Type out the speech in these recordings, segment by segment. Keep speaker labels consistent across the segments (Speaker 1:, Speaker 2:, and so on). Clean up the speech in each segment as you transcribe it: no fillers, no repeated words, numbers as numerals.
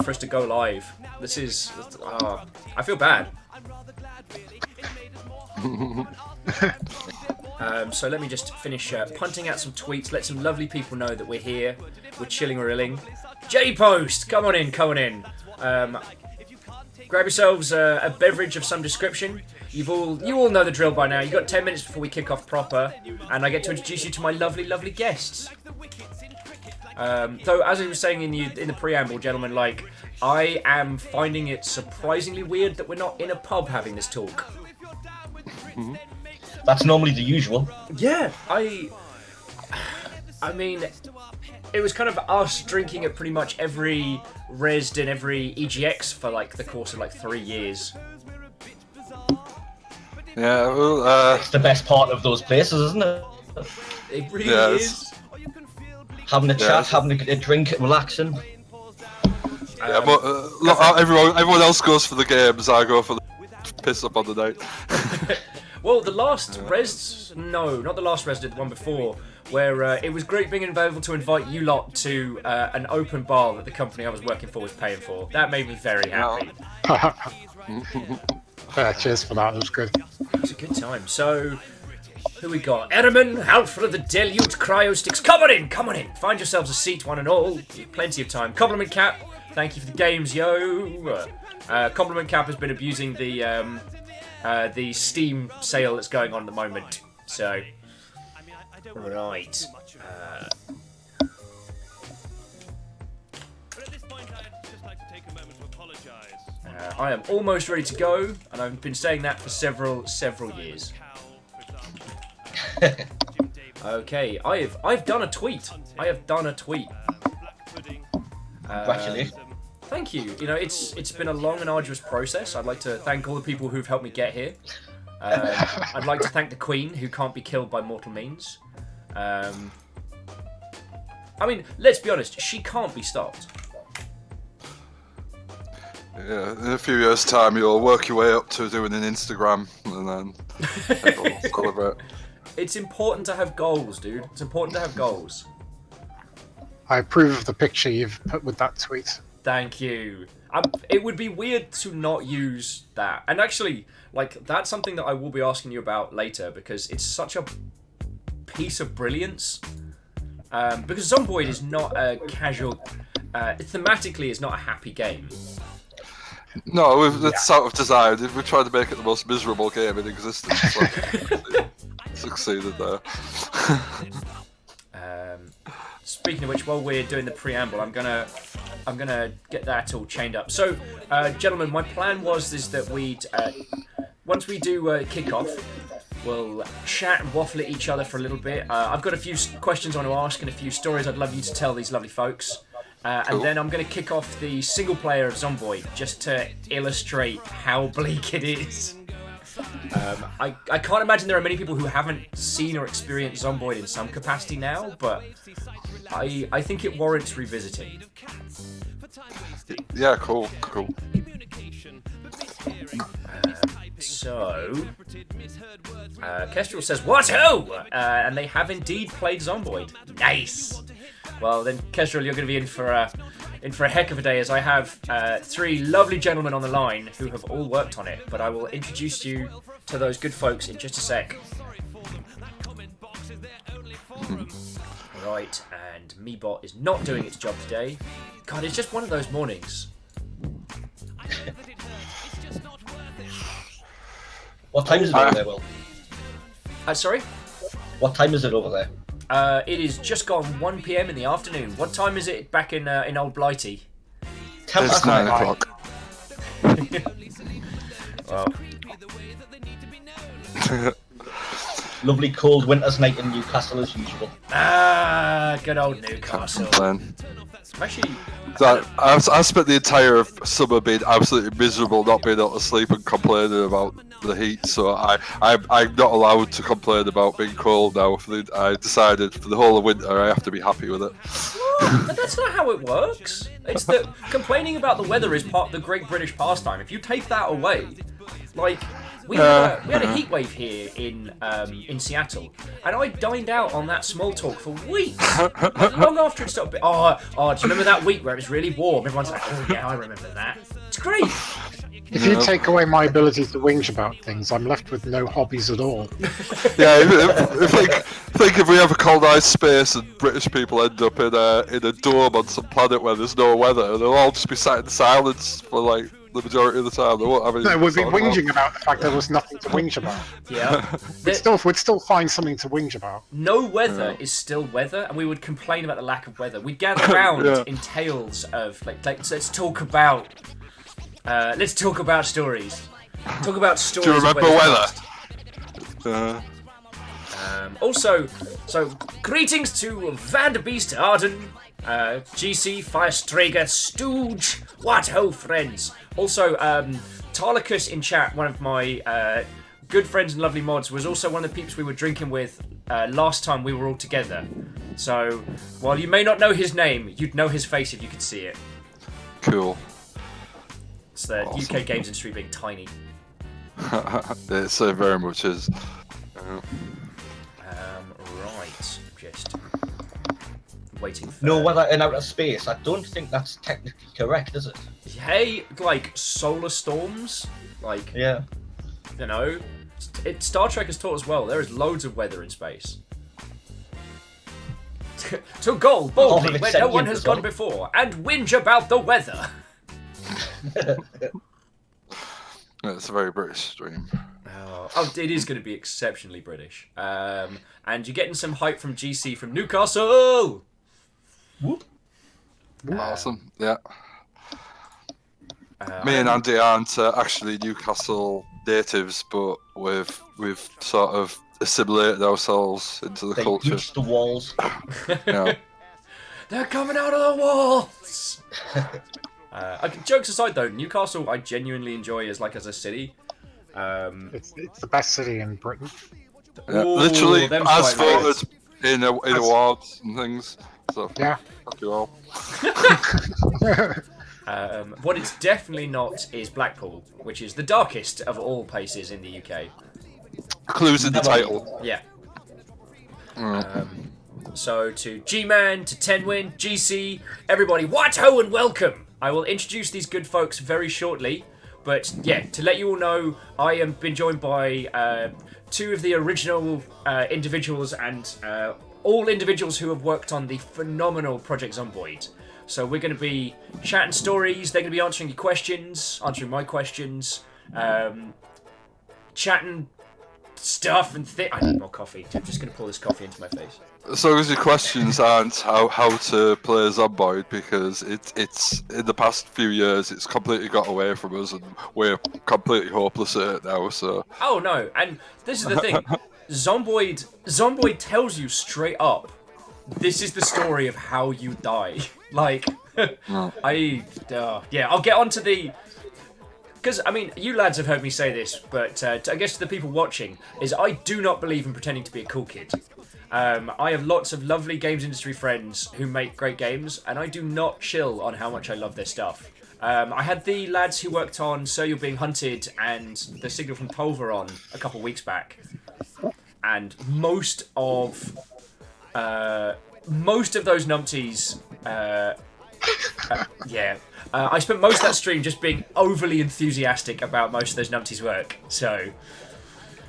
Speaker 1: for us to go live. This is... I feel bad. So let me just finish punting out some tweets, let some lovely people know that we're here, we're chilling, we're illing. J-Post, come on in. Grab yourselves a beverage of some description. You all know the drill by now. You've got 10 minutes before we kick off proper, and I get to introduce you to my lovely, lovely guests. Though, as I was saying in the preamble, gentlemen, like, I am finding it surprisingly weird that we're not in a pub having this talk.
Speaker 2: That's normally the usual.
Speaker 1: Yeah, I mean, it was kind of us drinking at pretty much every Resd and every EGX for like the course of like 3 years.
Speaker 3: Yeah, well,
Speaker 2: It's the best part of those places, isn't it?
Speaker 1: It really is.
Speaker 2: Having a chat, having a drink, relaxing.
Speaker 3: Yeah, but look, everyone else goes for the games. I go for the piss up on the night.
Speaker 1: Well, the last Res, no, not the last Res, the one before, where it was great being able to invite you lot to an open bar that the company I was working for was paying for. That made me very happy.
Speaker 4: Yeah, cheers for that. It was good.
Speaker 1: It was a good time. So, who we got? Erman, Alfred of the Deluge, Cryo Sticks. Come on in. Find yourselves a seat, one and all. Plenty of time. Compliment Cap, thank you for the games, yo. Compliment Cap has been abusing the Steam sale that's going on at the moment. So, right. I am almost ready to go, and I've been saying that for several years. Okay, I've done a tweet.
Speaker 2: Congratulations.
Speaker 1: Thank you. You know, it's been a long and arduous process. I'd like to thank all the people who've helped me get here. I'd like to thank the Queen, who can't be killed by mortal means. I mean, let's be honest, she can't be stopped.
Speaker 3: Yeah, in a few years' time, you'll work your way up to doing an Instagram, and then everyone will celebrate.
Speaker 1: It's important to have goals, dude. It's important to have goals.
Speaker 4: I approve of the picture you've put with that tweet.
Speaker 1: Thank you. It would be weird to not use that. And actually, like, that's something that I will be asking you about later, because it's such a piece of brilliance. Because Zombiod is not a casual... thematically, it's not a happy game.
Speaker 3: No, it's sort of designed. We've tried to make it the most miserable game in existence. So succeeded there.
Speaker 1: Speaking of which, while we're doing the preamble, I'm gonna get that all chained up. So, gentlemen, my plan was that we'd once we do kick off, we'll chat and waffle at each other for a little bit. I've got a few questions I want to ask and a few stories I'd love you to tell these lovely folks. And then I'm going to kick off the single player of Zombiod just to illustrate how bleak it is. I can't imagine there are many people who haven't seen or experienced Zombiod in some capacity now, but I think it warrants revisiting.
Speaker 3: Yeah, cool.
Speaker 1: Kestrel says, "What ho?" And they have indeed played Zombiod. Nice. Well, then, Kestrel, you're going to be in for a heck of a day, as I have 3 lovely gentlemen on the line who have all worked on it. But I will introduce you to those good folks in just a sec. Right, and Meebot is not doing its job today. God, it's just one of those mornings.
Speaker 2: What time is it over there, Will?
Speaker 1: Sorry?
Speaker 2: What time is it over there?
Speaker 1: It is just gone 1 p.m. in the afternoon. What time is it back in Old Blighty?
Speaker 3: It's 9 o'clock.
Speaker 1: Well.
Speaker 2: Lovely cold winter's night in Newcastle as usual.
Speaker 1: Good old Newcastle. Actually,
Speaker 3: I spent the entire summer being absolutely miserable, not being able to sleep and complaining about the heat. So I'm not allowed to complain about being cold now. I decided for the whole of winter I have to be happy with it.
Speaker 1: But that's not how it works. It's that complaining about the weather is part of the great British pastime. If you take that away, like, We had a heat wave here in Seattle, and I dined out on that small talk for weeks, long after it stopped. Oh, do you remember that week where it was really warm? Everyone's like, oh yeah, I remember that. It's great.
Speaker 4: If you take away my ability to whinge about things, I'm left with no hobbies at all.
Speaker 3: Yeah, think if we ever colonise space and British people end up in a dome on some planet where there's no weather, they'll all just be sat in silence for like the majority of the time. They won't have any.
Speaker 4: No, we'd be whinging about the fact there was nothing to whinge about.
Speaker 1: Yeah.
Speaker 4: We'd still find something to whinge about.
Speaker 1: No weather is still weather, and we would complain about the lack of weather. We'd gather around in tales of like let's talk about stories. Talk about stories.
Speaker 3: Do you remember weather?
Speaker 1: Also, greetings to Van de Beest Arden, GC, Firestrager, Stooge, what ho friends. Also, Tarlicus in chat, one of my good friends and lovely mods, was also one of the peeps we were drinking with last time we were all together. So, while you may not know his name, you'd know his face if you could see it.
Speaker 3: Cool.
Speaker 1: It's the UK games industry being tiny.
Speaker 3: It so very much is.
Speaker 1: Right, just waiting for...
Speaker 2: No weather in outer space. I don't think that's technically correct, is it?
Speaker 1: Hey, like solar storms, like
Speaker 2: Yeah.
Speaker 1: you know, Star Trek has taught us well. There is loads of weather in space. To go boldly where no one has gone before, and whinge about the weather.
Speaker 3: It's a very British stream.
Speaker 1: Oh, it is going to be exceptionally British. And you're getting some hype from GC from Newcastle.
Speaker 2: Whoop.
Speaker 3: Awesome. Yeah. Me and Andy aren't actually Newcastle natives, but we've sort of assimilated ourselves into the
Speaker 2: They
Speaker 3: culture.
Speaker 2: breached the walls.
Speaker 3: Yeah.
Speaker 1: They're coming out of the walls. Jokes aside, though, Newcastle I genuinely enjoy as a city.
Speaker 4: It's the best city in Britain.
Speaker 3: Yeah.
Speaker 1: Ooh,
Speaker 3: Literally,
Speaker 1: them's
Speaker 3: as
Speaker 1: quite
Speaker 3: voted in awards and things. So
Speaker 4: Yeah.
Speaker 3: fuck you all.
Speaker 1: What it's definitely not is Blackpool, which is the darkest of all places in the UK.
Speaker 3: Clues in the title.
Speaker 1: Yeah. So to G-Man, to Tenwin, GC, everybody, what ho and welcome! I will introduce these good folks very shortly, but yeah, to let you all know, I am been joined by two of the original individuals and all individuals who have worked on the phenomenal Project Zombiod. So we're going to be chatting stories, they're going to be answering your questions, answering my questions, chatting stuff and I need more coffee. I'm just going to pour this coffee into my face.
Speaker 3: As long as your questions aren't how to play Zombiod, because it's in the past few years it's completely got away from us and we're completely hopeless at it now. So. Oh
Speaker 1: no! And this is the thing, Zombiod tells you straight up, this is the story of how you die. Like, I'll get onto the. Because, I mean, you lads have heard me say this, but I guess to the people watching, is I do not believe in pretending to be a cool kid. I have lots of lovely games industry friends who make great games, and I do not chill on how much I love their stuff. I had the lads who worked on So You're Being Hunted and The Signal from Pulver on a couple weeks back, and most of those numpties, I spent most of that stream just being overly enthusiastic about most of those numpties' work. So,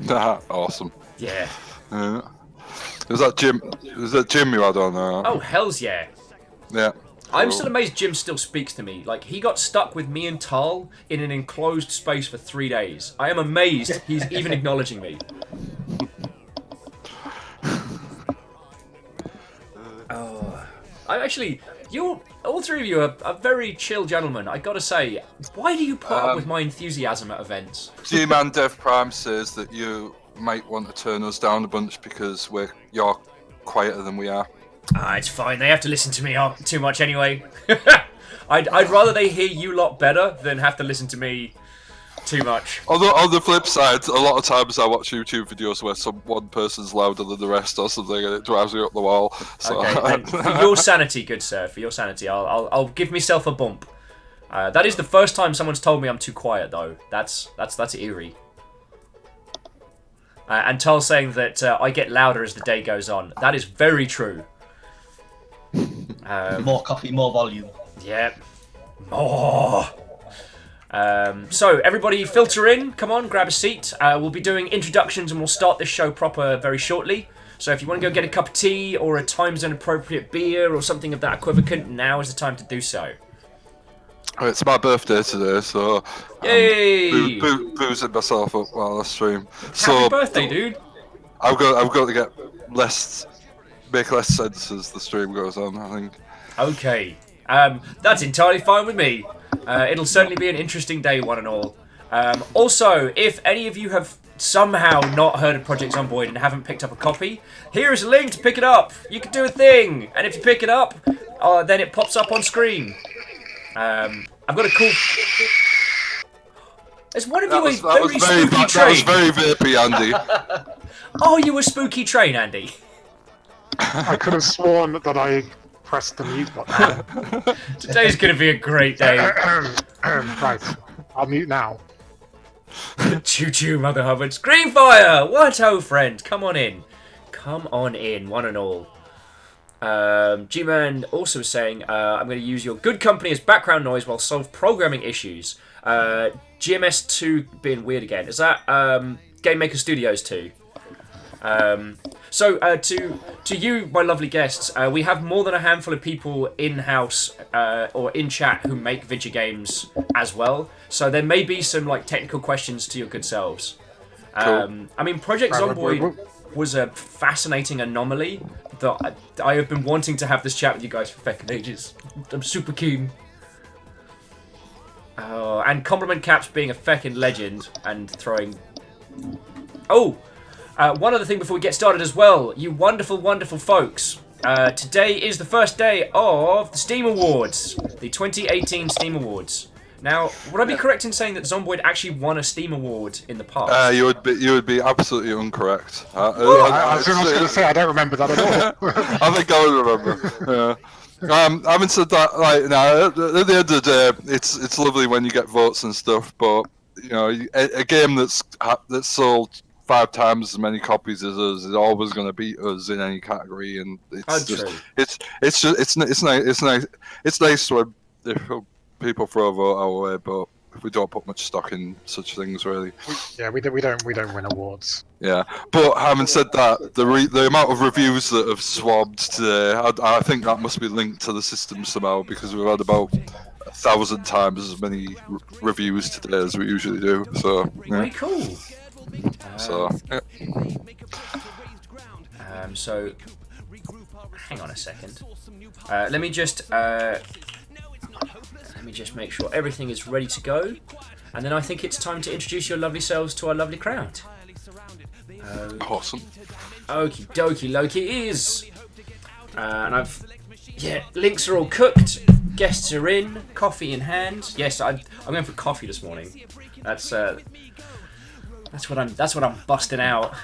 Speaker 3: awesome.
Speaker 1: Yeah.
Speaker 3: Was that Jim? Was that Jim you had on?
Speaker 1: Oh, hell's yeah.
Speaker 3: Yeah.
Speaker 1: I'm still amazed Jim still speaks to me. Like, he got stuck with me and Tal in an enclosed space for 3 days. I am amazed he's even acknowledging me. All three of you are very chill gentlemen. I gotta say, why do you put up with my enthusiasm at events?
Speaker 3: G-Man Dev Prime says that you might want to turn us down a bunch because you're quieter than we are.
Speaker 1: It's fine. They have to listen to me too much anyway. I'd rather they hear you lot better than have to listen to me too much.
Speaker 3: On the flip side, a lot of times I watch YouTube videos where one person's louder than the rest or something, and it drives me up the wall. So.
Speaker 1: Okay, for your sanity, good sir, for your sanity, I'll give myself a bump. That is the first time someone's told me I'm too quiet, though. That's eerie. And Tull's saying that I get louder as the day goes on. That is very true.
Speaker 2: More coffee, more volume.
Speaker 1: Yep. More. So everybody filter in. Come on, grab a seat. We'll be doing introductions and we'll start this show proper very shortly. So if you want to go get a cup of tea or a time zone appropriate beer or something of that equivalent, now is the time to do so.
Speaker 3: It's my birthday today, so
Speaker 1: Yay!
Speaker 3: I'm boozing myself up while I stream.
Speaker 1: Happy birthday, dude!
Speaker 3: I've got to get make less sense as the stream goes on, I think.
Speaker 1: Okay, that's entirely fine with me. It'll certainly be an interesting day, one and all. Also, if any of you have somehow not heard of Project Zombiod and haven't picked up a copy, here is a link to pick it up. You can do a thing, and if you pick it up, then it pops up on screen. I've got a cool... There's one of you a very spooky train.
Speaker 3: That was very vapey, Andy.
Speaker 1: Oh, you were spooky train, Andy.
Speaker 4: I could have sworn that I pressed the mute button.
Speaker 1: Today's going to be a great day.
Speaker 4: Right, I'll mute now.
Speaker 1: Choo-choo, Mother Hubbard. Screenfire! What, ho, friend? Come on in. Come on in, one and all. G-Man also saying, I'm going to use your good company as background noise while solve programming issues. GMS2 being weird again. Is that Game Maker Studios 2? So to you, my lovely guests, we have more than a handful of people in-house or in chat who make video games as well. So there may be some like technical questions to your good selves.
Speaker 3: Cool.
Speaker 1: I mean, Project Zombiod was a fascinating anomaly that I have been wanting to have this chat with you guys for fucking ages. I'm super keen. Oh, and compliment Caps being a feckin' legend and throwing... Oh! One other thing before we get started as well. You wonderful, wonderful folks. Today is the first day of the Steam Awards. The 2018 Steam Awards. Now, would I be correct in saying that Zombiod actually won a Steam Award in the past?
Speaker 3: You would be absolutely incorrect.
Speaker 4: I was going to say, I don't remember that at all.
Speaker 3: I think I would remember. Yeah. Having said that, like, now at the end of the day, it's lovely when you get votes and stuff, but you know, a game that's sold 5 times as many copies as us is always going to beat us in any category, and it's nice when people throw a vote our way, but we don't put much stock in such things, really.
Speaker 4: Yeah, we don't win awards.
Speaker 3: Yeah, but having said that, the amount of reviews that have swabbed today, I think that must be linked to the system somehow, because we've had about 1,000 times as many reviews today as we usually do. So yeah.
Speaker 1: Very cool.
Speaker 3: So yeah.
Speaker 1: So hang on a second. Let me just make sure everything is ready to go, and then I think it's time to introduce your lovely selves to our lovely crowd.
Speaker 3: Awesome.
Speaker 1: Okie dokie, Loki is. And links are all cooked. Guests are in. Coffee in hand. Yes, I'm going for coffee this morning. That's what I'm busting out.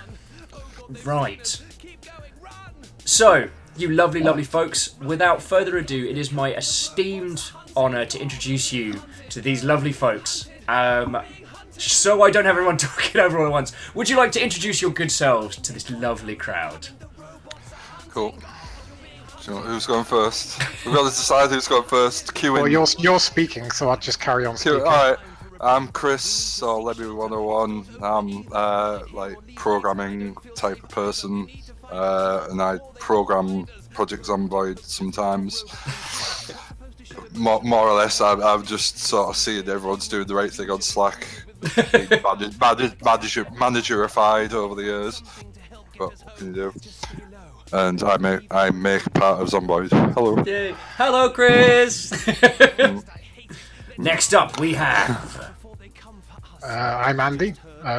Speaker 1: Right. So, you lovely, lovely folks, without further ado, it is my esteemed honour to introduce you to these lovely folks. So I don't have everyone talking over all at once. Would you like to introduce your good selves to this lovely crowd?
Speaker 3: Cool. So who's going first? We've got to decide who's going first.
Speaker 4: Well, you're speaking, so I'll just carry on speaking.
Speaker 3: Alright. I'm Chris, or Levy 101. I'm like programming type of person, and I program Project Zombiod sometimes. More or less, I've just sort of seen everyone's doing the right thing on Slack, being managerified over the years. But what can you do? And I make part of Zombiod. Hello.
Speaker 1: Yay. Hello, Chris. Next up, we have.
Speaker 4: I'm Andy,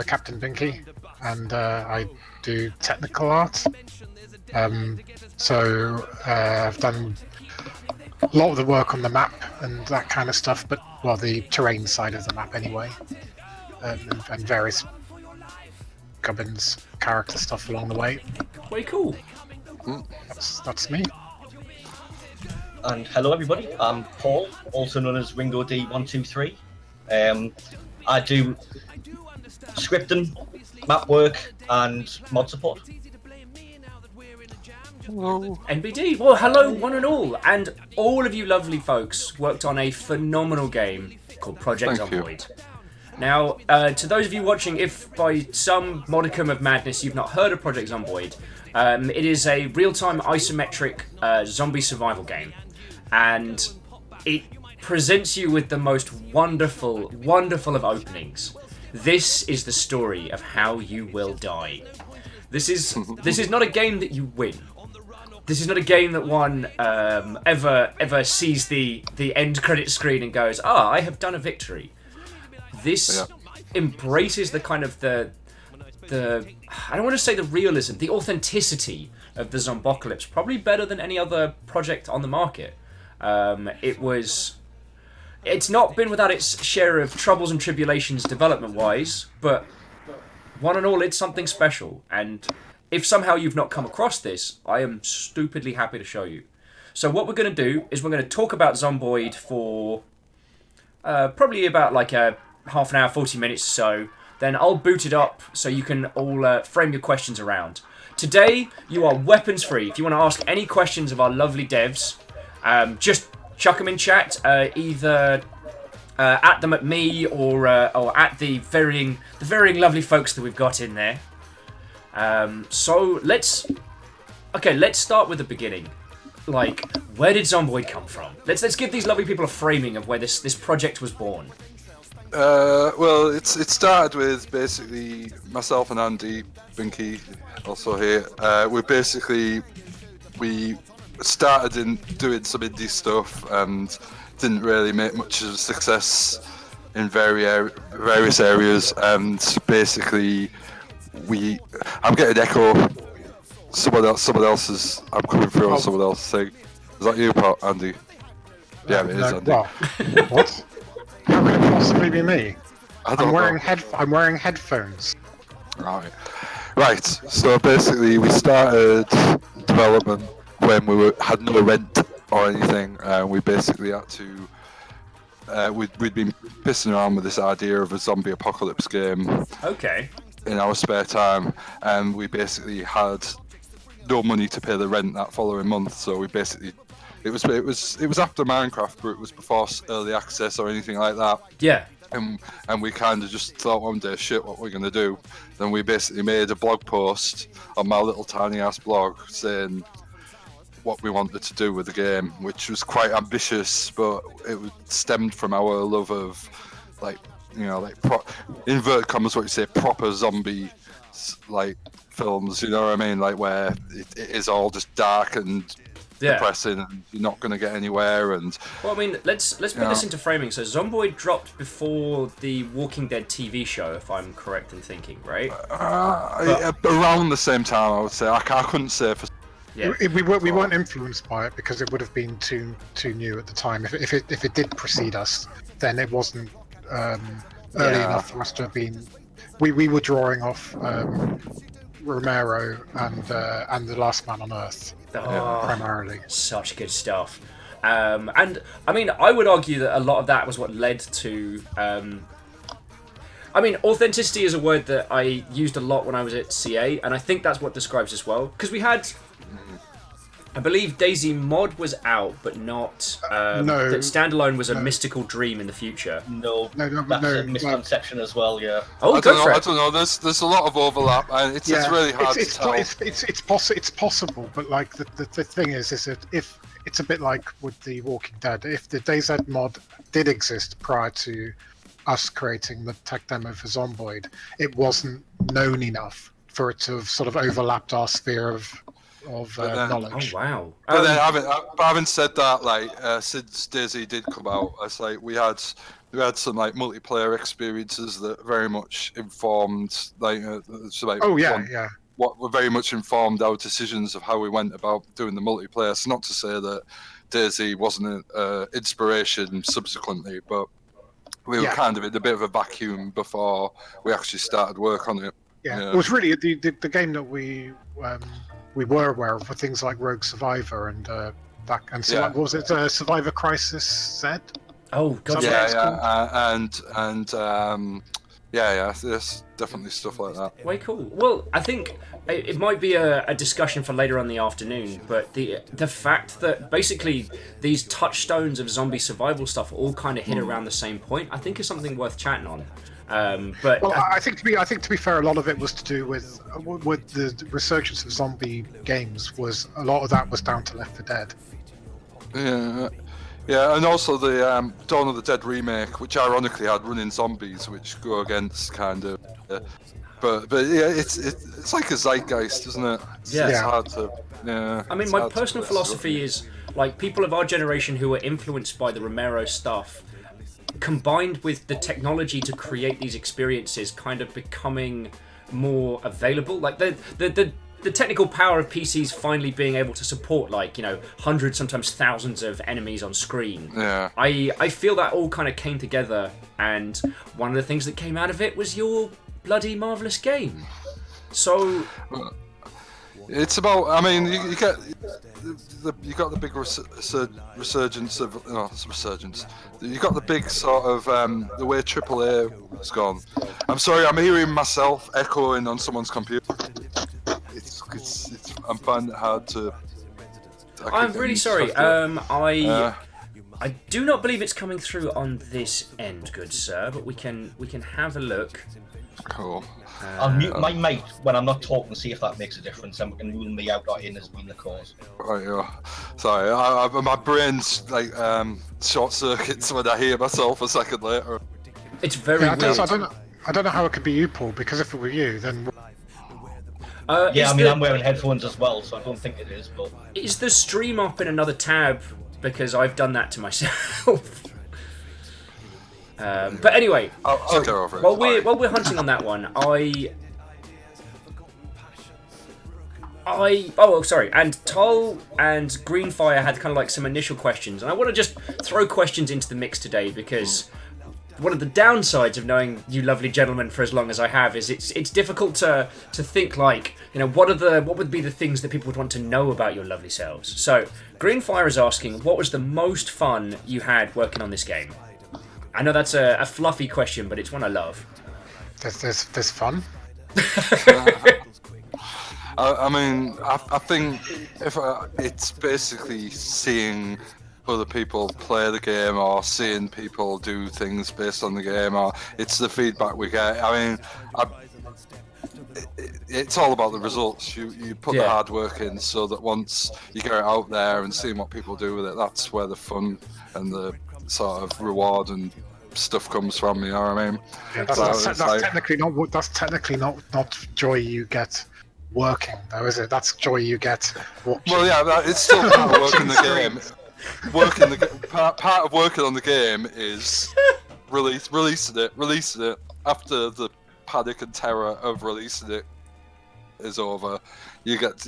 Speaker 4: Captain Binky, and I do technical art. So I've done a lot of the work on the map and that kind of stuff, but the terrain side of the map anyway, and various gubbins, character stuff along the way.
Speaker 1: Way cool.
Speaker 4: That's me.
Speaker 2: And hello everybody, I'm Paul, also known as Ringo D123. I do scripting, map work, and mod support.
Speaker 3: Hello.
Speaker 1: NBD. Well, hello, one and all. And all of you lovely folks worked on a phenomenal game called Project
Speaker 3: Thank you.
Speaker 1: Zomboid. Now, to those of you watching, if by some modicum of madness you've not heard of Project Zomboid, it is a real-time isometric zombie survival game. And it presents you with the most wonderful, wonderful of openings. This is the story of how you will die. This is not a game that you win. This is not a game that one ever sees the end credit screen and goes, I have done a victory. This embraces the kind of the I don't want to say the realism, the authenticity of the Zombocalypse, probably better than any other project on the market. It's not been without its share of troubles and tribulations development-wise, but one and all, it's something special. And if somehow you've not come across this, I am stupidly happy to show you. So what we're going to do is we're going to talk about Zomboid for probably about like a half an hour, 40 minutes or so. Then I'll boot it up so you can all frame your questions around. Today, you are weapons free. If you want to ask any questions of our lovely devs, just chuck them in chat, either at them at me or at the varying lovely folks that we've got in there. So let's start with the beginning. Like, where did Zomboid come from? Let's give these lovely people a framing of where this project was born.
Speaker 3: Well, it started with basically myself and Andy Binky, also here. We started in doing some indie stuff and didn't really make much of a success in various areas. And basically, I'm getting echo. Someone else is. I'm coming through on someone else's thing. Is that you, Andy? Yeah, it is, Andy.
Speaker 4: Well, what? How could it possibly be me? I'm wearing headphones.
Speaker 3: Right. So basically, we started development when we had no rent or anything. We basically had to. We'd been pissing around with this idea of a zombie apocalypse game.
Speaker 1: Okay.
Speaker 3: In our spare time, and we basically had no money to pay the rent that following month. So we basically. It was after Minecraft, but it was before early access or anything like that.
Speaker 1: Yeah.
Speaker 3: And we kind of just thought one day, shit, what we're going to do? Then we basically made a blog post on my little tiny ass blog saying what we wanted to do with the game, which was quite ambitious, but it stemmed from our love of, like, you know, like inverted commas, what you say, proper zombie like films. You know what I mean? Like where it is all just dark and depressing, and you're not going to get anywhere. And
Speaker 1: well, I mean, let's put this into framing. So Zomboid dropped before the Walking Dead TV show, if I'm correct in thinking, right?
Speaker 3: Around the same time, I would say. I couldn't say for.
Speaker 4: Yeah. We weren't influenced by it because it would have been too new at the time. If it did precede us, then it wasn't early enough for us to have been. We were drawing off Romero and The Last Man on Earth primarily.
Speaker 1: Such good stuff. And I mean, I would argue that a lot of that was what led to. I mean, authenticity is a word that I used a lot when I was at CA, and I think that's what describes as well. Because we had, I believe Daisy Mod was out, but not.
Speaker 4: No.
Speaker 1: That standalone was a mystical dream in the future.
Speaker 2: No, that's a misconception as well. Yeah.
Speaker 1: Oh,
Speaker 3: I don't know. There's a lot of overlap, and it's really hard to tell.
Speaker 4: It's possible, but like the thing is that if it's a bit like with the Walking Dead, if the DayZ mod did exist prior to us creating the tech demo for Zomboid, it wasn't known enough for it to have sort of overlapped our sphere of knowledge.
Speaker 1: Oh wow!
Speaker 3: But then, having said that, like since Daisy did come out, it's like we had some like multiplayer experiences that very much informed, like, what were very much informed our decisions of how we went about doing the multiplayer. So not to say that Daisy wasn't an inspiration subsequently, but we were kind of in a bit of a vacuum before we actually started work on it.
Speaker 4: Yeah, it was really the game that we were aware of were things like Rogue Survivor and what was it? Survivor Crisis Z.
Speaker 1: Oh god,
Speaker 3: Yeah, there's definitely stuff like that.
Speaker 1: Way cool. Well, I think it might be a discussion for later on in the afternoon, but the fact that basically these touchstones of zombie survival stuff all kind of hit around the same point, I think is something worth chatting on. But
Speaker 4: Well, I think to be fair, a lot of it was to do with the resurgence of zombie games. Was a lot of that was down to Left 4 Dead.
Speaker 3: Yeah, and also the Dawn of the Dead remake, which ironically had running zombies, which go against kind of. But yeah, it's like a zeitgeist, isn't it? It's hard to. Yeah.
Speaker 1: I mean, my personal philosophy is like people of our generation who were influenced by the Romero stuff, combined with the technology to create these experiences, kind of becoming more available. Like the technical power of PCs finally being able to support, like, hundreds, sometimes thousands of enemies on screen.
Speaker 3: Yeah.
Speaker 1: I feel that all kind of came together, and one of the things that came out of it was your bloody marvelous game. So
Speaker 3: it's about. I mean, you get you got the big resurgence of resurgence. You got the big sort of the way AAA has gone. I'm sorry, I'm hearing myself echoing on someone's computer. I'm finding it hard to.
Speaker 1: I'm really sorry. I do not believe it's coming through on this end, good sir. But we can have a look.
Speaker 3: Cool.
Speaker 2: I'll mute my mic when I'm not talking to see if that makes a difference, and we can rule me out or in as being the cause.
Speaker 3: Right, yeah. Sorry, my brain's like short circuits when I hear myself a second later.
Speaker 1: It's very weird.
Speaker 4: I don't know how it could be you, Paul, because if it were you, then.
Speaker 2: Yeah, I'm wearing headphones as well, so I don't think it is. But
Speaker 1: is the stream up in another tab? Because I've done that to myself. But anyway,
Speaker 3: I'll go over it.
Speaker 1: While we're hunting on that one, sorry. And Tull and Greenfire had kind of like some initial questions, and I want to just throw questions into the mix today because one of the downsides of knowing you lovely gentlemen for as long as I have is it's difficult to think like, what would be the things that people would want to know about your lovely selves. So Greenfire is asking, what was the most fun you had working on this game? I know that's a fluffy question, but it's one I love.
Speaker 4: There's fun.
Speaker 3: I mean, I think if it's basically seeing other people play the game or seeing people do things based on the game, or it's the feedback we get. I mean, it's all about the results. You put the hard work in so that once you get it out there and seeing what people do with it, that's where the fun and the sort of reward and stuff comes from. You know what I mean?
Speaker 4: Yeah, that's technically not joy you get working, though, is it? That's joy you get watching.
Speaker 3: Well, yeah, it's still part of working the game. Part of working on the game is releasing it after the panic and terror of releasing it is over. You get,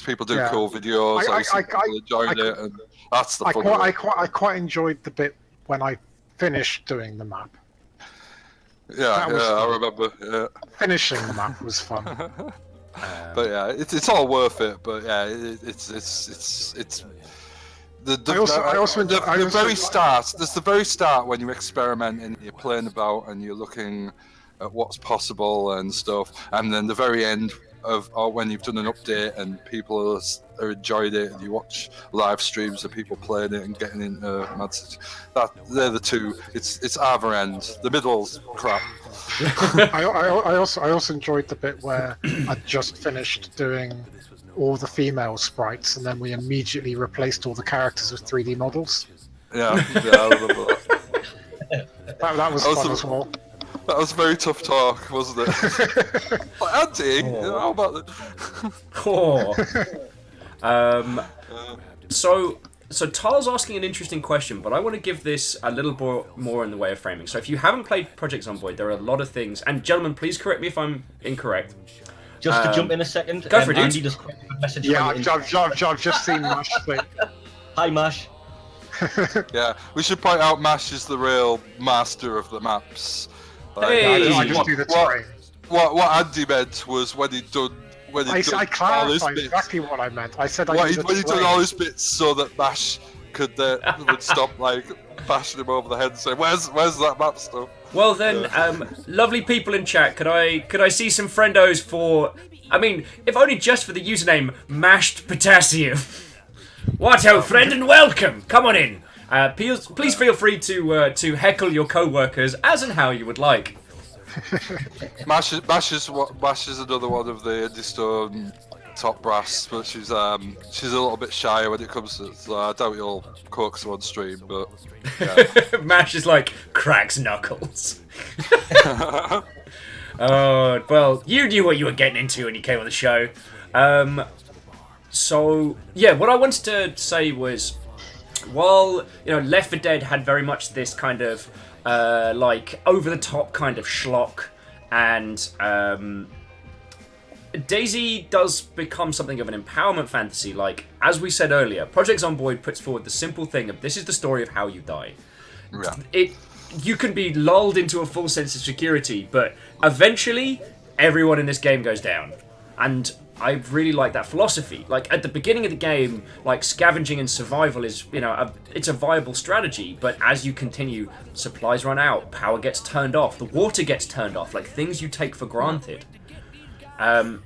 Speaker 3: people do cool videos, people enjoying it, and that's the fun.
Speaker 4: I quite enjoyed the bit when I finished doing the map.
Speaker 3: I remember. Yeah.
Speaker 4: Finishing the map was fun.
Speaker 3: But yeah, it's all worth it. But yeah, it's the very start. There's the very start when you experiment and you're playing about and you're looking at what's possible and stuff, and then the very end of when you've done an update and people are enjoyed it, and you watch live streams of people playing it and getting into mad. They're the two. It's either end. The middle's crap.
Speaker 4: I also enjoyed the bit where I just finished doing all the female sprites, and then we immediately replaced all the characters with 3D models.
Speaker 3: Yeah, I remember that.
Speaker 4: That was fun as well.
Speaker 3: That was very tough talk, wasn't it? Like, Andy, how about that?
Speaker 1: So Tar's asking an interesting question, but I want to give this a little more in the way of framing. So if you haven't played Project Zomboid, there are a lot of things, and gentlemen, please correct me if I'm incorrect.
Speaker 2: Just to jump in a second,
Speaker 1: go for it,
Speaker 2: Andy just message.
Speaker 4: Yeah, I've just seen Mash.
Speaker 2: Hi, Mash.
Speaker 3: Yeah, we should point out Mash is the real master of the maps.
Speaker 1: Hey!
Speaker 4: I just do the terrain.
Speaker 3: What Andy meant was when he'd done
Speaker 4: I clarified exactly what I meant. I said
Speaker 3: when he'd done all his bits so that Mash would stop like bashing him over the head and say, "Where's that map stuff?"
Speaker 1: Well then, lovely people in chat, could I see some friendos for? I mean, if only just for the username mashed potassium. What ho, friend, and welcome. Come on in. Please feel free to heckle your co-workers as and how you would like.
Speaker 3: Mash is another one of the Indie Stone top brass, but she's a little bit shy when it comes to it, so I doubt you'll coax her on stream, but yeah.
Speaker 1: Mash is like cracks knuckles. Oh well, you knew what you were getting into when you came on the show. So yeah, what I wanted to say was, while Left 4 Dead had very much this kind of like over the top kind of schlock, and DayZ does become something of an empowerment fantasy. Like, as we said earlier, Project Zomboid puts forward the simple thing of this is the story of how you die.
Speaker 3: Yeah.
Speaker 1: You can be lulled into a full sense of security, but eventually everyone in this game goes down. And I really like that philosophy. Like, at the beginning of the game, like, scavenging and survival is, it's a viable strategy, but as you continue, supplies run out, power gets turned off, the water gets turned off, like things you take for granted. And,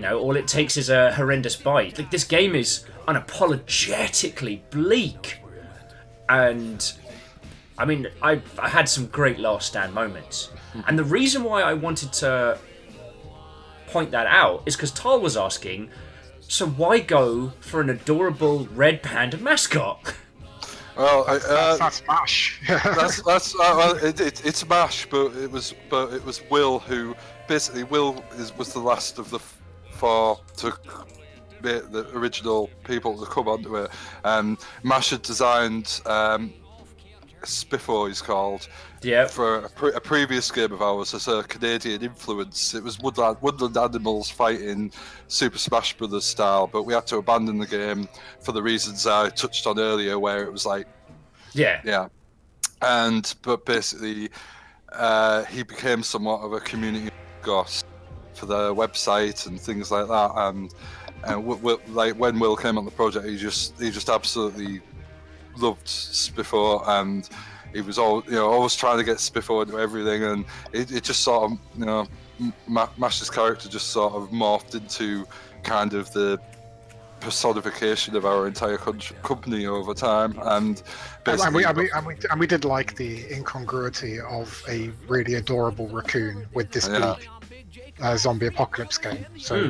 Speaker 1: all it takes is a horrendous bite. Like, this game is unapologetically bleak. And, I mean, I had some great last stand moments. And the reason why I wanted to point that out is because Tal was asking, so why go for an adorable red panda mascot?
Speaker 3: Well,
Speaker 4: that's Mash.
Speaker 3: it's Mash, but it was Will who basically was the last of the four to be the original people to come onto it. Mash had designed Spiffo, he's called.
Speaker 1: Yeah.
Speaker 3: For a previous game of ours as a Canadian influence. It was woodland animals fighting Super Smash Brothers style, but we had to abandon the game for the reasons I touched on earlier, where it was like, yeah, but basically he became somewhat of a community ghost for the website and things like that, and like when Will came on the project, he just absolutely loved Spiffo, and he was always trying to get Spiffo into everything, and it just sort of, Mash's character just sort of morphed into kind of the personification of our entire company over time, and
Speaker 4: we did like the incongruity of a really adorable raccoon with this bleak zombie apocalypse game. So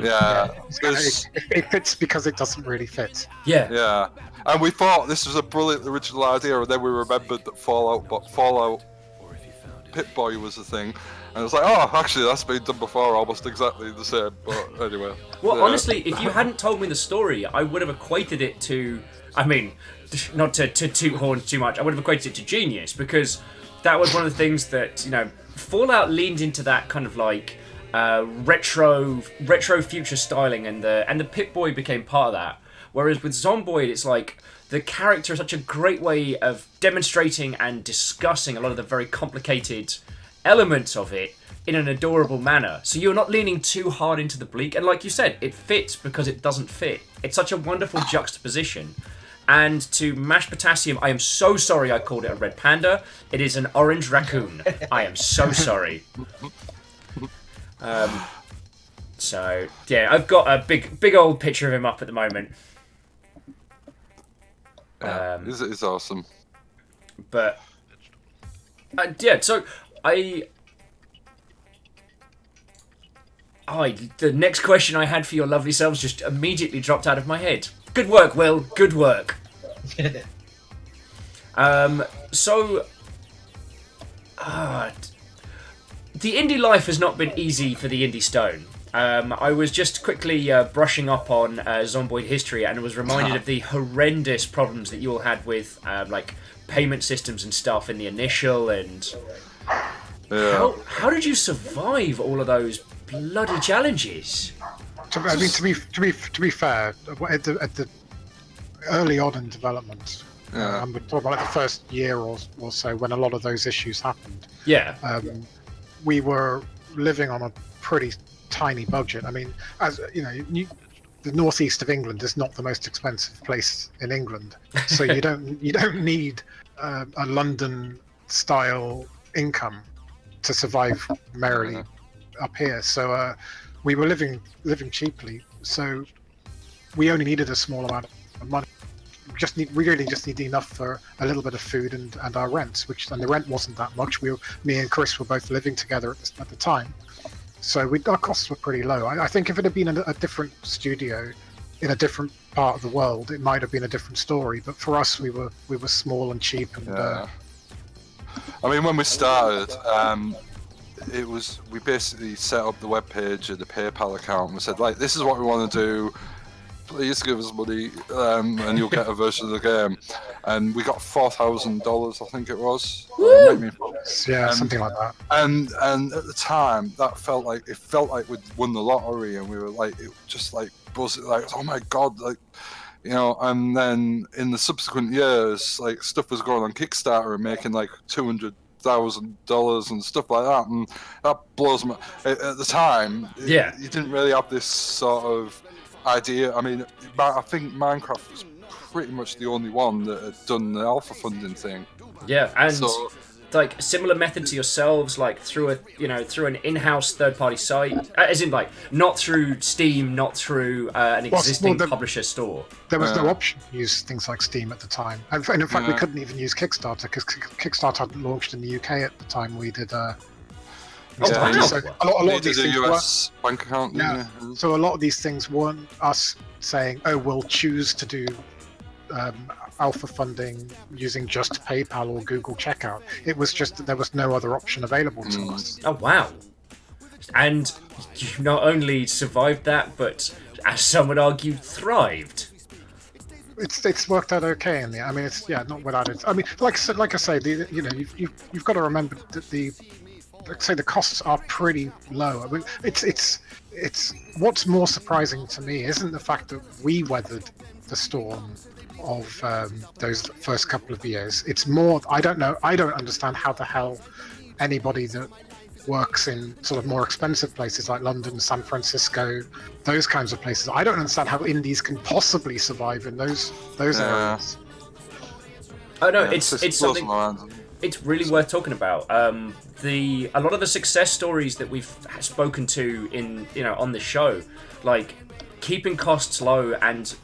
Speaker 4: it fits because it doesn't really fit.
Speaker 1: Yeah.
Speaker 3: And we thought this was a brilliant original idea, and then we remembered that Fallout Pip-Boy was a thing, and it's like, oh, actually that's been done before, almost exactly the same. But anyway.
Speaker 1: Well, honestly, if you hadn't told me the story, I would have equated it to, I mean, not to toot horns too much, I would have equated it to Genius, because that was one of the things that, Fallout leaned into that kind of like retro future styling, and the Pip-Boy became part of that. Whereas with Zomboid, it's like the character is such a great way of demonstrating and discussing a lot of the very complicated elements of it in an adorable manner. So you're not leaning too hard into the bleak. And like you said, it fits because it doesn't fit. It's such a wonderful juxtaposition. And to Mash Potassium, I am so sorry I called it a red panda. It is an orange raccoon. I am so sorry. So, yeah, I've got a big old picture of him up at the moment.
Speaker 3: It's awesome.
Speaker 1: But so the next question I had for your lovely selves just immediately dropped out of my head. Good work, Will. Good work. So the indie life has not been easy for the Indie Stone. I was just quickly brushing up on Zomboid history, and was reminded of the horrendous problems that you all had with like payment systems and stuff in the initial, and how did you survive all of those bloody challenges?
Speaker 4: To be fair, at the early on in development, and we're talking about like the first year or so when a lot of those issues happened.
Speaker 1: Yeah.
Speaker 4: We were living on a pretty tiny budget. I mean, as you know, the northeast of England is not the most expensive place in England, so you don't need a London style income to survive merrily up here. So we were living cheaply, so we only needed a small amount of money. We really just need enough for a little bit of food and our rent, and the rent wasn't that much. Me and Chris were both living together at the time, so our costs were pretty low. I think if it had been a different studio in a different part of the world, it might have been a different story. But for us, we were small and cheap, and
Speaker 3: I mean, when we started, we basically set up the webpage and the PayPal account, and we said, like, this is what we want to do. Please give us money, and you'll get a version of the game. And we got $4,000, I think it was.
Speaker 4: Yeah, something like that.
Speaker 3: And at the time, it felt like we'd won the lottery, and we were like, it just like buzzing, like, oh my god, like, you know. And then in the subsequent years, like, stuff was going on Kickstarter and making like $200,000 and stuff like that, and that blows my. At the time, you didn't really have this sort of idea. I mean, I think Minecraft was pretty much the only one that had done the alpha funding thing.
Speaker 1: Yeah, and like similar method to yourselves, like through an in-house third-party site, as in like not through Steam, not through an existing publisher store.
Speaker 4: There was no option to use things like Steam at the time, and in fact, we couldn't even use Kickstarter because Kickstarter hadn't launched in the UK at the time. We did. So a lot of these things
Speaker 3: US bank account.
Speaker 4: Yeah. So a lot of these things weren't us saying, "Oh, we'll choose to do alpha funding using just PayPal or Google Checkout." It was just that there was no other option available to us.
Speaker 1: Oh wow! And you not only survived that, but as some would argue, thrived.
Speaker 4: It's worked out okay in the. I mean, it's not without it. I mean, like I say, you've got to remember that the costs are pretty low. I mean, it's what's more surprising to me isn't the fact that we weathered the storm of those first couple of years. It's more, I don't understand how the hell anybody that works in sort of more expensive places like London, San Francisco, those kinds of places, I don't understand how indies can possibly survive in those areas.
Speaker 1: Oh no, it's something. It's really worth talking about. A lot of the success stories that we've spoken to on the show, like keeping costs low and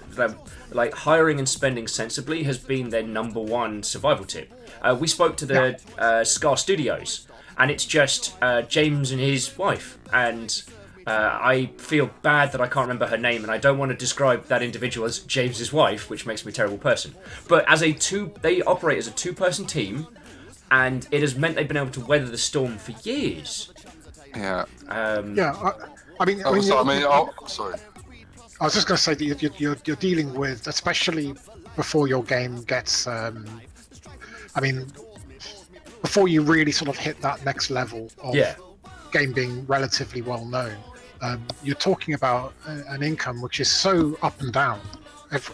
Speaker 1: like hiring and spending sensibly, has been their number one survival tip. We spoke to the Scar Studios, and it's just James and his wife, and I feel bad that I can't remember her name, and I don't want to describe that individual as James's wife, which makes me a terrible person. But they operate as a two-person team. And it has meant they've been able to weather the storm for years.
Speaker 3: Yeah.
Speaker 4: Sorry. I was just going to say that you're dealing with, especially before your game gets. Before you really sort of hit that next level of game being relatively well known, you're talking about an income which is so up and down.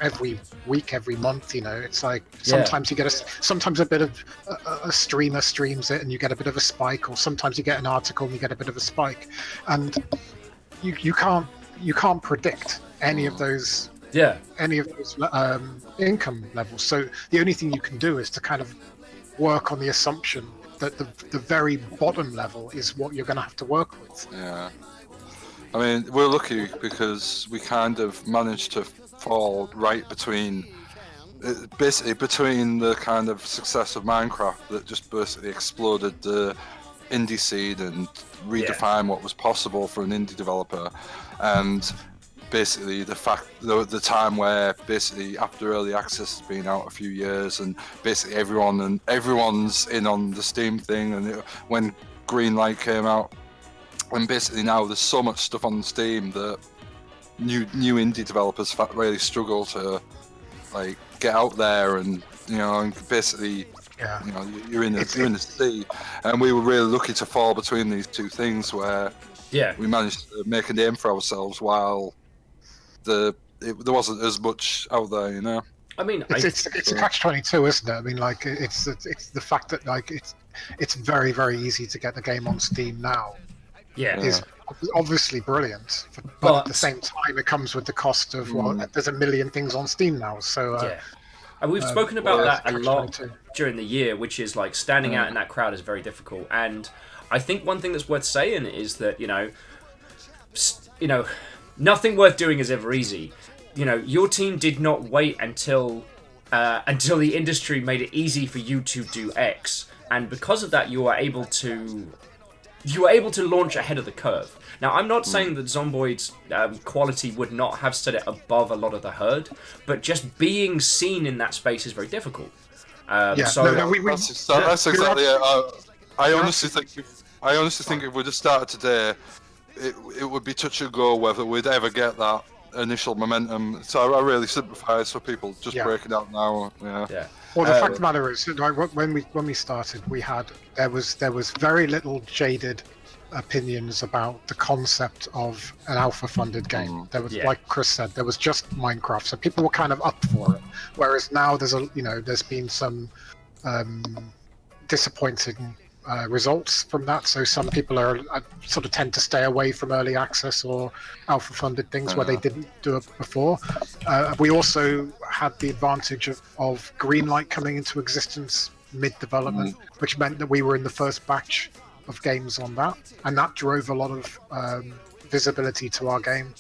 Speaker 4: Every week, every month, it's like sometimes you get sometimes a bit of a streamer streams it and you get a bit of a spike, or sometimes you get an article and you get a bit of a spike, and you can't predict any of those income levels. So the only thing you can do is to kind of work on the assumption that the very bottom level is what you're going to have to work with.
Speaker 3: Yeah, I mean, we're lucky because we kind of managed to fall right between the kind of success of Minecraft that just basically exploded the indie scene and redefined what was possible for an indie developer, and basically the time where basically after early access has been out a few years and basically everyone's in on the Steam thing, and when Greenlight came out, and basically now there's so much stuff on Steam that new indie developers really struggle to like get out there, and basically you're in the sea, and we were really lucky to fall between these two things where we managed to make a name for ourselves while there wasn't as much out there.
Speaker 1: I mean,
Speaker 4: it's a catch-22, isn't it? I mean, like it's the fact that like it's very, very easy to get the game on Steam now,
Speaker 1: Yeah.
Speaker 4: is obviously brilliant, but
Speaker 1: But-
Speaker 4: at the same time, it comes with the cost of there's a million things on Steam now. So
Speaker 1: Yeah. And we've spoken about
Speaker 3: well,
Speaker 1: that a lot
Speaker 4: catch-22.
Speaker 1: during the year, which is like standing out in that crowd is very difficult. And I think one thing that's worth saying is that nothing worth doing is ever easy. Your team did not wait until the industry made it easy for you to do X, and because of that, you were able to launch ahead of the curve. Now, I'm not saying that Zomboid's quality would not have set it above a lot of the herd, but just being seen in that space is very difficult.
Speaker 3: That's exactly it. I honestly think if we'd have started today, it would be touch and go whether we'd ever get that initial momentum. So I really sympathise for people just breaking out now. Yeah.
Speaker 4: Well, the fact of the matter is, when we started, there was very little jaded opinions about the concept of an alpha-funded game. There was, like Chris said, there was just Minecraft, so people were kind of up for it. Whereas now there's been some disappointing results from that. So some people are sort of tend to stay away from early access or alpha-funded things where they didn't do it before. We also had the advantage of Greenlight coming into existence mid-development, which meant that we were in the first batch of games on that, and that drove a lot of visibility to our game.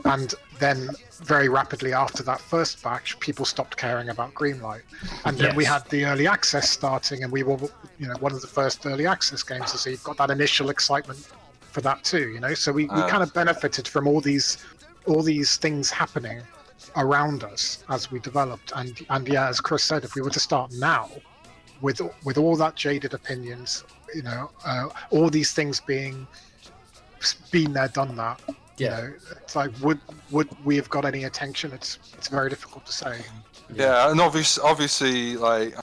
Speaker 4: And then very rapidly after that first batch, people stopped caring about Greenlight, and then we had the early access starting, and we were, one of the first early access games. So you've got that initial excitement for that too, So we kind of benefited from all these things happening around us as we developed. And yeah, as Chris said, if we were to start now, with all that jaded opinions, all these things being been there, done that. It's like, would we have got any attention? It's very difficult to say.
Speaker 3: Yeah, and obviously, like,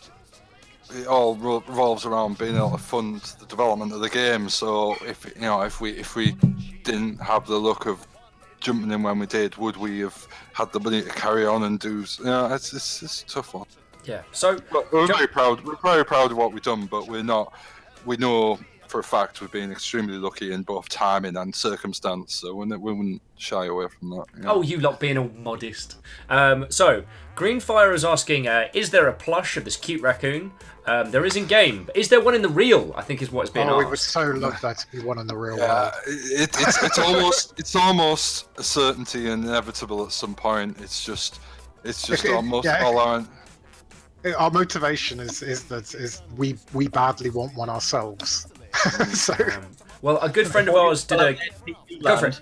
Speaker 3: it all revolves around being able to fund the development of the game. So if we didn't have the luck of jumping in when we did, would we have had the money to carry on and do? It's a tough one.
Speaker 1: Yeah. So
Speaker 3: but we're very proud. We're very proud of what we've done, but we're not. We know for a fact we've been extremely lucky in both timing and circumstance, so we wouldn't shy away from that.
Speaker 1: Oh, you lot being all modest. So Greenfire is asking, is there a plush of this cute raccoon? There is in game, but is there one in the real? I think is what is being asked.
Speaker 4: We would so love that to be one in the real world.
Speaker 3: It's almost a certainty and inevitable at some point. It's just almost all our.
Speaker 4: Our motivation is we badly want one ourselves. So,
Speaker 1: well, a good friend of ours did a. Go for it.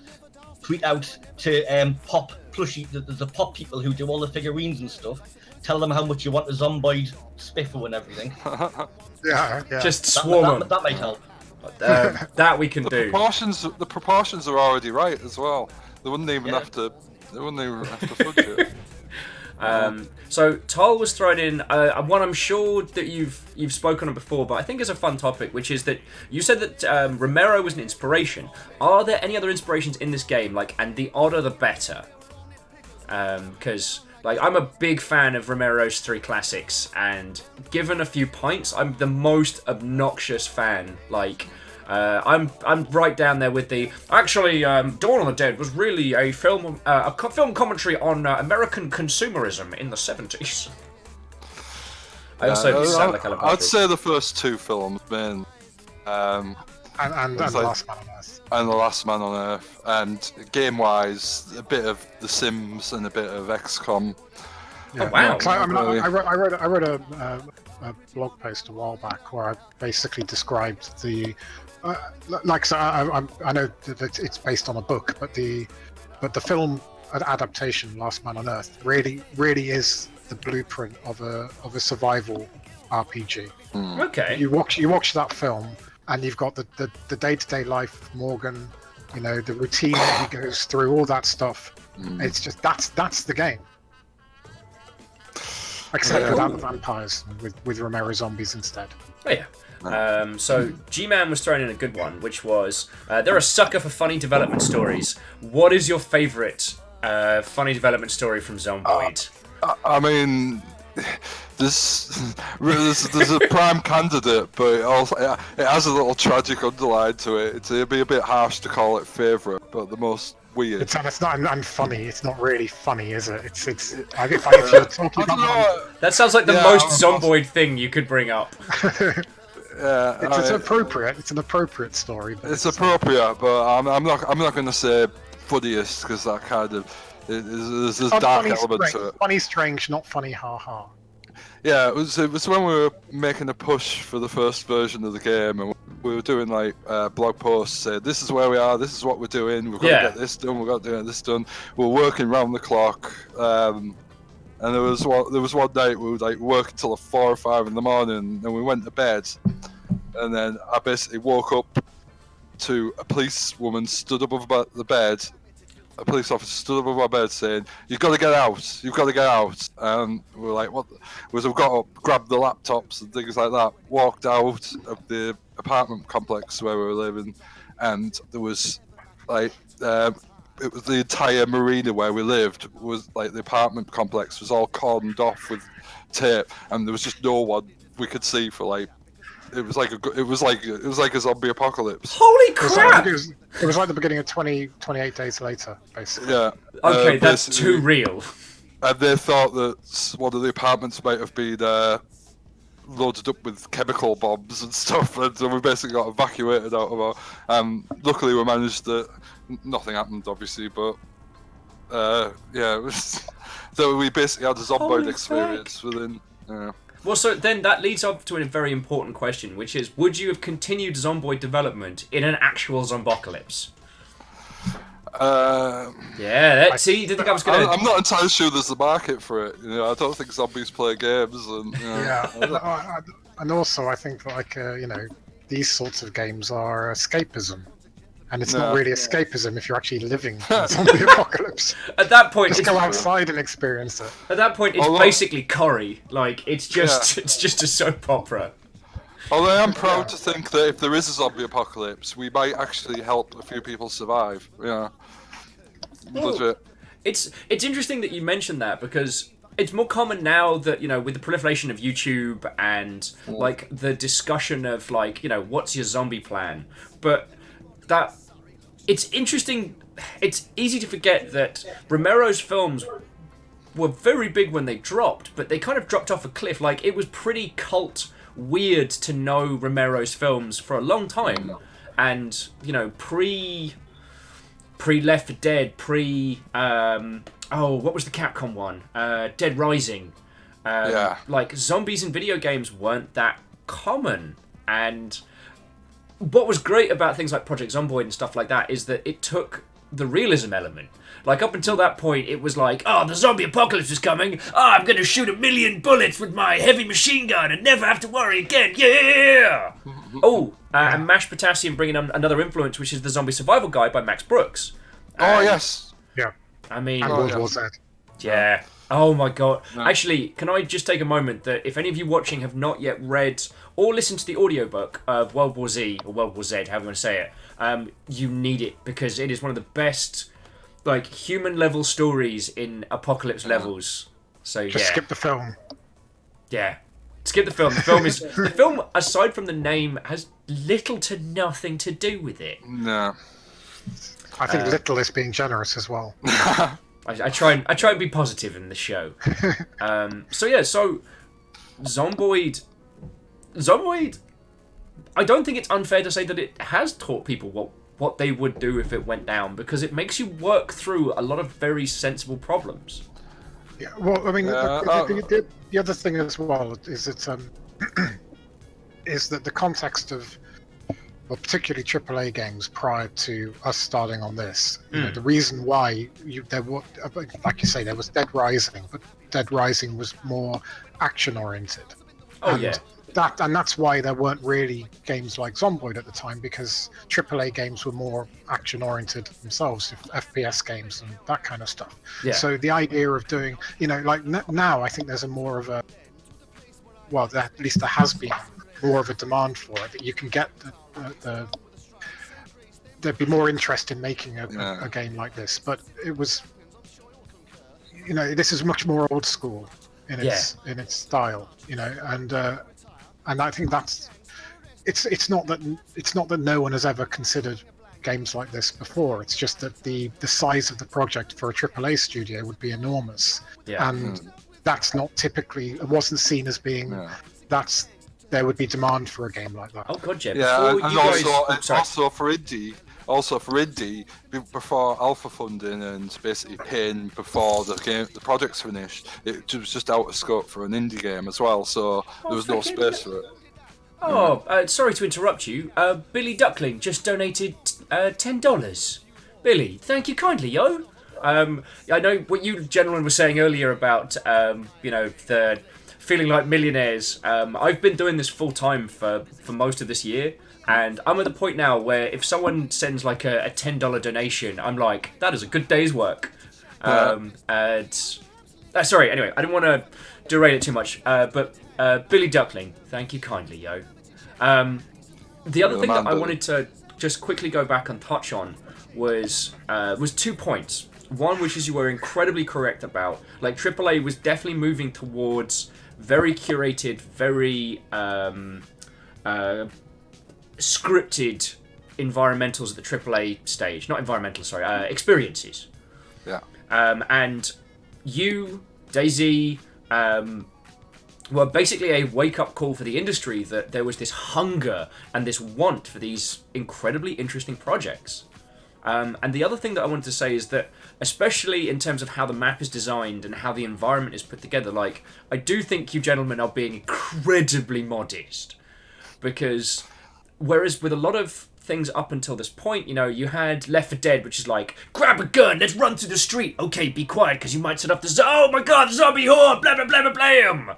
Speaker 2: Tweet out to pop plushie. The pop people who do all the figurines and stuff. Tell them how much you want a Zomboid spiffle and everything.
Speaker 4: yeah.
Speaker 1: Just swarm them.
Speaker 2: That might help.
Speaker 1: That we can do.
Speaker 3: The proportions are already right as well. They wouldn't even have to. They wouldn't even have to fudge it.
Speaker 1: So Tal was thrown in one I'm sure that you've spoken on before, but I think it's a fun topic, which is that you said that Romero was an inspiration. Are there any other inspirations in this game, and the odder the better? Because I'm a big fan of Romero's 3 classics, and given a few pints, I'm the most obnoxious fan. I'm right down there with the. Actually, Dawn of the Dead was really a film commentary on American consumerism in the 70s. I also sound like a
Speaker 3: I'd say the first 2 films, man.
Speaker 4: And The Last Man on Earth.
Speaker 3: And The Last Man on Earth. And game-wise, a bit of The Sims and a bit of XCOM.
Speaker 4: Yeah.
Speaker 1: Oh, wow.
Speaker 4: I wrote a blog post a while back where I basically described the. I know that it's based on a book, but the film adaptation, Last Man on Earth, really is the blueprint of a survival RPG.
Speaker 1: Okay.
Speaker 4: You watch that film, and you've got the day-to-day life of Morgan, the routine that he goes through, all that stuff. It's just that's the game. Except without the vampires, with Romero zombies instead.
Speaker 1: Oh yeah. So G-Man was throwing in a good one, which was they're a sucker for funny development stories. What is your favourite funny development story from Zomboid?
Speaker 3: I mean, There's a prime candidate, but it has a little tragic underline to it. It'd be a bit harsh to call it favourite, but the most weird.
Speaker 4: It's not unfunny. It's not really funny, is it? If you're talking about
Speaker 1: That sounds like the most Zomboid thing you could bring up.
Speaker 4: it's appropriate. It's an appropriate story. But
Speaker 3: it's appropriate, but I'm not going to say funniest because that kind of there's a dark element to it.
Speaker 4: Funny, strange, not funny. Ha ha.
Speaker 3: Yeah, it was when we were making a push for the first version of the game, and we were doing like blog posts saying, "This is where we are. This is what we're doing. We've got to get this done. We've got to get this done." We're working round the clock, and there was one night we were like working till 4 or 5 in the morning, and we went to bed, and then I basically woke up to a policewoman stood above the bed. A police officer stood above my bed saying, "You've got to get out. You've got to get out." And we were like, "What?" We've got up, grabbed the laptops and things like that, walked out of the apartment complex where we were living, and there was like it was the entire marina where we lived was like the apartment complex was all cordoned off with tape, and there was just no one we could see for like. It was like a zombie apocalypse.
Speaker 1: Holy crap!
Speaker 4: It was like the beginning of 28 days later, basically.
Speaker 3: Yeah.
Speaker 1: Okay, that's too real.
Speaker 3: And they thought that one of the apartments might have been loaded up with chemical bombs and stuff, and so we basically got evacuated out of our. Luckily, we managed to. Nothing happened, obviously, but yeah, it was. So we basically had a Zombiod experience within.
Speaker 1: Well, so then that leads up to a very important question, which is, would you have continued Zomboid development in an actual Zombocalypse? See, you didn't think I was going to...
Speaker 3: I'm not entirely sure there's a market for it. I don't think zombies play games. And,
Speaker 4: and also I think like, these sorts of games are escapism. And it's not really escapism if you're actually living in a zombie apocalypse.
Speaker 1: At that point,
Speaker 4: just go outside and experience it.
Speaker 1: At that point, it's basically Corrie. Like it's just a soap opera.
Speaker 3: Although I am proud to think that if there is a zombie apocalypse, we might actually help a few people survive. Yeah, legit.
Speaker 1: It's interesting that you mentioned that because it's more common now that with the proliferation of YouTube and like the discussion of like what's your zombie plan, but that it's interesting. It's easy to forget that Romero's films were very big when they dropped, but they kind of dropped off a cliff. Like it was pretty cult weird to know Romero's films for a long time, and pre Left 4 Dead, what was the Capcom one? Dead Rising. Like zombies in video games weren't that common, and what was great about things like Project Zomboid and stuff like that is that it took the realism element. Like, up until that point, it was like, oh, the zombie apocalypse is coming. Oh, I'm going to shoot 1,000,000 bullets with my heavy machine gun and never have to worry again. Yeah! And Mash Potassium bringing on another influence, which is the Zombie Survival Guide by Max Brooks.
Speaker 3: Yes.
Speaker 4: Yeah.
Speaker 1: I mean...
Speaker 4: And World War Z.
Speaker 1: Yeah. Oh my god. No. Actually, can I just take a moment that if any of you watching have not yet read or listened to the audiobook of World War Z, or World War Z, however you want to say it, you need it because it is one of the best like human level stories in apocalypse levels. So
Speaker 4: just skip the film.
Speaker 1: Yeah. Skip the film. The film aside from the name has little to nothing to do with it.
Speaker 3: No.
Speaker 4: I think little is being generous as well.
Speaker 1: I try and be positive in the show. So Zomboid, I don't think it's unfair to say that it has taught people what they would do if it went down, because it makes you work through a lot of very sensible problems.
Speaker 4: Yeah, well, I mean, the other thing as well is that is that the context of, well, particularly AAA games prior to us starting on this, the reason why there were, like you say, there was Dead Rising, but Dead Rising was more action oriented. That's why there weren't really games like Zomboid at the time, because AAA games were more action oriented themselves, FPS games and that kind of stuff. Yeah. So the idea of doing, like now, I think there's a more of a, well, at least there has been more of a demand for it, that you can get there'd be more interest in making a game like this, but it was, this is much more old school. in its style, you know, and I think that's it's not that no one has ever considered games like this before. It's just that the size of the project for a AAA studio would be enormous, and that's not typically, it wasn't seen as being there would be demand for a game like that.
Speaker 1: Oh god, yeah.
Speaker 3: Yeah,
Speaker 1: Before
Speaker 3: and
Speaker 1: you guys...
Speaker 3: also for indie, before alpha funding and basically paying before the project's finished, it was just out of scope for an indie game as well. So there was no space for it.
Speaker 1: Oh, sorry to interrupt you. Billy Duckling just donated $10. Billy, thank you kindly, yo. I know what you gentlemen were saying earlier about, you know, the feeling like millionaires. I've been doing this full time for most of this year, and I'm at the point now where if someone sends like a $10 donation, I'm like, that is a good day's work. Sorry, anyway, I didn't want to derail it too much, but Billy Duckling, thank you kindly, yo. The other thing that I wanted to just quickly go back and touch on was 2 points. One, which is you were incredibly correct about, like AAA was definitely moving towards very curated, very scripted environmentals at the AAA stage. Not environmental, sorry, experiences.
Speaker 3: Yeah.
Speaker 1: And you, DayZ, were basically a wake-up call for the industry that there was this hunger and this want for these incredibly interesting projects. And the other thing that I wanted to say is that, especially in terms of how the map is designed and how the environment is put together, like, I do think you gentlemen are being incredibly modest. Because, whereas with a lot of things up until this point, you know, you had Left 4 Dead, which is like, grab a gun, let's run through the street. Okay, be quiet, because you might set off the oh my god, the zombie horde, blah blah blah blah blam.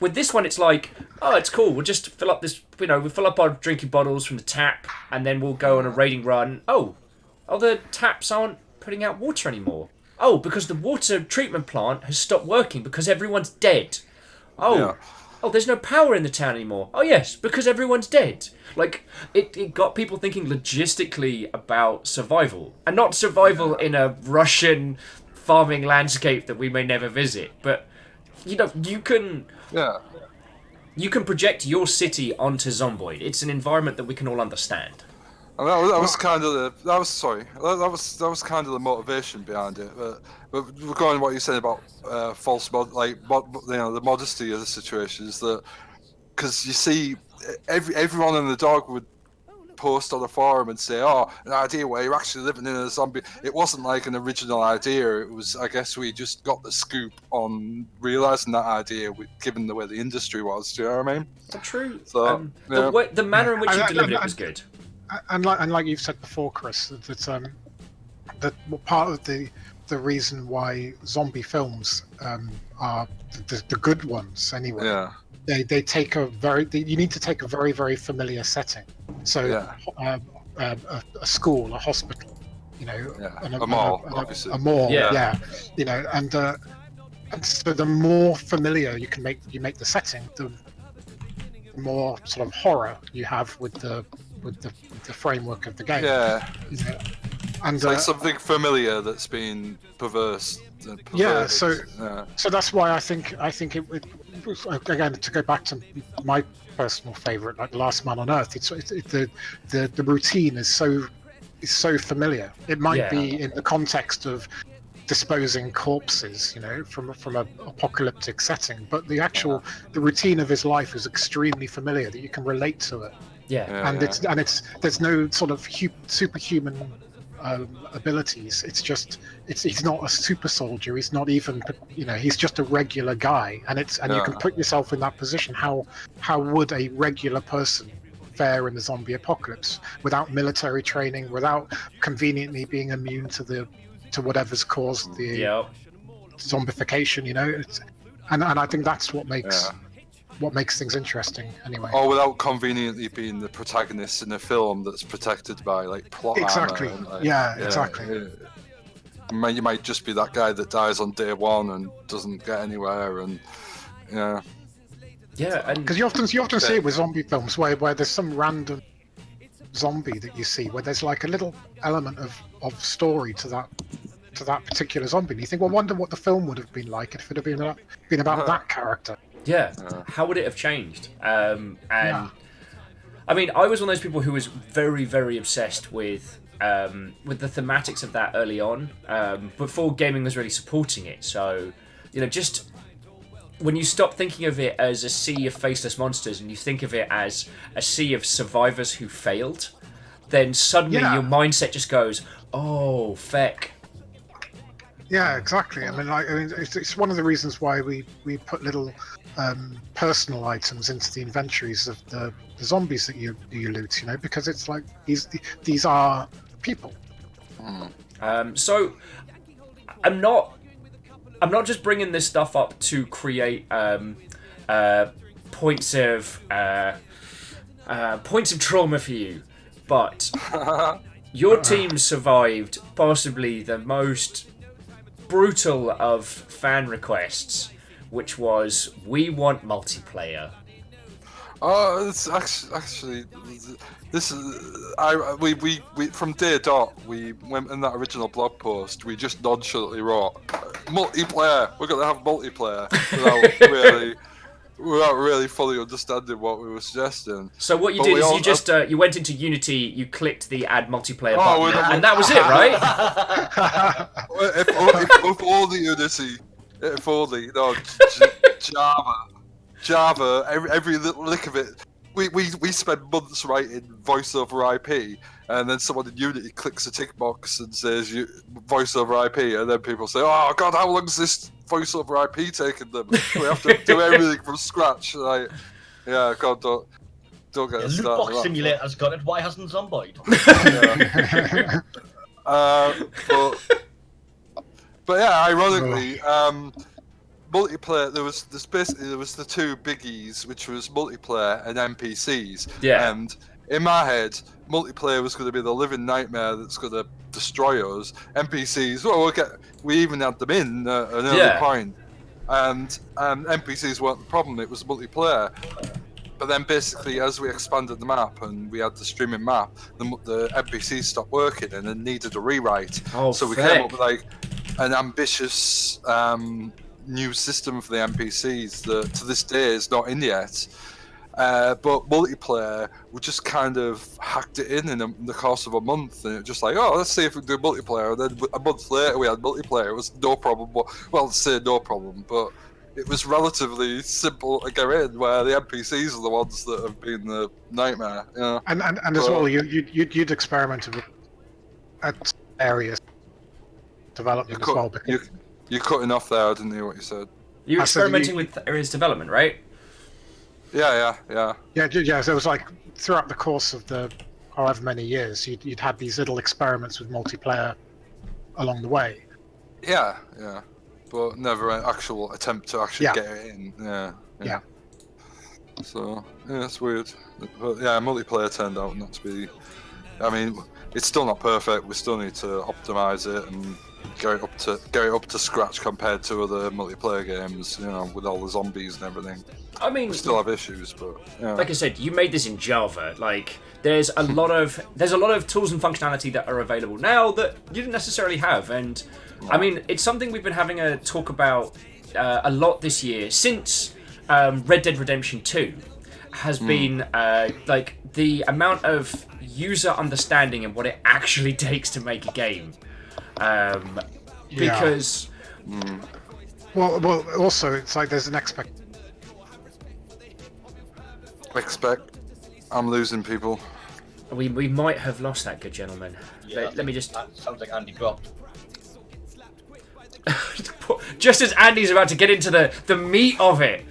Speaker 1: With this one, it's like, oh, it's cool. We'll just fill up this, you know, we'll fill up our drinking bottles from the tap, and then we'll go on a raiding run. Oh, the taps aren't putting out water anymore. Oh, because the water treatment plant has stopped working because everyone's dead. Oh, there's no power in the town anymore. Oh yes, because everyone's dead. Like, it got people thinking logistically about survival. And not survival in a Russian farming landscape that we may never visit. But, you know, you can project your city onto Zomboid. It's an environment that we can all understand.
Speaker 3: And that was kind of the motivation behind it. But regarding what you said about the modesty of the situation is that, because you see, everyone in the dog would post on the forum and say, "Oh, an idea where you're actually living in a zombie." It wasn't like an original idea. It was, I guess, we just got the scoop on realizing that idea, given the way the industry was. Do you know what I mean?
Speaker 1: True.
Speaker 3: So
Speaker 1: the manner in which you delivered it was good.
Speaker 4: And like you've said before, Chris, that part of the reason why zombie films are the good ones anyway.
Speaker 3: Yeah.
Speaker 4: They take you need to take a very, very familiar setting. So a school, a hospital, you know,
Speaker 3: a mall, obviously.
Speaker 4: A mall, you know, and so the more familiar you make the setting, the more sort of horror you have with the framework of the game.
Speaker 3: Yeah.
Speaker 4: You know? And
Speaker 3: it's like something familiar that's been perverse.
Speaker 4: So that's why I think it was, again, to go back to my personal favorite, like Last Man on Earth. The routine is so familiar. It might be in the context of disposing corpses, you know, from an apocalyptic setting, but the routine of his life is extremely familiar, that you can relate to it. There's no sort of superhuman abilities. He's not a super soldier. He's not even, you know, he's just a regular guy, and you can put yourself in that position. How would a regular person fare in the zombie apocalypse without military training, without conveniently being immune to whatever's caused the zombification, you know? And I think that's what makes things interesting, anyway.
Speaker 3: Or without conveniently being the protagonist in a film that's protected by like plot
Speaker 4: exactly.
Speaker 3: armor.
Speaker 4: Exactly.
Speaker 3: You might just be that guy that dies on day one and doesn't get anywhere, and
Speaker 4: because you often see it with zombie films where there's some random zombie that you see, where there's like a little element of story to to that particular zombie. And you think, well, wonder what the film would have been like if it had been about that character.
Speaker 1: Yeah. How would it have changed?
Speaker 4: Yeah.
Speaker 1: I mean, I was one of those people who was very, very obsessed with the thematics of that early on, before gaming was really supporting it. So, just when you stop thinking of it as a sea of faceless monsters and you think of it as a sea of survivors who failed, then suddenly your mindset just goes, oh, feck.
Speaker 4: Yeah, exactly. I mean, it's one of the reasons why we put little personal items into the inventories of the zombies that you loot. Because it's like these are people.
Speaker 1: So I'm not just bringing this stuff up to create points of trauma for you, but your team survived possibly the most brutal of fan requests, which was, we want multiplayer.
Speaker 3: Oh, it's actually this is we from day dot, we went in that original blog post, we just nonchalantly wrote multiplayer. We're gonna have multiplayer without really fully understanding what we were suggesting.
Speaker 1: So what you did is you just you went into Unity, you clicked the add multiplayer button, and that was it, right?
Speaker 3: if only Unity, if only Java, every little lick of it. We spend months writing voice over IP, and then someone in Unity clicks a tick box and says voice over IP, and then people say, "Oh God, how long is this voice over IP taking them? We have to do everything from scratch." Like, yeah, God, don't get us started.
Speaker 2: Loot box Simulator's got it. Why hasn't Zombiod?
Speaker 3: But yeah, ironically, multiplayer. There was the two biggies, which was multiplayer and NPCs.
Speaker 1: Yeah.
Speaker 3: And in my head, multiplayer was going to be the living nightmare that's going to destroy us. NPCs, well, we even had them in at an early point, and NPCs weren't the problem. It was multiplayer. But then basically, as we expanded the map and we had the streaming map, the NPCs stopped working and then needed a rewrite.
Speaker 1: Oh,
Speaker 3: so we came up with like an ambitious new system for the NPCs that to this day is not in yet. But multiplayer, we just kind of hacked it in the course of a month, and it just like, oh, let's see if we can do multiplayer. And then a month later, we had multiplayer. It was no problem. Well, say no problem, but it was relatively simple to get in. Where the NPCs are the ones that have been the nightmare. Yeah.
Speaker 4: And as well, you'd experimented with at areas development as well.
Speaker 3: You're cutting off there. I didn't hear what you said.
Speaker 1: You're experimenting with areas development, right?
Speaker 3: Yeah.
Speaker 4: So it was like throughout the course of the however many years, you'd had these little experiments with multiplayer along the way.
Speaker 3: Yeah. But never an actual attempt to actually get it in. Yeah. So yeah, it's weird. But yeah, multiplayer turned out not to be. I mean, it's still not perfect. We still need to optimize it and get it up to scratch compared to other multiplayer games. With all the zombies and everything.
Speaker 1: I mean,
Speaker 3: we still have issues, but
Speaker 1: like I said, you made this in Java. Like, there's a lot of tools and functionality that are available now that you didn't necessarily have, and I mean, it's something we've been having a talk about a lot this year since Red Dead Redemption 2 has been like the amount of user understanding and what it actually takes to make a game, because
Speaker 4: well, also it's like there's an
Speaker 3: I'm losing people.
Speaker 1: We might have lost that good gentleman.
Speaker 2: Yeah,
Speaker 1: let me just.
Speaker 2: That sounds like Andy dropped.
Speaker 1: Just as Andy's about to get into the meat of it.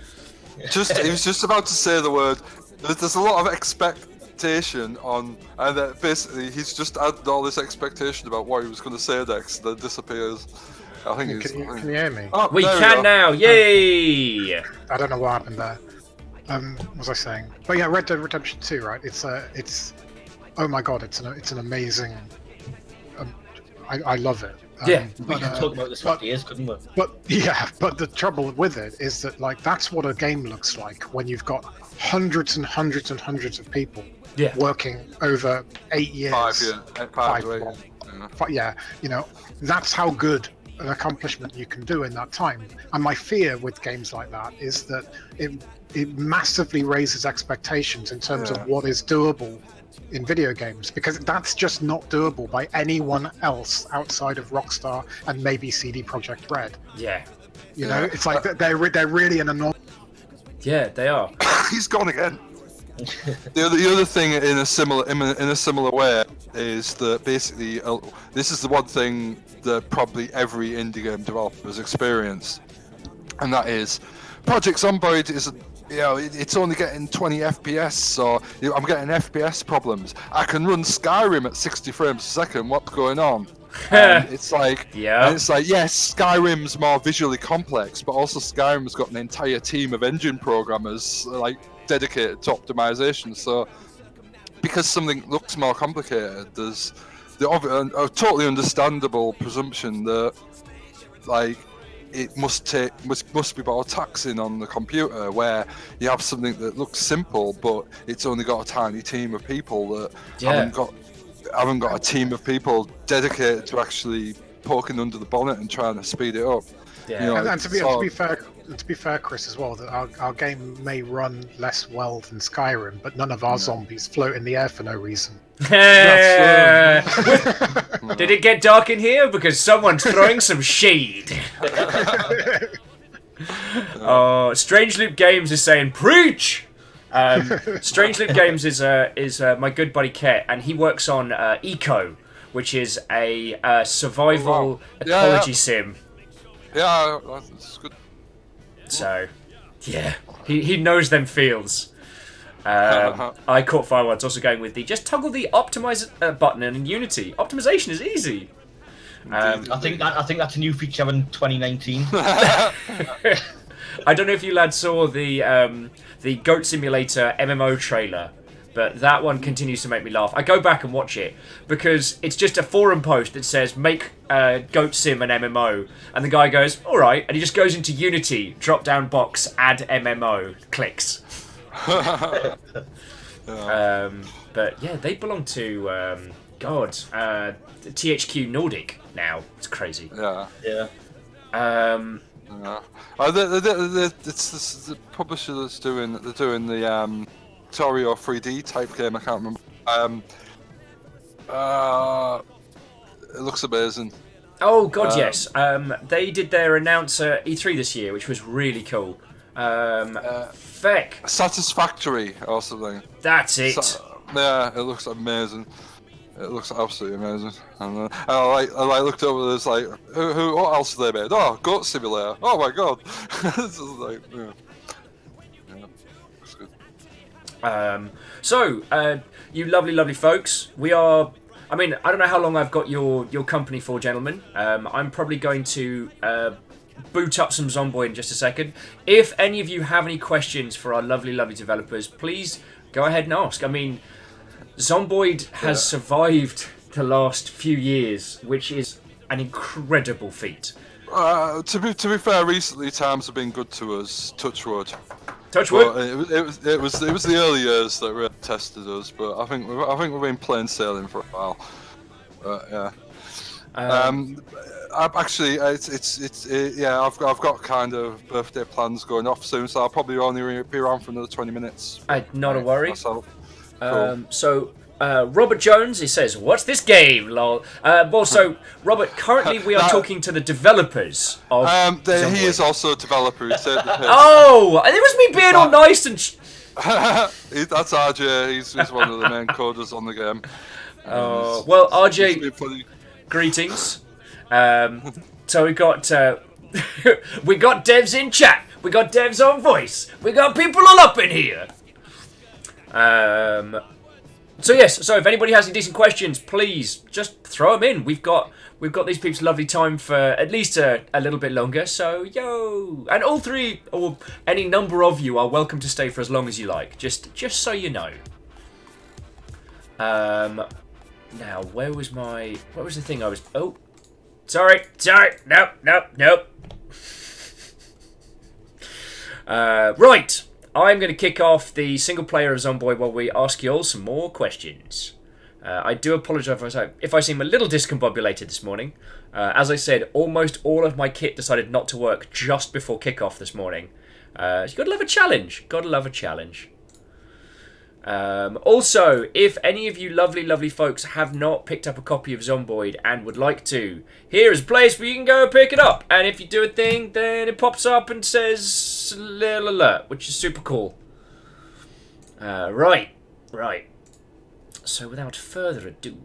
Speaker 3: He was just about to say the word. There's a lot of expectation on, and basically he's just added all this expectation about what he was going to say next, then disappears. I think
Speaker 4: Can you hear me?
Speaker 3: Oh,
Speaker 1: we can now! Yay!
Speaker 4: I don't know what happened there. What was I saying? But yeah, Red Dead Redemption 2, right? It's oh my god, it's an amazing. I love it.
Speaker 2: We could talk about this for years, couldn't we?
Speaker 4: But the trouble with it is that like that's what a game looks like when you've got hundreds and hundreds and hundreds of people working over 8 years.
Speaker 3: 5 years.
Speaker 4: Yeah, that's how good an accomplishment you can do in that time. And my fear with games like that is that it massively raises expectations in terms of what is doable in video games, because that's just not doable by anyone else outside of Rockstar and maybe CD Projekt Red.
Speaker 1: Yeah.
Speaker 4: It's like they're really an enormous.
Speaker 1: Yeah, they are.
Speaker 3: He's gone again. The other thing in a similar way is that basically this is the one thing that probably every indie game developer has experienced, and that is Project Zombiod is it's only getting 20 FPS, so I'm getting FPS problems. I can run Skyrim at 60 frames a second. What's going on? And it's like, yes, Skyrim's more visually complex, but also Skyrim's got an entire team of engine programmers dedicated to optimization. So because something looks more complicated, there's a totally understandable presumption that it must be more taxing on the computer, where you have something that looks simple, but it's only got a tiny team of people that haven't got a team of people dedicated to actually poking under the bonnet and trying to speed it up.
Speaker 4: Yeah. And to be fair, Chris, as well, that our game may run less well than Skyrim, but none of our zombies float in the air for no reason.
Speaker 1: Did it get dark in here? Because someone's throwing some shade. Strange Loop Games is saying, preach! Strange Loop Games is my good buddy Ket, and he works on Eco, which is a survival ecology sim.
Speaker 3: Yeah, that's good.
Speaker 1: So, yeah, he knows them feels. I caught fire once, also going with just toggle the optimize button in Unity. Optimization is easy.
Speaker 2: I think that's a new feature in 2019.
Speaker 1: I don't know if you lads saw the Goat Simulator MMO trailer, but that one continues to make me laugh. I go back and watch it because it's just a forum post that says make Goat Sim an MMO, and the guy goes, all right, and he just goes into Unity, drop down box, add MMO, clicks. But yeah, they belong to THQ Nordic now. It's crazy.
Speaker 3: Yeah. It's the publisher that's doing the Torio 3D type game. I can't remember. It looks amazing.
Speaker 1: Oh god, yes. They did their announcer E3 this year, which was really cool. Feck.
Speaker 3: Satisfactory or something.
Speaker 1: That's it.
Speaker 3: It looks amazing. It looks absolutely amazing. And I looked over. There's what else have they made? Oh, Goat Simulator. Oh my god. It's just looks good.
Speaker 1: So, you lovely folks, we are. I mean, I don't know how long I've got your company for, gentlemen. I'm probably going to boot up some Zomboid in just a second. If any of you have any questions for our lovely developers, please go ahead and ask. I mean, Zomboid has survived the last few years, which is an incredible feat.
Speaker 3: To be fair, recently times have been good to us. Touch wood.
Speaker 1: Touch wood.
Speaker 3: It was the early years that really tested us, but I think we've been plain sailing for a while. Yeah. I've got kind of birthday plans going off soon, so I'll probably only be around for another 20 minutes.
Speaker 1: Not a worry.
Speaker 3: Myself.
Speaker 1: Cool. So Robert Jones, he says, "What's this game, lol?" So Robert, currently we are talking to the developers of.
Speaker 3: He is also a developer.
Speaker 1: Oh, it was me being all nice and.
Speaker 3: That's RJ. He's one of the main coders on the game.
Speaker 1: Well, RJ, greetings. So we got devs in chat. We got devs on voice. We got people all up in here. So if anybody has any decent questions, please just throw them in. We've got these people's lovely time for at least a little bit longer. So and all three or any number of you are welcome to stay for as long as you like. Just so you know. Now what was the thing I was? Oh, sorry, nope. Right. I'm going to kick off the single player of Zomboid while we ask you all some more questions. I do apologise if I seem a little discombobulated this morning. As I said, almost all of my kit decided not to work just before kickoff this morning. You gotta love a challenge. Gotta love a challenge. Also, if any of you lovely folks have not picked up a copy of Zombiod and would like to, here is a place where you can go pick it up. And if you do a thing, then it pops up and says little alert, which is super cool. Right. So without further ado,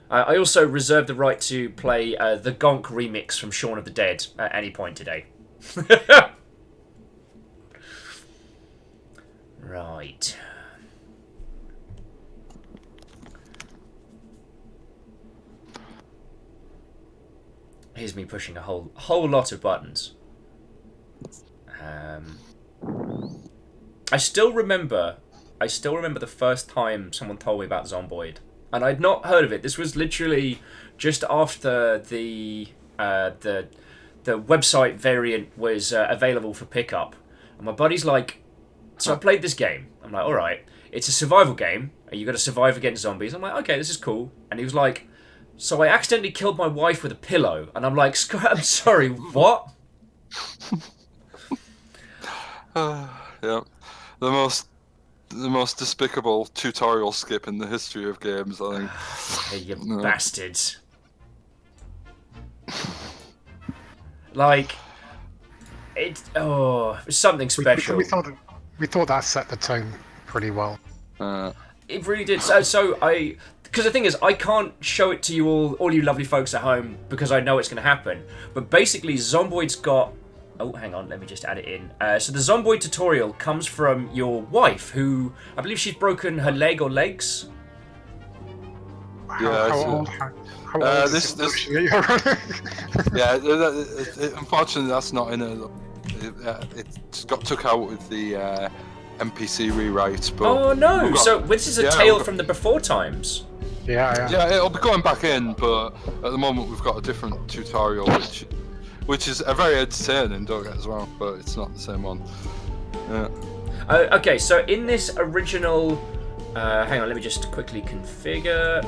Speaker 1: I also reserve the right to play the Gonk remix from Shaun of the Dead at any point today. Right. Here's me pushing a whole lot of buttons. I still remember the first time someone told me about Zombiod, and I'd not heard of it. This was literally just after the website variant was available for pickup, and my buddy's like, so I played this game. I'm like, all right, it's a survival game. You got to survive against zombies. I'm like, okay, this is cool. And he was like, so I accidentally killed my wife with a pillow. And I'm like, I'm sorry, what?
Speaker 3: Yeah, the most despicable tutorial skip in the history of games, I think.
Speaker 1: Hey, you bastards. Like, it's something special.
Speaker 4: We thought that set the tone pretty well.
Speaker 1: It really did. Because the thing is, I can't show it to you all you lovely folks at home, because I know it's going to happen. But basically, Zombiod's got... Oh, hang on, let me just add it in. So the Zombiod tutorial comes from your wife, who... I believe she's broken her leg or legs.
Speaker 4: How old is this?
Speaker 3: Yeah, unfortunately, that's not in it. It got took out with the NPC rewrite. But
Speaker 1: oh no! So this is a tale from the before times.
Speaker 4: Yeah,
Speaker 3: it'll be going back in, but at the moment we've got a different tutorial, which is a very entertaining, don't get us wrong, but it's not the same one. Yeah.
Speaker 1: Okay, so in this original, hang on, let me just quickly configure.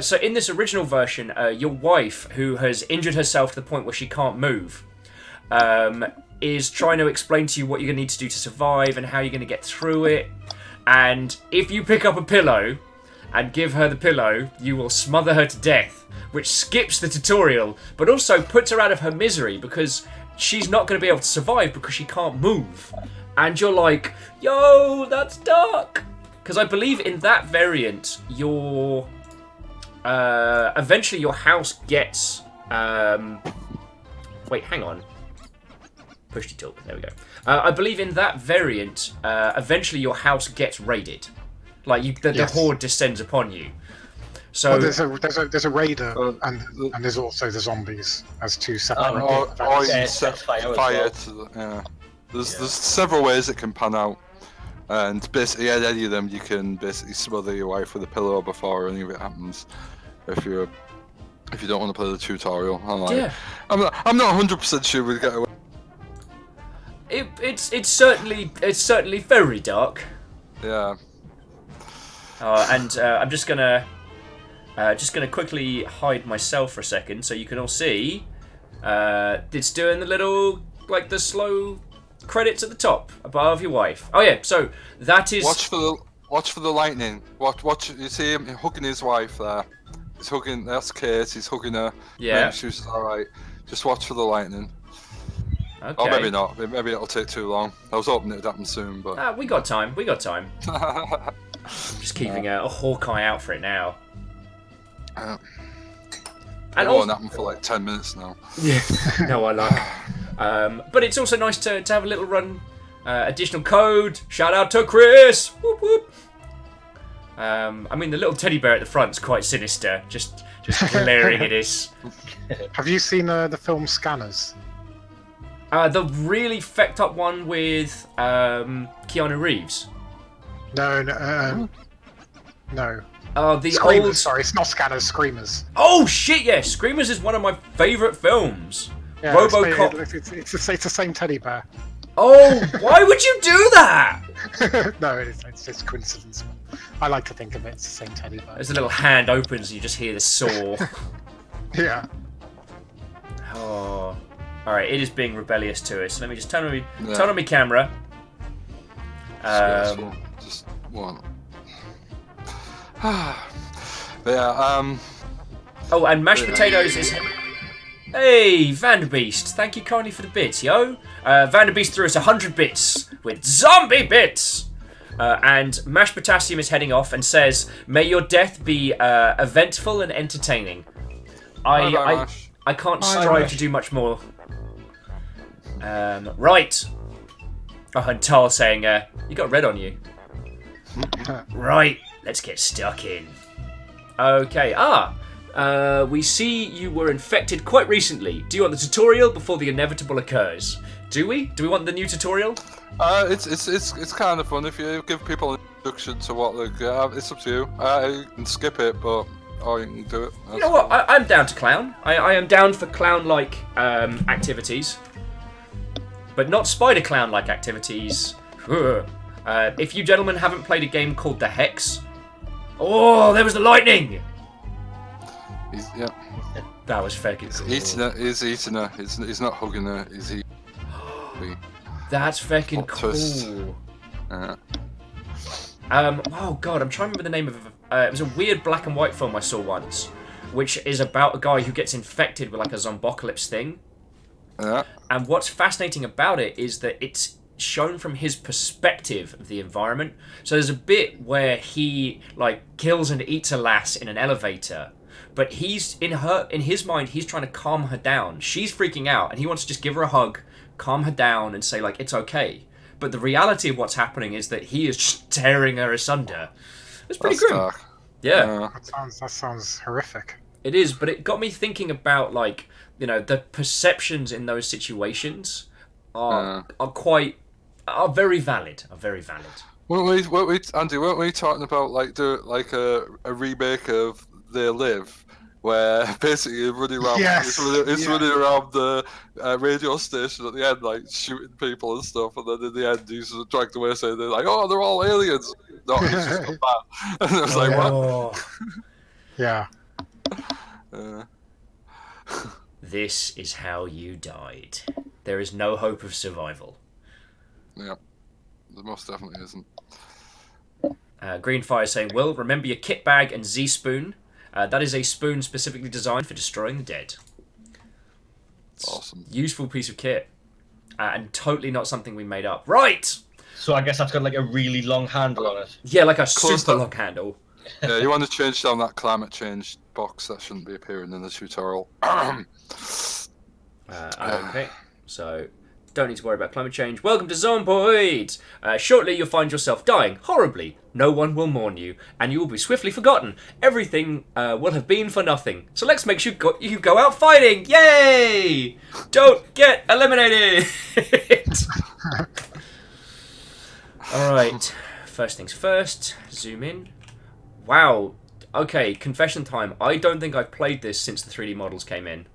Speaker 1: So in this original version, your wife, who has injured herself to the point where she can't move, is trying to explain to you what you're going to need to do to survive and how you're going to get through it. And if you pick up a pillow and give her the pillow, you will smother her to death, which skips the tutorial, but also puts her out of her misery because she's not going to be able to survive because she can't move. And you're like, yo, that's dark. Because I believe in that variant, eventually your house gets... Wait, hang on. Push to tilt. There we go. I believe in that variant, eventually your house gets raided. Like, the horde descends upon you. So
Speaker 4: there's a raider, and there's also the zombies as two separate.
Speaker 3: Or you set fire to the... Yeah. There's several ways it can pan out. And basically, at any of them, you can basically smother your wife with a pillow before any of it happens. If you don't want to play the tutorial, I'm not 100% sure we'd get away.
Speaker 1: It's certainly very dark.
Speaker 3: Yeah.
Speaker 1: And I'm just gonna quickly hide myself for a second so you can all see. It's doing the little, like, the slow credits at the top above your wife. Oh yeah, so that is.
Speaker 3: Watch for the lightning. Watch. You see him hugging his wife there. He's hugging. That's Kate. He's hugging her.
Speaker 1: Yeah.
Speaker 3: She's all right. Just watch for the lightning.
Speaker 1: Okay.
Speaker 3: Or maybe not. Maybe it'll take too long. I was hoping it'd happen soon, but.
Speaker 1: We got time. I'm just keeping a Hawkeye out for it now.
Speaker 3: And
Speaker 1: it
Speaker 3: won't happen for like 10 minutes now.
Speaker 1: Yeah. No, I like. But it's also nice to have a little run. Additional code. Shout out to Chris. Whoop whoop. I mean, the little teddy bear at the front's quite sinister. Just glaring at us.
Speaker 4: Have you seen the film Scanners?
Speaker 1: The really fecked up one with Keanu Reeves.
Speaker 4: No.
Speaker 1: The
Speaker 4: Screamers,
Speaker 1: old...
Speaker 4: Sorry, it's not Scanners. Screamers.
Speaker 1: Oh shit! Yeah, Screamers is one of my favourite films.
Speaker 4: Yeah,
Speaker 1: RoboCop.
Speaker 4: It's the same teddy bear.
Speaker 1: Oh, why would you do that?
Speaker 4: No, it's just coincidence. I like to think of it as the same teddy bear.
Speaker 1: As the little hand opens, and you just hear the saw.
Speaker 4: Yeah.
Speaker 1: Oh. Alright, it is being rebellious to us. Let me just turn on my camera.
Speaker 3: Just one. Yeah,
Speaker 1: Oh, and mashed potatoes is... Hey, Vanderbeest, thank you kindly for the bits, yo. Vanderbeest threw us 100 bits with zombie bits. And Mashed Potassium is heading off and says, "May your death be eventful and entertaining." I can't strive to do much more. Right. Oh, and Tal saying, "You got red on you." Right, let's get stuck in. Okay, we see you were infected quite recently. Do you want the tutorial before the inevitable occurs? Do we? Do we want the new tutorial?
Speaker 3: it's kind of fun if you give people an introduction to what they get. It's up to you. You can skip it, or you can do it.
Speaker 1: You know what? I'm down to clown. I am down for clown-like activities, but not spider clown-like activities. If you gentlemen haven't played a game called The Hex, oh, there was the lightning.
Speaker 3: Yeah.
Speaker 1: That was fucking cool.
Speaker 3: He's eating her. He's not hugging her. He's eating.
Speaker 1: That's fucking
Speaker 3: Plot twist.
Speaker 1: cool.
Speaker 3: Yeah.
Speaker 1: Oh god, I'm trying to remember the name of it. It was a weird black and white film I saw once, which is about a guy who gets infected with like a zombocalypse thing.
Speaker 3: Yeah.
Speaker 1: And what's fascinating about it is that it's shown from his perspective of the environment. So there's a bit where he like kills and eats a lass in an elevator, but he's in his mind he's trying to calm her down. She's freaking out and he wants to just give her a hug, calm her down and say like it's okay. But the reality of what's happening is that he is just tearing her asunder. It's pretty grim.
Speaker 3: Dark.
Speaker 1: Yeah.
Speaker 4: That sounds horrific.
Speaker 1: It is, but it got me thinking about like, you know, the perceptions in those situations are very valid.
Speaker 3: Weren't we, Andy? Weren't we talking about like a remake of They Live, where basically you're running around, running around the radio station at the end, like shooting people and stuff, and then in the end he's dragged away saying they're like, "Oh, they're all aliens." No, he's just a bat. And I was like, "What?"
Speaker 4: Yeah.
Speaker 1: This is how you died. There is no hope of survival.
Speaker 3: Yeah, there most definitely isn't.
Speaker 1: Greenfire saying, "Will, remember your kit bag and Z spoon. That is a spoon specifically designed for destroying the dead."
Speaker 3: Awesome.
Speaker 1: Useful piece of kit. And totally not something we made up. Right!
Speaker 2: So I guess that's got like a really long handle on it.
Speaker 1: Yeah, like a super long handle.
Speaker 3: Yeah, you want to change down that climate change box. That shouldn't be appearing in the tutorial.
Speaker 1: Okay, so don't need to worry about climate change. Welcome to Zombiod! Shortly you'll find yourself dying horribly. No one will mourn you, and you will be swiftly forgotten. Everything will have been for nothing. So let's make sure you go out fighting! Yay! Don't get eliminated! Alright, first things first, zoom in. Wow, okay, confession time. I don't think I've played this since the 3D models came in.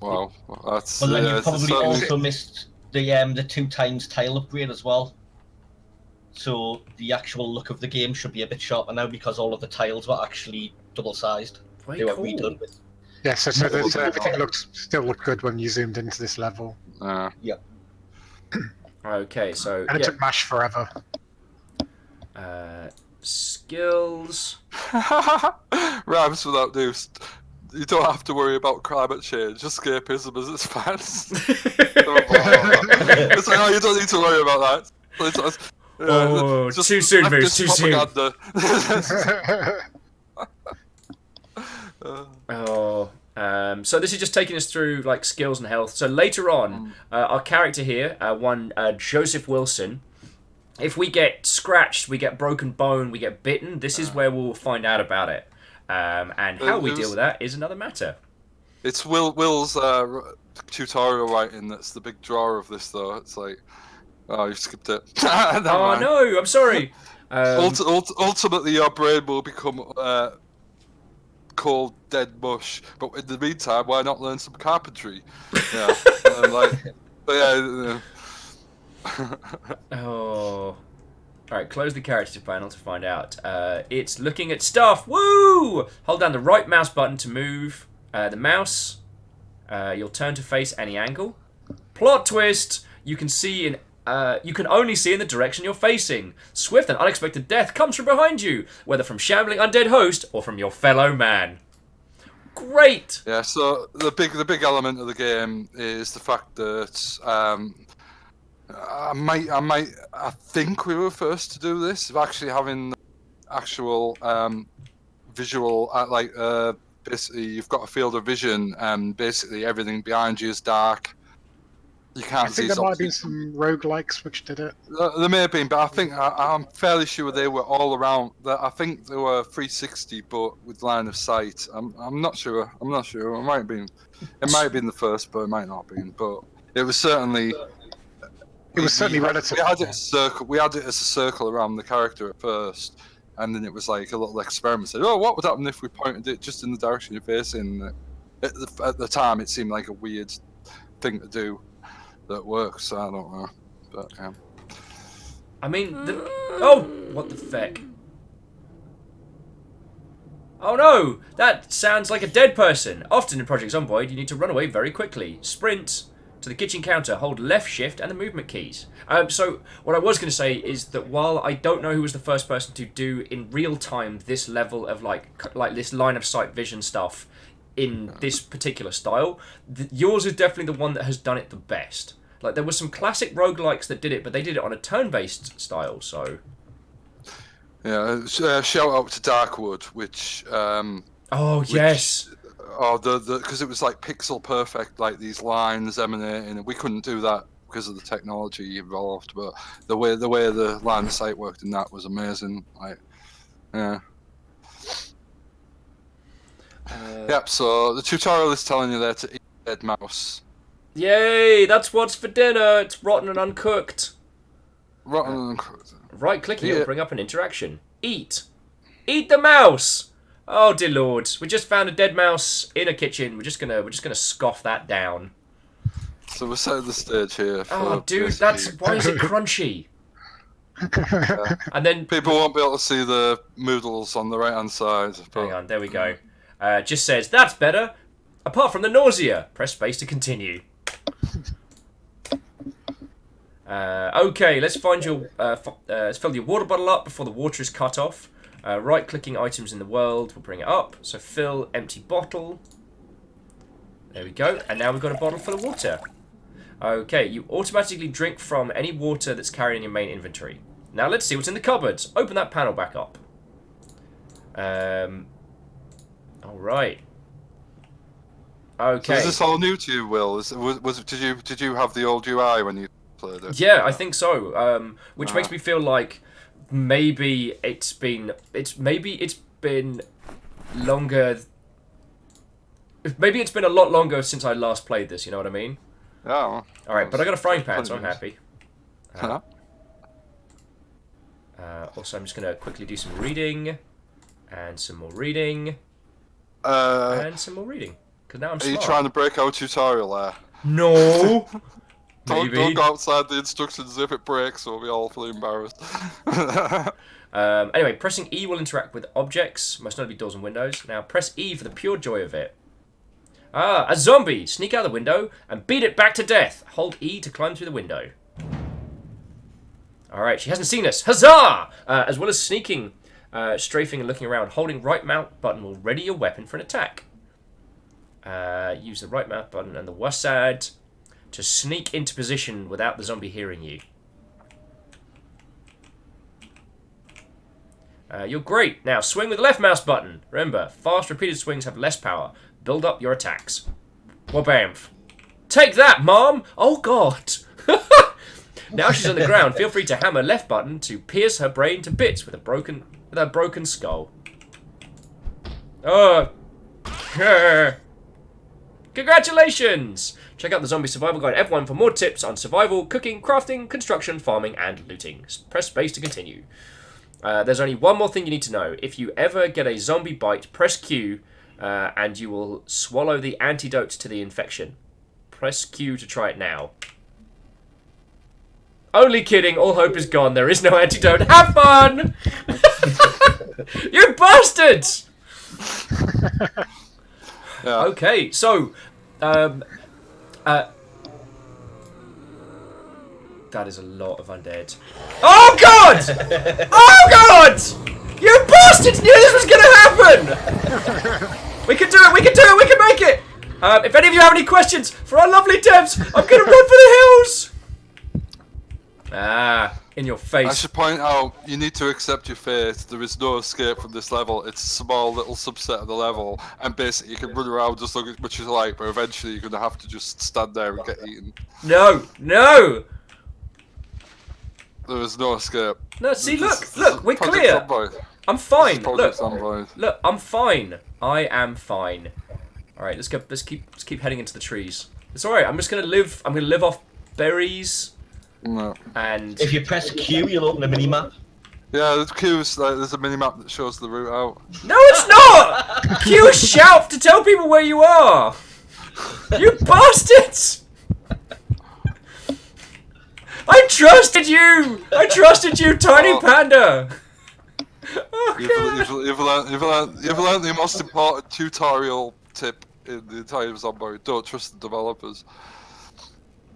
Speaker 3: Wow, that's.
Speaker 2: Well, then you
Speaker 3: it's
Speaker 2: probably
Speaker 3: certainly-
Speaker 2: also missed the 2 times tile upgrade as well. So the actual look of the game should be a bit sharper now because all of the tiles were actually double-sized.
Speaker 1: Very
Speaker 2: They were
Speaker 1: cool.
Speaker 2: redone with.
Speaker 4: Yeah, so everything still looked good when you zoomed into this level.
Speaker 1: Okay, so
Speaker 4: And it took MASH forever.
Speaker 1: skills.
Speaker 3: Rhymes without news. You don't have to worry about climate change. Escapism as its fans. It's like, oh, you don't need to worry about that. Just
Speaker 1: too soon,
Speaker 3: leftist
Speaker 1: Moose, too soon.
Speaker 3: propaganda.
Speaker 1: So this is just taking us through like skills and health. So later on, our character here, Joseph Wilson, if we get scratched, we get broken bone, we get bitten, this is where we'll find out about it. And how we deal with that is another matter.
Speaker 3: It's Will's tutorial writing that's the big draw of this, though. It's like, oh, you skipped it. Never
Speaker 1: Oh
Speaker 3: mind.
Speaker 1: no, I'm sorry.
Speaker 3: Ultimately, your brain will become cold, dead mush. But in the meantime, why not learn some carpentry? Yeah, but yeah.
Speaker 1: Oh. Alright, close the character panel to find out. It's looking at stuff. Woo! Hold down the right mouse button to move the mouse. You'll turn to face any angle. Plot twist! You can only see in the direction you're facing. Swift and unexpected death comes from behind you, whether from shambling undead host or from your fellow man. Great!
Speaker 3: Yeah, so the big element of the game is the fact that I think we were first to do this, of actually having actual visual, basically you've got a field of vision and basically everything behind you is dark. You can't
Speaker 4: I think
Speaker 3: see
Speaker 4: there might have been
Speaker 3: something.
Speaker 4: some roguelikes which did it.
Speaker 3: There may have been, but I think I'm fairly sure they were all around. I think they were 360, but with line of sight. I'm not sure. I'm not sure. It might have been the first, but it might not have been. But it was certainly.
Speaker 4: It was certainly relative.
Speaker 3: We had it as a circle. We had it as a circle around the character at first, and then it was like a little experiment. Said, "Oh, what would happen if we pointed it just in the direction you're facing?" At the time, it seemed like a weird thing to do. That works. I don't know, but yeah.
Speaker 1: I mean, oh, what the feck? Oh no, that sounds like a dead person. Often in Project Zomboid, you need to run away very quickly. Sprint to the kitchen counter, hold left shift and the movement keys. So what I was going to say is that while I don't know who was the first person to do in real time this level of like this line of sight vision stuff in this particular style, yours is definitely the one that has done it the best. Like, there were some classic roguelikes that did it, but they did it on a turn-based style, so...
Speaker 3: Yeah, shout out to Darkwood, which...
Speaker 1: yes!
Speaker 3: Oh, because it was like pixel perfect, like these lines emanating, and we couldn't do that because of the technology involved, but the way the line of sight worked in that was amazing. Like, yeah. Yep, so the tutorial is telling you there to eat dead mouse.
Speaker 1: Yay! That's what's for dinner! It's rotten and uncooked.
Speaker 3: Rotten and uncooked.
Speaker 1: Right-clicking it will bring up an interaction. Eat! Eat the mouse! Oh dear lord, we just found a dead mouse in a kitchen. We're just gonna scoff that down.
Speaker 3: So we're setting the stage here.
Speaker 1: Oh dude, why is it crunchy? And then
Speaker 3: people won't be able to see the moodles on the right hand side. But...
Speaker 1: Hang on, there we go. Just says that's better. Apart from the nausea, press space to continue. Okay, let's find your. Let's fill your water bottle up before the water is cut off. Right-clicking items in the world will bring it up. So fill empty bottle. There we go. And now we've got a bottle full of water. Okay, you automatically drink from any water that's carried in your main inventory. Now let's see what's in the cupboards. Open that panel back up. All right. Okay.
Speaker 3: So is this all new to you, Will? Did you have the old UI when you played it?
Speaker 1: Yeah, I think so. Which makes me feel like maybe it's been longer. Maybe it's been a lot longer since I last played this. You know what I mean?
Speaker 3: Yeah.
Speaker 1: All right, but I got a frying pan, so I'm happy. Also, I'm just gonna quickly do some reading, and some more reading, and some more reading. Because now I'm smart.
Speaker 3: Are you trying to break our tutorial there?
Speaker 1: No.
Speaker 3: Don't go outside the instructions. If it breaks, we'll be awfully embarrassed.
Speaker 1: Anyway, pressing E will interact with objects, most notably doors and windows. Now, press E for the pure joy of it. Ah, a zombie! Sneak out the window and beat it back to death. Hold E to climb through the window. Alright, she hasn't seen us. Huzzah! As well as sneaking, strafing and looking around, holding right mouse button will ready your weapon for an attack. Use the right mouse button and the WASD to sneak into position without the zombie hearing you. You're great. Now, swing with the left mouse button. Remember, fast repeated swings have less power. Build up your attacks. Wabamf. Take that, Mom! Oh, God! Now she's on the ground. Feel free to hammer left button to pierce her brain to bits with a broken skull. Oh. Congratulations! Check out the Zombie Survival Guide F1 for more tips on survival, cooking, crafting, construction, farming, and looting. Press space to continue. There's only one more thing you need to know. If you ever get a zombie bite, press Q, and you will swallow the antidote to the infection. Press Q to try it now. Only kidding. All hope is gone. There is no antidote. Have fun! You bastards!
Speaker 3: Yeah.
Speaker 1: Okay, so, that is a lot of undead. Oh God! Oh God! You bastards knew this was gonna happen! We can do it, we can do it, we can make it! If any of you have any questions for our lovely devs, I'm gonna run for the hills! Ah, in your face.
Speaker 3: I should point out, you need to accept your fate. There is no escape from this level. It's a small little subset of the level, and basically you can run around just look as much as you like, but eventually you're going to have to just stand there and get eaten.
Speaker 1: No, no!
Speaker 3: There is no escape.
Speaker 1: No, see,
Speaker 3: This
Speaker 1: look, we're
Speaker 3: Project
Speaker 1: clear.
Speaker 3: Zomboid.
Speaker 1: I'm fine.
Speaker 3: This is Project
Speaker 1: Look,
Speaker 3: Zomboid.
Speaker 1: look, I'm fine. I am fine. All right, let's go. Let's keep heading into the trees. It's all right. I'm gonna live off berries
Speaker 3: No.
Speaker 1: and.
Speaker 2: If you press Q, you'll open a mini map.
Speaker 3: Yeah, there's Q's, like, there's a mini map that shows the route out.
Speaker 1: No, it's not. Q is shout to tell people where you are. You bastards! I trusted you. I trusted you, tiny panda. Oh, God.
Speaker 3: You've learned the most important tutorial tip in the entire Zomboid. Don't trust the developers.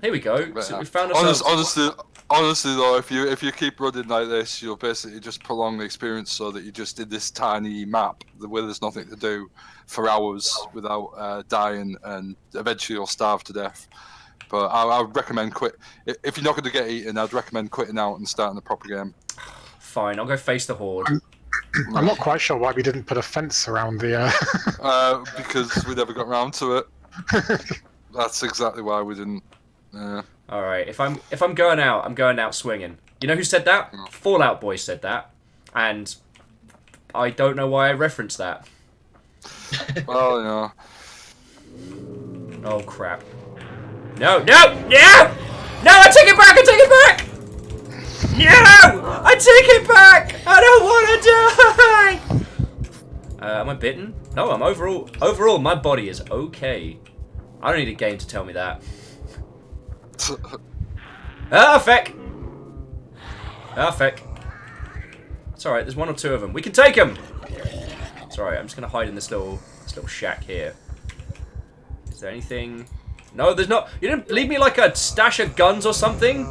Speaker 1: Here we go. So we found ourselves.
Speaker 3: Honestly though, if you keep running like this, you'll basically just prolong the experience so that you're just in this tiny map where there's nothing to do for hours without dying, and eventually you'll starve to death. But I would recommend if you're not going to get eaten, I'd recommend quitting out and starting the proper game.
Speaker 1: Fine, I'll go face the horde.
Speaker 4: I'm not quite sure why we didn't put a fence around the.
Speaker 3: Because we never got round to it. That's exactly why we didn't.
Speaker 1: All right, if I'm going out, I'm going out swinging. You know who said that? Fallout Boy said that, and I don't know why I referenced that.
Speaker 3: Well, you know.
Speaker 1: Oh crap! No! No! No! No! I take it back! I take it back! No! I take it back! I don't want to die! Am I bitten? No, I'm overall, my body is okay. I don't need a game to tell me that. Ah, feck! Ah, feck. It's alright, there's one or two of them. We can take them! It's alright, I'm just gonna hide in this little shack here. Is there anything? No, there's not. You didn't leave me like a stash of guns or something?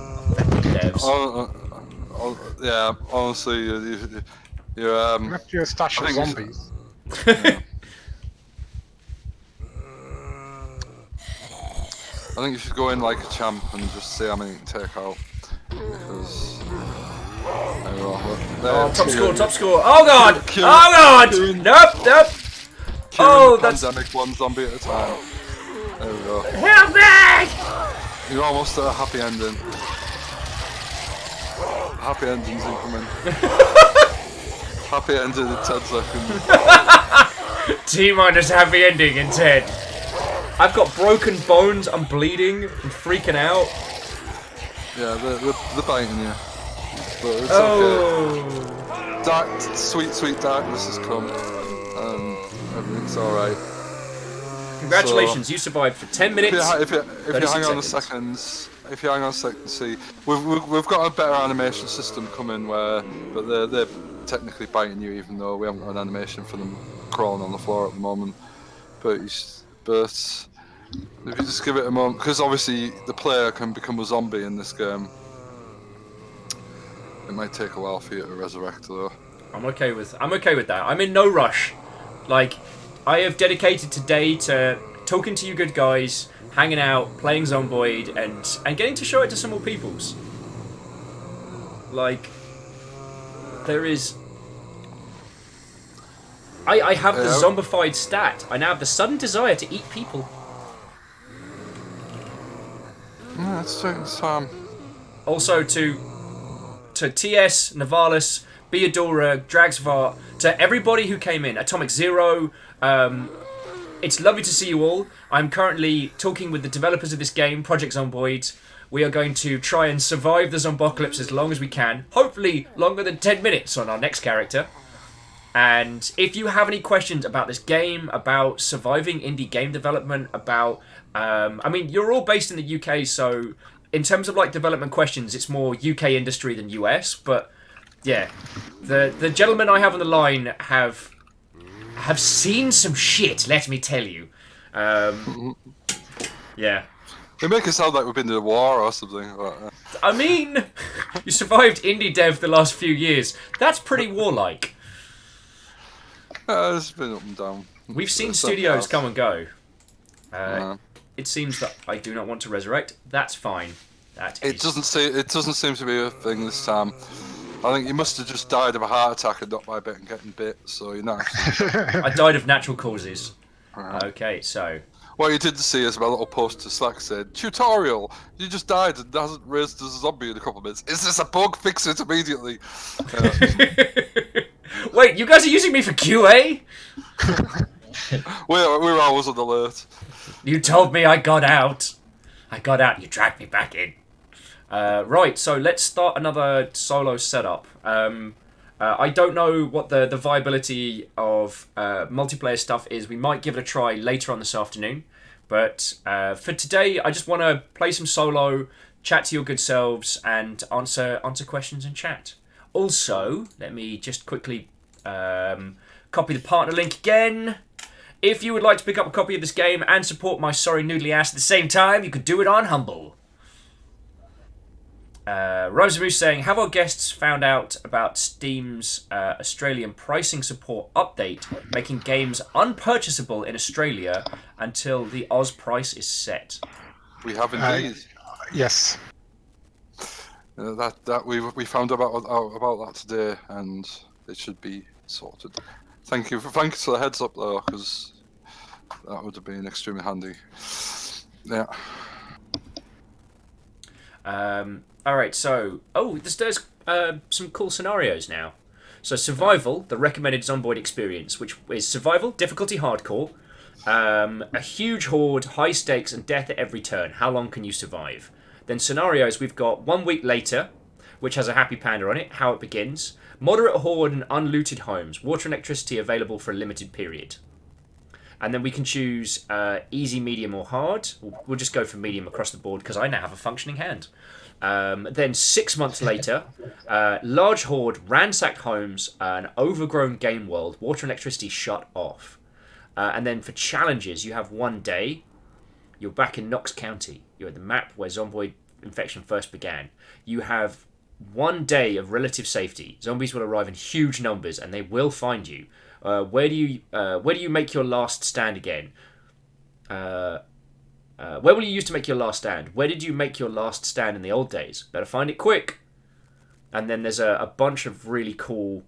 Speaker 1: Devs.
Speaker 3: Yeah, honestly, you
Speaker 4: Left you a stash of zombies.
Speaker 3: I think you should go in like a champ and just see how many you can take out. Because...
Speaker 1: Oh, top score. Oh god! Oh god! Nope. Oh, that's...
Speaker 3: Pandemic, one zombie at a time. There we go.
Speaker 1: Help me!
Speaker 3: You're almost at a happy ending. Happy ending's incoming. Happy ending in 10 seconds.
Speaker 1: T-minus happy ending in 10. I've got broken bones, I'm bleeding, I'm freaking out.
Speaker 3: Yeah, they're biting you. But it's okay. Sweet darkness has come. Everything's alright.
Speaker 1: Congratulations, you survived for 10 minutes.
Speaker 3: If you hang on a second, see, we've got a better animation system coming but they're technically biting you, even though we haven't got an animation for them crawling on the floor at the moment. But if you just give it a moment, because obviously the player can become a zombie in this game. It might take a while for you to resurrect, though. I'm okay with
Speaker 1: that. I'm in no rush. Like, I have dedicated today to talking to you good guys, hanging out, playing Zomboid, and getting to show it to some more peoples. Like, there is... I have the zombified stat. I now have the sudden desire to eat people.
Speaker 3: Yeah, it's taking time.
Speaker 1: Also to TS, Navalis, Beadora, Dragsvar, to everybody who came in, Atomic Zero, it's lovely to see you all. I'm currently talking with the developers of this game, Project Zomboid. We are going to try and survive the zombocalypse as long as we can. Hopefully longer than 10 minutes on our next character. And if you have any questions about this game, about surviving indie game development, about... I mean, you're all based in the UK, so in terms of like development questions, it's more UK industry than US. But yeah, the gentlemen I have on the line have seen some shit. Let me tell you. Yeah.
Speaker 3: They make it sound like we've been to a war or something. But,
Speaker 1: I mean, you survived indie dev the last few years. That's pretty warlike.
Speaker 3: it's been up and down.
Speaker 1: We've seen
Speaker 3: It's
Speaker 1: studios
Speaker 3: something
Speaker 1: come and go.
Speaker 3: else.
Speaker 1: It seems that I do not want to resurrect. That's fine.
Speaker 3: It doesn't seem to be a thing this time. I think you must have just died of a heart attack and not by getting bit. So you're not actually.
Speaker 1: I died of natural causes. Okay, so.
Speaker 3: What you didn't see is my little post to Slack said, "Tutorial, you just died and hasn't raised as a zombie in a couple of minutes. Is this a bug? Fix it immediately."
Speaker 1: Wait, you guys are using me for QA?
Speaker 3: We're always on alert.
Speaker 1: You told me I got out. I got out, you dragged me back in. Right, so let's start another solo setup. I don't know what the viability of multiplayer stuff is. We might give it a try later on this afternoon. But for today, I just want to play some solo, chat to your good selves, and answer questions in chat. Also, let me just quickly copy the partner link again. If you would like to pick up a copy of this game and support my sorry noodly ass at the same time, you could do it on Humble. Rosamoo saying, have our guests found out about Steam's Australian pricing support update, making games unpurchasable in Australia until the Oz price is set?
Speaker 3: We have indeed.
Speaker 4: Yes.
Speaker 3: That we found out about that today, and it should be sorted. Thanks for the heads up though, because that would have been extremely handy. Yeah.
Speaker 1: Alright, so... Oh, there's some cool scenarios now. So survival, the recommended Zombiod experience, which is survival, difficulty hardcore, a huge horde, high stakes, and death at every turn. How long can you survive? Then scenarios, we've got 1 week later, which has a happy panda on it, how it begins. Moderate horde and unlooted homes, water and electricity available for a limited period. And then we can choose easy, medium, or hard. We'll just go for medium across the board because I now have a functioning hand. Then 6 months later, large horde, ransacked homes, an overgrown game world, water and electricity shut off. And then for challenges, you have 1 day. You're back in Knox County. You're at the map where Zombiod infection first began. You have 1 day of relative safety. Zombies will arrive in huge numbers and they will find you. Where do you make your last stand again? Where will you use to make your last stand? Where did you make your last stand in the old days? Better find it quick. And then there's a bunch of really cool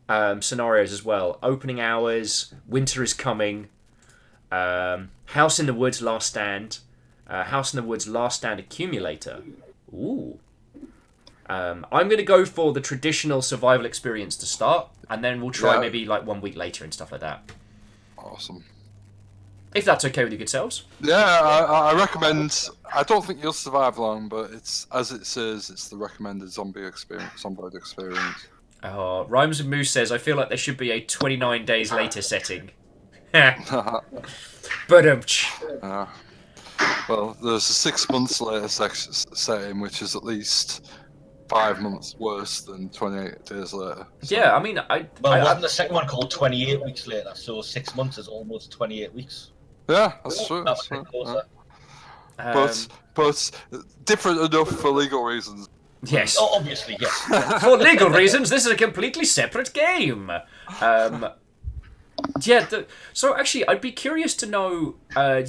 Speaker 1: scenarios as well. Opening hours, winter is coming, house in the woods, last stand, house in the woods, last stand accumulator. Ooh. I'm going to go for the traditional survival experience to start, and then we'll try maybe like 1 week later and stuff like that.
Speaker 3: Awesome.
Speaker 1: If that's okay with you good selves.
Speaker 3: Yeah, I recommend. I don't think you'll survive long, but it's as it says, it's the recommended Zombiod experience.
Speaker 1: Oh, Rhymes and Moose says, I feel like there should be a 29 days later setting. But
Speaker 3: well, there's a 6 months later setting, which is at least 5 months worse than 28 days later. So.
Speaker 1: Yeah, I mean,
Speaker 2: wasn't the second one called 28 weeks later? So 6 months is almost 28 weeks.
Speaker 3: Yeah, that's true.
Speaker 2: That was a bit closer.
Speaker 3: But different enough for legal reasons.
Speaker 1: Yes.
Speaker 2: Oh, obviously, yes.
Speaker 1: For legal reasons, this is a completely separate game. So actually, I'd be curious to know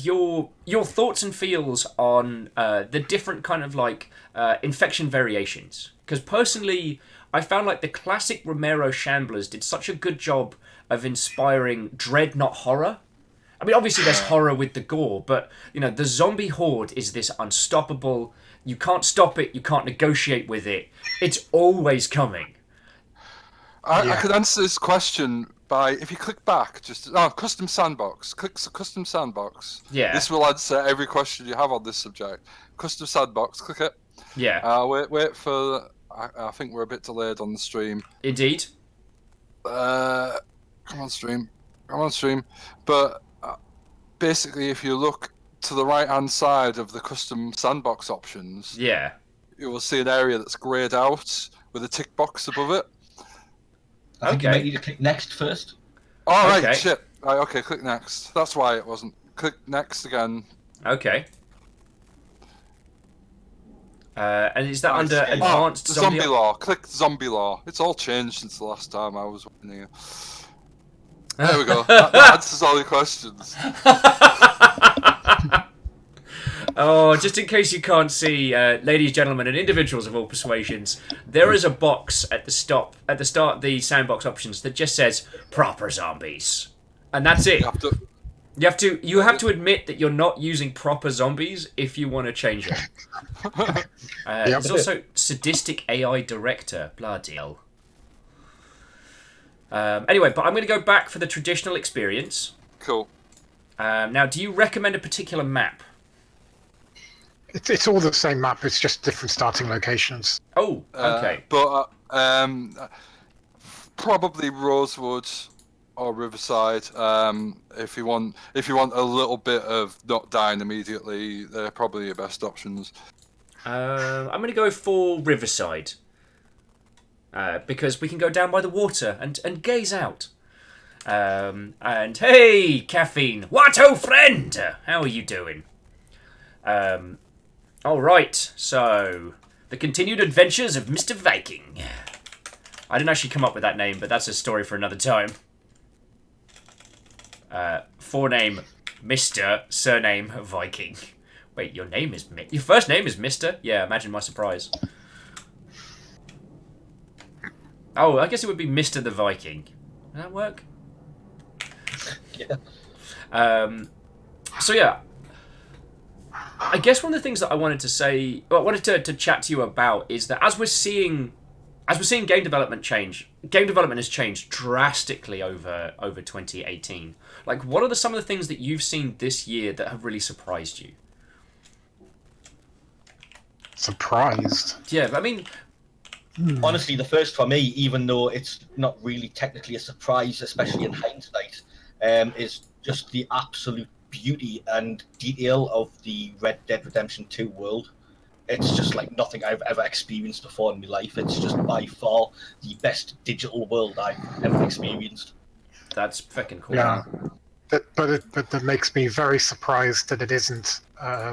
Speaker 1: your thoughts and feels on the different kind of like infection variations. Because personally, I found like the classic Romero Shamblers did such a good job of inspiring dread, not horror. I mean, obviously there's horror with the gore, but you know, the zombie horde is this unstoppable. You can't stop it. You can't negotiate with it. It's always coming.
Speaker 3: I could answer this question by, if you click back, custom sandbox. Click custom sandbox.
Speaker 1: Yeah.
Speaker 3: This will answer every question you have on this subject. Custom sandbox. Click it.
Speaker 1: Yeah.
Speaker 3: Wait for. I think we're a bit delayed on the stream.
Speaker 1: Indeed.
Speaker 3: Come on, stream. But basically, if you look to the right-hand side of the custom sandbox options,
Speaker 1: Yeah.
Speaker 3: you will see an area that's greyed out with a tick box above it.
Speaker 2: I think you
Speaker 1: Okay.
Speaker 2: might need to click next first.
Speaker 3: Oh,
Speaker 1: Okay.
Speaker 3: right, shit. Right, okay, click next. That's why it wasn't. Click next again.
Speaker 1: Okay. And is that
Speaker 3: Nice.
Speaker 1: under
Speaker 3: Oh,
Speaker 1: advanced
Speaker 3: zombie law. Click zombie law. It's all changed since the last time I was in here. There we go. That answers all your questions.
Speaker 1: Oh, just in case you can't see, ladies, gentlemen, and individuals of all persuasions, there is a box at the start of the sandbox options that just says "proper zombies," and that's it. You have to admit that you're not using proper zombies if you want to change it. There's also sadistic AI director. Bloody hell. Anyway, but I'm going to go back for the traditional experience.
Speaker 3: Cool.
Speaker 1: Now, do you recommend a particular map?
Speaker 4: It's all the same map. It's just different starting locations.
Speaker 1: Oh, okay.
Speaker 3: But probably Rosewood or Riverside. If you want a little bit of not dying immediately, they're probably your best options.
Speaker 1: I'm going to go for Riverside. Because we can go down by the water and gaze out. And hey, Caffeine, what oh friend, how are you doing? All right, so the continued adventures of Mr. Viking. I didn't actually come up with that name, but that's a story for another time. Forename Mr. Surname Viking. Wait, your first name is Mr.? Yeah, imagine my surprise. Oh, I guess it would be Mr. the Viking. Does that work?
Speaker 2: Yeah.
Speaker 1: So yeah, I guess one of the things that I wanted to say, well, I wanted to chat to you about is that as we're seeing game development change, game development has changed drastically over 2018. Like, what are some of the things that you've seen this year that have really surprised you?
Speaker 4: Surprised?
Speaker 1: Yeah, I mean,
Speaker 2: Honestly, the first for me, even though it's not really technically a surprise, especially in hindsight, is just the absolute beauty and detail of the Red Dead Redemption 2 world. It's just like nothing I've ever experienced before in my life. It's just by far the best digital world I've ever experienced.
Speaker 1: that's fucking cool.
Speaker 4: Yeah. But that makes me very surprised that it isn't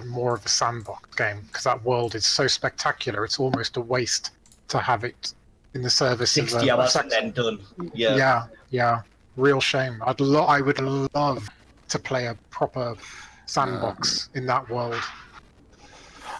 Speaker 4: more of a sandbox game, because that world is so spectacular. It's almost a waste to have it in the service of
Speaker 2: 60 hours and then done.
Speaker 4: Yeah. Real shame. I would love to play a proper sandbox in that world.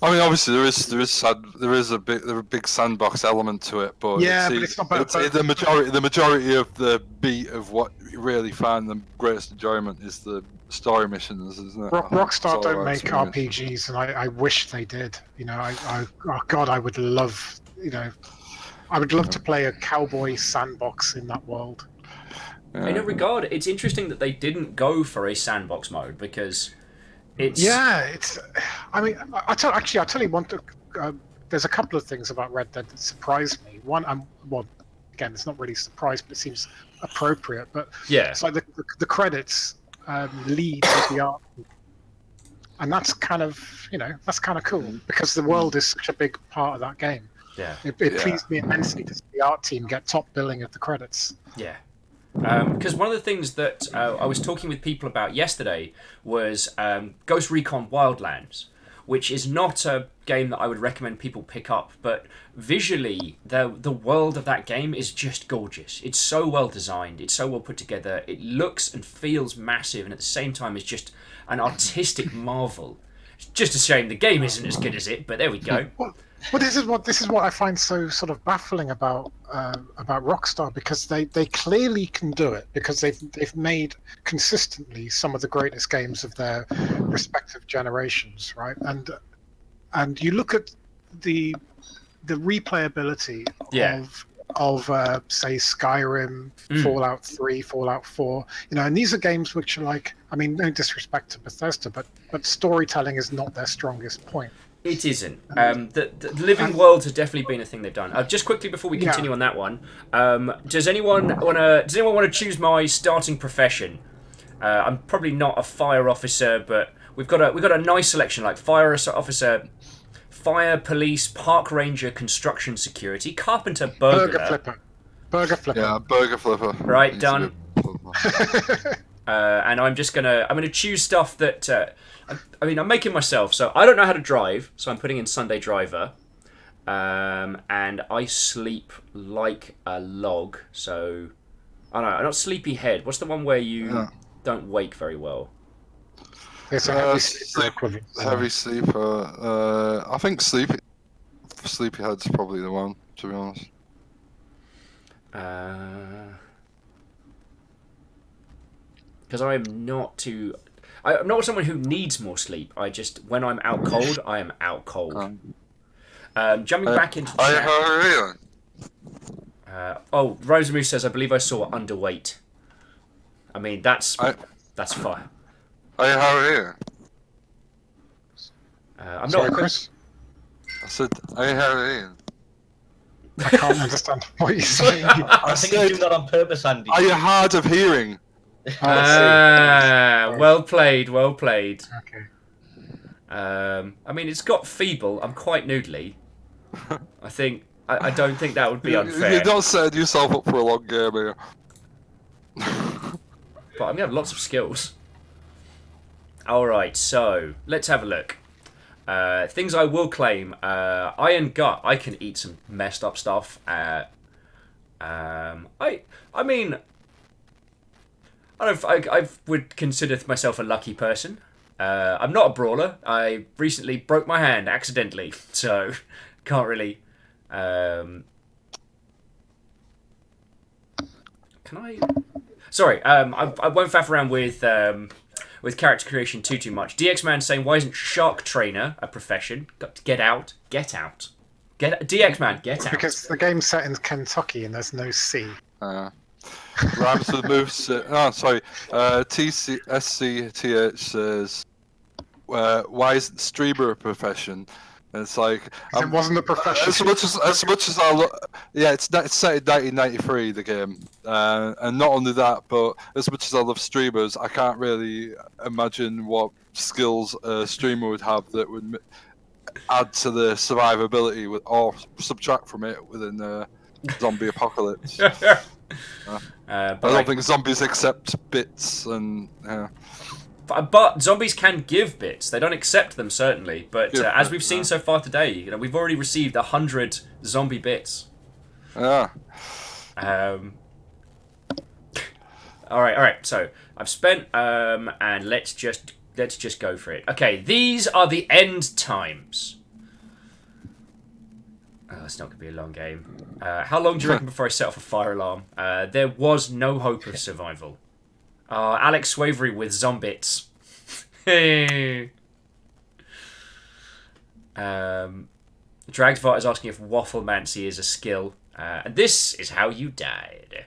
Speaker 3: I mean, obviously there is a big sandbox element to it, but
Speaker 4: Yeah, but it's not bad.
Speaker 3: the majority of the beat of what you really find the greatest enjoyment is the story missions, isn't it?
Speaker 4: Rockstar
Speaker 3: It's all
Speaker 4: don't
Speaker 3: about
Speaker 4: make
Speaker 3: experience.
Speaker 4: RPGs, and I wish they did. You know, oh God, I would love. You know, I would love to play a cowboy sandbox in that world.
Speaker 3: Yeah.
Speaker 1: In a regard, it's interesting that they didn't go for a sandbox mode because it's
Speaker 4: It's. I mean, I'll tell you one. There's a couple of things about Red Dead that surprised me. One, well, again, it's not really a surprise, but it seems appropriate. But
Speaker 1: yeah.
Speaker 4: it's like the credits lead with the art, and that's kind of cool because the world is such a big part of that game.
Speaker 1: Yeah.
Speaker 4: It pleased me immensely to see the art team get top billing at the credits.
Speaker 1: Yeah. Because one of the things that I was talking with people about yesterday was Ghost Recon Wildlands, which is not a game that I would recommend people pick up, but visually, the world of that game is just gorgeous. It's so well designed, it's so well put together, it looks and feels massive, and at the same time is just an artistic marvel. It's just a shame the game isn't as good as it, but there we go.
Speaker 4: Well, this is what I find so sort of baffling about Rockstar, because they clearly can do it, because they've made consistently some of the greatest games of their respective generations, right? And you look at the replayability of say Skyrim, Fallout 3, Fallout 4, you know, and these are games which are like, I mean, no disrespect to Bethesda, but storytelling is not their strongest point.
Speaker 1: It isn't. The living worlds has definitely been a thing they've done. Just quickly before we continue on that one, does anyone want to choose my starting profession? I'm probably not a fire officer, but we've got a nice selection like fire officer, fire, police, park ranger, construction security, carpenter, burglar.
Speaker 4: Burger flipper.
Speaker 3: Yeah, burger flipper.
Speaker 1: Right,
Speaker 3: Needs
Speaker 1: done.
Speaker 3: to be-
Speaker 1: And I'm gonna choose stuff that I'm making myself, so I don't know how to drive, so I'm putting in Sunday driver. And I sleep like a log, so I don't know. I'm not sleepyhead. What's the one where you don't wake very well?
Speaker 4: It's a heavy sleeper equivalent.
Speaker 3: Heavy sleeper. I think sleepyhead's probably the one, to be honest.
Speaker 1: Because I'm not someone who needs more sleep. I just, when I'm out cold, I am out cold. Jumping back into chat. Rosamund says, I believe I saw underweight. I mean, that's fine.
Speaker 3: How are you?
Speaker 1: I'm
Speaker 4: Sorry,
Speaker 1: not.
Speaker 4: Chris.
Speaker 3: I said, how are you?
Speaker 4: I can't understand what you're saying.
Speaker 2: I think you do that on purpose, Andy.
Speaker 3: Are you hard of hearing?
Speaker 1: Well played.
Speaker 4: Okay.
Speaker 1: I mean, it's got feeble. I'm quite noodly. I think. I don't think that would be unfair.
Speaker 3: You're not setting yourself up for a long game here.
Speaker 1: But I'm gonna have lots of skills. Alright, so let's have a look. Things I will claim. Iron gut. I can eat some messed up stuff. I mean, I would consider myself a lucky person. I'm not a brawler. I recently broke my hand accidentally, so can't really. Can I? Sorry, I won't faff around with character creation too much. DX Man saying, why isn't shark trainer a profession? Got to get out. DX Man, get out.
Speaker 4: Because the game's set in Kentucky and there's no sea.
Speaker 3: Rhymes with moves. TCSCTH says, why isn't streamer a profession? And it's like
Speaker 4: It wasn't a profession.
Speaker 3: As much as I look, yeah, it's set in 1993, the game, and not only that, but as much as I love streamers, I can't really imagine what skills a streamer would have that would add to the survivability or subtract from it within the zombie apocalypse. I don't think zombies accept bits, and
Speaker 1: But zombies can give bits. They don't accept them, certainly. But as we've seen so far today, we've already received 100 zombie bits.
Speaker 3: Yeah.
Speaker 1: All right. So I've spent, and let's just go for it. Okay, these are the end times. Oh, it's not going to be a long game. How long do you reckon before I set off a fire alarm? There was no hope of survival. Alex Swavery with Zombits. Dragsvart is asking if Wafflemancy is a skill. And this is how you died.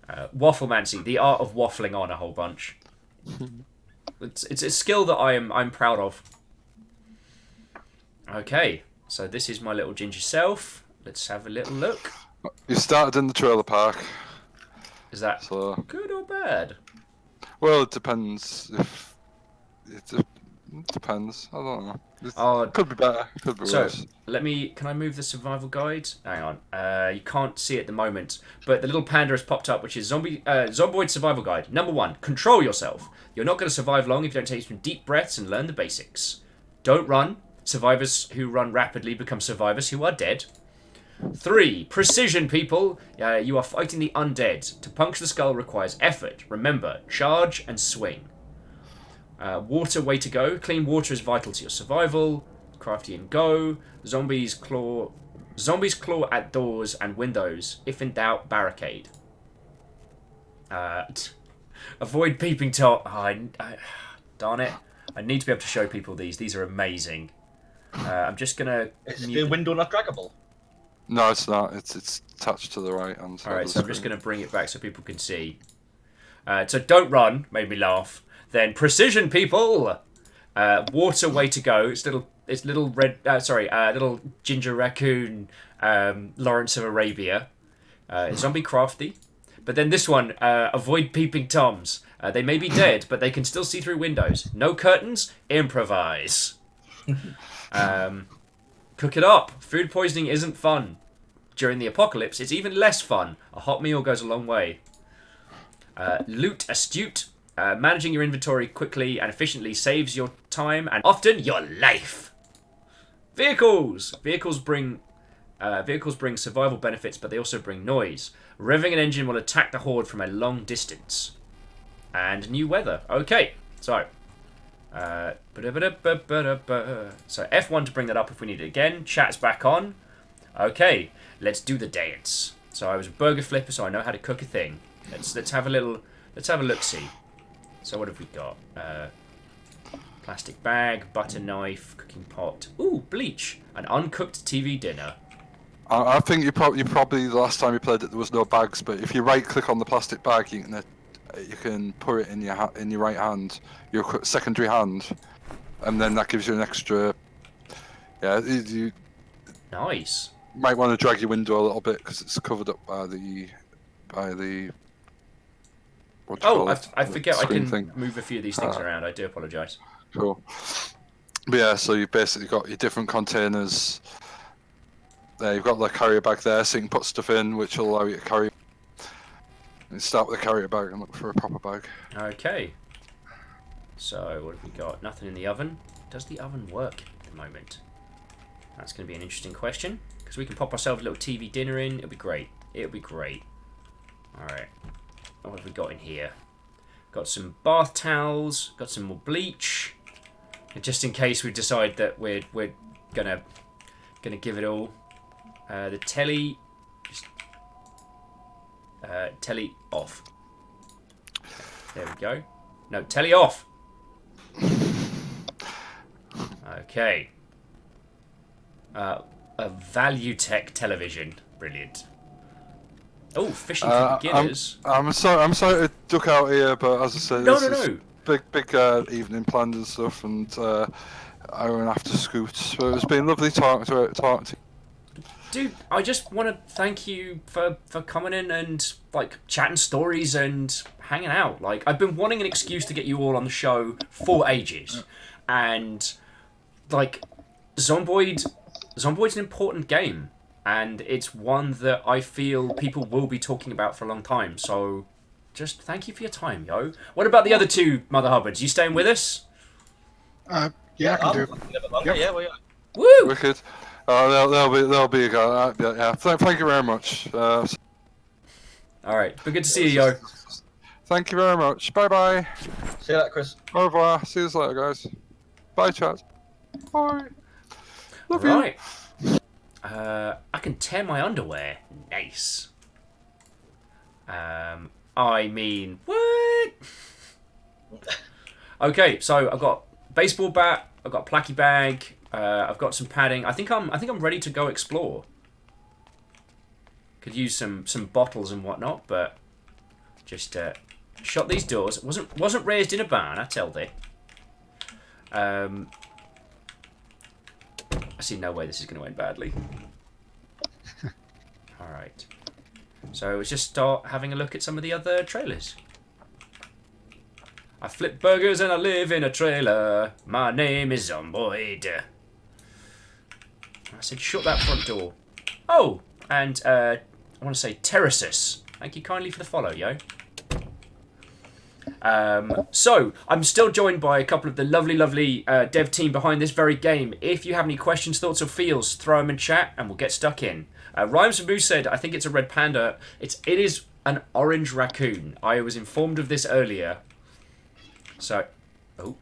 Speaker 1: Wafflemancy, the art of waffling on a whole bunch. It's a skill that I'm proud of. Okay, so this is my little ginger self. Let's have a little look.
Speaker 3: You started in the trailer park.
Speaker 1: Is that good or bad?
Speaker 3: Well, it depends. It depends. I don't know. It could be better. It could be worse.
Speaker 1: Can I move the survival guide? Hang on. You can't see it at the moment, but the little panda has popped up, which is Zomboid survival guide. Number 1, control yourself. You're not going to survive long if you don't take some deep breaths and learn the basics. Don't run. Survivors who run rapidly become survivors who are dead. 3, precision, people. You are fighting the undead. To puncture the skull requires effort. Remember, charge and swing. Water, way to go. Clean water is vital to your survival. Crafty and go. Zombies claw at doors and windows. If in doubt, barricade. Avoid peeping top. Darn it. I need to be able to show people these. These are amazing. I'm just gonna.
Speaker 2: Is the window not draggable?
Speaker 3: No, it's not. It's attached to the right hand side.
Speaker 1: Alright, so I'm just going to bring it back so people can see. So don't run, made me laugh. Then precision, people! Water, way to go. It's little little ginger raccoon, Lawrence of Arabia. Zombie crafty. But then this one, avoid peeping toms. They may be dead, but they can still see through windows. No curtains, improvise. Cook it up. Food poisoning isn't fun. During the apocalypse, it's even less fun. A hot meal goes a long way. Loot astute. Managing your inventory quickly and efficiently saves your time and often your life. Vehicles. Vehicles bring survival benefits, but they also bring noise. Revving an engine will attack the horde from a long distance. And new weather. Okay, so F1 to bring that up if we need it again. Chat's back on. Okay, let's do the dance. So I was a burger flipper, so I know how to cook a thing. Let's have a look see. So what have we got? Plastic bag, butter knife, cooking pot. Ooh, bleach. An uncooked TV dinner.
Speaker 3: I think you probably the last time you played it there was no bags, but if you right click on the plastic bag, you can put it in your right hand, your secondary hand, and then that gives you an extra. Yeah, you
Speaker 1: Nice.
Speaker 3: might want to drag your window a little bit because it's covered up by the. What do you call it?
Speaker 1: I forget I can
Speaker 3: thing.
Speaker 1: move a few of these things around. I do apologise.
Speaker 3: Cool. But yeah, so you've basically got your different containers. There, you've got the carrier bag there, so you can put stuff in, which will allow you to carry. And start with the carrier bag and look for a proper bag.
Speaker 1: Okay. So what have we got? Nothing in the oven. Does the oven work at the moment? That's going to be an interesting question because we can pop ourselves a little TV dinner in. It'll be great. It'll be great. All right. What have we got in here? Got some bath towels. Got some more bleach. Just in case we decide that we're gonna give it all. The telly. Telly off. There we go. No, telly off. Okay. A Valutech television. Brilliant. Oh, fishing for beginners.
Speaker 3: I'm sorry to duck out here, but as I said,
Speaker 1: No.
Speaker 3: Big evening planned and stuff, and I won't have to scoot. So it's been lovely talking to you.
Speaker 1: Dude, I just want to thank you for coming in and like chatting stories and hanging out. Like I've been wanting an excuse to get you all on the show for ages, and like Zombiod's an important game, and it's one that I feel people will be talking about for a long time. So just thank you for your time, yo. What about the other two Mother Hubbards? You staying with us?
Speaker 4: Yeah, I can do it.
Speaker 2: Yep. Yeah, well, yeah.
Speaker 1: Woo!
Speaker 3: Wicked. They'll be a go. Yeah. Thank you very much.
Speaker 1: All right, but good to see you, yo.
Speaker 3: Thank you very much. Bye bye.
Speaker 2: See you later, Chris.
Speaker 3: Au revoir. See you later, guys. Bye, chat. Bye. Love you.
Speaker 1: Right. I can tear my underwear. Nice. I mean, what? Okay, so I've got baseball bat. I've got a placky bag. I've got some padding. I think I'm ready to go explore. Could use some bottles and whatnot, but just shut these doors. Wasn't raised in a barn, I tell thee. I see no way this is going to end badly. All right. So let's just start having a look at some of the other trailers. I flip burgers and I live in a trailer. My name is Zombiod. I said shut that front door. Oh, and I want to say Terrasus. Thank you kindly for the follow, yo. So, I'm still joined by a couple of the lovely dev team behind this very game. If you have any questions, thoughts, or feels, throw them in chat and we'll get stuck in. Rhymes and Boo said, I think it's a red panda. It is an orange raccoon. I was informed of this earlier. So, oh,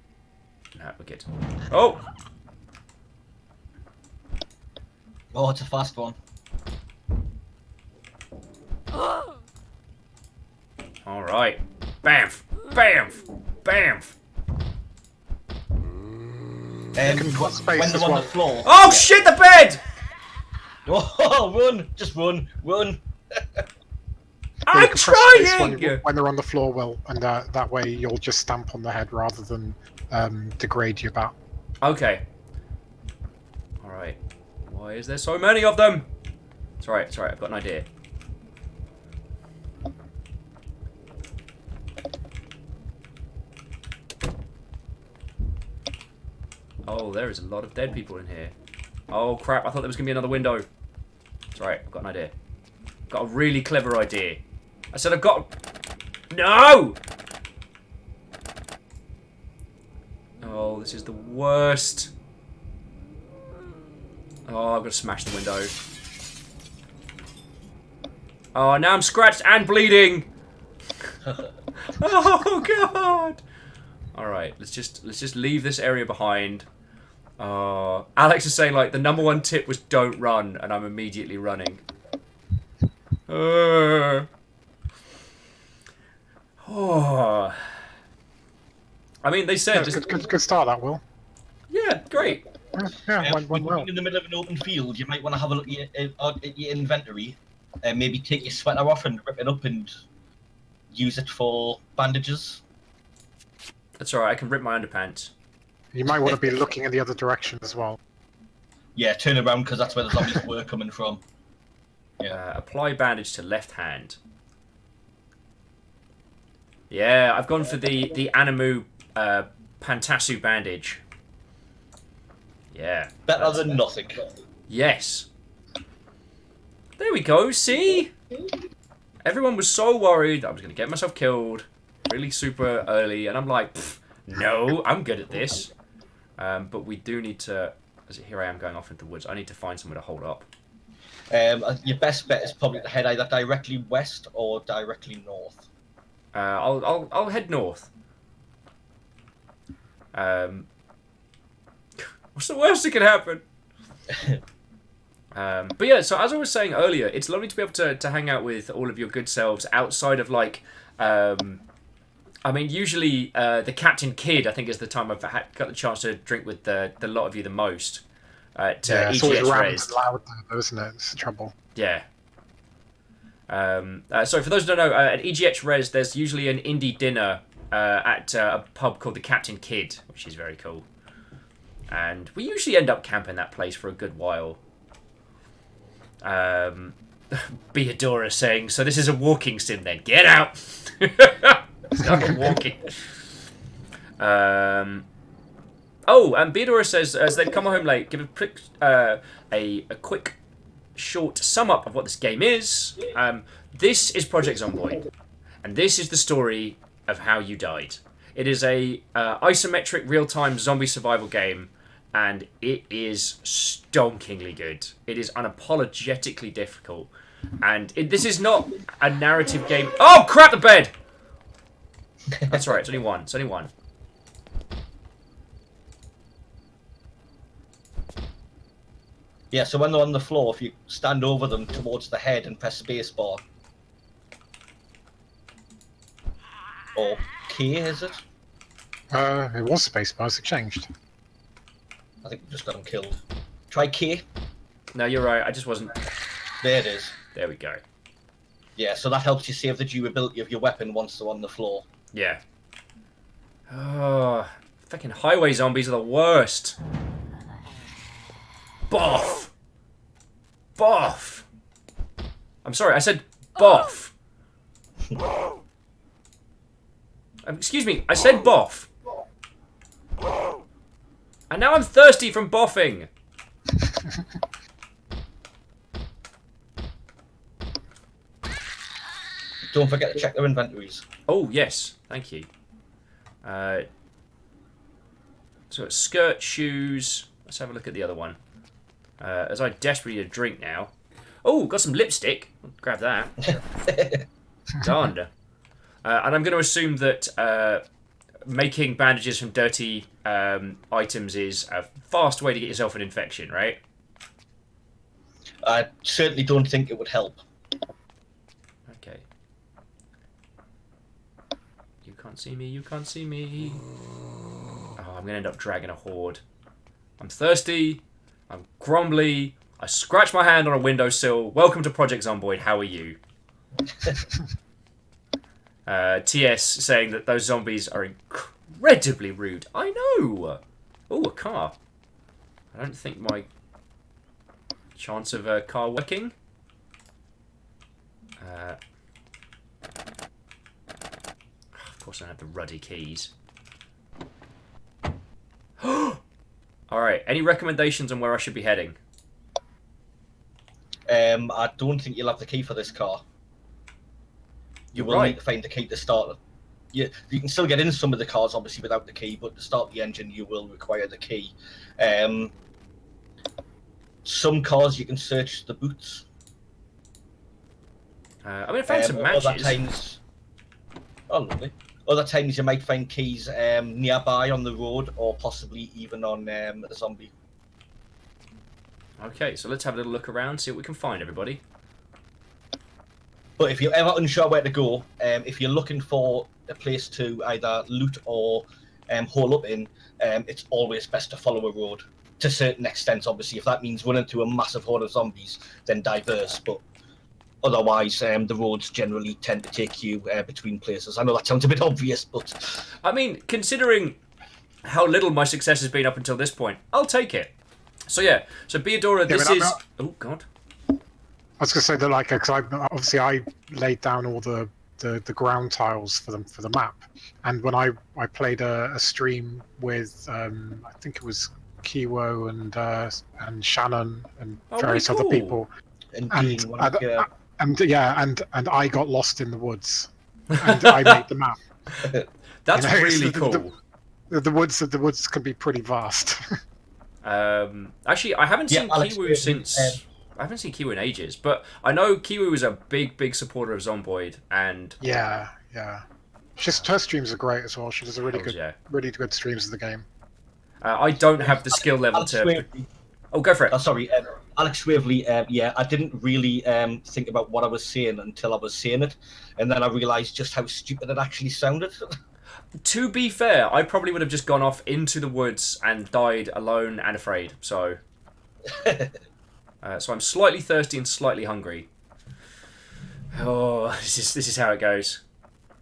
Speaker 1: no, we're good. Oh!
Speaker 2: Oh, it's a fast one.
Speaker 1: All right. Bamf! Bamf! Bamf!
Speaker 2: When they're on the floor.
Speaker 1: Oh, yeah. Shit, the bed!
Speaker 2: Oh, run! Just run! Run!
Speaker 1: I'm trying!
Speaker 4: When they're on the floor, well, and that way you'll just stamp on the head rather than degrade your bat.
Speaker 1: Okay. Alright. Why is there so many of them? It's alright, I've got an idea. Oh, there is a lot of dead people in here. Oh, crap. I thought there was going to be another window. That's right. I've got an idea. Got a really clever idea. I said I've got... No! Oh, this is the worst. Oh, I've got to smash the window. Oh, now I'm scratched and bleeding. Oh God! All right, let's just leave this area behind. Alex is saying like the #1 tip was don't run, and I'm immediately running. Oh. I mean, they said
Speaker 4: Yeah, good start, that Will.
Speaker 1: yeah, great.
Speaker 4: Yeah, went
Speaker 2: When
Speaker 4: well.
Speaker 2: you're in the middle of an open field, you might want to have a look at your inventory and maybe take your sweater off and rip it up and use it for bandages.
Speaker 1: That's all right. I can rip my underpants.
Speaker 4: You might want to be looking in the other direction as well.
Speaker 2: Yeah, turn around because that's where the zombies were coming from.
Speaker 1: Apply bandage to left hand. Yeah, I've gone for the Animu Pantasu bandage. Yeah.
Speaker 2: Better than nothing.
Speaker 1: Yes. There we go, see? Everyone was so worried that I was going to get myself killed really super early, and I'm like, no, I'm good at this. But we do need to... Here I am going off into the woods. I need to find somewhere to hold up.
Speaker 2: Your best bet is probably to head either directly west or directly north.
Speaker 1: I'll head north. What's the worst that could happen? But yeah, so as I was saying earlier, it's lovely to be able to hang out with all of your good selves outside of like, I mean, usually the Captain Kid, I think, is the time I've got the chance to drink with the lot of you the most. At
Speaker 4: It's always
Speaker 1: EGX
Speaker 4: round
Speaker 1: Res.
Speaker 4: and loud though, isn't it? It's the trouble.
Speaker 1: Yeah. So for those who don't know, at EGX Res, there's usually an indie dinner at a pub called the Captain Kid, which is very cool. And we usually end up camping that place for a good while. Beadora saying, so this is a walking sim then. Get out! Stop walking. Oh, and Beadora says, as they've come home late, give a quick, short sum up of what this game is. This is Project Zomboid, and this is the story of how you died. It is a isometric real-time zombie survival game, and it is stonkingly good. It is unapologetically difficult, and this is not a narrative game. Oh crap! The bed. That's all right. It's only one. It's only one.
Speaker 2: Yeah, so when they're on the floor, if you stand over them towards the head and press spacebar. Or K, is it?
Speaker 4: It was spacebar, it's changed.
Speaker 2: I think we just got them killed. Try K.
Speaker 1: No, you're right. I just wasn't.
Speaker 2: There it is.
Speaker 1: There we go.
Speaker 2: Yeah, so that helps you save the durability of your weapon once they're on the floor.
Speaker 1: Yeah. Oh, fucking highway zombies are the worst. Boff. Boff. I'm sorry, I said boff. Excuse me, I said boff. And now I'm thirsty from boffing.
Speaker 2: Don't forget to check their inventories.
Speaker 1: Oh, yes. Thank you. So it's skirt, shoes. Let's have a look at the other one. As I desperately need a drink now. Oh, got some lipstick. I'll grab that. Darned. And I'm going to assume that making bandages from dirty items is a fast way to get yourself an infection, right?
Speaker 2: I certainly don't think it would help.
Speaker 1: Okay. You can't see me, you can't see me. Oh, I'm going to end up dragging a horde. I'm thirsty. I'm grumbly. I scratch my hand on a windowsill. Welcome to Project Zomboid. How are you? TS saying that those zombies are incredibly rude. I know. Oh, a car. I don't think my chance of a car working. Of course, I don't have the ruddy keys. All right. Any recommendations on where I should be heading?
Speaker 2: I don't think you'll have the key for this car. You will need to find the key to start it. You can still get in some of the cars, obviously, without the key, but to start the engine, you will require the key. Some cars, you can search the boots.
Speaker 1: I mean, I found some matches.
Speaker 2: Lovely. Other times, you might find keys nearby on the road, or possibly even on a zombie.
Speaker 1: Okay, so let's have a little look around, see what we can find, everybody.
Speaker 2: But if you're ever unsure where to go, if you're looking for a place to either loot or hole up in, it's always best to follow a road. To a certain extent, obviously. If that means running into a massive horde of zombies, then diverse. But otherwise, the roads generally tend to take you between places. I know that sounds a bit obvious, but...
Speaker 1: I mean, considering how little my success has been up until this point, I'll take it. So yeah, so Beadora, this is... Oh, God.
Speaker 4: I was going to say that, like, because I laid down all the ground tiles for the map, and when I played a stream with I think it was Kiwo and Shannon and various other people, and I got lost in the woods, and I made the map.
Speaker 1: That's really cool.
Speaker 4: The woods can be pretty vast.
Speaker 1: Actually, I haven't seen Kiwu since. I haven't seen Kiwu in ages, but I know Kiwu is a big supporter of Zombiod, and
Speaker 4: yeah. Her streams are great as well. She does a really good streams of the game.
Speaker 1: I don't have the skill level to. Oh, go for it.
Speaker 2: Sorry, Alex Waverley. I didn't really think about what I was saying until I was saying it, and then I realised just how stupid it actually sounded.
Speaker 1: To be fair, I probably would have just gone off into the woods and died alone and afraid. So, so I'm slightly thirsty and slightly hungry. Oh, this is how it goes.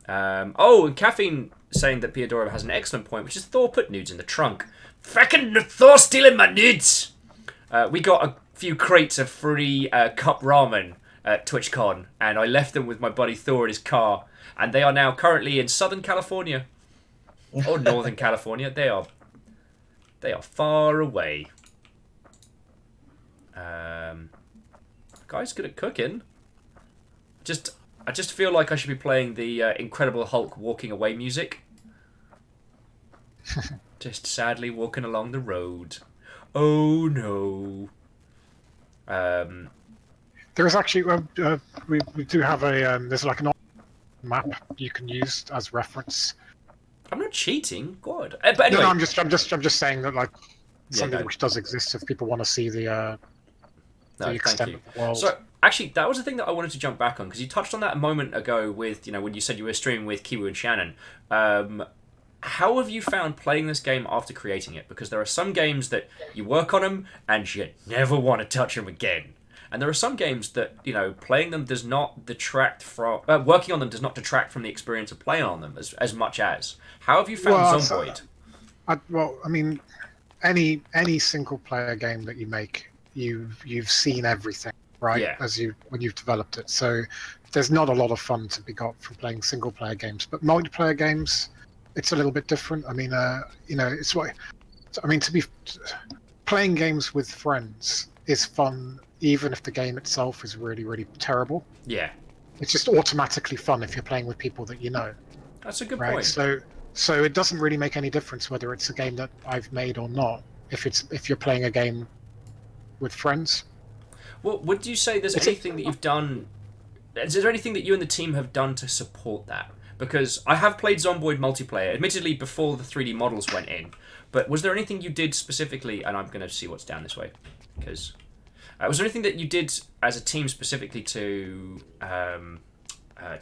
Speaker 1: And Caffeine saying that Piodora has an excellent point, which is Thor put nudes in the trunk. Fracking Thor stealing my nudes! We got a few crates of free cup ramen at TwitchCon, and I left them with my buddy Thor in his car, and they are now currently in Southern California. Or Northern California. They are far away. Guy's good at cooking. I just feel like I should be playing the Incredible Hulk walking away music. Just sadly walking along the road. Oh no.
Speaker 4: There is actually we do have a there's like an map you can use as reference.
Speaker 1: I'm not cheating, God. But anyway,
Speaker 4: no, I'm just saying that like something which does exist if people want to see the extent of the world.
Speaker 1: So actually, that was the thing that I wanted to jump back on, because you touched on that a moment ago with when you said you were streaming with Kiwu and Shannon. How have you found playing this game after creating it? Because there are some games that you work on them and you never want to touch them again. And there are some games that, playing them does not detract from... working on them does not detract from the experience of playing on them as much as. How have you found Zombiod?
Speaker 4: Any single-player game that you make, you've seen everything, right?
Speaker 1: Yeah.
Speaker 4: When you've developed it. So there's not a lot of fun to be got from playing single-player games. But multiplayer games, it's a little bit different. I mean, it's what... I mean, playing games with friends is fun, even if the game itself is really, really terrible.
Speaker 1: Yeah. It's
Speaker 4: just automatically fun if you're playing with people that you know.
Speaker 1: That's a good point.
Speaker 4: So it doesn't really make any difference whether it's a game that I've made or not, if you're playing a game with friends.
Speaker 1: Well, would you say there's anything that you've done... Is there anything that you and the team have done to support that? Because I have played Zombiod multiplayer, admittedly before the 3D models went in, but was there anything you did specifically, and I'm going to see what's down this way, because... was there anything that you did as a team specifically to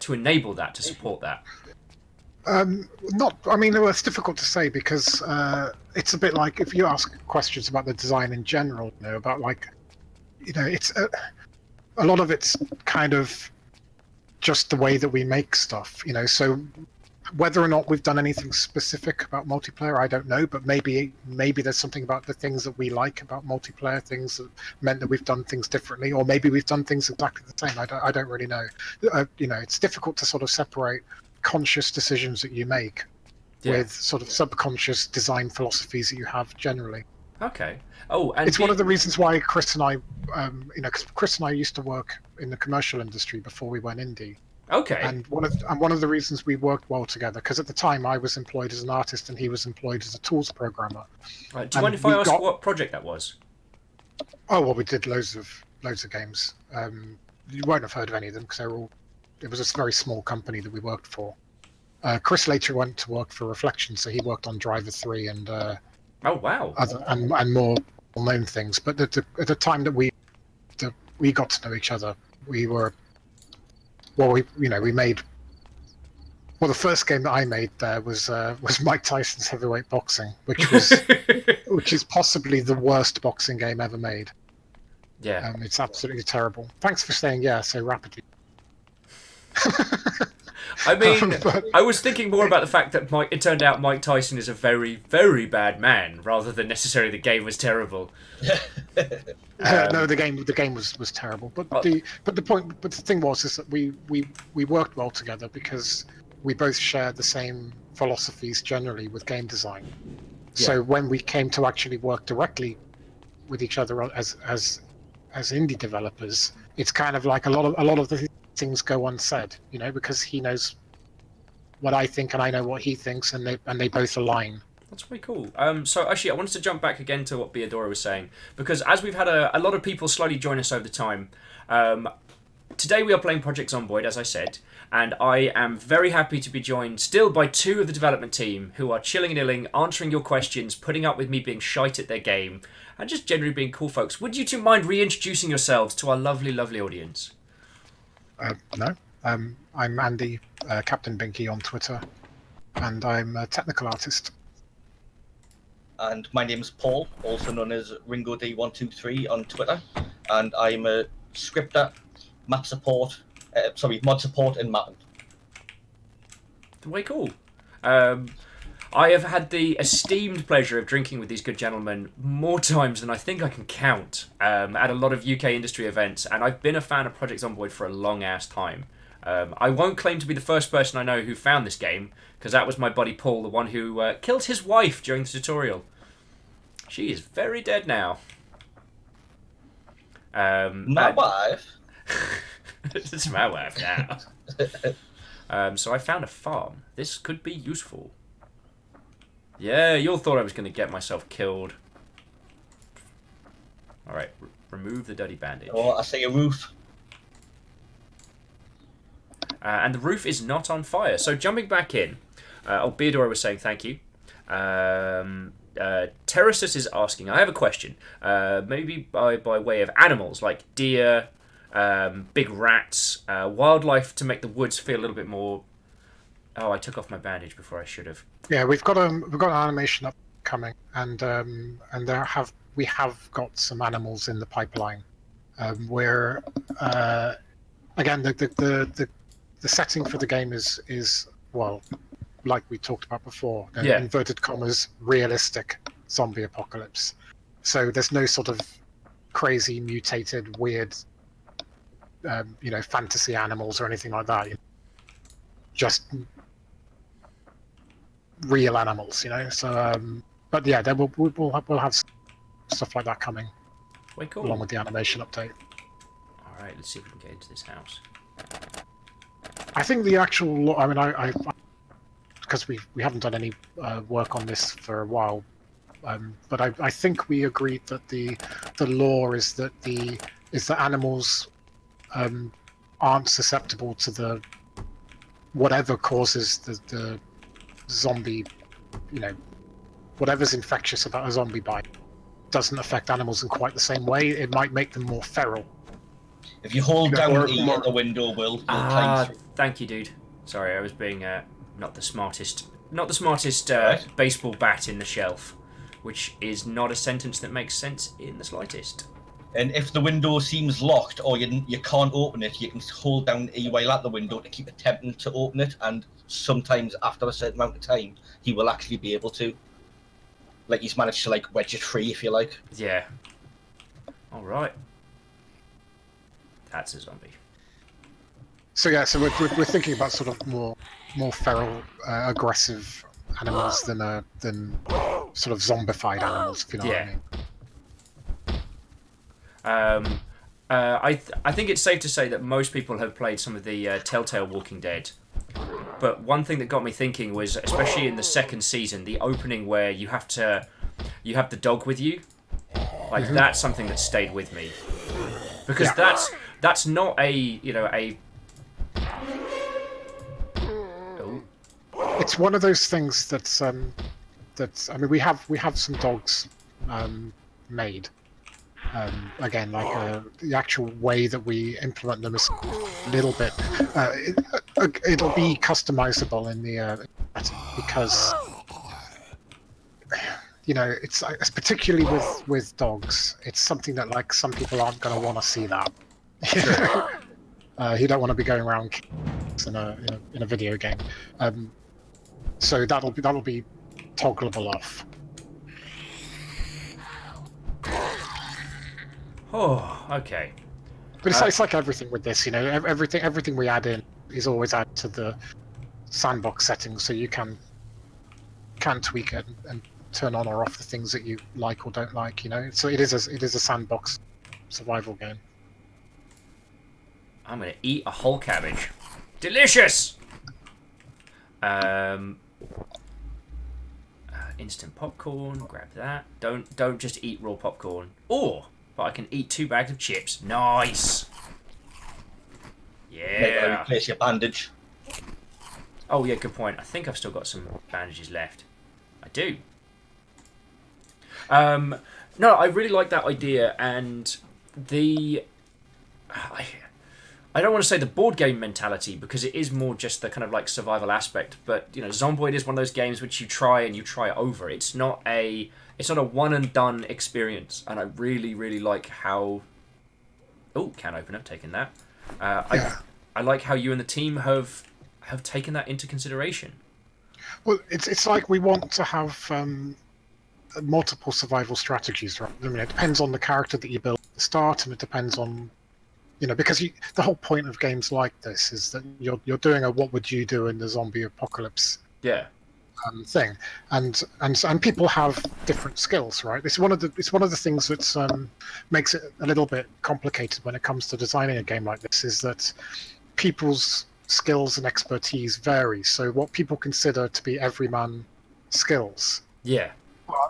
Speaker 1: enable that, to support that?
Speaker 4: It's difficult to say, because it's a bit like if you ask questions about the design in general, it's a lot of it's kind of just the way that we make stuff, so whether or not we've done anything specific about multiplayer, I don't know, but maybe there's something about the things that we like about multiplayer, things that meant that we've done things differently, or maybe we've done things exactly the same. I don't really know. It's difficult to sort of separate conscious decisions that you make with sort of subconscious design philosophies that you have generally.
Speaker 1: Okay. Oh, and
Speaker 4: It's one of the reasons why Chris and I, because Chris and I used to work in the commercial industry before we went indie.
Speaker 1: Okay.
Speaker 4: And one of the reasons we worked well together, because at the time I was employed as an artist and he was employed as a tools programmer.
Speaker 1: Right. Do you mind if I ask what project that was?
Speaker 4: Oh well, we did loads of games. You won't have heard of any of them because it was a very small company that we worked for. Chris later went to work for Reflection, so he worked on Driver 3 and
Speaker 1: Oh wow.
Speaker 4: and more well-known things. But at the time that we got to know each other, we made. Well, the first game that I made there was Mike Tyson's Heavyweight Boxing, which is possibly the worst boxing game ever made.
Speaker 1: Yeah.
Speaker 4: It's absolutely terrible. Thanks for saying yeah so rapidly.
Speaker 1: I mean, I was thinking more about the fact that it turned out Mike Tyson is a very, very bad man, rather than necessarily the game was terrible.
Speaker 4: No, the game was terrible. But the thing is that we worked well together because we both shared the same philosophies generally with game design.
Speaker 1: Yeah.
Speaker 4: So when we came to actually work directly with each other as indie developers, it's kind of like a lot of the things go unsaid, because he knows what I think and I know what he thinks, and they both align.
Speaker 1: That's pretty cool. So actually, I wanted to jump back again to what Beadora was saying, because as we've had a lot of people slowly join us over the time, today we are playing Project Zombiod, as I said, and I am very happy to be joined still by two of the development team who are chilling and illing, answering your questions, putting up with me being shite at their game, and just generally being cool folks. Would you two mind reintroducing yourselves to our lovely, lovely audience?
Speaker 4: No. I'm Andy, Captain Binky on Twitter, and I'm a technical artist.
Speaker 2: And my name's Paul, also known as RingoD123 on Twitter, and I'm a scripter, mod support, and mapping.
Speaker 1: Way cool. I have had the esteemed pleasure of drinking with these good gentlemen more times than I think I can count at a lot of UK industry events, and I've been a fan of Project Zombiod for a long-ass time. I won't claim to be the first person I know who found this game, because that was my buddy Paul, the one who killed his wife during the tutorial. She is very dead now.
Speaker 2: My wife?
Speaker 1: It's my wife now. So I found a farm. This could be useful. Yeah, you all thought I was going to get myself killed. Alright, remove the dirty bandage.
Speaker 2: Oh, I see a roof.
Speaker 1: And the roof is not on fire. So jumping back in, Beadora was saying thank you. Terrasus is asking, I have a question. Maybe by way of animals, like deer, big rats, wildlife to make the woods feel a little bit more... Oh, I took off my bandage before I should have.
Speaker 4: Yeah, we've got an animation upcoming, and we have got some animals in the pipeline. Where again the setting for the game is well, like we talked about before, inverted commas, realistic zombie apocalypse. So there's no sort of crazy mutated weird fantasy animals or anything like that. Just real animals, So, but yeah, we'll have stuff like that coming.
Speaker 1: Way cool.
Speaker 4: Along with the animation update.
Speaker 1: All right, let's see if we can get into this house.
Speaker 4: I think the actual, I because we haven't done any work on this for a while, but I think we agreed that the law is that animals aren't susceptible to the whatever causes the zombie, whatever's infectious about a zombie bite doesn't affect animals in quite the same way. It might make them more feral.
Speaker 2: If you hold down E at the window, you'll climb through.
Speaker 1: Thank you, dude. Sorry, I was being not the smartest
Speaker 2: Right.
Speaker 1: baseball bat in the shelf, which is not a sentence that makes sense in the slightest.
Speaker 2: And if the window seems locked or you can't open it, you can hold down E while at the window to keep attempting to open it, and sometimes after a certain amount of time, he will actually be able to. Like, he's managed to, wedge it free, if you like.
Speaker 1: Yeah. Alright. That's a zombie.
Speaker 4: So yeah, so we're thinking about sort of more feral, aggressive animals than sort of zombified animals, if you know what I mean.
Speaker 1: I think it's safe to say that most people have played some of the Telltale Walking Dead. But one thing that got me thinking was, especially in the second season, the opening where you have the dog with you. Like that's something that stayed with me, because that's not a Oh.
Speaker 4: It's one of those things that's I mean we have some dogs made. Again, like the actual way that we implement them is a little bit. It'll be customizable in the because it's particularly with dogs. It's something that like some people aren't going to want to see that. You don't want to be going around in a video game. So that'll be toggleable off.
Speaker 1: Oh, okay.
Speaker 4: But it's like everything with this, everything we add in is always added to the sandbox settings, so you can tweak it and turn on or off the things that you like or don't like. So it is a sandbox survival game.
Speaker 1: I'm gonna eat a whole cabbage. Delicious. Instant popcorn. Grab that. Don't just eat raw popcorn. But I can eat 2 bags of chips. Nice. Yeah.
Speaker 2: Replace your bandage.
Speaker 1: Oh yeah, good point. I think I've still got some bandages left. I do. No, I really like that idea, and I don't want to say the board game mentality, because it is more just the kind of like survival aspect. But Zombiod is one of those games which you try and you try over. It's not a one and done experience, and I really, really like how. Oh, can opener, taking that. I like how you and the team have taken that into consideration.
Speaker 4: Well, it's like we want to have multiple survival strategies, right? I mean, it depends on the character that you build at the start, and it depends on, because the whole point of games like this is that you're doing a what would you do in the zombie apocalypse.
Speaker 1: Yeah.
Speaker 4: Thing, and people have different skills, right? It's one of the things that makes it a little bit complicated when it comes to designing a game like this, is that people's skills and expertise vary. So what people consider to be everyman skills,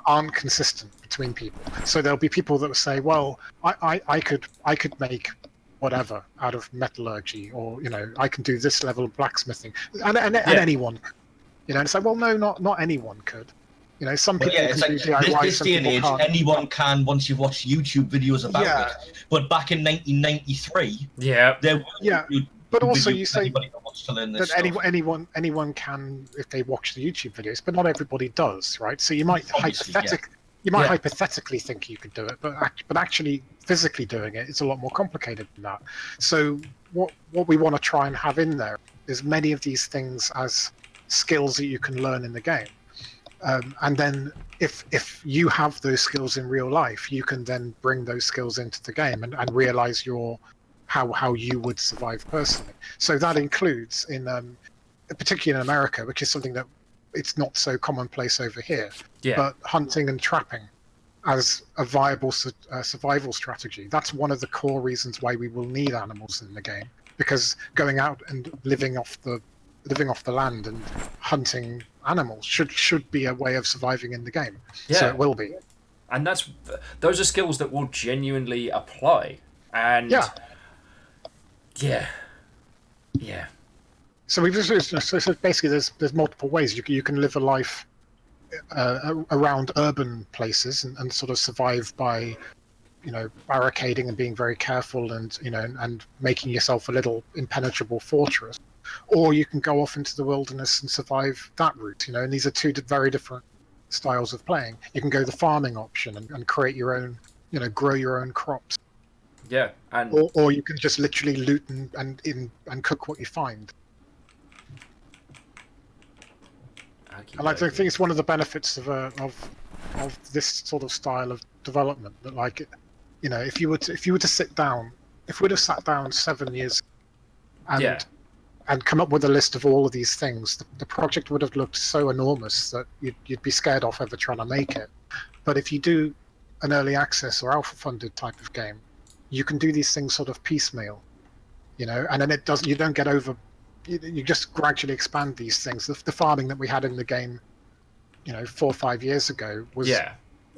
Speaker 4: aren't consistent between people. So there'll be people that will say, well, I could make whatever out of metallurgy, or I can do this level of blacksmithing, and anyone. It's like, well, no, not anyone could. Some people can do DIY.
Speaker 2: This day and age, anyone can once you've watched YouTube videos about it. But back in 1993,
Speaker 4: but also you say
Speaker 2: that
Speaker 4: anyone can if they watch the YouTube videos, but not everybody does, right? So you might hypothetically think you could do it, but actually physically doing it is a lot more complicated than that. So what we want to try and have in there is many of these things as skills that you can learn in the game, and then if you have those skills in real life, you can then bring those skills into the game and realize how you would survive personally. So that includes particularly in America, which is something that it's not so commonplace over here, but hunting and trapping as a viable survival strategy. That's one of the core reasons why we will need animals in the game, because going out and living off the land and hunting animals should be a way of surviving in the game. So it will be.
Speaker 1: And those are skills that will genuinely apply. And So
Speaker 4: basically there's multiple ways you can live a life around urban places and sort of survive by barricading and being very careful and and making yourself a little impenetrable fortress. Or you can go off into the wilderness and survive that route, and these are two very different styles of playing. You can go the farming option and create your own, grow your own crops.
Speaker 1: Yeah, and
Speaker 4: or you can just literally loot and cook what you find. And I think it's one of the benefits of this sort of style of development, that if you were to sit down, if we'd have sat down 7 years and and come up with a list of all of these things, the project would have looked so enormous that you'd be scared off ever trying to make it. But if you do an early access or alpha funded type of game, you can do these things sort of piecemeal, and then you don't get over. You just gradually expand these things. The farming that we had in the game, 4 or 5 years ago was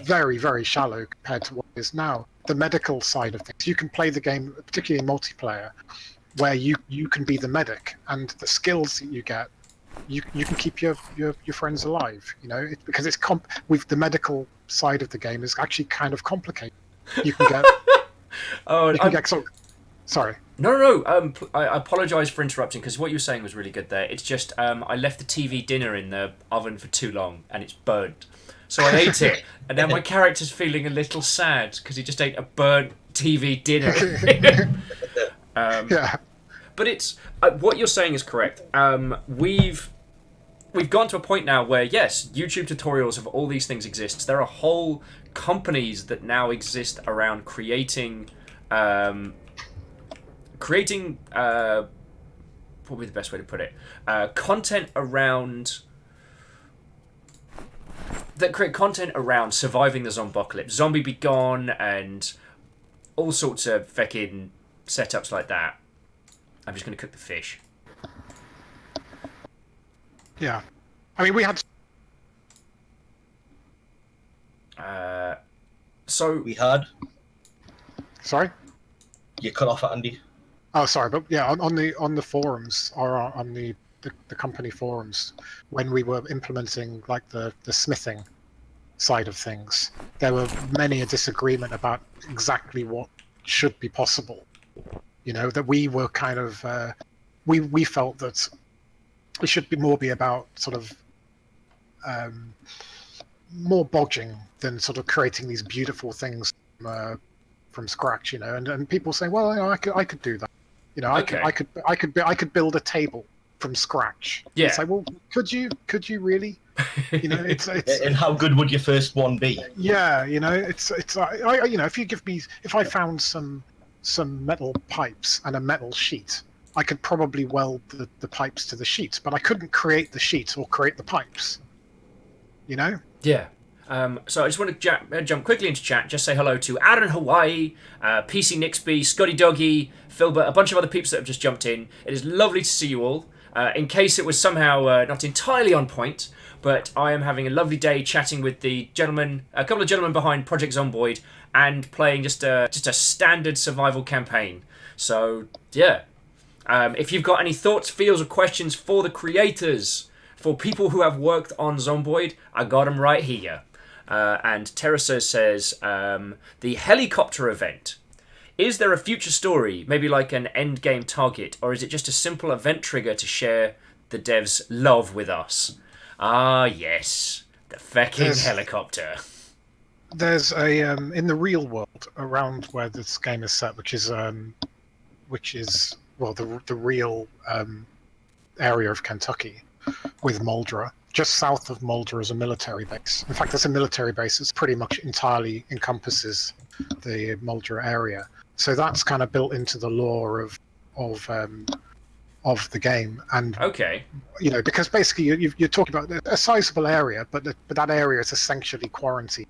Speaker 4: very, very shallow compared to what it is now. The medical side of things, you can play the game, particularly in multiplayer, where you can be the medic, and the skills that you get, you can keep your friends alive. Because it's with the medical side of the game is actually kind of complicated. You can get. Sorry.
Speaker 1: No. I apologise for interrupting, because what you were saying was really good there. It's just I left the TV dinner in the oven for too long and it's burnt. So I ate it, and now my character's feeling a little sad because he just ate a burnt TV dinner.
Speaker 4: Yeah.
Speaker 1: But it's what you're saying is correct. We've gone to a point now where, yes, YouTube tutorials of all these things exist. There are whole companies that now exist around creating what would be the best way to put it? Content around that create content around surviving the zombocalypse, Zombie Be Gone, and all sorts of fucking setups like that. I'm just going to cook the fish.
Speaker 4: Yeah, I mean we had.
Speaker 2: We had.
Speaker 4: Sorry.
Speaker 2: You cut off, Andy.
Speaker 4: Oh, sorry, but yeah, on the forums or on the company forums, when we were implementing like the smithing side of things, there were many a disagreement about exactly what should be possible. That we were kind of we felt that it should be about sort of more bodging than sort of creating these beautiful things from scratch. And people say, well, I could do that. I could build a table from scratch.
Speaker 1: Yeah.
Speaker 4: It's like, well, could you really? It's
Speaker 2: And how good would your first one be?
Speaker 4: Yeah, it's if I found some metal pipes and a metal sheet, I could probably weld the pipes to the sheets, but I couldn't create the sheet or create the pipes.
Speaker 1: Yeah. So I just want to jump quickly into chat. Just say hello to Aaron Hawaii, PC Nixby, Scotty Doggy, Philbert, a bunch of other peeps that have just jumped in. It is lovely to see you all. In case it was somehow not entirely on point, but I am having a lovely day chatting with a couple of gentlemen behind Project Zomboid, and playing just a standard survival campaign. So yeah, if you've got any thoughts, feels, or questions for the creators, for people who have worked on Zomboid, I got them right here. And Teresa says, the helicopter event. Is there a future story, maybe like an end game target, or is it just a simple event trigger to share the devs' love with us? Ah, yes, the fucking helicopter.
Speaker 4: There's a in the real world around where this game is set, which is the real area of Kentucky with Muldra. Just south of Muldra is a military base. In fact, there's a military base that's pretty much entirely encompasses the Muldra area. So that's kind of built into the lore of the game. And
Speaker 1: okay,
Speaker 4: because basically you're talking about a sizable area, but that area is essentially quarantined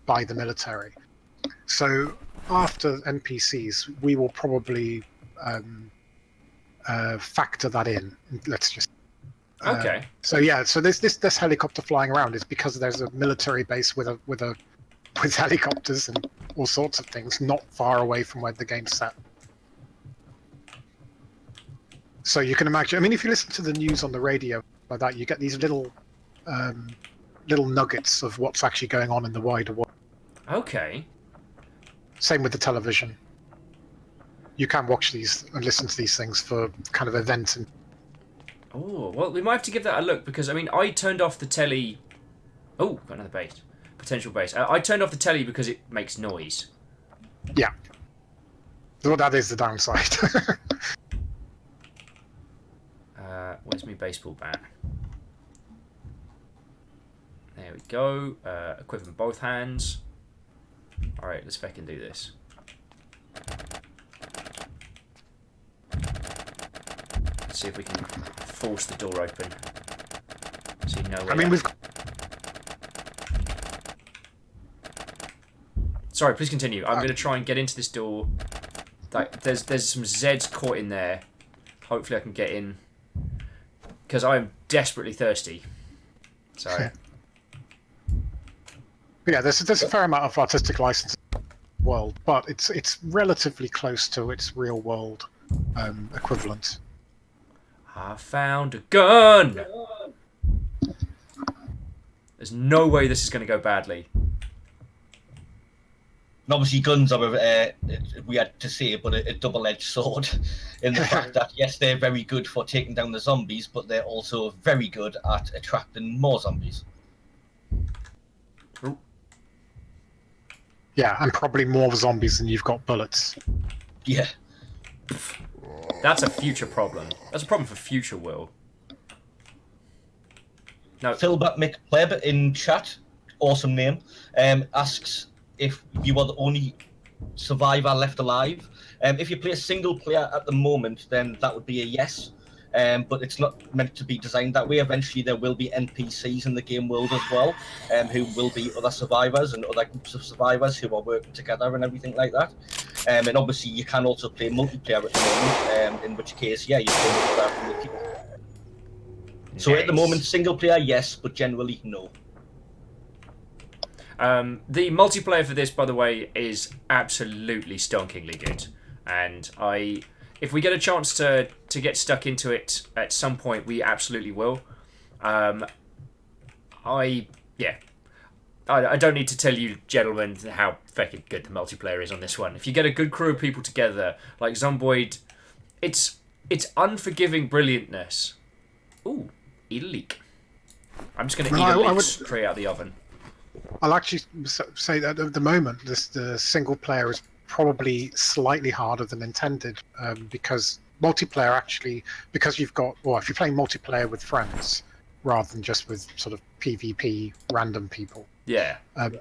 Speaker 4: by the military. So after NPCs, we will probably factor that in. Let's just.
Speaker 1: Okay.
Speaker 4: So this helicopter flying around is because there's a military base with helicopters and all sorts of things not far away from where the game's set. So you can imagine. I mean, if you listen to the news on the radio like that, you get these little nuggets of what's actually going on in the wider world.
Speaker 1: Okay.
Speaker 4: Same with the television. You can watch these and listen to these things for kind of events and.
Speaker 1: Oh, well, we might have to give that a look, because, I mean, I turned off the telly. Oh, got another base. Potential base. I turned off the telly because it makes noise.
Speaker 4: Yeah. Well, that is the downside.
Speaker 1: Where's my baseball bat? There we go. Equip in both hands. Alright, let's fucking do this. see if we can force the door open. So you know where
Speaker 4: I mean, we've
Speaker 1: Sorry, please continue. I'm going to try and get into this door. Like, there's some Zeds caught in there. Hopefully I can get in. Because I am desperately thirsty. So...
Speaker 4: yeah, there's a fair amount of artistic license in the world, but it's relatively close to its real world equivalent.
Speaker 1: I found a gun! There's no way this is going to go badly.
Speaker 2: And obviously, guns are we had to say, but a double-edged sword in the fact that yes, they're very good for taking down the zombies, but they're also very good at attracting more zombies.
Speaker 1: Ooh.
Speaker 4: Yeah, and probably more zombies than you've got bullets.
Speaker 2: Yeah.
Speaker 1: That's a future problem. That's a problem for future world. No.
Speaker 2: Philbert McPleb in chat, awesome name, asks if you are the only survivor left alive. If you play a single player at the moment, then that would be a yes. But it's not meant to be designed that way. Eventually, there will be NPCs in the game world as well, who will be other survivors and other groups of survivors who are working together and everything like that. And obviously, you can also play multiplayer at the moment, in which case, yeah, you play multiplayer with people. So at the moment, single player, yes, but generally, no.
Speaker 1: The multiplayer for this, by the way, is absolutely stonkingly good. And if we get a chance to get stuck into it at some point, we absolutely will. I don't need to tell you, gentlemen, how fucking good the multiplayer is on this one. If you get a good crew of people together, like Zombiod, it's unforgiving brilliantness. Ooh, eat a leek. I'm just going to eat a leek straight out of the oven.
Speaker 4: I'll actually say that at the moment, the single player is probably slightly harder than intended, because multiplayer actually, because you've got, or if you're playing multiplayer with friends rather than just with sort of PvP random people,
Speaker 1: yeah,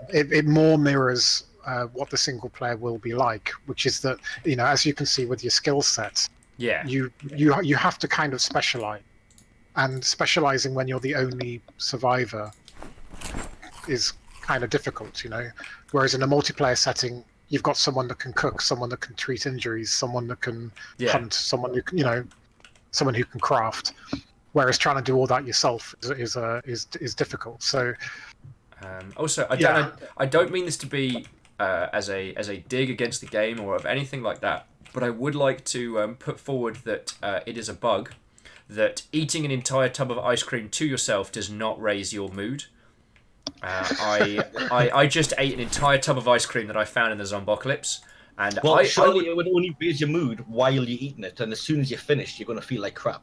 Speaker 4: it more mirrors what the single player will be like, which is that, you know, as you can see with your skill set,
Speaker 1: yeah,
Speaker 4: you have to kind of specialize, and specializing when you're the only survivor is kind of difficult, you know. Whereas in a multiplayer setting, you've got someone that can cook, someone that can treat injuries, someone that can hunt, someone who can, you know, someone who can craft. Whereas trying to do all that yourself is difficult. So
Speaker 1: also, I don't mean this to be as a dig against the game or of anything like that, but I would like to put forward that it is a bug that eating an entire tub of ice cream to yourself does not raise your mood. I just ate an entire tub of ice cream that I found in the Zombocalypse, and
Speaker 2: surely it would only raise your mood while you're eating it, and as soon as you're finished, you're going to feel like crap.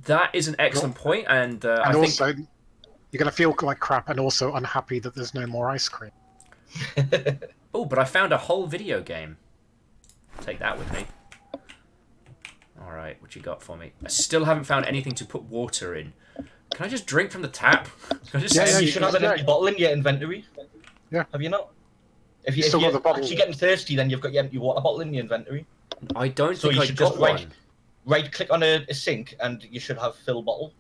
Speaker 1: That is an excellent point, and I
Speaker 4: also
Speaker 1: think
Speaker 4: you're going to feel like crap, and also unhappy that there's no more ice cream.
Speaker 1: Oh, but I found a whole video game. Take that with me. All right, what you got for me? I still haven't found anything to put water in. Can I just drink from the tap? Can I just
Speaker 2: you should have an empty bottle in your inventory.
Speaker 4: Yeah.
Speaker 2: Have you not? If you're actually getting thirsty, then you've got your empty water bottle in your inventory.
Speaker 1: I don't think
Speaker 2: you
Speaker 1: I
Speaker 2: should
Speaker 1: got
Speaker 2: just
Speaker 1: one.
Speaker 2: right-click on a sink, and you should have fill bottle.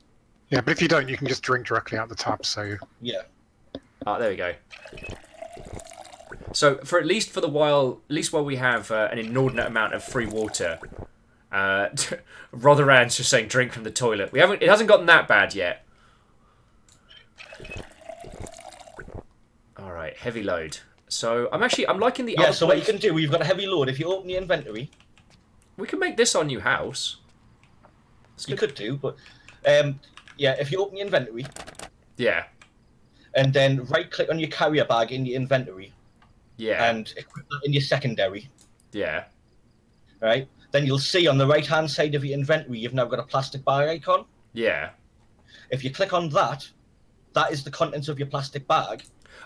Speaker 4: Yeah, but if you don't, you can just drink directly out the tap. So
Speaker 2: yeah.
Speaker 1: Ah, there we go. So for at least while we have an inordinate amount of free water. Rotherand's just saying drink from the toilet. It hasn't gotten that bad yet. Alright, heavy load. So I'm liking the other
Speaker 2: so what you can do, you've got a heavy load. If you open your inventory,
Speaker 1: we can make this our new house.
Speaker 2: You could do, but if you open your inventory,
Speaker 1: yeah,
Speaker 2: and then right click on your carrier bag in your inventory, and equip that in your secondary, right. Then you'll see on the right-hand side of your inventory, you've now got a plastic bag icon.
Speaker 1: Yeah.
Speaker 2: If you click on that, that is the contents of your plastic bag.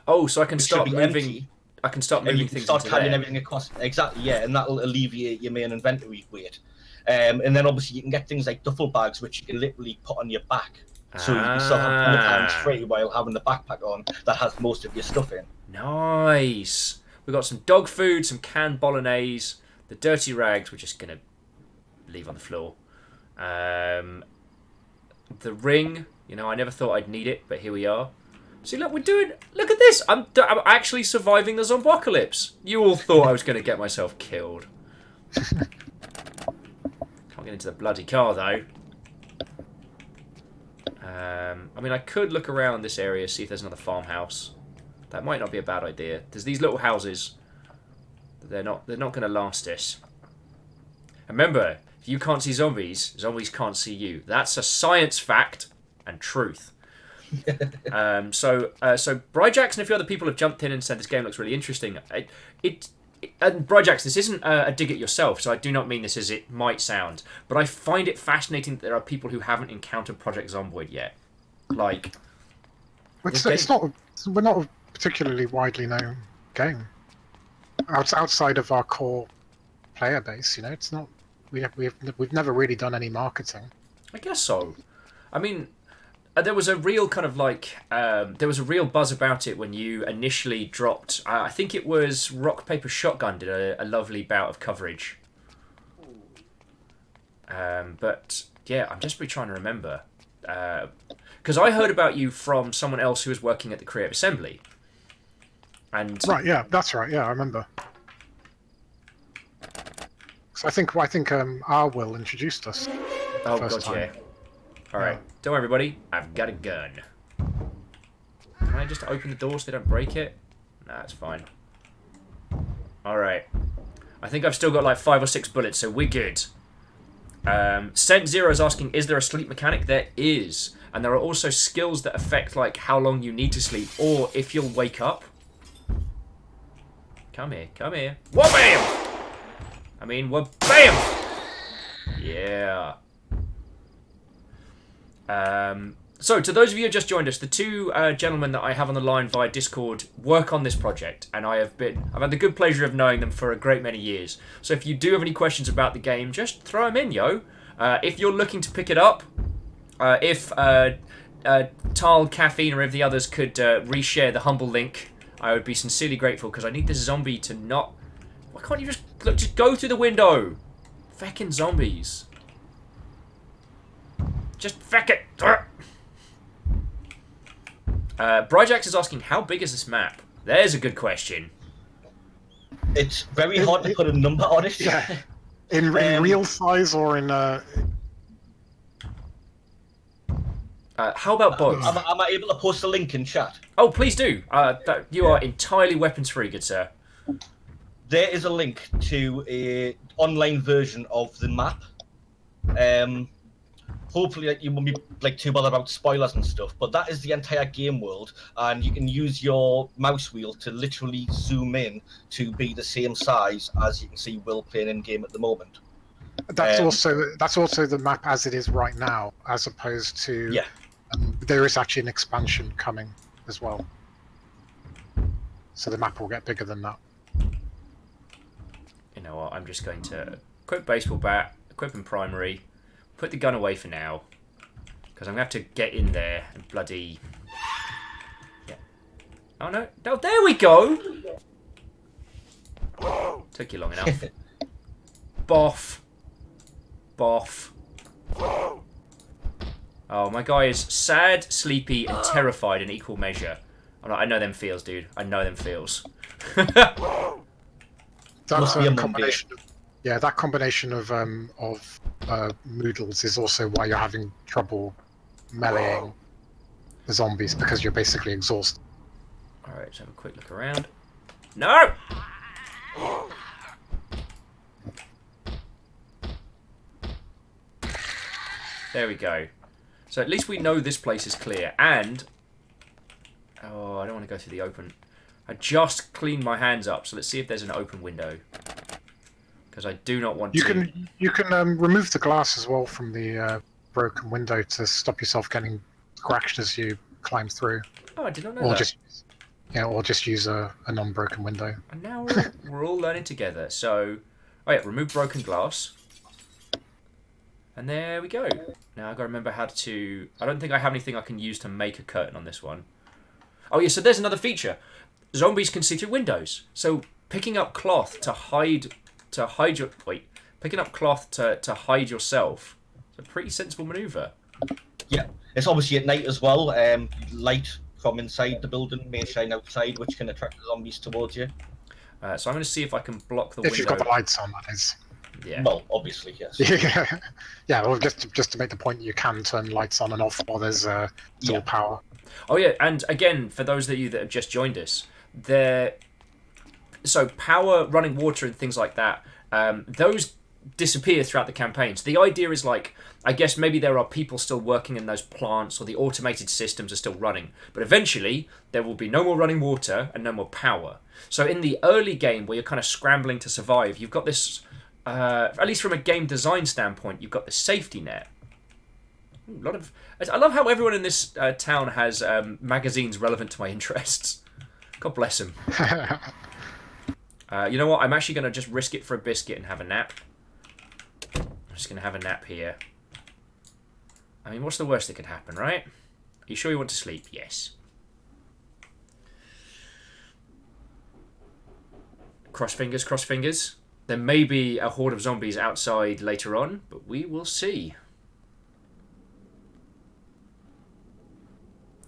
Speaker 1: Oh, so I can start moving.
Speaker 2: Empty,
Speaker 1: I can start moving things.
Speaker 2: Start carrying everything across. Exactly, yeah, and that'll alleviate your main inventory weight. And then obviously you can get things like duffel bags, which you can literally put on your back, so you can still have your hands free while having the backpack on that has most of your stuff in.
Speaker 1: Nice. We've got some dog food, some canned bolognese. The dirty rags we're just going to leave on the floor. The ring, you know, I never thought I'd need it, but here we are. See, look, look at this. I'm actually surviving the zombocalypse. You all thought I was going to get myself killed. Can't get into the bloody car, though. I mean, I could look around this area, see if there's another farmhouse. That might not be a bad idea. There's these little houses. They're not going to last us. Remember, if you can't see zombies, zombies can't see you. That's a science fact and truth. So Bryjax and a few other people have jumped in and said this game looks really interesting. And Bryjax, this isn't a dig at yourself, so I do not mean this as it might sound, but I find it fascinating that there are people who haven't encountered Project Zomboid yet. Like,
Speaker 4: it's not. We're not a particularly widely known game. Outside of our core player base, you know, it's not. We've never really done any marketing.
Speaker 1: I guess so. I mean, there was a real kind of like there was a real buzz about it when you initially dropped. I think it was Rock Paper Shotgun did a lovely bout of coverage. But yeah, I'm desperately trying to remember because I heard about you from someone else who was working at the Creative Assembly. And
Speaker 4: right, yeah, that's right. Yeah, I remember. So I think our Will introduced us.
Speaker 1: Oh
Speaker 4: first
Speaker 1: god,
Speaker 4: time.
Speaker 1: yeah. All right, don't worry, everybody. I've got a gun. Can I just open the door so they don't break it? Nah, it's fine. All right. I think I've still got like 5 or 6 bullets, so we're good. Cent Zero is asking, is there a sleep mechanic? There is, and there are also skills that affect like how long you need to sleep, or if you'll wake up. Come here, come here. Wha-bam! I mean, wha-bam! Yeah. So, to those of you who just joined us, the two gentlemen that I have on the line via Discord work on this project, and I've had the good pleasure of knowing them for a great many years. So, if you do have any questions about the game, just throw them in, yo. If you're looking to pick it up, if Tal, Caffeine, or any of the others could reshare the humble link, I would be sincerely grateful because I need this zombie to not. Why can't you just go through the window? Feckin' zombies. Just feck it. Bryjax is asking, how big is this map? There's a good question.
Speaker 2: It's very hard to put a number on it.
Speaker 4: Yeah. In real size or in...
Speaker 1: How about both?
Speaker 2: Am I able to post a link in chat?
Speaker 1: Oh, please do. You are entirely weapons free, good sir.
Speaker 2: There is a link to a online version of the map. Hopefully, you won't be like too bothered about spoilers and stuff. But that is the entire game world, and you can use your mouse wheel to literally zoom in to be the same size as you can see Will playing in game at the moment.
Speaker 4: That's also the map as it is right now, as opposed to
Speaker 2: yeah.
Speaker 4: There is actually an expansion coming as well, so the map will get bigger than that.
Speaker 1: You know what? I'm just going to equip baseball bat, equip in primary, put the gun away for now, because I'm going to have to get in there and bloody. Yeah. Oh no! No, there we go. Took you long enough. Boff. Boff. Oh, my guy is sad, sleepy, and terrified in equal measure. I know them feels, dude. I know them feels.
Speaker 4: That's a combination. That combination of moodles is also why you're having trouble meleeing the zombies, because you're basically exhausted.
Speaker 1: All right, let's have a quick look around. No. There we go. So at least we know this place is clear. And... oh, I don't want to go through the open... I just cleaned my hands up, so let's see if there's an open window. Because I do not want to...
Speaker 4: You can remove the glass as well from the broken window to stop yourself getting scratched as you climb through.
Speaker 1: Oh, I did not know that.
Speaker 4: Or just use a non-broken window.
Speaker 1: And now we're all learning together. So, oh yeah, remove broken glass. And there we go. Now I've got to remember how to... I don't think I have anything I can use to make a curtain on this one. Oh yeah, so there's another feature. Zombies can see through windows. So picking up cloth to hide your... wait. Picking up cloth to hide yourself It's a pretty sensible maneuver.
Speaker 2: Yeah, it's obviously at night as well. Light from inside the building may shine outside, which can attract the zombies towards you.
Speaker 1: So I'm going to see if I can block the
Speaker 4: If
Speaker 1: window.
Speaker 4: you've got the lights on, that is.
Speaker 1: Yeah.
Speaker 2: Well, obviously, yes.
Speaker 4: Yeah, well, just to make the point, you can turn lights on and off while there's still power.
Speaker 1: Oh yeah, and again, for those of you that have just joined us, so power, running water, and things like that, those disappear throughout the campaign. So the idea is like, I guess maybe there are people still working in those plants, or the automated systems are still running, but eventually there will be no more running water and no more power. So in the early game, where you're kind of scrambling to survive, you've got this, at least from a game design standpoint, you've got the safety net. I love how everyone in this town has magazines relevant to my interests. God bless them. You know what? I'm actually going to just risk it for a biscuit and have a nap. I'm just going to have a nap here. I mean, what's the worst that could happen, right? Are you sure you want to sleep? Yes. Cross fingers, cross fingers. There may be a horde of zombies outside later on, but we will see.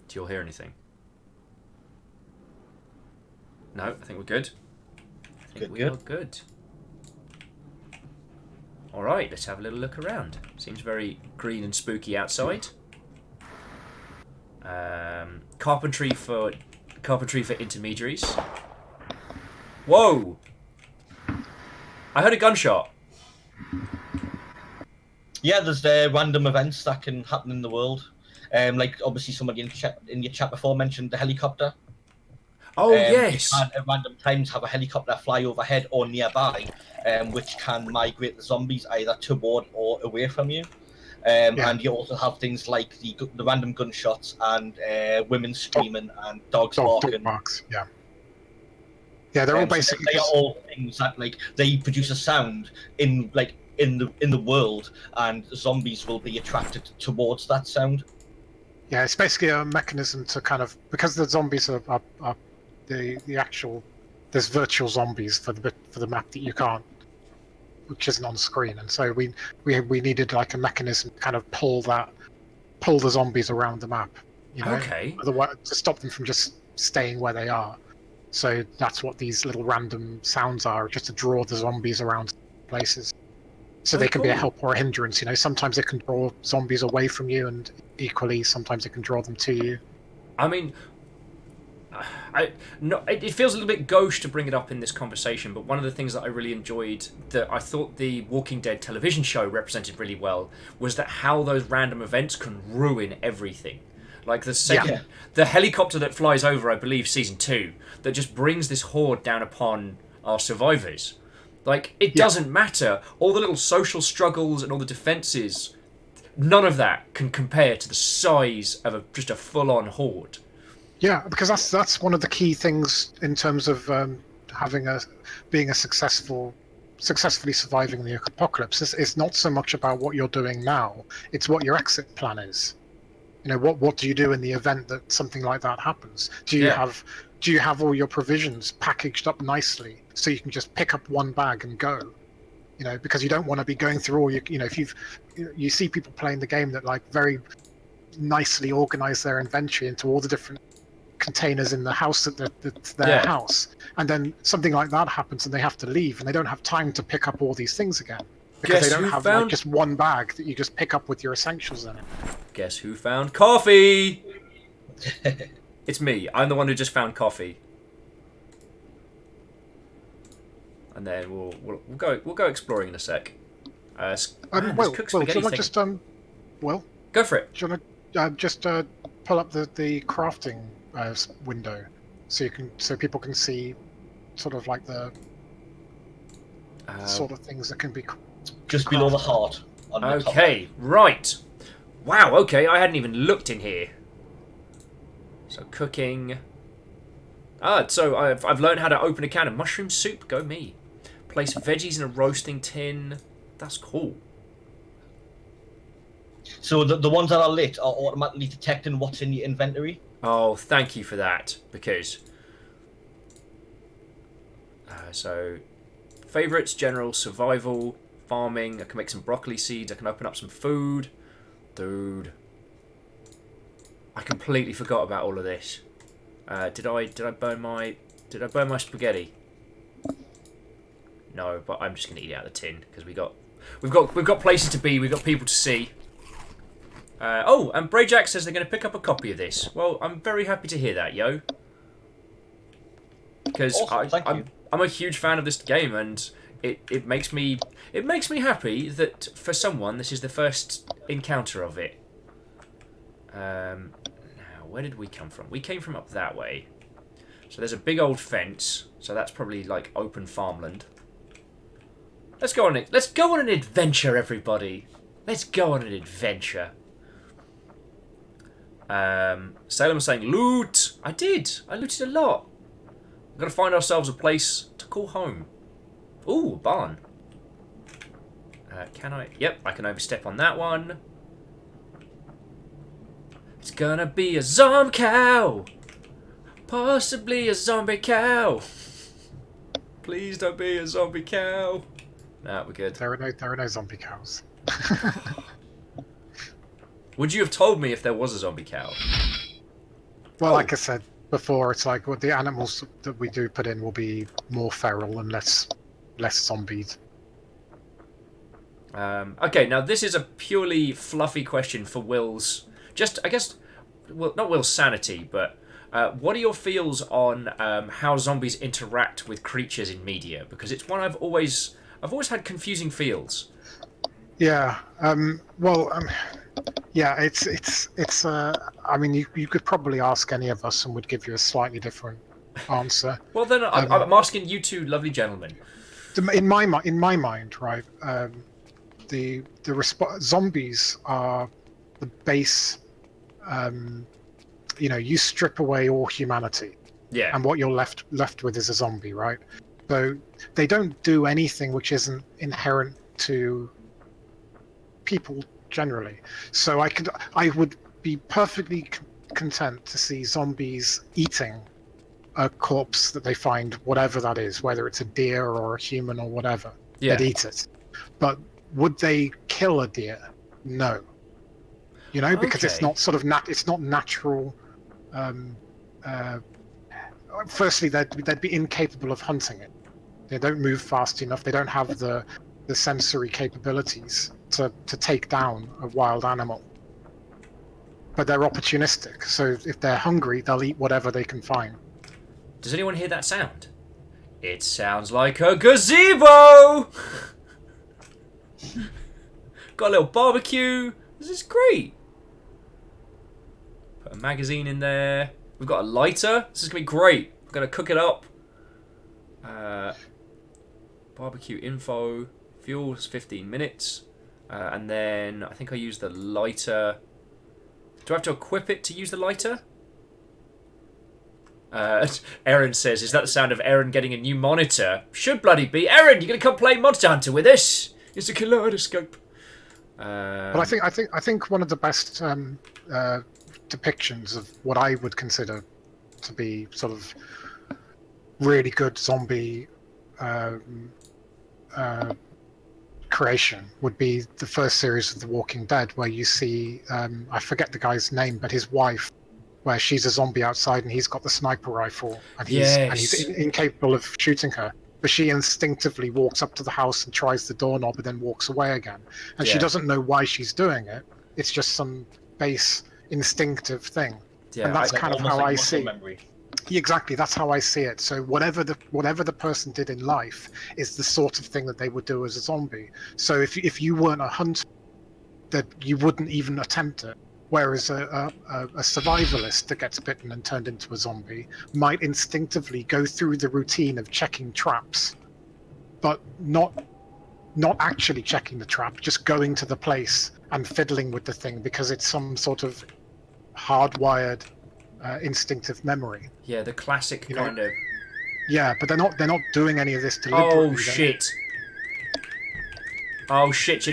Speaker 1: Do you all hear anything? No, I think we're good. I think we are good. Alright, let's have a little look around. Seems very green and spooky outside. Carpentry for intermediaries. Whoa! I heard a gunshot.
Speaker 2: Yeah, there's random events that can happen in the world. Like obviously somebody in your chat before mentioned the helicopter.
Speaker 1: Oh yes.
Speaker 2: You can at random times have a helicopter fly overhead or nearby, which can migrate the zombies either toward or away from you. And you also have things like the random gunshots and women screaming and dogs barking.
Speaker 4: Dog barks, yeah. Yeah, they're all basically.
Speaker 2: They are all things that they produce a sound in the world, and zombies will be attracted towards that sound.
Speaker 4: Yeah, it's basically a mechanism to kind of, because the zombies are the actual, there's virtual zombies for the map that you can't, which isn't on screen, and so we needed like a mechanism to kind of pull the zombies around the map, you know,
Speaker 1: okay,
Speaker 4: otherwise to stop them from just staying where they are. So that's what these little random sounds are, just to draw the zombies around places. So they can be a help or a hindrance, you know. Sometimes it can draw zombies away from you, and equally, sometimes it can draw them to you.
Speaker 1: I mean, it feels a little bit gauche to bring it up in this conversation, but one of the things that I really enjoyed, that I thought the Walking Dead television show represented really well, was that how those random events can ruin everything. Like the helicopter that flies over, I believe, season 2, that just brings this horde down upon our survivors. Like, it doesn't matter. All the little social struggles and all the defences, none of that can compare to the size of just a full-on horde.
Speaker 4: Yeah, because that's one of the key things in terms of being a successfully surviving the apocalypse. It's not so much about what you're doing now; it's what your exit plan is. You know, what do you do in the event that something like that happens? Do you have all your provisions packaged up nicely so you can just pick up one bag and go? You know, because you don't want to be going through all your, you know, if you see people playing the game that like very nicely organize their inventory into all the different containers in the house that's their house, and then something like that happens and they have to leave and they don't have time to pick up all these things again because they don't have like just one bag that you just pick up with your essentials in it.
Speaker 1: Guess who found coffee? It's me. I'm the one who just found coffee. And then we'll go exploring in a sec.
Speaker 4: Well, should I just
Speaker 1: go for it.
Speaker 4: Should I just pull up the crafting window so people can see sort of like the sort of things that can be
Speaker 2: just below the heart.
Speaker 1: Okay, right. Wow. Okay, I hadn't even looked in here. So cooking. So I've learned how to open a can of mushroom soup. Go me. Place veggies in a roasting tin. That's cool.
Speaker 2: So the ones that are lit are automatically detecting what's in your inventory?
Speaker 1: Oh, thank you for that. Because... so... Favourites, general, survival, farming. I can make some broccoli seeds. I can open up some food. Dude. I completely forgot about all of this. Did I burn my spaghetti? No, but I'm just gonna eat it out of the tin because we've got places to be. We've got people to see. Oh, and Brayjack says they're going to pick up a copy of this. Well, I'm very happy to hear that, yo. Because
Speaker 2: Awesome,
Speaker 1: I'm a huge fan of this game, and it makes me happy that for someone this is the first encounter of it. Now, where did we come from? We came from up that way. So there's a big old fence. So that's probably like open farmland. Let's go on an adventure, everybody. Let's go on an adventure. Salem was saying, loot! I did! I looted a lot. We're going to find ourselves a place to call home. Ooh, a barn. Can I? Yep, I can overstep on that one. It's gonna be a zombie cow! Possibly a zombie cow! Please don't be a zombie cow. Nah, we're good.
Speaker 4: There are no zombie cows.
Speaker 1: Would you have told me if there was a zombie cow?
Speaker 4: Well, like I said before, it's like what the animals that we do put in will be more feral and less zombies.
Speaker 1: Okay, now this is a purely fluffy question for Will's. Just, I guess, well, not Will's sanity, but what are your feels on how zombies interact with creatures in media? Because it's one I've always had confusing feels.
Speaker 4: Yeah. Yeah. It's. I mean, you could probably ask any of us, and we'd give you a slightly different answer.
Speaker 1: Well, then I'm asking you two lovely gentlemen.
Speaker 4: In my mind, right? Zombies are the base. You strip away all humanity.
Speaker 1: Yeah.
Speaker 4: And what you're left with is a zombie, right? So they don't do anything which isn't inherent to people generally. So I would be perfectly content to see zombies eating a corpse that they find, whatever that is, whether it's a deer or a human or whatever.
Speaker 1: Yeah.
Speaker 4: They'd eat it. But would they kill a deer? No. Because it's not sort of it's not natural. Firstly, they'd be incapable of hunting it. They don't move fast enough. They don't have the sensory capabilities to take down a wild animal. But they're opportunistic. So if they're hungry, they'll eat whatever they can find.
Speaker 1: Does anyone hear that sound? It sounds like a gazebo! Got a little barbecue. This is great. Put a magazine in there. We've got a lighter. This is going to be great. We're going to cook it up. Barbecue info. Fuel is 15 minutes. And then I think I use the lighter. Do I have to equip it to use the lighter? Aaron says, is that the sound of Aaron getting a new monitor? Should bloody be. Aaron, you're going to come play Monster Hunter with us? It's a kaleidoscope.
Speaker 4: But I think one of the best depictions of what I would consider to be sort of really good zombie creation would be the first series of The Walking Dead, where you see I forget the guy's name, but his wife, where she's a zombie outside and he's got the sniper rifle and he's incapable of shooting her. But she instinctively walks up to the house and tries the doorknob and then walks away again. And she doesn't know why she's doing it. It's just some base instinctive thing.
Speaker 1: Yeah,
Speaker 4: and that's kind of how I see.
Speaker 2: Memory.
Speaker 4: Exactly, that's how I see it. So whatever the person did in life is the sort of thing that they would do as a zombie. So if you weren't a hunter, that you wouldn't even attempt it. Whereas a survivalist that gets bitten and turned into a zombie might instinctively go through the routine of checking traps, but not actually checking the trap, just going to the place and fiddling with the thing because it's some sort of hardwired instinctive memory.
Speaker 1: Yeah, the classic kind of.
Speaker 4: Yeah, but they're not doing any of this deliberately.
Speaker 1: Oh shit! Oh shit!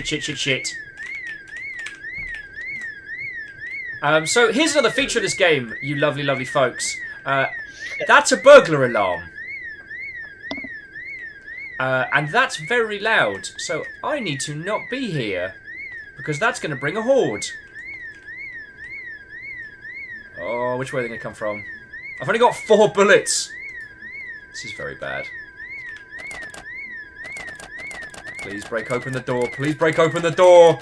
Speaker 1: So here's another feature of this game, you lovely, lovely folks. That's a burglar alarm. And that's very loud, so I need to not be here, because that's going to bring a horde. Oh, which way are they going to come from? I've only got 4 bullets. This is very bad. Please break open the door. Please break open the door.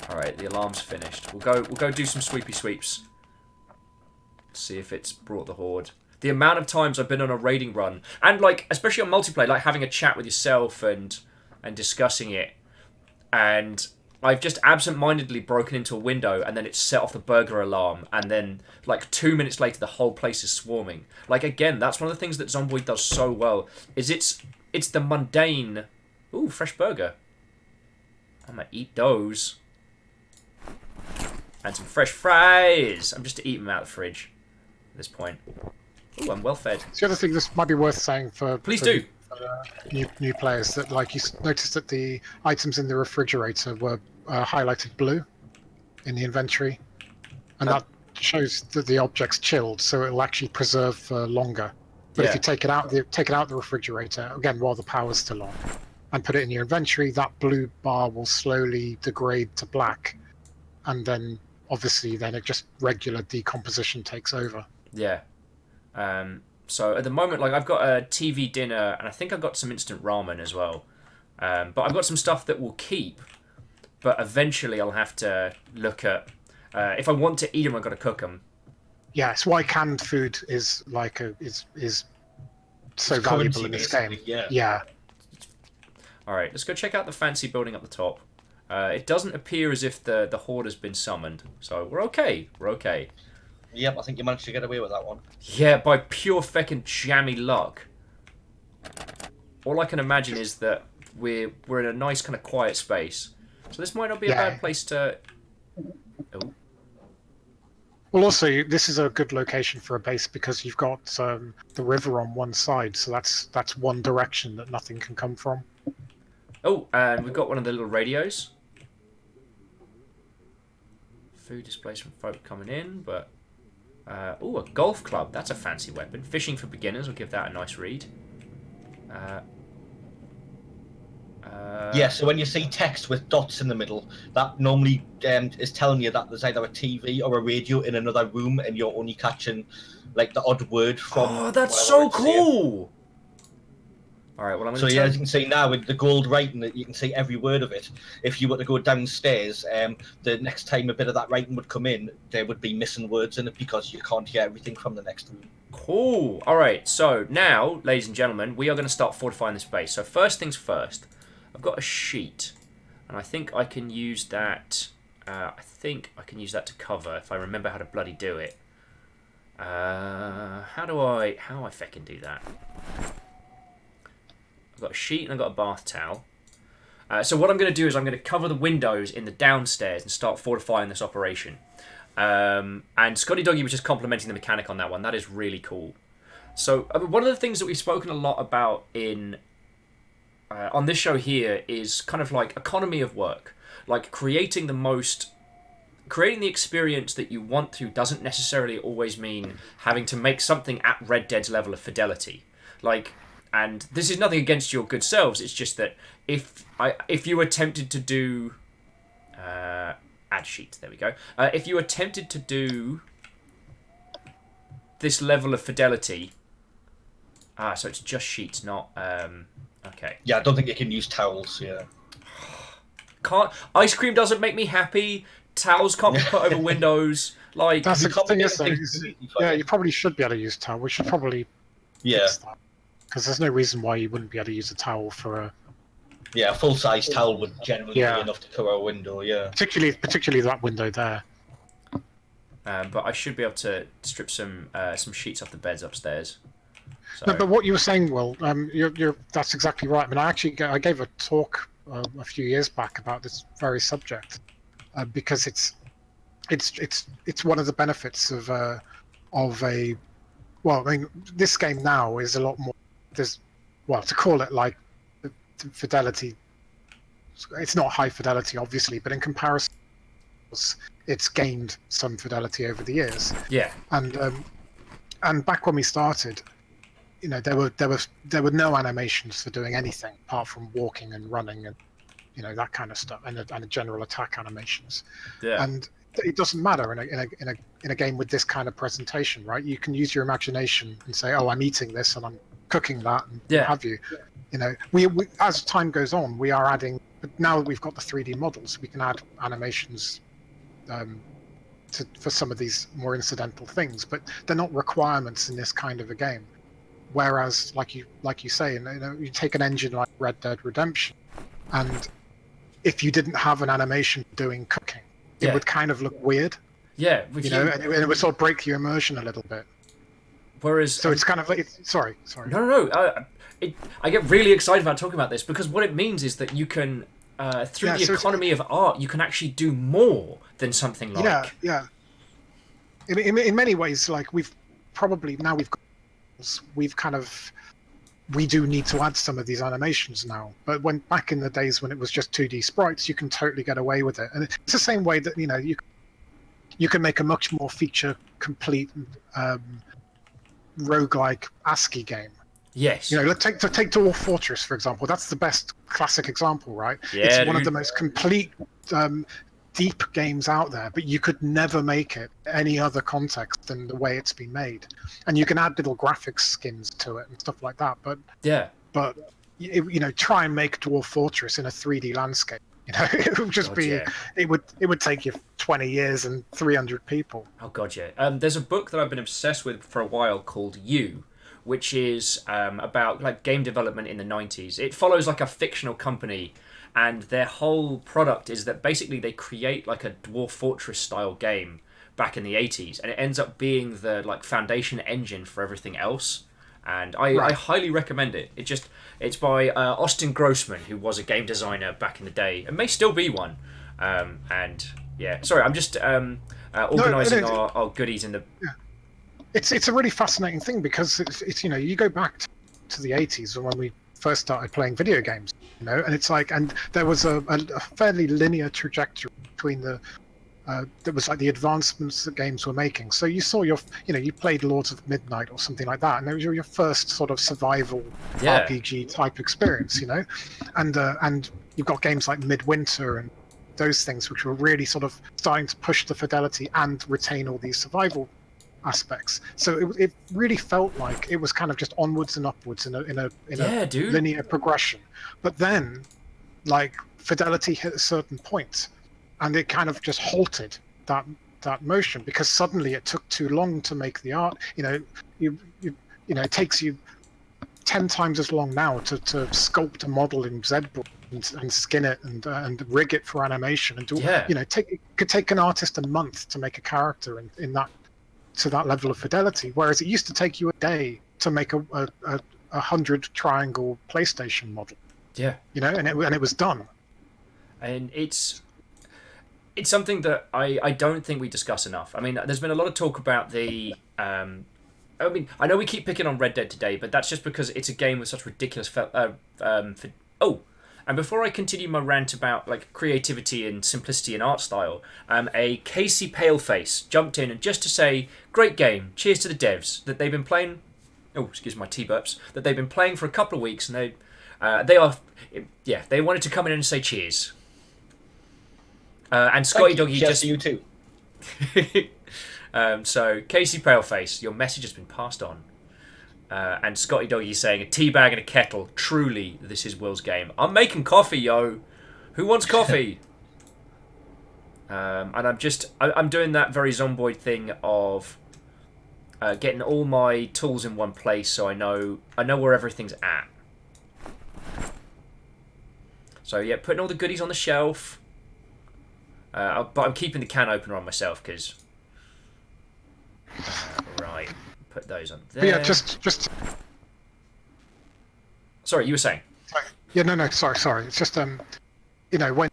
Speaker 1: Alright, the alarm's finished. We'll go do some sweepy sweeps. See if it's brought the horde. The amount of times I've been on a raiding run, and like especially on multiplayer, like having a chat with yourself and discussing it, and I've just absent-mindedly broken into a window and then it set off the burglar alarm, and then like 2 minutes later the whole place is swarming. Like again, that's one of the things that Zombiod does so well, is it's the mundane. Ooh, fresh burger. I'm gonna eat those. And some fresh fries. I'm just to eat them out of the fridge at this point. Ooh, I'm well fed.
Speaker 4: The other thing, this might be worth saying for
Speaker 1: Please do.
Speaker 4: New players, that like you noticed that the items in the refrigerator were highlighted blue in the inventory, and that shows that the object's chilled, so it'll actually preserve for longer. But if you take it out the refrigerator again while the power's still on, and put it in your inventory, that blue bar will slowly degrade to black, and then obviously then it just regular decomposition takes over.
Speaker 1: Yeah. So at the moment, like I've got a TV dinner, and I think I've got some instant ramen as well. But I've got some stuff that will keep. But eventually, I'll have to look at if I want to eat them, I've got to cook them.
Speaker 4: Yeah, it's why canned food is like is so valuable in this game. Yeah.
Speaker 1: All right, let's go check out the fancy building up the top. It doesn't appear as if the horde has been summoned, so we're okay. We're okay.
Speaker 2: Yep, I think you managed to get away with that one.
Speaker 1: Yeah, by pure feckin' jammy luck. All I can imagine is that we're in a nice kind of quiet space, so this might not be a bad place to. Oh.
Speaker 4: Well, also this is a good location for a base because you've got the river on one side, so that's one direction that nothing can come from.
Speaker 1: Oh, and we've got one of the little radios. Food displays from folk coming in, but. Oh, a golf club. That's a fancy weapon. Fishing for beginners. I'll give that a nice read.
Speaker 2: Yeah, so when you see text with dots in the middle, that normally is telling you that there's either a TV or a radio in another room, and you're only catching like the odd word from.
Speaker 1: Oh, that's so cool! All right, well, I'm going to.
Speaker 2: So yeah, as you can see now with the gold writing, that you can see every word of it. If you were to go downstairs, the next time a bit of that writing would come in, there would be missing words in it because you can't hear everything from the next room.
Speaker 1: Cool. All right, so now, ladies and gentlemen, we are going to start fortifying this base. So first things first, I've got a sheet, and I think I can use that. To cover if I remember how to bloody do it. How do I feckin' do that? I've got a sheet and I've got a bath towel. So what I'm going to do is I'm going to cover the windows in the downstairs and start fortifying this operation. And Scotty Doggy was just complimenting the mechanic on that one. That is really cool. So one of the things that we've spoken a lot about in on this show here is kind of like economy of work. Like creating the experience that you want to doesn't necessarily always mean having to make something at Red Dead's level of fidelity. Like... And this is nothing against your good selves. It's just that if you were tempted to do add sheet, there we go. If you were tempted to do this level of fidelity, so it's just sheets, not okay.
Speaker 2: Yeah, I don't think you can use towels. Yeah.
Speaker 1: Can't ice cream doesn't make me happy. Towels can't be put over windows. Like
Speaker 4: that's the thing is, yeah, you probably should be able to use towel. We should probably fix that. Because there's no reason why you wouldn't be able to use a towel for a...
Speaker 2: Yeah, a full-size towel would generally be enough to cover a window, yeah.
Speaker 4: Particularly that window there.
Speaker 1: But I should be able to strip some sheets off the beds upstairs. So.
Speaker 4: No, but what you were saying, Will, that's exactly right. I mean, I gave a talk a few years back about this very subject because it's one of the benefits of a... Well, I mean, this game now is a lot more... to call it like fidelity, it's not high fidelity, obviously, but in comparison because it's gained some fidelity over the years.
Speaker 1: Yeah.
Speaker 4: And back when we started, you know, there were no animations for doing anything apart from walking and running and, you know, that kind of stuff, and a general attack animations.
Speaker 1: Yeah.
Speaker 4: And it doesn't matter in a game with this kind of presentation, right? You can use your imagination and say, "Oh, I'm eating this and I'm cooking that," and what have you. You know, we as time goes on, we are adding. But now that we've got the 3D models, we can add animations for some of these more incidental things, but they're not requirements in this kind of a game. Whereas, like you say, you know, you take an engine like Red Dead Redemption, and if you didn't have an animation doing cooking, it would kind of look weird.
Speaker 1: Yeah,
Speaker 4: you know, and it would sort of break your immersion a little bit.
Speaker 1: Whereas,
Speaker 4: so it's kind of like, sorry.
Speaker 1: No. I get really excited about talking about this because what it means is that you can, through the economy of art, you can actually do more than something like.
Speaker 4: Yeah. In many ways, like we do need to add some of these animations now. But when back in the days when it was just 2D sprites, you can totally get away with it. And it's the same way that, you know, you can make a much more feature complete roguelike ASCII game.
Speaker 1: Yes.
Speaker 4: You know, let's take Dwarf Fortress, for example. That's the best classic example, right?
Speaker 1: Yeah,
Speaker 4: it's one of the most complete deep games out there, but you could never make it any other context than the way it's been made. And you can add little graphics skins to it and stuff like that. But you know, try and make Dwarf Fortress in a 3D landscape. You know, it would just it would take you 20 years and 300 people.
Speaker 1: Oh god, yeah. There's a book that I've been obsessed with for a while called You, which is about like game development in the 90s. It follows like a fictional company, and their whole product is that basically they create like a Dwarf Fortress style game back in the 80s, and it ends up being the like foundation engine for everything else. And I highly recommend it. It's by Austin Grossman, who was a game designer back in the day and may still be one. And yeah, sorry, I'm just organising our goodies in the.
Speaker 4: Yeah. It's a really fascinating thing because it's you know, you go back to the 80s when we first started playing video games, you know, and it's like, and there was a fairly linear trajectory between there was like the advancements that games were making. So you saw you played Lords of Midnight or something like that, and it was your first sort of survival RPG type experience, you know, and you've got games like Midwinter and those things which were really sort of starting to push the fidelity and retain all these survival aspects. So it really felt like it was kind of just onwards and upwards in a linear progression. But then, like, fidelity hit a certain point, and it kind of just halted that motion because suddenly it took too long to make the art. You know, you know, it takes you 10 times as long now to sculpt a model in ZBrush and skin it and rig it for animation and do. You know, it could take an artist a month to make a character in that. To that level of fidelity, whereas it used to take you a day to make a 100 triangle PlayStation model. Yeah, you know, and it was done.
Speaker 1: And it's something that I don't think we discuss enough. I mean, there's been a lot of talk about the. I mean, I know we keep picking on Red Dead today, but that's just because it's a game with such ridiculous. And before I continue my rant about like creativity and simplicity and art style, a Casey Paleface jumped in and just to say, great game, cheers to the devs that they've been playing. Oh, excuse my tea burps. That they've been playing for a couple of weeks, and they wanted to come in and say cheers. And Scotty Doggy just
Speaker 2: you too.
Speaker 1: So Casey Paleface, your message has been passed on. And Scotty Doggy saying, a tea bag and a kettle. Truly, this is Will's game. I'm making coffee, yo. Who wants coffee? And I'm doing that very Zombiod thing of getting all my tools in one place, so I know where everything's at. So yeah, putting all the goodies on the shelf. But I'm keeping the can opener on myself because. Right. Put those on there.
Speaker 4: But yeah, just.
Speaker 1: Sorry, you were saying.
Speaker 4: Yeah, no, sorry. It's just you know, when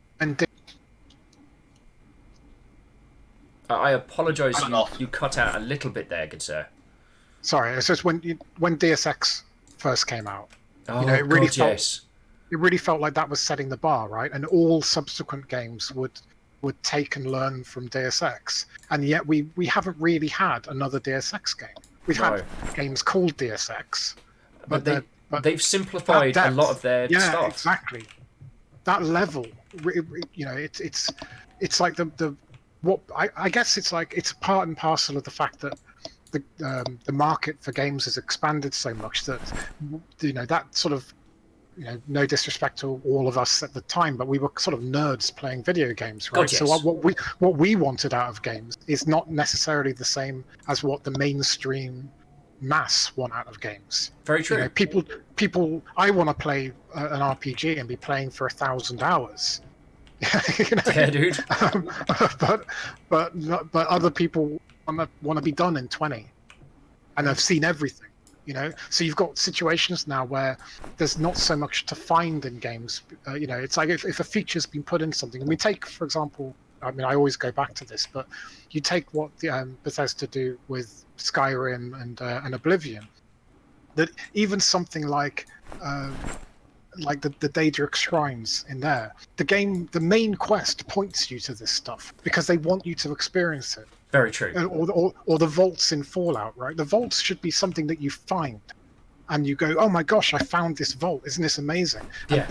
Speaker 1: I apologise. You cut out a little bit there, good sir.
Speaker 4: Sorry, it's just when Deus Ex first came out.
Speaker 1: Oh,
Speaker 4: you know, it really
Speaker 1: God, yes.
Speaker 4: It really felt like that was setting the bar, right? And all subsequent games would would take and learn from Deus Ex, and yet we haven't really had another Deus Ex game. We've had games called Deus Ex, but
Speaker 1: they've simplified a lot of their stuff.
Speaker 4: Exactly. That level, you know, it's like I guess it's like it's part and parcel of the fact that the market for games has expanded so much that, you know, that sort of, you know, no disrespect to all of us at the time, but we were sort of nerds playing video games, right?
Speaker 1: God, yes.
Speaker 4: So what we wanted out of games is not necessarily the same as what the mainstream mass want out of games.
Speaker 1: Very true.
Speaker 4: You know, people. I want to play an RPG and be playing for 1,000 hours. You know?
Speaker 1: Yeah, dude.
Speaker 4: But other people want to be done in 20, and I've seen everything. You know, so you've got situations now where there's not so much to find in games. You know, it's like if a feature's been put in something, and we take, for example, I mean, I always go back to this, but you take what the Bethesda do with Skyrim and Oblivion, that even something like the Daedric Shrines in there, the main quest points you to this stuff because they want you to experience it.
Speaker 1: Very true.
Speaker 4: Or the vaults in Fallout, right? The vaults should be something that you find, and you go, "Oh my gosh, I found this vault! Isn't this amazing?"
Speaker 1: Yeah.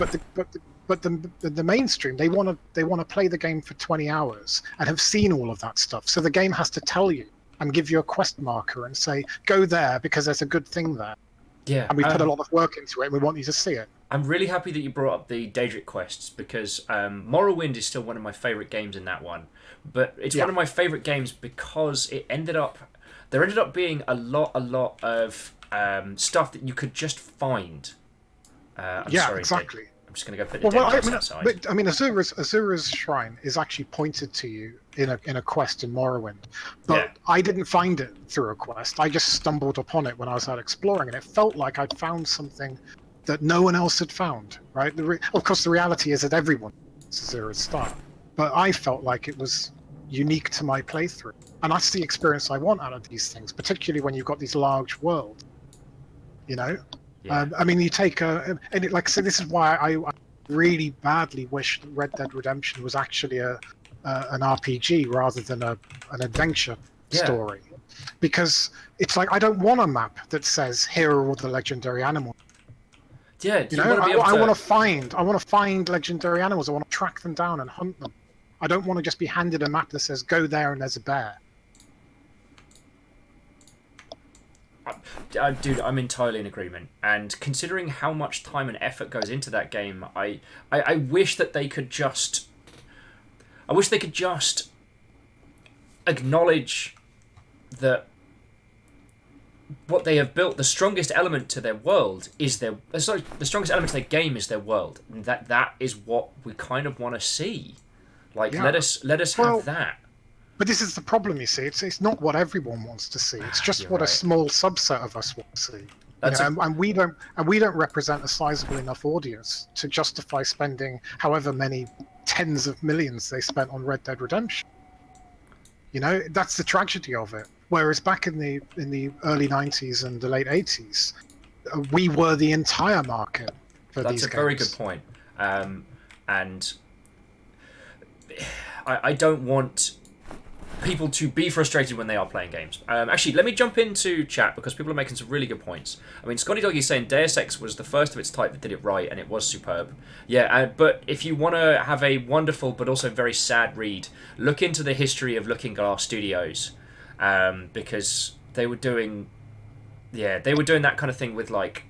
Speaker 4: But the mainstream, they want to play the game for 20 hours and have seen all of that stuff. So the game has to tell you and give you a quest marker and say, "Go there because there's a good thing there."
Speaker 1: Yeah.
Speaker 4: And we put a lot of work into it, and we want you to see it.
Speaker 1: I'm really happy that you brought up the Daedric quests because Morrowind is still one of my favourite games in that one. But it's one of my favourite games because there ended up being a lot of stuff that you could just find. I'm sorry,
Speaker 4: exactly.
Speaker 1: I'm just going to go put the Daedric outside.
Speaker 4: But, I mean, Azura's shrine is actually pointed to you in a quest in Morrowind. But I didn't find it through a quest. I just stumbled upon it when I was out exploring, and it felt like I'd found something that no one else had found, right? Of course, the reality is that everyone is Azura's Star. But I felt like it was unique to my playthrough. And that's the experience I want out of these things, particularly when you've got these large worlds. You know? Yeah. I mean, you take like I said, this is why I really badly wish that Red Dead Redemption was actually an RPG rather than an adventure story. Because it's like, I don't want a map that says, here are all the legendary animals.
Speaker 1: Yeah,
Speaker 4: you know, I want to find legendary animals. I want to track them down and hunt them. I don't want to just be handed a map that says, go there and there's a bear.
Speaker 1: Dude, I'm entirely in agreement. And considering how much time and effort goes into that game, I wish that they could just... I wish they could just acknowledge that what they have built, the strongest element to their world is the strongest element to their game is their world. And that is what we kind of want to see. Like, let us have that.
Speaker 4: But this is the problem, you see. It's not what everyone wants to see. It's just what a small subset of us want to see. And we don't represent a sizable enough audience to justify spending however many tens of millions they spent on Red Dead Redemption. You know, that's the tragedy of it. Whereas back in the early 90s and the late 80s, we were the entire market for these games.
Speaker 1: That's a very good point. And I don't want people to be frustrated when they are playing games. Actually, let me jump into chat because people are making some really good points. I mean, Scotty Doggy is saying Deus Ex was the first of its type that did it right, and it was superb. Yeah, but if you want to have a wonderful but also very sad read, look into the history of Looking Glass Studios, because they were doing that kind of thing with like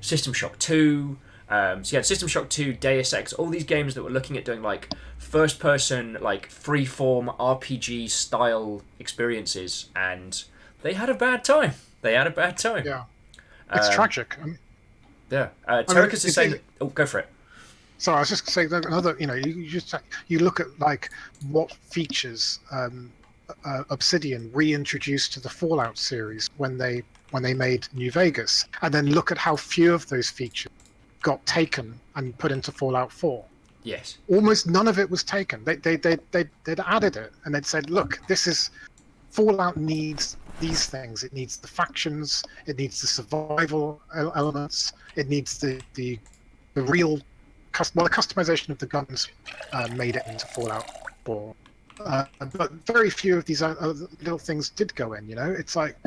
Speaker 1: System Shock 2. So you had System Shock 2, Deus Ex, all these games that were looking at doing like first-person, like free-form RPG style experiences, and they had a bad time.
Speaker 4: Yeah, it's tragic.
Speaker 1: Terracus is saying, "Oh, go for it."
Speaker 4: Sorry, I was just saying another. You know, you look at like what features Obsidian reintroduced to the Fallout series when they made New Vegas, and then look at how few of those features got taken and put into Fallout 4.
Speaker 1: Yes.
Speaker 4: Almost none of it was taken. They'd added it, and they'd said, look, this is... Fallout needs these things. It needs the factions, it needs the survival elements, it needs the real the customization of the guns made it into Fallout 4. But very few of these other little things did go in. It's like,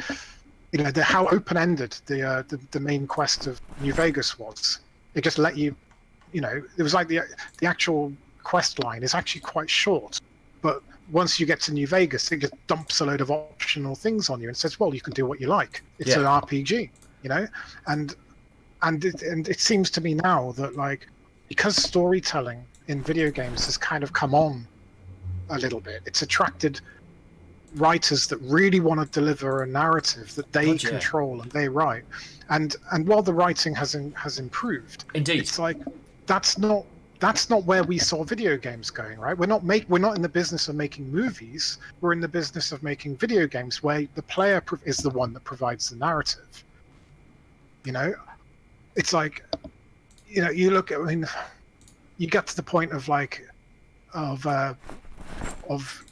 Speaker 4: how open-ended the main quest of New Vegas was. It just let you, it was like the actual quest line is actually quite short, but once you get to New Vegas, it just dumps a load of optional things on you and says, well, you can do what you like. It's an RPG, and it seems to me now that, like, because storytelling in video games has kind of come on a little bit, it's attracted writers that really want to deliver a narrative that they control and they write. And while the writing has improved,
Speaker 1: indeed,
Speaker 4: it's like that's not where we saw video games going, right? We're not in the business of making movies. We're in the business of making video games where the player is the one that provides the narrative. It's like, you look at, you get to the point of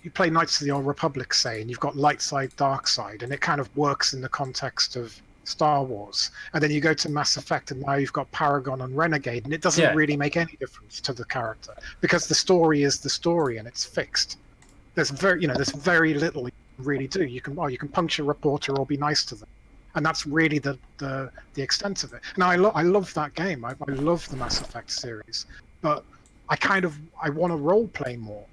Speaker 4: you play Knights of the Old Republic, say, and you've got light side, dark side, and it kind of works in the context of Star Wars. And then you go to Mass Effect, and now you've got Paragon and Renegade, and it doesn't really make any difference to the character because the story is the story and it's fixed. There's very little you can really do. You can punch a reporter or be nice to them, and that's really the extent of it. Now I love that game. I love the Mass Effect series, but I want to role play more.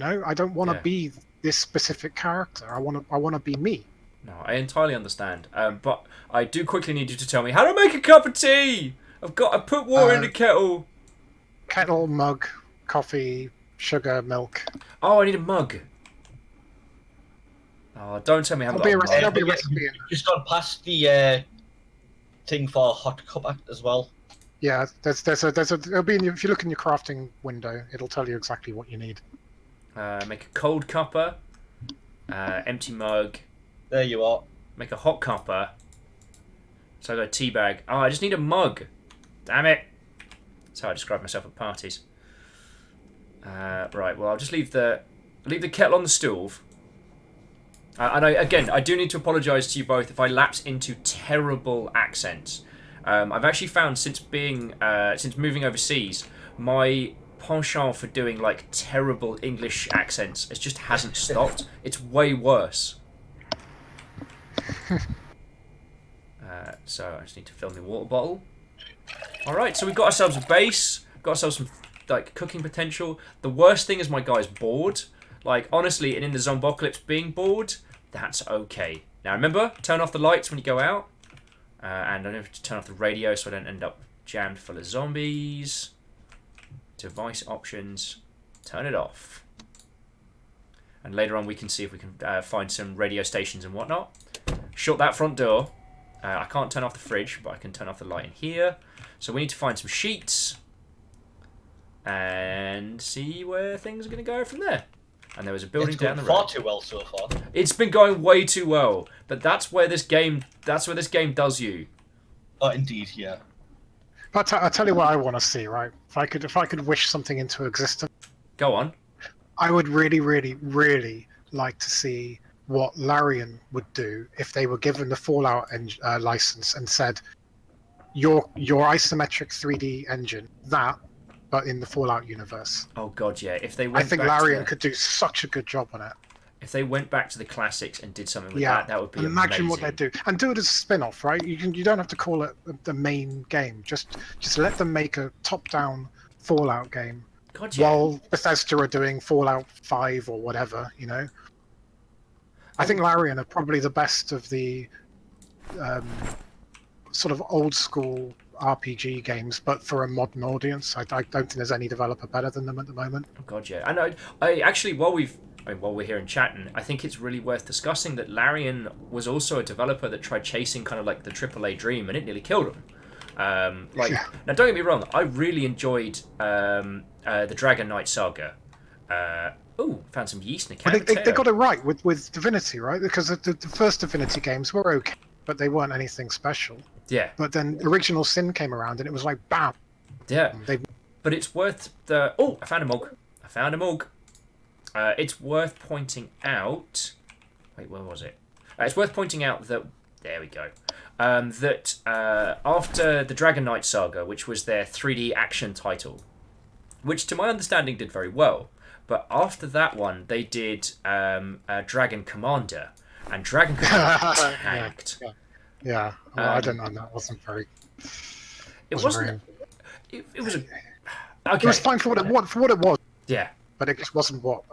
Speaker 4: I don't want to be this specific character. I want to be me.
Speaker 1: No, I entirely understand. But I do quickly need you to tell me how to make a cup of tea. I put water in the kettle.
Speaker 4: Kettle, mug, coffee, sugar, milk.
Speaker 1: Oh, I need a mug. Oh, don't tell me I haven't got a mug.
Speaker 4: There'll be a recipe in.
Speaker 2: Just gone past the thing for hot cuppa as well.
Speaker 4: Yeah, it'll be if you look in your crafting window, it'll tell you exactly what you need.
Speaker 1: Make a cold cuppa, empty mug.
Speaker 2: There you are.
Speaker 1: Make a hot cuppa. So I got a tea bag. Oh, I just need a mug. Damn it. That's how I describe myself at parties. Right, well, I'll just leave the kettle on the stove. And I do need to apologise to you both if I lapse into terrible accents. I've actually found since moving overseas, my penchant for doing like terrible English accents just hasn't stopped. It's way worse. So I just need to fill my water bottle. Alright, so we've got ourselves a base, got ourselves some like cooking potential. The worst thing is my guy's bored. Like, honestly, and in the Zombocalypse, being bored, that's okay. Now remember, turn off the lights when you go out. And I don't have to turn off the radio so I don't end up jammed full of zombies. Device options, turn it off. And later on we can see if we can find some radio stations and whatnot. Shut that front door. I can't turn off the fridge, but I can turn off the light in here. So we need to find some sheets and see where things are going to go from there. And there was a building down the road.
Speaker 2: Far too well so far.
Speaker 1: It's been going way too well, but that's where this game does you.
Speaker 2: Oh, indeed, yeah.
Speaker 4: But I'll tell you what I want to see, right? If I could wish something into existence,
Speaker 1: Go on.
Speaker 4: I would really, really, really like to see what Larian would do if they were given the Fallout license and said, your isometric 3D engine, but in the Fallout universe.
Speaker 1: Oh god, yeah. If they went
Speaker 4: I think
Speaker 1: back
Speaker 4: Larian could do such a good job on it.
Speaker 1: If they went back to the classics and did something with that would be
Speaker 4: imagine
Speaker 1: amazing.
Speaker 4: what they'd do, and do it as a spin-off, right? You don't have to call it the main game. Just let them make a top-down Fallout game.
Speaker 1: God, yeah.
Speaker 4: While Bethesda are doing Fallout 5 or whatever, I think Larian are probably the best of the sort of old-school RPG games, but for a modern audience. I don't think there's any developer better than them at the moment.
Speaker 1: Oh god, yeah. And I actually, while we're here and chatting, I think it's really worth discussing that Larian was also a developer that tried chasing kind of like the AAA dream, and it nearly killed him. Now, don't get me wrong, I really enjoyed the Dragon Knight saga. Found some yeast in a can.
Speaker 4: They got it right with Divinity, right? Because the first Divinity games were okay, but they weren't anything special.
Speaker 1: Yeah.
Speaker 4: But then Original Sin came around, and it was like, bam.
Speaker 1: Yeah. But it's worth the... Oh, I found a mug. It's worth pointing out... Wait, where was it? It's worth pointing out that... There we go. that after the Dragon Knight Saga, which was their 3D action title, which to my understanding did very well, but after that one they did Dragon Commander, and Dragon Commander tanked.
Speaker 4: Yeah. Well, I don't know. That wasn't very.
Speaker 1: It wasn't. It was a. Okay.
Speaker 4: It was fine for what it was.
Speaker 1: Yeah.
Speaker 4: But it just wasn't what.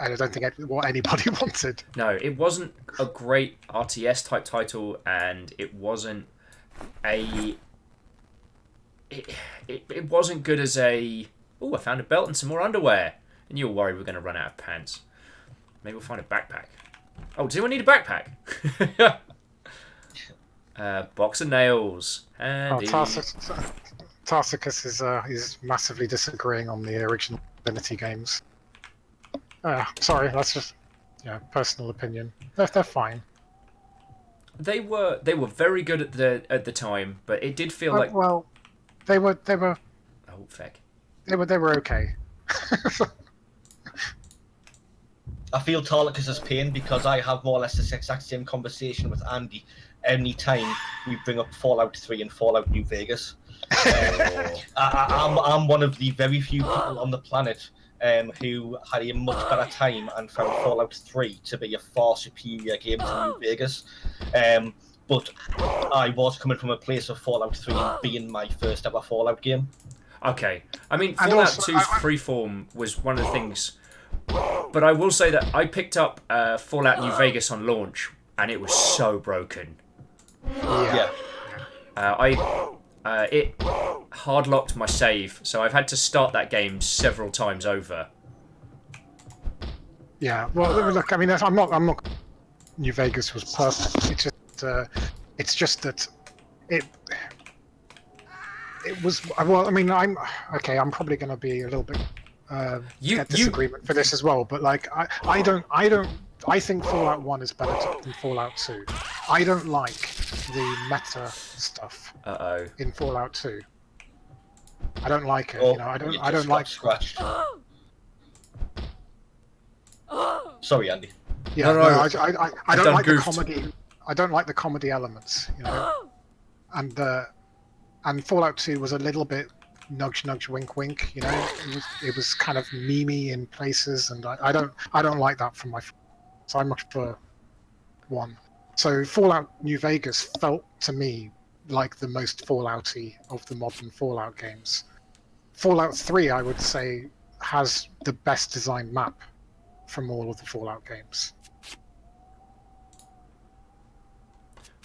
Speaker 4: I don't think what anybody wanted.
Speaker 1: No, it wasn't a great RTS type title, and it wasn't a. It wasn't good as a. Oh, I found a belt and some more underwear. And you were worried we were going to run out of pants. Maybe we'll find a backpack. Oh, does anyone need a backpack? Box of nails. Handy.
Speaker 4: Tarsicus is massively disagreeing on the original Divinity games. Sorry, that's just personal opinion. They're fine.
Speaker 1: They were very good at the time, but it did feel like
Speaker 4: they were
Speaker 1: oh feck.
Speaker 4: They were okay.
Speaker 2: I feel Tarlicus's pain because I have more or less this exact same conversation with Andy any time we bring up Fallout 3 and Fallout New Vegas. I'm one of the very few people on the planet who had a much better time and found Fallout 3 to be a far superior game to New Vegas. But I was coming from a place of Fallout 3 being my first ever Fallout game.
Speaker 1: Okay. I mean, Fallout 2's Freeform was one of the things. But I will say that I picked up Fallout New Vegas on launch, and it was so broken.
Speaker 2: Yeah.
Speaker 1: It hard locked my save, so I've had to start that game several times over.
Speaker 4: Yeah. Well, look. I mean, I'm not. New Vegas was perfect. It's just that it was. Well, I mean, I'm probably going to be a little bit get disagreement for this as well. But like, I think Fallout 1 is better than Fallout 2. I don't like the meta stuff in Fallout 2. I don't like it.
Speaker 2: Oh,
Speaker 4: I don't like
Speaker 2: scratched. Sorry, Andy.
Speaker 4: Yeah,
Speaker 1: no,
Speaker 4: I don't like
Speaker 1: goofed.
Speaker 4: the comedy. I don't like the comedy elements, and Fallout 2 was a little bit nudge, nudge, wink, wink. It was kind of memey in places, and I don't like that from my. So I much prefer 1. So Fallout New Vegas felt to me like the most Fallouty of the modern Fallout games. Fallout 3, I would say, has the best designed map from all of the Fallout games.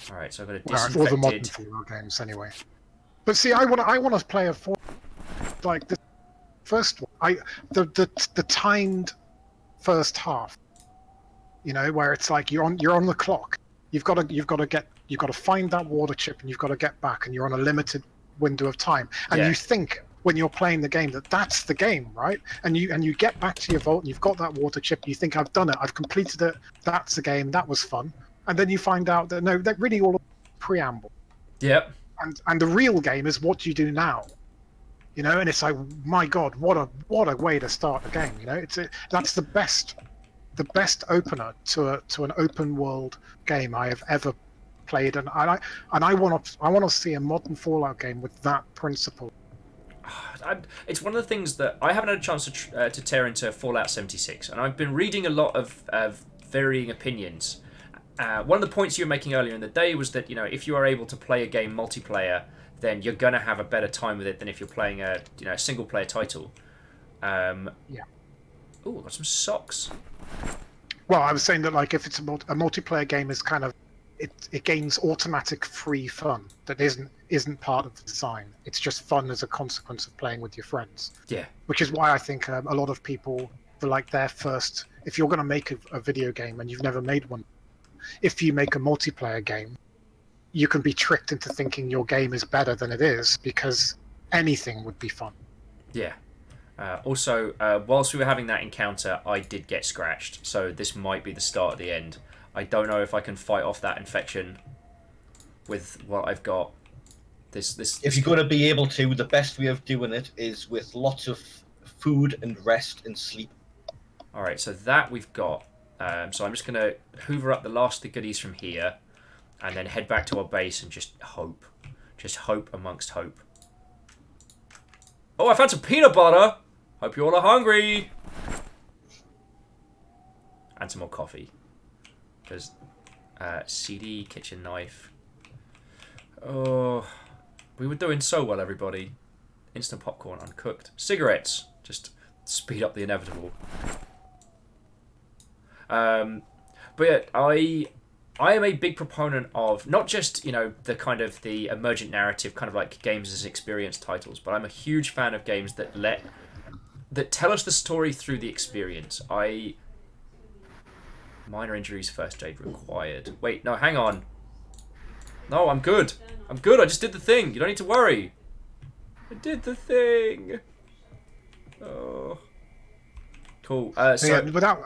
Speaker 1: All right, so I've got a
Speaker 4: Well, all the modern
Speaker 1: disinfected.
Speaker 4: Fallout games, anyway. But see, I want to play a like the first one. The timed first half. Where it's like you're on the clock. You've got to find that water chip, and you've got to get back, and you're on a limited window of time. And you think when you're playing the game that's the game, right? And you get back to your vault, and you've got that water chip. You think, I've done it, I've completed it. That's the game. That was fun. And then you find out that no, that really all preamble.
Speaker 1: Yep.
Speaker 4: And the real game is what you do now. And it's like, my God, what a way to start the game. That's the best opener to an open world game I have ever played, and I want to see a modern Fallout game with that principle.
Speaker 1: It's one of the things that I haven't had a chance to tear into Fallout 76, and I've been reading a lot of varying opinions. One of the points you were making earlier in the day was that if you are able to play a game multiplayer, then you're going to have a better time with it than if you're playing a single player title. Yeah. Oh, I've got some socks.
Speaker 4: Well, I was saying that like if it's a multiplayer game, is kind of it gains automatic free fun that isn't part of the design. It's just fun as a consequence of playing with your friends.
Speaker 1: Yeah.
Speaker 4: Which is why I think a lot of people, for like their first, if you're going to make a video game and you've never made one, if you make a multiplayer game, you can be tricked into thinking your game is better than it is because anything would be fun.
Speaker 1: Yeah. Also, whilst we were having that encounter, I did get scratched, so this might be the start of the end. I don't know if I can fight off that infection with what I've got. If
Speaker 2: you're going to be able to, the best way of doing it is with lots of food and rest and sleep.
Speaker 1: Alright, so that we've got. So I'm just going to hoover up the last of the goodies from here. and then head back to our base and just hope. Just hope amongst hope. Oh, I found some peanut butter! Hope you all are hungry! And some more coffee. There's CD, kitchen knife. Oh, we were doing so well, everybody. Instant popcorn, uncooked. Cigarettes! Just speed up the inevitable. But yeah, I am a big proponent of not just, you know, the kind of the emergent narrative, kind of like games as experience titles, but I'm a huge fan of games that tell us the story through the experience. Minor injuries, first aid required. Wait, no, hang on. No, I'm good. I'm good. I just did the thing. You don't need to worry. I did the thing. Oh. Cool. So
Speaker 4: Yeah, without.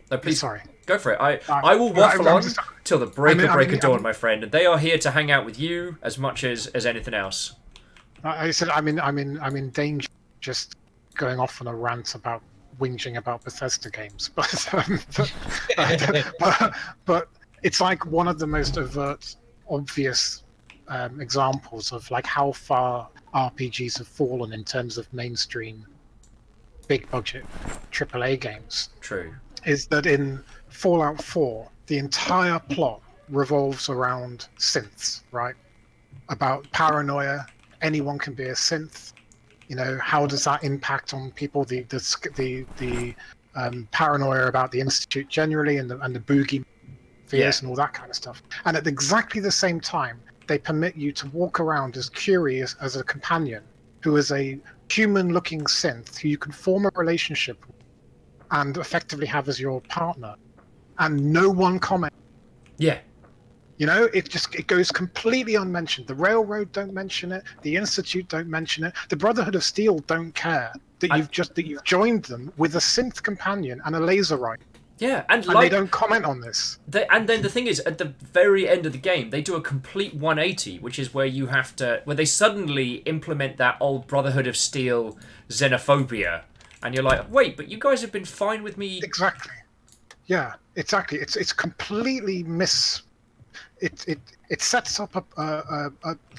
Speaker 1: no, please.
Speaker 4: Sorry.
Speaker 1: Go for it. I will waffle on
Speaker 4: just-
Speaker 1: till the break of dawn,
Speaker 4: mean-
Speaker 1: my friend. And they are here to hang out with you as much as anything else.
Speaker 4: I said I'm in danger just going off on a rant about whinging about Bethesda games, but it's like one of the most overt, obvious examples of like how far RPGs have fallen in terms of mainstream, big budget AAA games.
Speaker 1: True.
Speaker 4: Is that in Fallout 4, the entire plot revolves around synths, right? About paranoia. Anyone can be a synth. You know, how does that impact on people? The paranoia about the Institute generally, and the boogie fears and all that kind of stuff. And at exactly the same time, they permit you to walk around as curious as a companion, who is a human-looking synth who you can form a relationship with and effectively have as your partner, and no one comments.
Speaker 1: Yeah.
Speaker 4: You know, it goes completely unmentioned. The Railroad don't mention it. The Institute don't mention it. The Brotherhood of Steel don't care that you've joined them with a synth companion and a laser rifle.
Speaker 1: Yeah, and
Speaker 4: they don't comment on this.
Speaker 1: And then the thing is, at the very end of the game, they do a complete 180, which is where they suddenly implement that old Brotherhood of Steel xenophobia, and you're like, wait, but you guys have been fine with me.
Speaker 4: Exactly. Yeah, exactly. It's completely It sets up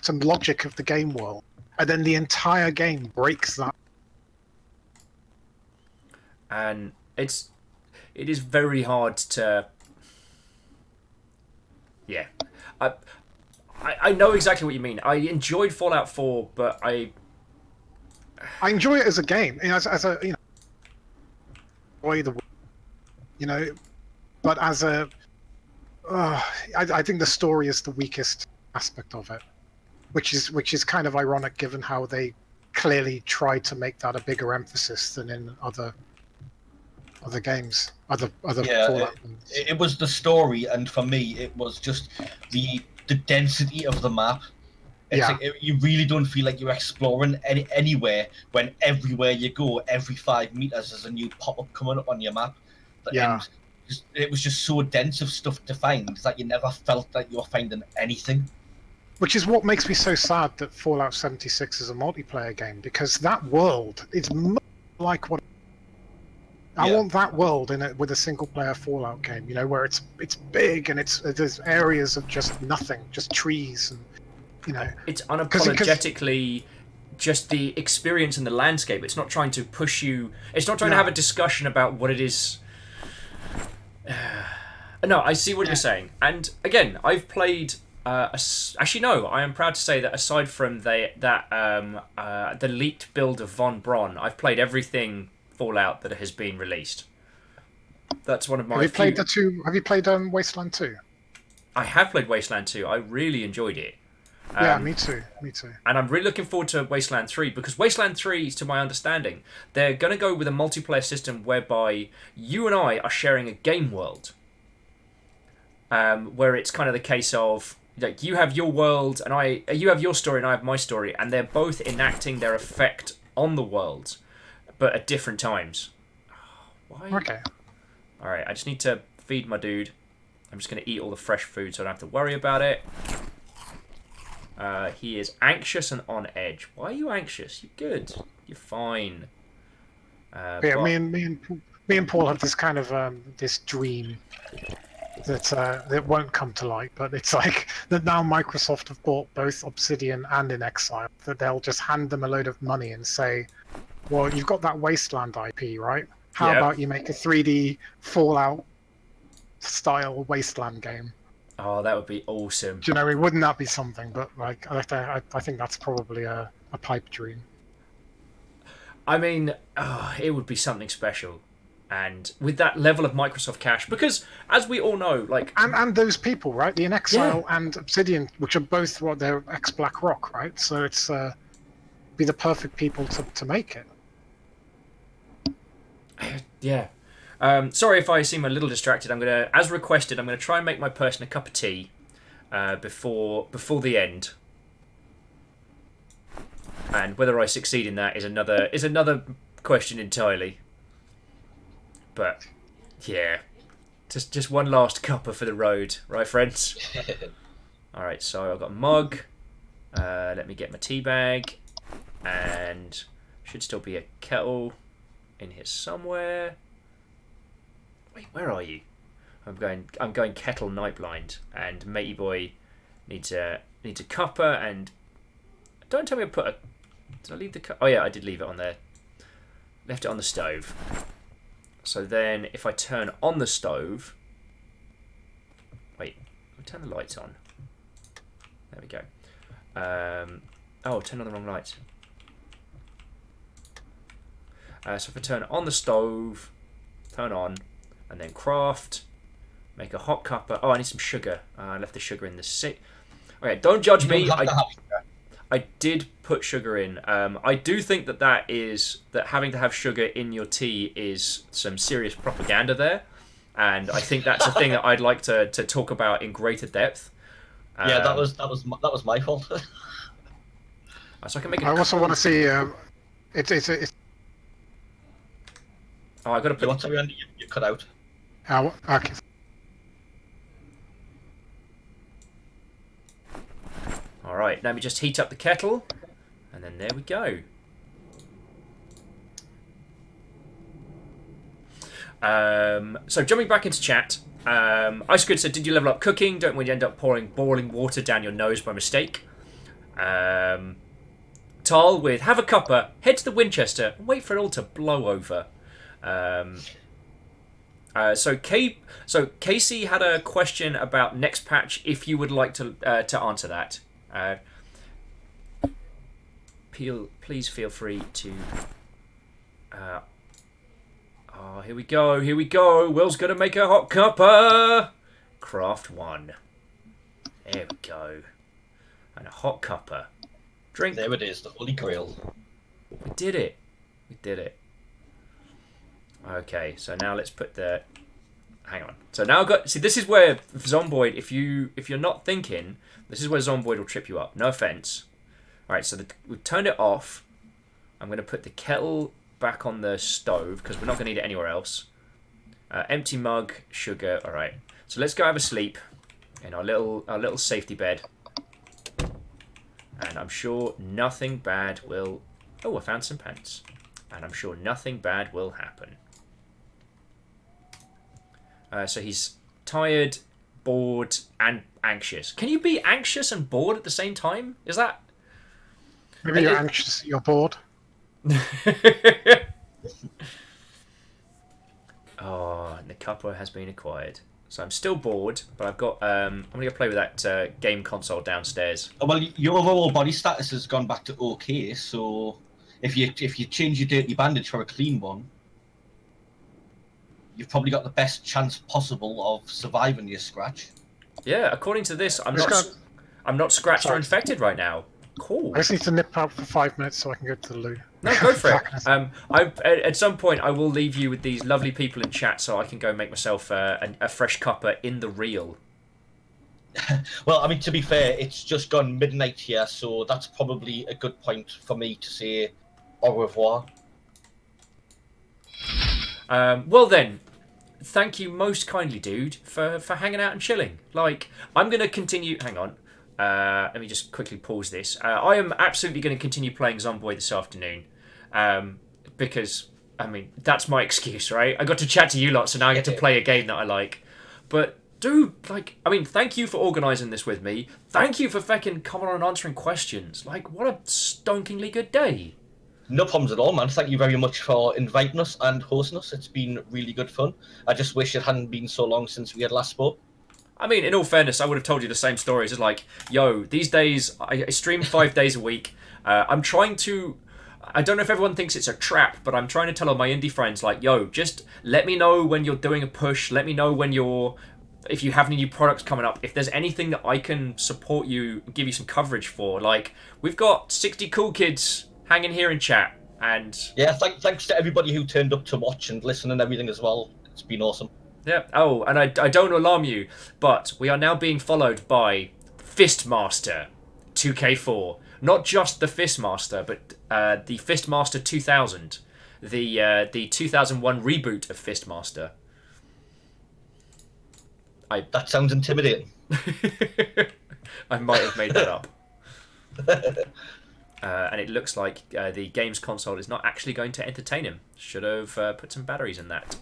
Speaker 4: some logic of the game world, and then the entire game breaks that.
Speaker 1: And it is very hard to. Yeah, I know exactly what you mean. I enjoyed Fallout 4, but I
Speaker 4: enjoy it as a game, as a enjoy but as a. I think the story is the weakest aspect of it, which is kind of ironic given how they clearly tried to make that a bigger emphasis than in other games, other Fallout games.
Speaker 2: It was the story, and for me, it was just the density of the map. It's like, you really don't feel like you're exploring anywhere when everywhere you go, every 5 meters, there's a new pop-up coming up on your map. And it was just so dense of stuff to find that you never felt that you were finding anything.
Speaker 4: Which is what makes me so sad that Fallout 76 is a multiplayer game, because that world is much like what I want that world in it with a single-player Fallout game. You know, where it's big and there's areas of just nothing, just trees, and
Speaker 1: it's unapologetically just the experience and the landscape. It's not trying to push you. It's not trying to have a discussion about what it is. No, I see what you're saying. And again, I've played. Actually, no. I am proud to say that aside from the leaked build of Von Braun, I've played everything Fallout that has been released. That's one of my.
Speaker 4: Have you played Wasteland 2?
Speaker 1: I have played Wasteland 2. I really enjoyed it.
Speaker 4: Yeah, me too.
Speaker 1: And I'm really looking forward to Wasteland 3, because Wasteland 3, to my understanding, they're going to go with a multiplayer system whereby you and I are sharing a game world. Where it's kind of the case of, like, you have your world and you have your story and I have my story, and they're both enacting their effect on the world, but at different times. Why?
Speaker 4: Okay.
Speaker 1: Alright, I just need to feed my dude. I'm just going to eat all the fresh food so I don't have to worry about it. He is anxious and on edge. Why are you anxious? You're good. You're fine.
Speaker 4: Me and Paul have this kind of this dream that won't come to light, but it's like that now Microsoft have bought both Obsidian and In Exile, that they'll just hand them a load of money and say, well, you've got that Wasteland IP, right? How
Speaker 1: Yeah.
Speaker 4: about you make a 3D Fallout style Wasteland game?
Speaker 1: Oh, that would be awesome.
Speaker 4: Do you know, I mean, wouldn't that be something? But like, I think that's probably a pipe dream.
Speaker 1: I mean, it would be something special. And with that level of Microsoft cash, because as we all know, like,
Speaker 4: And those people, right? The In Exile and Obsidian, which are both they're ex BlackRock, right? So it's be the perfect people to make it.
Speaker 1: yeah. Sorry if I seem a little distracted. I'm gonna, as requested, I'm gonna try and make my person a cup of tea before the end. And whether I succeed in that is another question entirely. But yeah, just one last cuppa for the road, right, friends? All right, so I've got a mug. Let me get my tea bag, and should still be a kettle in here somewhere. Wait, where are you? I'm going kettle night blind, and matey boy needs a cuppa. And don't tell me I put a. Did I leave the cup? Oh yeah, I did leave it on there. Left it on the stove. So then, if I turn on the stove, wait, I'll turn the lights on. There we go. Oh, turn on the wrong lights. So if I turn on the stove, turn on, and then craft, make a hot cuppa. Oh, I need some sugar. I left the sugar in the sink. Okay, don't judge me. I did put sugar in. I do think that having to have sugar in your tea is some serious propaganda there, and I think that's a thing that I'd like to talk about in greater depth.
Speaker 2: Yeah, that was my fault.
Speaker 1: So I can make.
Speaker 4: I also want to see. It's
Speaker 1: Oh, I got to
Speaker 2: You
Speaker 1: put.
Speaker 2: want to be you cut out.
Speaker 4: okay.
Speaker 1: All right, now we just heat up the kettle, and then there we go. So jumping back into chat, Ice Good said, "Did you level up cooking? Don't want you end up pouring boiling water down your nose by mistake." Tal with, "Have a cuppa, head to the Winchester, and wait for it all to blow over." So Casey had a question about next patch. If you would like to answer that. Please feel free to. Oh, here we go. Will's gonna make a hot cuppa. Craft 1. There we go. And a hot cuppa. Drink.
Speaker 2: There it is, the Holy Grail.
Speaker 1: We did it. Okay, so now let's put the. Hang on. So now I've got. See, this is where Zomboid. If you're not thinking, this is where Zomboid will trip you up. No offense. All right, so we've turned it off. I'm going to put the kettle back on the stove because we're not going to need it anywhere else. Empty mug, sugar. All right. So let's go have a sleep in our little safety bed. And I'm sure nothing bad will. Oh, I found some pants. And I'm sure nothing bad will happen. So he's tired, bored, and anxious. Can you be anxious and bored at the same time? Is that...
Speaker 4: Maybe you're anxious, you're bored.
Speaker 1: Oh, and the cuppa has been acquired. So I'm still bored, but I've got... I'm going to go play with that game console downstairs.
Speaker 2: Oh, well, your overall body status has gone back to okay, so if you change your dirty bandage for a clean one, you've probably got the best chance possible of surviving your scratch.
Speaker 1: Yeah, according to this, I'm not scratched or infected right now. Cool.
Speaker 4: I just need to nip out for 5 minutes so I can go to the loo.
Speaker 1: No, go for it. At some point, I will leave you with these lovely people in chat so I can go make myself a fresh cuppa in the real.
Speaker 2: Well, I mean, to be fair, it's just gone midnight here, so that's probably a good point for me to say au revoir.
Speaker 1: Well then, thank you most kindly, dude, for hanging out and chilling. Like, I'm going to continue... Hang on. Let me just quickly pause this. I am absolutely going to continue playing Zomboid this afternoon. Because, I mean, that's my excuse, right? I got to chat to you lot, so now I get to play a game that I like. But Dude, like, I mean, thank you for organising this with me. Thank you for feckin' coming on and answering questions. Like, what a stonkingly good day.
Speaker 2: No problems at all, man. Thank you very much for inviting us and hosting us. It's been really good fun. I just wish it hadn't been so long since we had last spoke.
Speaker 1: I mean, in all fairness, I would have told you the same stories. It's like, yo, these days, I stream 5 days a week. I'm trying to... I don't know if everyone thinks it's a trap, but I'm trying to tell all my indie friends, like, yo, just let me know when you're doing a push. Let me know when you're... If you have any new products coming up. If there's anything that I can support you, give you some coverage for. Like, we've got 60 cool kids hanging here in chat. And...
Speaker 2: Yeah, thanks to everybody who turned up to watch and listen and everything as well. It's been awesome.
Speaker 1: Yeah. Oh, and I don't alarm you, but we are now being followed by Fistmaster 2K4. Not just the Fistmaster, but the Fistmaster 2000, the 2001 reboot of Fistmaster.
Speaker 2: That sounds intimidating.
Speaker 1: I might have made that up. And it looks like the games console is not actually going to entertain him. Should have put some batteries in that.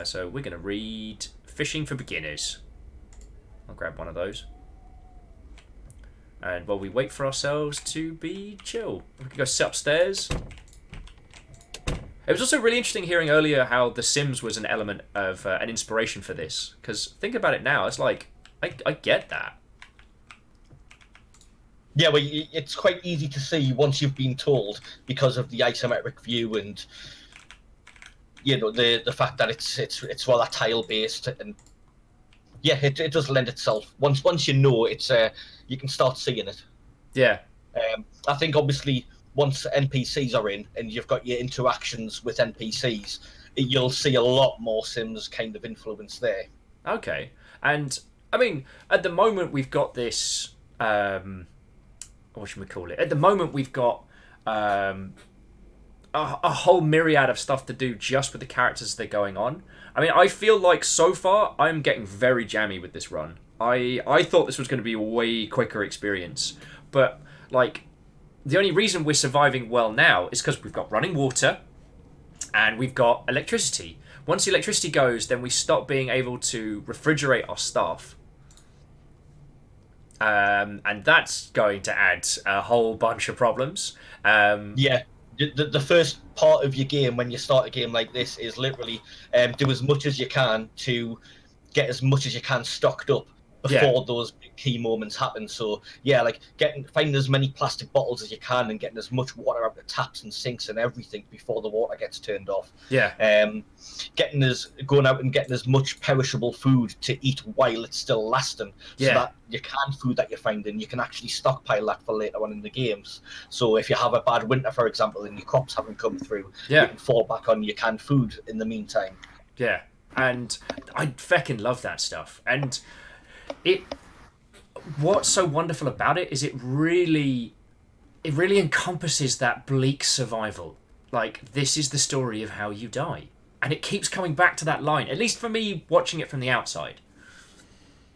Speaker 1: So we're going to read Fishing for Beginners. I'll grab one of those. And while we wait for ourselves to be chill, we can go sit upstairs. It was also really interesting hearing earlier how The Sims was an element of an inspiration for this. Because think about it now, it's like, I get that.
Speaker 2: Yeah, well, it's quite easy to see once you've been told because of the isometric view and the fact that it's rather tile based, and yeah, it does lend itself. Once you know it's you can start seeing it.
Speaker 1: Yeah.
Speaker 2: I think obviously once NPCs are in and you've got your interactions with NPCs, you'll see a lot more Sims kind of influence there.
Speaker 1: Okay, and I mean at the moment we've got this. What should we call it? At the moment we've got a whole myriad of stuff to do just with the characters as they're going on. I mean, I feel like so far I'm getting very jammy with this run. I thought this was going to be a way quicker experience, but like the only reason we're surviving well now is because we've got running water and we've got electricity. Once the electricity goes, then we stop being able to refrigerate our stuff. And that's going to add a whole bunch of problems.
Speaker 2: Yeah, the first part of your game when you start a game like this is literally do as much as you can to get as much as you can stocked up before those key moments happen. So yeah, like finding as many plastic bottles as you can and getting as much water out of the taps and sinks and everything before the water gets turned off.
Speaker 1: Yeah.
Speaker 2: Going out and getting as much perishable food to eat while it's still lasting, so that your canned food that you're finding, you can actually stockpile that for later on in the games. So if you have a bad winter, for example, and your crops haven't come through, you can fall back on your canned food in the meantime.
Speaker 1: Yeah, and I feckin' love that stuff. And what's so wonderful about it is it really encompasses that bleak survival. Like, this is the story of how you die. And it keeps coming back to that line, at least for me watching it from the outside.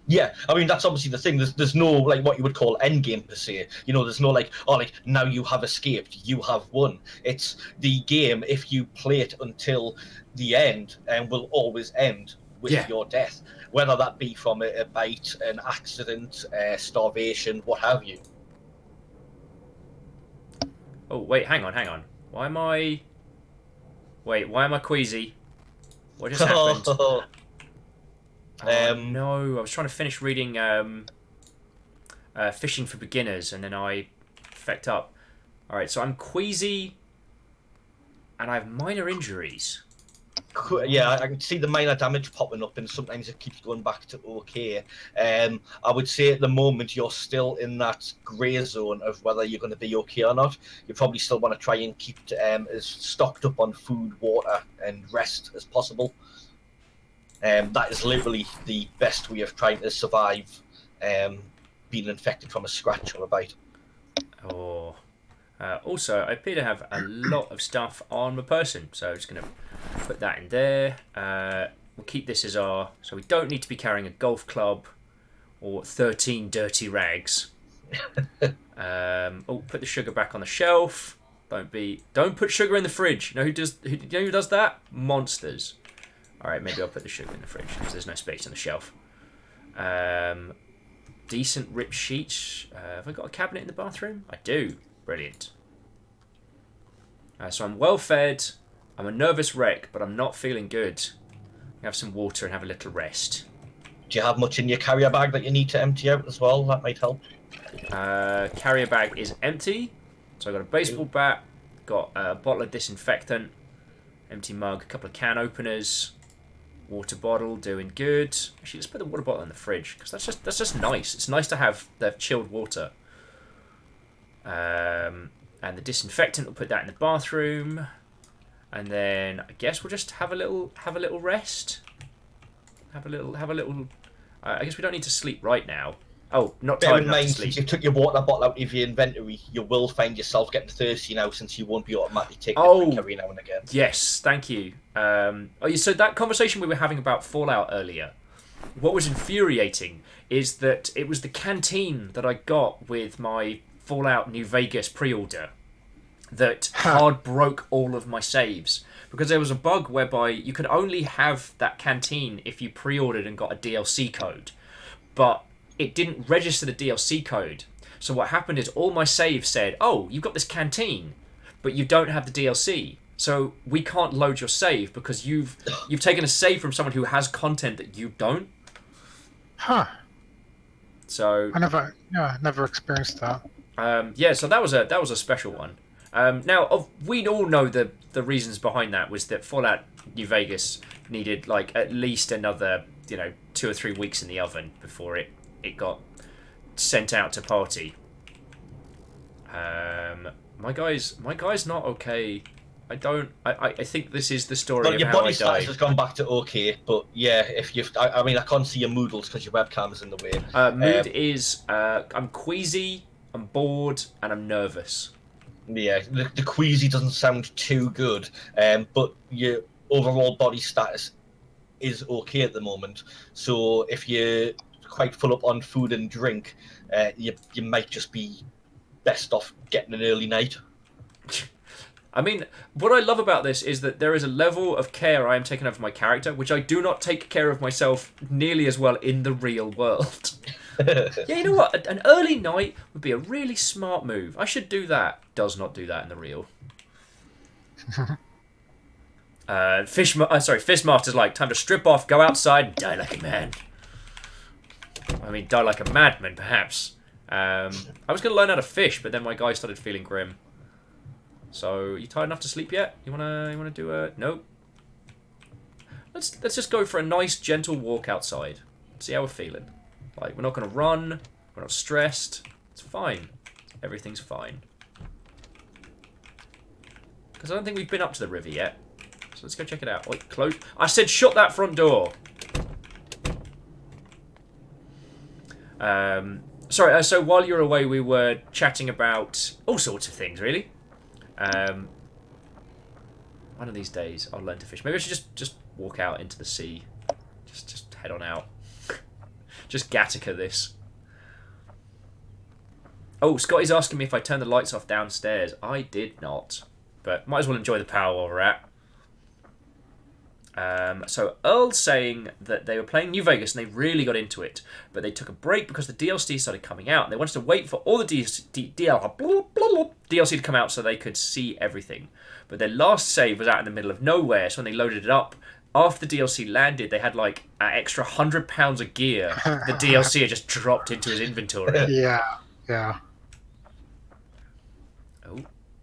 Speaker 2: Yeah, I mean, that's obviously the thing. There's no, like, what you would call endgame per se. There's no, like, oh, like, now you have escaped, you have won. It's the game, if you play it until the end, and will always end with your death. Whether that be from a bite, an accident, starvation, what have you.
Speaker 1: Oh, wait, hang on. Why am I queasy? What just happened? No, I was trying to finish reading Fishing for Beginners, and then I fecked up. Alright, so I'm queasy, and I have minor injuries.
Speaker 2: Yeah, I can see the minor damage popping up, and sometimes it keeps going back to okay. I would say at the moment you're still in that grey zone of whether you're going to be okay or not. You probably still want to try and keep as stocked up on food, water, and rest as possible. That is literally the best way of trying to survive being infected from a scratch or a bite.
Speaker 1: Oh. Also, I appear to have a lot of stuff on my person, so I'm just going to put that in there. We'll keep this as our... So we don't need to be carrying a golf club or 13 dirty rags. Put the sugar back on the shelf. Don't put sugar in the fridge. You know who does that? Monsters. Alright, maybe I'll put the sugar in the fridge because there's no space on the shelf. Decent ripped sheets. Have I got a cabinet in the bathroom? I do. Brilliant. So I'm well fed. I'm a nervous wreck, but I'm not feeling good. Have some water and have a little rest.
Speaker 2: Do you have much in your carrier bag that you need to empty out as well? That might help.
Speaker 1: Carrier bag is empty. So I've got a baseball bat, got a bottle of disinfectant, empty mug, a couple of can openers, water bottle, doing good. Actually, let's put the water bottle in the fridge because that's just nice. It's nice to have the chilled water. And the disinfectant, we'll put that in the bathroom, and then I guess we'll just have a little rest. Have a little. I guess we don't need to sleep right now. Oh, not
Speaker 2: Bear
Speaker 1: tired
Speaker 2: in
Speaker 1: enough to
Speaker 2: mind,
Speaker 1: sleep.
Speaker 2: since you took your water bottle out of your inventory, you will find yourself getting thirsty now, since you won't be automatically taking a drink every now and again.
Speaker 1: Yes, thank you. So that conversation we were having about Fallout earlier, what was infuriating is that it was the canteen that I got with my Fallout New Vegas pre-order that hard broke all of my saves. Because there was a bug whereby you could only have that canteen if you pre-ordered and got a DLC code. But it didn't register the DLC code. So what happened is all my saves said, oh, you've got this canteen, but you don't have the DLC. So we can't load your save because you've taken a save from someone who has content that you don't.
Speaker 4: Huh.
Speaker 1: So
Speaker 4: I never experienced that.
Speaker 1: So that was a special one. Now we all know the reasons behind that was that Fallout New Vegas needed like at least another 2 or 3 weeks in the oven before it got sent out to party. My guy's not okay. I think this is the story
Speaker 2: Well,
Speaker 1: of
Speaker 2: your
Speaker 1: how
Speaker 2: body
Speaker 1: I
Speaker 2: size
Speaker 1: die.
Speaker 2: has gone back to okay, but yeah, if you've, I mean, I can't see your moodles because your webcam is in the way.
Speaker 1: Mood is I'm queasy, I'm bored, and I'm nervous.
Speaker 2: Yeah, the queasy doesn't sound too good, but your overall body status is okay at the moment. So if you're quite full up on food and drink, you might just be best off getting an early night.
Speaker 1: I mean, what I love about this is that there is a level of care I am taking over my character, which I do not take care of myself nearly as well in the real world. Yeah, you know what? An early night would be a really smart move. I should do that. Does not do that in the real. Fistmaster's like, time to strip off, go outside, and die like a man. I mean, die like a madman, perhaps. I was going to learn how to fish, but then my guy started feeling grim. So, you tired enough to sleep yet? You wanna do a nope? Let's just go for a nice gentle walk outside. See how we're feeling. Like, we're not gonna run. We're not stressed. It's fine. Everything's fine. Because I don't think we've been up to the river yet. So let's go check it out. Wait, close. I said shut that front door. Sorry. So while you were away, we were chatting about all sorts of things, really. One of these days, I'll learn to fish. Maybe I should just walk out into the sea. Just head on out. Just Gattaca this. Oh, Scotty's asking me if I turned the lights off downstairs. I did not. But might as well enjoy the power while we're at. So Earl's saying that they were playing New Vegas and they really got into it, but they took a break because the DLC started coming out and they wanted to wait for all the DLC to come out so they could see everything. But their last save was out in the middle of nowhere, so when they loaded it up, after the DLC landed, they had like an extra £100 of gear. The DLC had just dropped into his inventory.
Speaker 4: Yeah.
Speaker 1: Oh.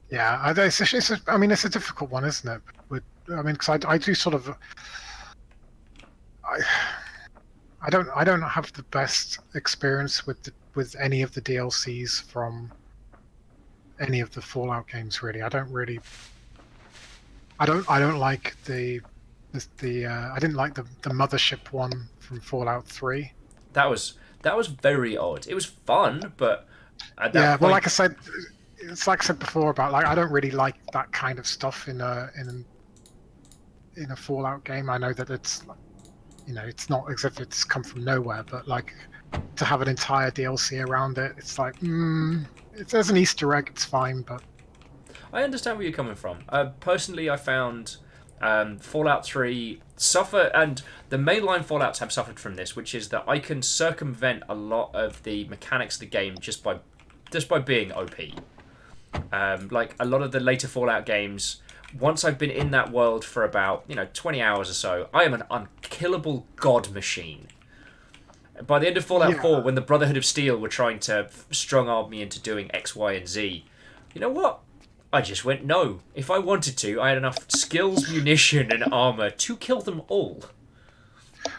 Speaker 4: Yeah, it's a difficult one, isn't it? Because I do sort of, I don't have the best experience with any of the DLCs from any of the Fallout games. Really, I don't like the I didn't like the mothership one from Fallout 3.
Speaker 1: That was very odd. It was fun, but at that point...
Speaker 4: well, like I said, it's like I said before about I don't really like that kind of stuff in a Fallout game. I know that it's it's not as if it's come from nowhere, but like to have an entire DLC around it, it's like there's an Easter egg, it's fine, but
Speaker 1: I understand where you're coming from. Personally, I found Fallout 3 suffer, and the mainline Fallouts have suffered from this, which is that I can circumvent a lot of the mechanics of the game just by being OP. Like a lot of the later Fallout games, once I've been in that world for about 20 hours or so, I am an unkillable god machine. By the end of Fallout 4, when the Brotherhood of Steel were trying to strong-arm me into doing X, Y, and Z, you know what? I just went no. If I wanted to, I had enough skills, munition, and armor to kill them all.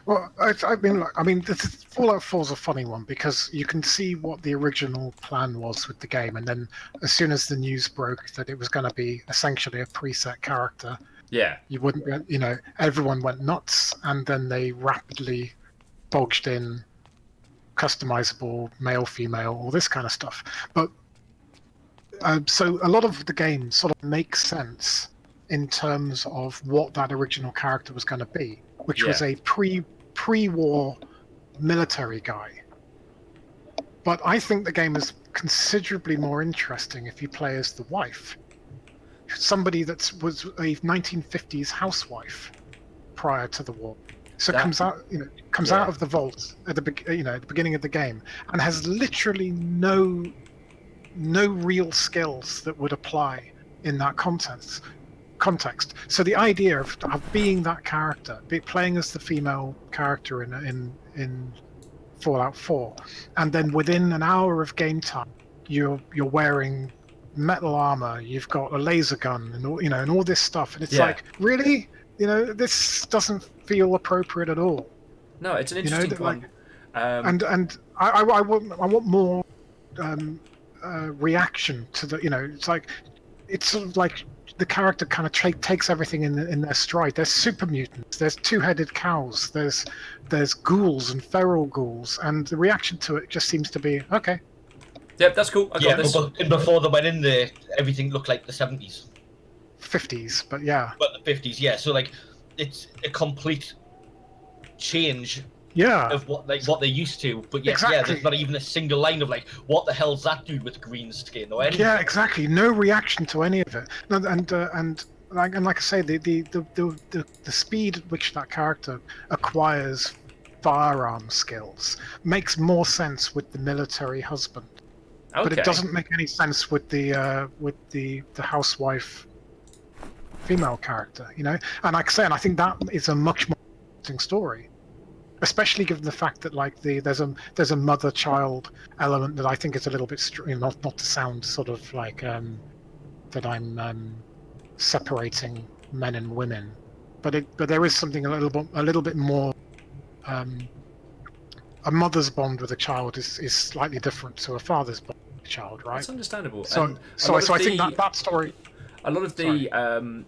Speaker 4: Well, Fallout 4 is a funny one because you can see what the original plan was with the game, and then as soon as the news broke that it was going to be essentially a preset character, you wouldn't, everyone went nuts, and then they rapidly bodged in customizable male, female, all this kind of stuff. But so a lot of the game sort of makes sense in terms of what that original character was going to be, which was a pre-war military guy. But I think the game is considerably more interesting if you play as the wife, somebody that was a 1950s housewife prior to the war. So comes out of the vault at the beginning of the game and has literally no real skills that would apply in that context. So the idea of being that character, playing as the female character in Fallout 4, and then within an hour of game time, you're wearing metal armor, you've got a laser gun, and all this stuff, and it's like, really, this doesn't feel appropriate at all.
Speaker 1: No, it's an interesting point.
Speaker 4: And I want more reaction to the, it's sort of like the character kind of takes everything in their stride. There's super mutants, there's two-headed cows, there's ghouls and feral ghouls, and the reaction to it just seems to be, okay.
Speaker 1: Yep, that's cool. I got this.
Speaker 2: But before they went in there, everything looked like the 70s.
Speaker 4: 50s, but yeah.
Speaker 2: But the 50s, yeah. So it's a complete change of what they're used to. But there's not even a single line of what the hell's that dude with green skin or anything.
Speaker 4: Yeah, exactly. No reaction to any of it. And like I say, the speed at which that character acquires firearm skills makes more sense with the military husband. Okay. But it doesn't make any sense with the housewife female character, And like I say, I think that is a much more interesting story, especially given the fact that there's a mother-child element that I think is a little bit not to sound sort of like that I'm separating men and women, but there is something a little bit more. A mother's bond with a child is slightly different to a father's bond with a child, right?
Speaker 1: That's understandable.
Speaker 4: So I think that story.
Speaker 1: A lot of the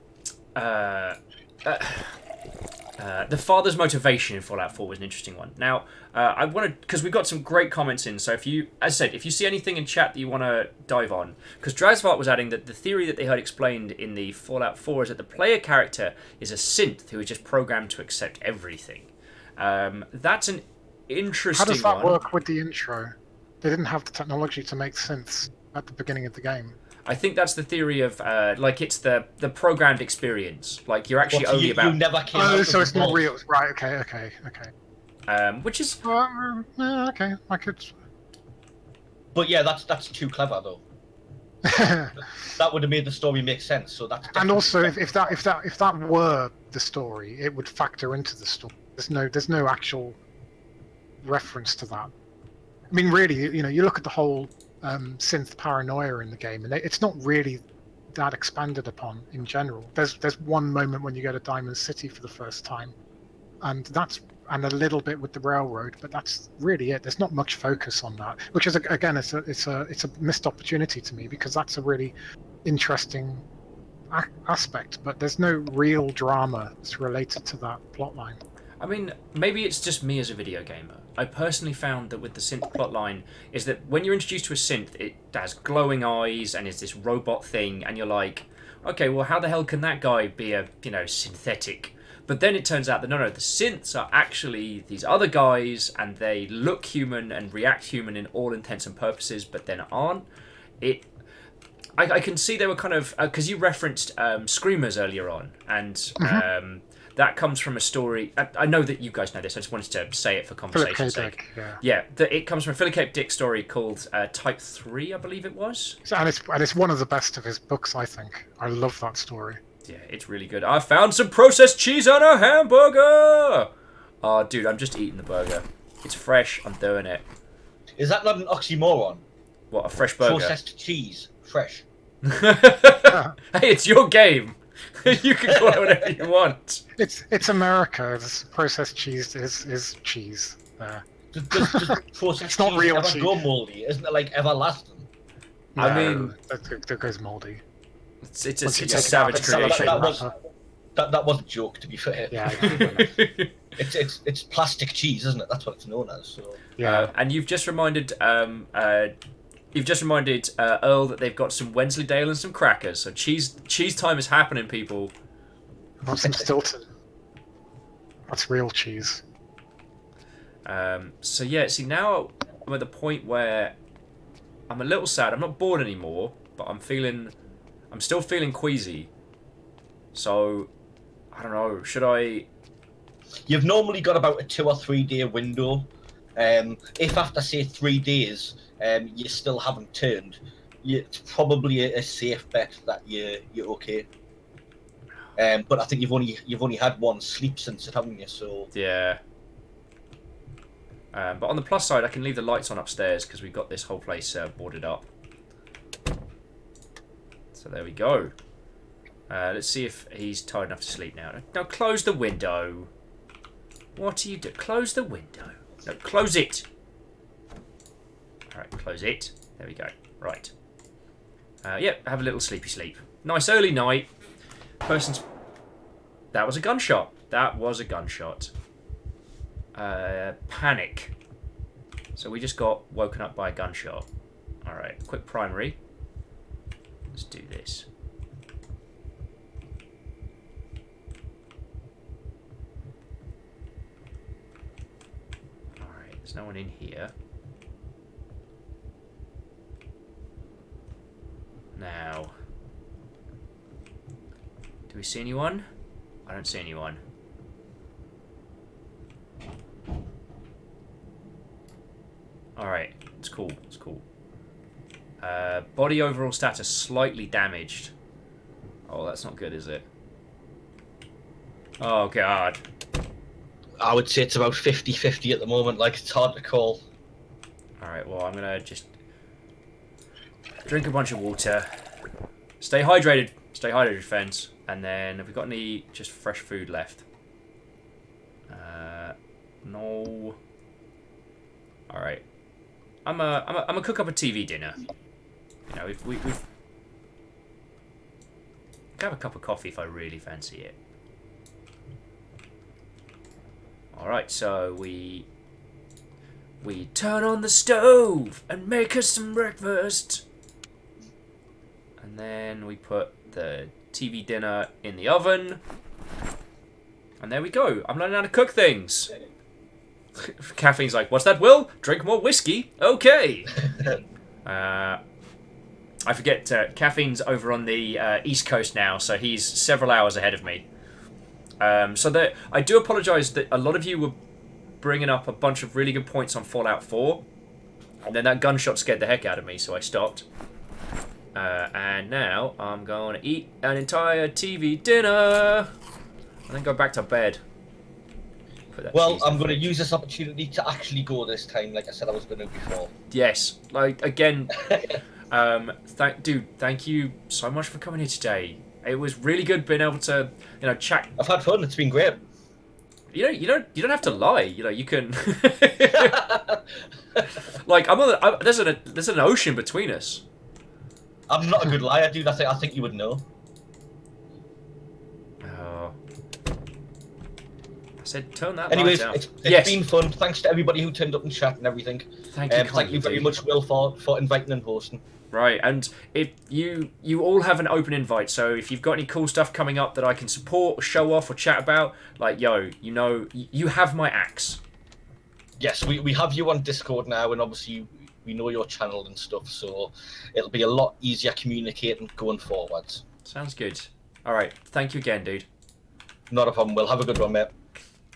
Speaker 1: father's motivation in Fallout 4 was an interesting one. Now, I wanted, because we've got some great comments in, so if you see anything in chat that you want to dive on, because Drazvart was adding that the theory that they heard explained in the Fallout 4 is that the player character is a synth who is just programmed to accept everything. That's an interesting one.
Speaker 4: How does that work with the intro? They didn't have the technology to make synths at the beginning of the game.
Speaker 1: I think that's the theory of it's the programmed experience. Like you're actually only about.
Speaker 2: You never came out
Speaker 4: so it's not real, right? Okay.
Speaker 1: Which is
Speaker 4: okay. I could.
Speaker 2: But yeah, that's too clever though. That would have made the story make sense. So that's.
Speaker 4: And also, if that were the story, it would factor into the story. There's no actual reference to that. I mean, really, you look at the whole synth paranoia in the game, and it's not really that expanded upon in general. There's one moment when you go to Diamond City for the first time, and a little bit with the railroad, but that's really it. There's not much focus on that, which is again, it's a missed opportunity to me because that's a really interesting aspect, but there's no real drama that's related to that plotline.
Speaker 1: I mean, maybe it's just me as a video gamer. I personally found that with the synth plotline is that when you're introduced to a synth, it has glowing eyes and is this robot thing, and you're like, okay, well, how the hell can that guy be a, synthetic? But then it turns out that no, the synths are actually these other guys, and they look human and react human in all intents and purposes, but then aren't. I can see they were kind of because you referenced screamers earlier on, and that comes from a story. I know that you guys know this. I just wanted to say it for conversation's sake. It comes from a Philip K. Dick story called Type 3, I believe it was.
Speaker 4: And it's one of the best of his books, I think. I love that story.
Speaker 1: Yeah, it's really good. I found some processed cheese on a hamburger. Oh, dude, I'm just eating the burger. It's fresh. I'm doing it.
Speaker 2: Is that not an oxymoron?
Speaker 1: What, a fresh burger?
Speaker 2: Processed cheese, fresh.
Speaker 1: Hey, it's your game. You can call it whatever you want.
Speaker 4: It's America. Processed cheese is cheese.
Speaker 2: Does processed
Speaker 4: It's not
Speaker 2: cheese
Speaker 4: real
Speaker 2: ever
Speaker 4: cheese.
Speaker 2: go moldy? Isn't it like everlasting?
Speaker 1: I mean,
Speaker 4: that goes moldy.
Speaker 1: it's a
Speaker 4: Once you take it
Speaker 1: savage
Speaker 4: out, it's
Speaker 1: creation.
Speaker 2: That was a joke, to be fair.
Speaker 4: Yeah.
Speaker 2: It's plastic cheese, isn't it? That's what it's known as. So.
Speaker 4: Yeah.
Speaker 1: And you've just reminded Earl that they've got some Wensleydale and some crackers. So cheese time is happening, people.
Speaker 4: I want some Stilton. That's real cheese.
Speaker 1: So yeah, see now I'm at the point where I'm a little sad. I'm not bored anymore, but I'm still feeling queasy. So I don't know. Should I?
Speaker 2: You've normally got about a 2 or 3 day window. If after say 3 days you still haven't turned, it's probably a safe bet that you're okay. But I think you've only had one sleep since it, haven't you? So
Speaker 1: Yeah. But on the plus side, I can leave the lights on upstairs because we've got this whole place boarded up. So there we go. Let's see if he's tired enough to sleep now. Now close the window. What are you doing? Close the window. No, close it. Alright, close it. There we go. Right. Yep, have a little sleepy sleep. Nice early night. That was a gunshot. That was a gunshot. Panic. So we just got woken up by a gunshot. Alright, quick primary. Let's do this. Alright, there's no one in here. Now, do we see anyone? I don't see anyone. Alright, it's cool, it's cool. Body overall status slightly damaged. Oh, that's not good, is it? Oh, God.
Speaker 2: I would say it's about 50-50 at the moment. Like, it's hard to call.
Speaker 1: Alright, well, I'm gonna just drink a bunch of water. Stay hydrated, friends. And then, have we got any just fresh food left? No. Alright. I'm a cook up a TV dinner. You know, we've have a cup of coffee if I really fancy it. Alright, so we turn on the stove and make us some breakfast. And then we put the TV dinner in the oven. And there we go. I'm learning how to cook things. Caffeine's like, what's that, Will? Drink more whiskey? Okay. I forget, Caffeine's over on the East Coast now, so he's several hours ahead of me. So that I do apologise that a lot of you were bringing up a bunch of really good points on Fallout 4. And then that gunshot scared the heck out of me, so I stopped. And now I'm going to eat an entire TV dinner. And then go back to bed.
Speaker 2: Well, I'm going to use this opportunity to actually go this time, like I said I was going to before.
Speaker 1: Yes, like, again, thank you so much for coming here today. It was really good being able to, you know, chat.
Speaker 2: I've had fun. It's been great.
Speaker 1: You don't have to lie. You know, you can. Like, there's an ocean between us.
Speaker 2: I'm not a good liar, dude. I think you would know.
Speaker 1: Oh. I said turn that
Speaker 2: Anyways,
Speaker 1: light out.
Speaker 2: it's been fun. Thanks to everybody who turned up and chat and everything.
Speaker 1: Thank you,
Speaker 2: thank you very much, Will, for inviting and hosting.
Speaker 1: Right, and if you all have an open invite, so if you've got any cool stuff coming up that I can support or show off or chat about, like, yo, you know, you have my axe.
Speaker 2: Yes, we have you on Discord now, and obviously we know your channel and stuff, so it'll be a lot easier communicating going forwards.
Speaker 1: Sounds good. All right. Thank you again, dude.
Speaker 2: Not a problem. We'll have a good one, mate.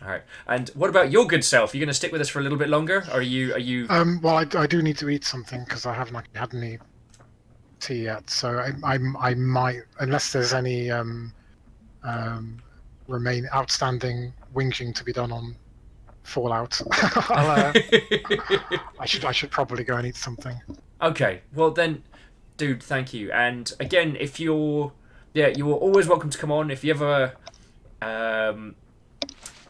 Speaker 1: All right. And what about your good self? Are you going to stick with us for a little bit longer? Or are you?
Speaker 4: Well, I do need to eat something because I haven't actually had any tea yet. So I might, unless there's any remain outstanding whinging to be done on Fallout. I should probably go and eat something.
Speaker 1: Okay. Well then, dude, thank you. And again, if you're, you are always welcome to come on. If you ever,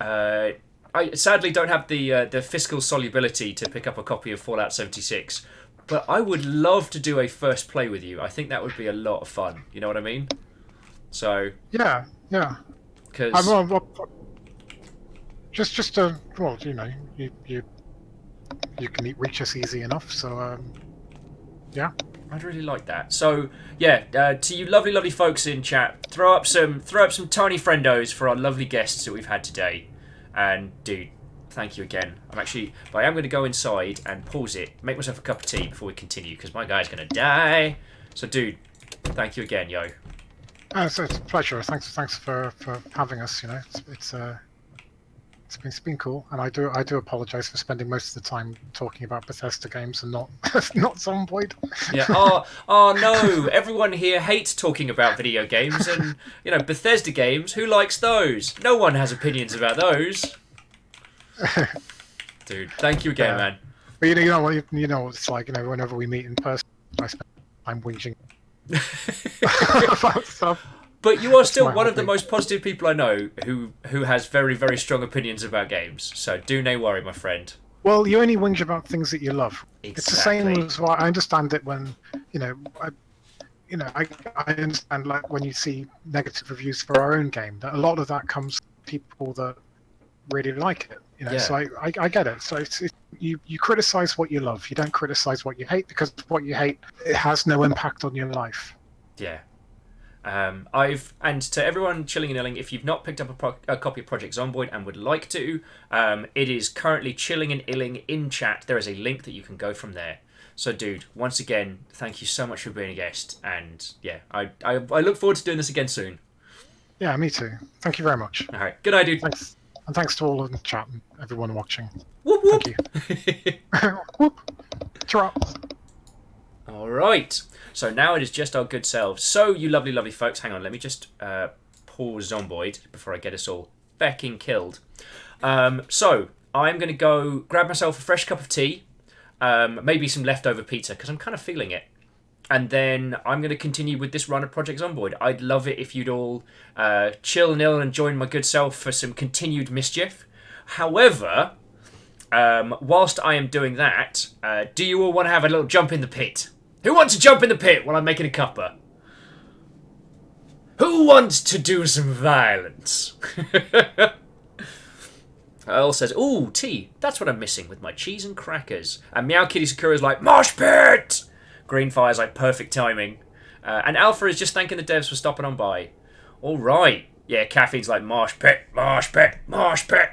Speaker 1: I sadly don't have the fiscal solubility to pick up a copy of Fallout 76, but I would love to do a first play with you. I think that would be a lot of fun. You know what I mean? So
Speaker 4: yeah.
Speaker 1: because
Speaker 4: just well, you know, you can reach us easy enough. So yeah.
Speaker 1: I'd really like that. So yeah, to you lovely folks in chat, throw up some tiny friendos for our lovely guests that we've had today. And dude, thank you again. But I am going to go inside and pause it, make myself a cup of tea before we continue, because my guy's going to die. So dude, thank you again, yo.
Speaker 4: It's a pleasure. Thanks for having us. You know, it's been cool, and I do apologize for spending most of the time talking about Bethesda games and not Zombiod.
Speaker 1: Yeah. Oh no! Everyone here hates talking about video games, and you know Bethesda games. Who likes those? No one has opinions about those. Dude, thank you again, man.
Speaker 4: But you know, it's like, you know, whenever we meet in person, I spend time whinging about stuff.
Speaker 1: But you are still one
Speaker 4: hobby.
Speaker 1: of the most positive people I know who has very, very strong opinions about games. So do no worry, my friend.
Speaker 4: Well, you only whinge about things that you love.
Speaker 1: Exactly.
Speaker 4: It's the same as why I understand it when, you know, I understand, like, when you see negative reviews for our own game, that a lot of that comes from people that really like it. You know,
Speaker 1: Yeah.
Speaker 4: so I get it. So you criticize what you love. You don't criticize what you hate, because what you hate, it has no impact on your life.
Speaker 1: Yeah. And to everyone chilling and illing, if you've not picked up a copy of Project Zombiod and would like to, it is currently chilling and illing in chat. There is a link that you can go from there. So, dude, once again, thank you so much for being a guest. And yeah, I look forward to doing this again soon.
Speaker 4: Yeah, me too. Thank you very much.
Speaker 1: All right, good night, dude.
Speaker 4: Thanks, and thanks to all in the chat and everyone watching.
Speaker 1: Whoop whoop.
Speaker 4: Thank you. Whoop. Ta-ra.
Speaker 1: All right. So now it is just our good selves. So, you lovely folks, hang on, let me just pause Zombiod before I get us all becking killed. So, I'm going to go grab myself a fresh cup of tea, maybe some leftover pizza, because I'm kind of feeling it. And then I'm going to continue with this run of Project Zombiod. I'd love it if you'd all chill and ill and join my good self for some continued mischief. However, whilst I am doing that, do you all want to have a little jump in the pit? Who wants to jump in the pit while I'm making a cuppa? Who wants to do some violence? Earl says, ooh, tea. That's what I'm missing with my cheese and crackers. And Meow Kitty Sakura's like, mosh pit! Greenfire's like, perfect timing. And Alpha is just thanking the devs for stopping on by. All right. Yeah, Caffeine's like, mosh pit, mosh pit, mosh pit.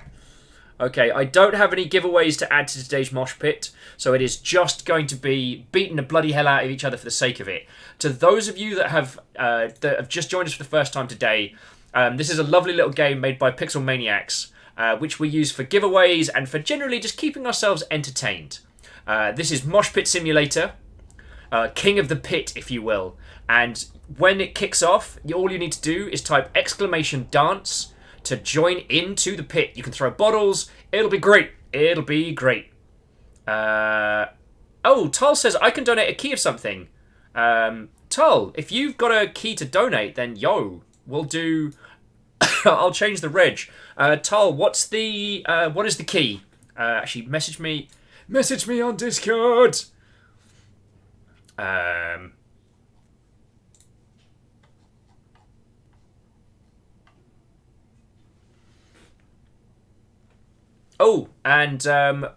Speaker 1: Okay, I don't have any giveaways to add to today's mosh pit, so it is just going to be beating the bloody hell out of each other for the sake of it. To those of you that have just joined us for the first time today, this is a lovely little game made by Pixel Maniacs, which we use for giveaways and for generally just keeping ourselves entertained. This is Mosh Pit Simulator, King of the Pit, if you will. And when it kicks off, all you need to do is type !dance to join into the pit. You can throw bottles. It'll be great. It'll be great. Oh, Tull says, I can donate a key of something. Tull, if you've got a key to donate, then yo, we'll do... I'll change the reg. Tull, what is the key? Actually, message me on Discord. Oh, and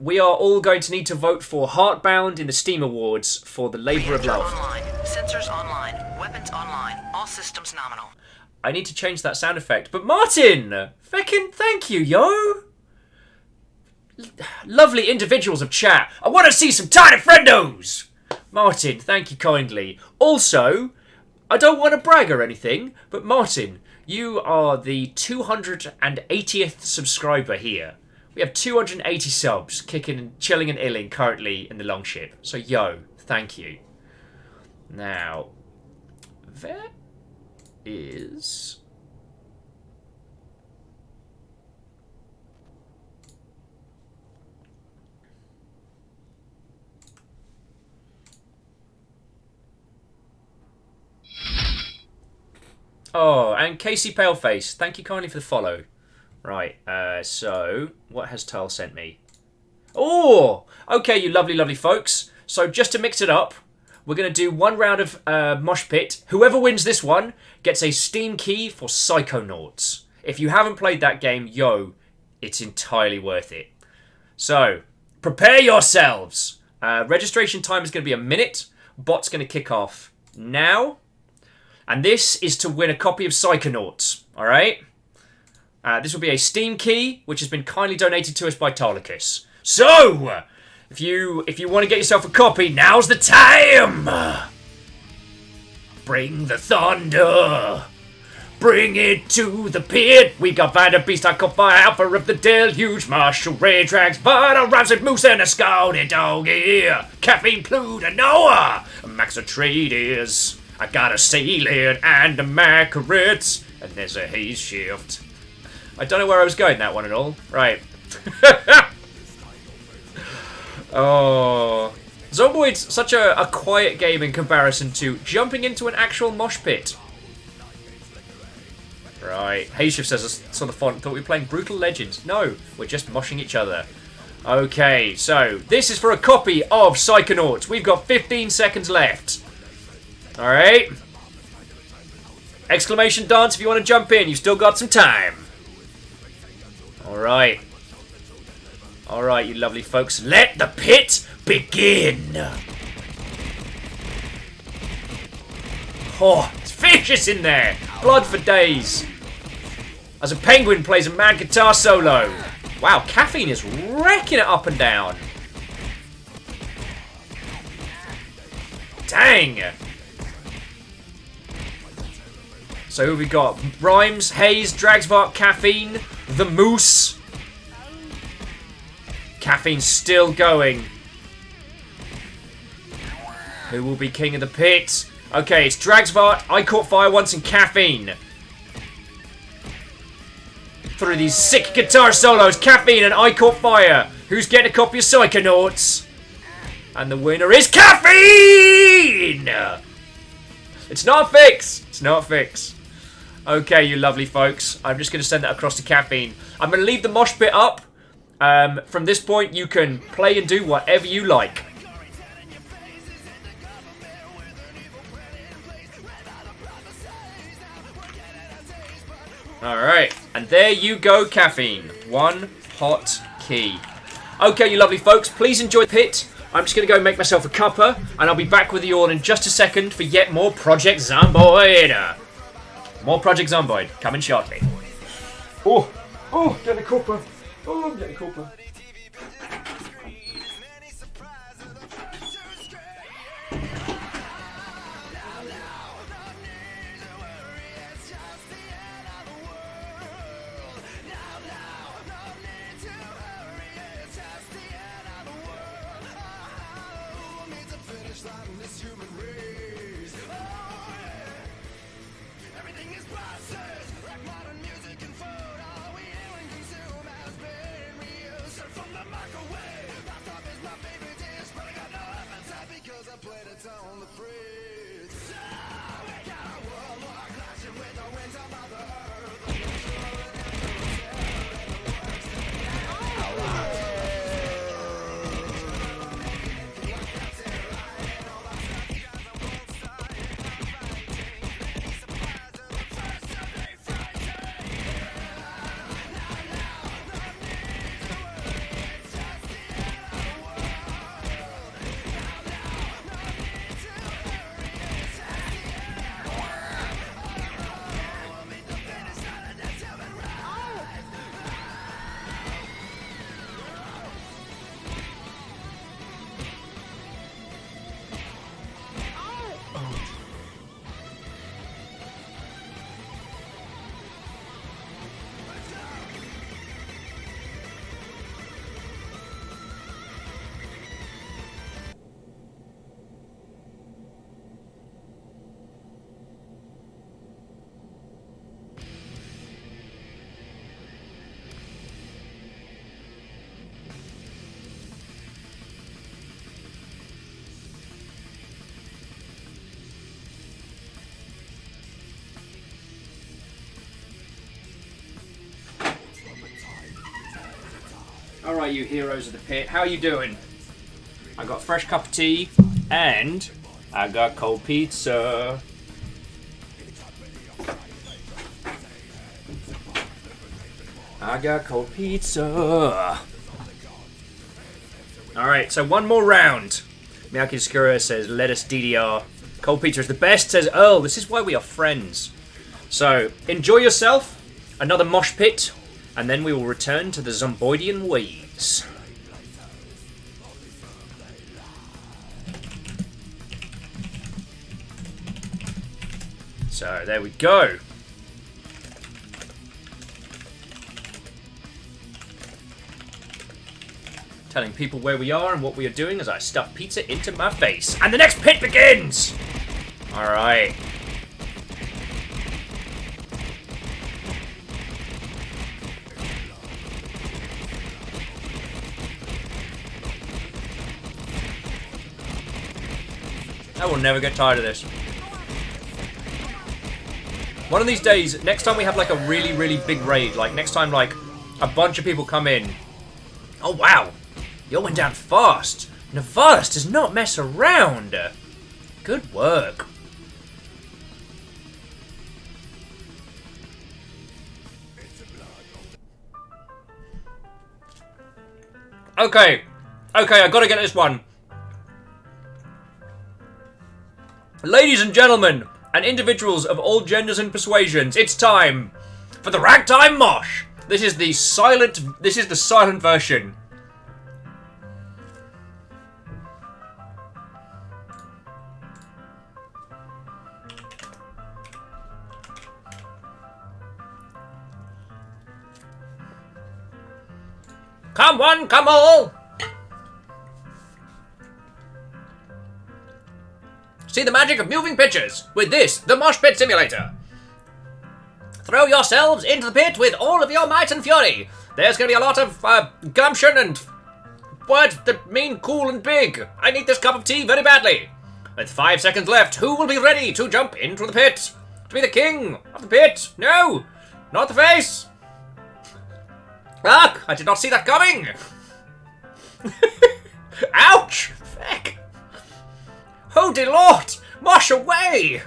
Speaker 1: we are all going to need to vote for Heartbound in the Steam Awards for the Labour of Love.
Speaker 5: Online. Sensors online. Weapons online. All systems nominal.
Speaker 1: I need to change that sound effect. But Martin! Feckin' thank you, yo! lovely individuals of chat. I want to see some tiny friendos. Martin, thank you kindly. Also, I don't want to brag or anything, but Martin, you are the 280th subscriber here. We have 280 subs, kicking and chilling and illing currently in the Longship. So, yo, thank you. Now, there is... Oh, and Casey Paleface, thank you kindly for the follow. Right, so, what has Tal sent me? Oh, okay, you lovely, lovely folks. So, just to mix it up, we're going to do one round of Mosh Pit. Whoever wins this one gets a Steam key for Psychonauts. If you haven't played that game, yo, it's entirely worth it. So, prepare yourselves. Registration time is going to be a minute. Bot's going to kick off now. And this is to win a copy of Psychonauts, alright? This will be a Steam key, which has been kindly donated to us by Tolicus. So, if you want to get yourself a copy, now's the time! Bring the thunder! Bring it to the pit! We got Vander Beast, I call fire, Alpha of the Deluge, Marshall Ray Drags, Vada, Ramsey, Moose, and a Scouty Dog here! Caffeine, Pluto, Noah! Max Atreides! I got a ceiling and a Macarits, and there's a haze shift. I don't know where I was going that one at all. Right. Oh. Zombiod's such a quiet game in comparison to jumping into an actual mosh pit. Right. Haze shift says I saw the font, thought we were playing Brutal Legends. No, we're just moshing each other. Okay, so this is for a copy of Psychonauts. We've got 15 seconds left. Alright. Exclamation dance if you want to jump in. You've still got some time. Alright. Alright, you lovely folks. Let the pit begin. Oh, it's vicious in there. Blood for days. As a penguin plays a mad guitar solo. Wow, Caffeine is wrecking it up and down. Dang. So who have we got? Rhymes, Haze, Dragsvark, Caffeine, the Moose. Caffeine's still going. Who will be king of the pit? Okay, it's Dragsvark, I Caught Fire Once, and Caffeine. Through these sick guitar solos, Caffeine and I Caught Fire. Who's getting a copy of Psychonauts? And the winner is Caffeine! It's not a fix. It's not a fix. Okay, you lovely folks. I'm just going to send that across to Caffeine. I'm going to leave the mosh pit up. From this point, you can play and do whatever you like. Alright, and there you go, Caffeine. One hot key. Okay, you lovely folks, please enjoy the pit. I'm just going to go make myself a cuppa, and I'll be back with you all in just a second for yet more Project Zombiod. More Project Zombiod coming shortly. Oh, getting a cuppa. Oh, I'm getting a cuppa. Alright, you heroes of the pit, how you doing? I got a fresh cup of tea, and I got cold pizza. I got cold pizza. Alright, so one more round. Miyaki Skura says, let us DDR. Cold pizza is the best, says Earl. This is why we are friends. So, enjoy yourself. Another mosh pit. And then we will return to the Zomboidian ways. So, there we go. Telling people where we are and what we are doing as I stuff pizza into my face. And the next pit begins! Alright. I will never get tired of this. One of these days, next time we have like a really, really big raid, like next time like a bunch of people come in. Oh wow, you went down fast. Navalis does not mess around. Good work. Okay, I gotta get this one. Ladies and gentlemen, and individuals of all genders and persuasions, it's time for the Ragtime Mosh. This is the silent version. Come one, come all. See the magic of moving pictures with this, the Mosh Pit Simulator. Throw yourselves into the pit with all of your might and fury. There's going to be a lot of gumption and words that mean cool and big. I need this cup of tea very badly. With 5 seconds left, who will be ready to jump into the pit? To be the king of the pit? No, not the face. Ah, I did not see that coming. Ouch! Feck. Oh dear Lord! Mosh away!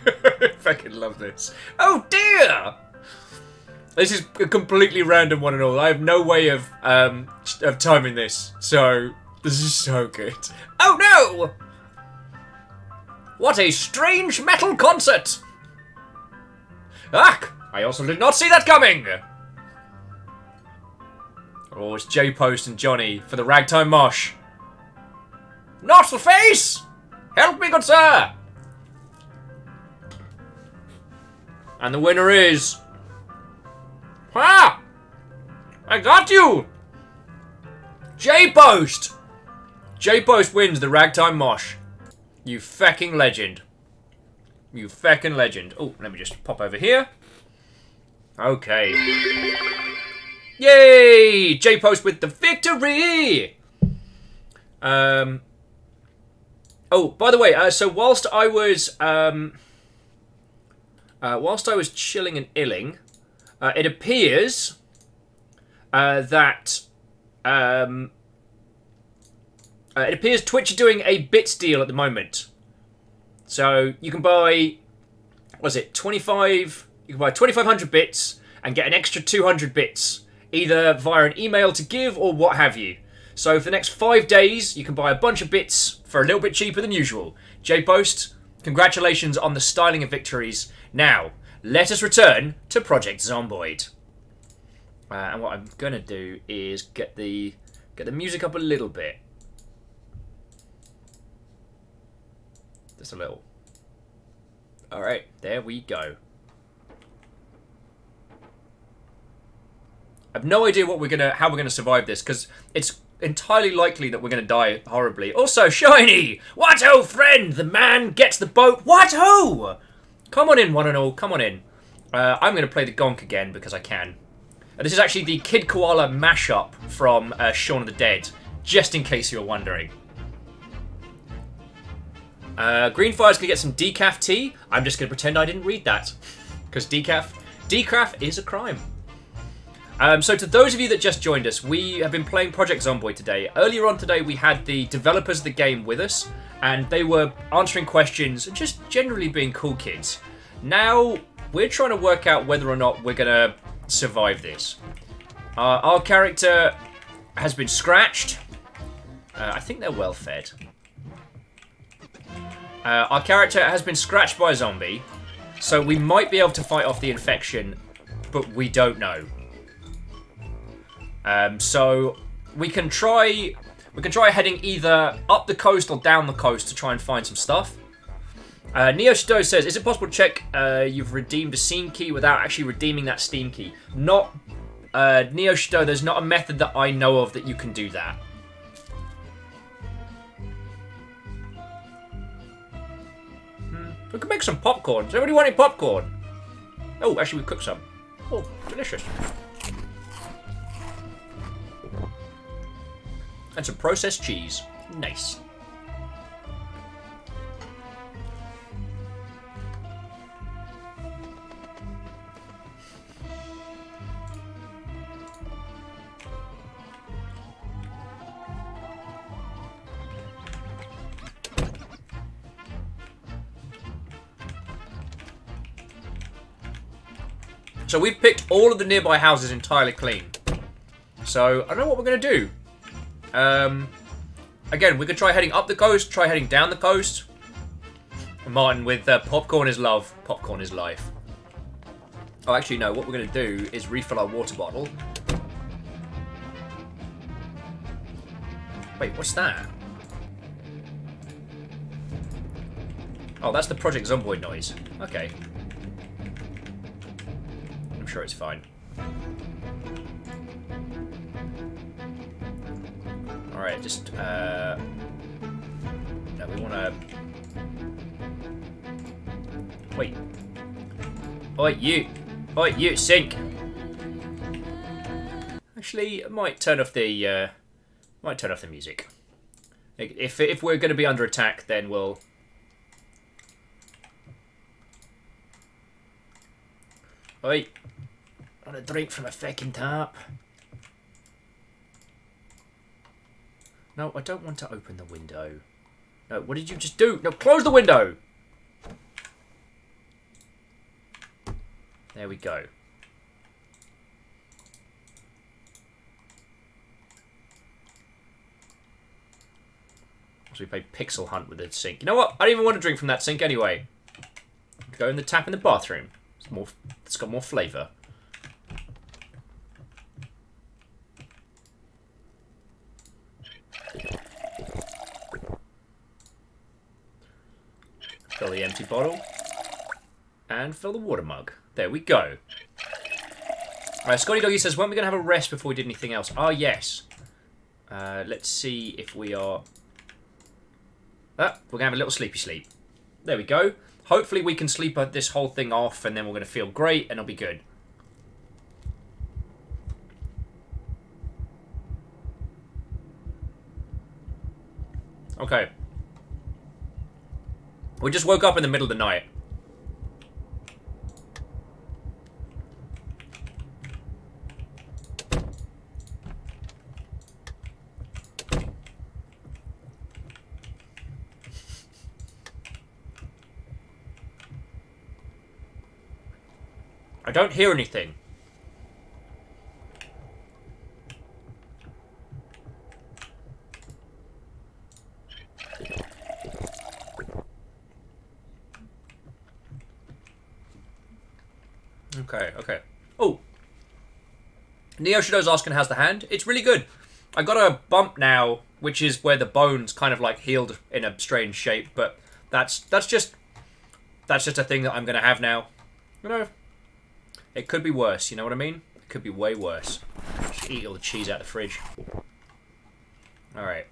Speaker 1: I fucking love this. Oh dear! This is a completely random one and all. I have no way of timing this, so this is so good. Oh no! What a strange metal concert! Ah! I also did not see that coming! Oh, it's J-Post and Johnny for the Ragtime Mosh. Not the face! Help me, good sir! And the winner is... Ah! I got you! J-Post! J-Post wins the Ragtime Mosh. You fecking legend. You fecking legend. Oh, let me just pop over here. Okay. Yay! J-Post with the victory! Oh, by the way, so whilst I was chilling and illing, it appears that Twitch are doing a bits deal at the moment. So you can buy, what is it, 25? You can buy 2,500 bits and get an extra 200 bits, either via an email to give or what have you. So for the next 5 days, you can buy a bunch of bits for a little bit cheaper than usual. J-Post, congratulations on the styling of victories. Now, let us return to Project Zomboid. And what I'm going to do is get the music up a little bit. Just a little. Alright, there we go. I have no idea how we're gonna survive this, because it's entirely likely that we're gonna die horribly. Also, Shiny! What-ho, friend! The man gets the boat. What-ho! Come on in, one and all. Come on in. I'm gonna play the gonk again because I can. This is actually the Kid Koala mashup from Shaun of the Dead, just in case you were wondering. Greenfire's gonna get some decaf tea. I'm just gonna pretend I didn't read that, because decaf is a crime. So to those of you that just joined us, we have been playing Project Zomboid today. Earlier on today, we had the developers of the game with us, and they were answering questions and just generally being cool kids. Now, we're trying to work out whether or not we're going to survive this. Our character has been scratched. I think they're well fed. Our character has been scratched by a zombie, so we might be able to fight off the infection, but we don't know. So we can try heading either up the coast or down the coast to try and find some stuff. Neo Shido says, is it possible to check you've redeemed a scene key without actually redeeming that Steam key? Not, Neo Shido, there's not a method that I know of that you can do that. We can make some popcorn. Does anybody want any popcorn? Oh, actually we cooked some. Oh, delicious. And some processed cheese. Nice. So we've picked all of the nearby houses entirely clean. So I don't know what we're going to do. Again, we could try heading up the coast, try heading down the coast. Martin with popcorn is love, popcorn is life. Oh, actually, no. What we're going to do is refill our water bottle. Wait, what's that? Oh, that's the Project Zomboid noise. Okay. I'm sure it's fine. Alright, just, no, we want to... Wait. Oi, you! Oi, you, sink! Actually, I might turn off the, music. If we're going to be under attack, then we'll... Oi! I want a drink from a fucking tap. No, I don't want to open the window. No, what did you just do? No, close the window! There we go. So we play Pixel Hunt with the sink. You know what? I don't even want to drink from that sink anyway. Go in the tap in the bathroom. It's got more flavour. Fill the empty bottle. And fill the water mug. There we go. Alright, Scotty Doggy says, weren't we going to have a rest before we did anything else? Ah, yes. Let's see if we are... Ah, we're going to have a little sleepy sleep. There we go. Hopefully we can sleep this whole thing off and then we're going to feel great and it'll be good. Okay. We just woke up in the middle of the night. I don't hear anything. Okay. Oh! Neo Shadow's asking how's the hand. It's really good. I got a bump now, which is where the bone's kind of like healed in a strange shape, but that's just a thing that I'm gonna have now. You know, it could be worse, you know what I mean? It could be way worse. Just eat all the cheese out of the fridge. Alright.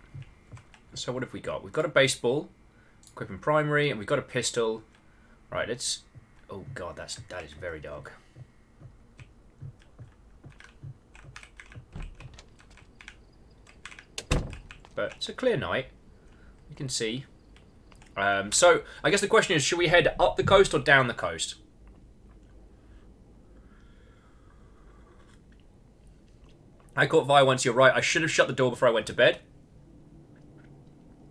Speaker 1: So what have we got? We've got a baseball, equipping primary, and we've got a pistol. Right, let's... Oh god, that is very dark. But it's a clear night. You can see. So, I guess the question is, should we head up the coast or down the coast? I caught Vi once, you're right. I should have shut the door before I went to bed.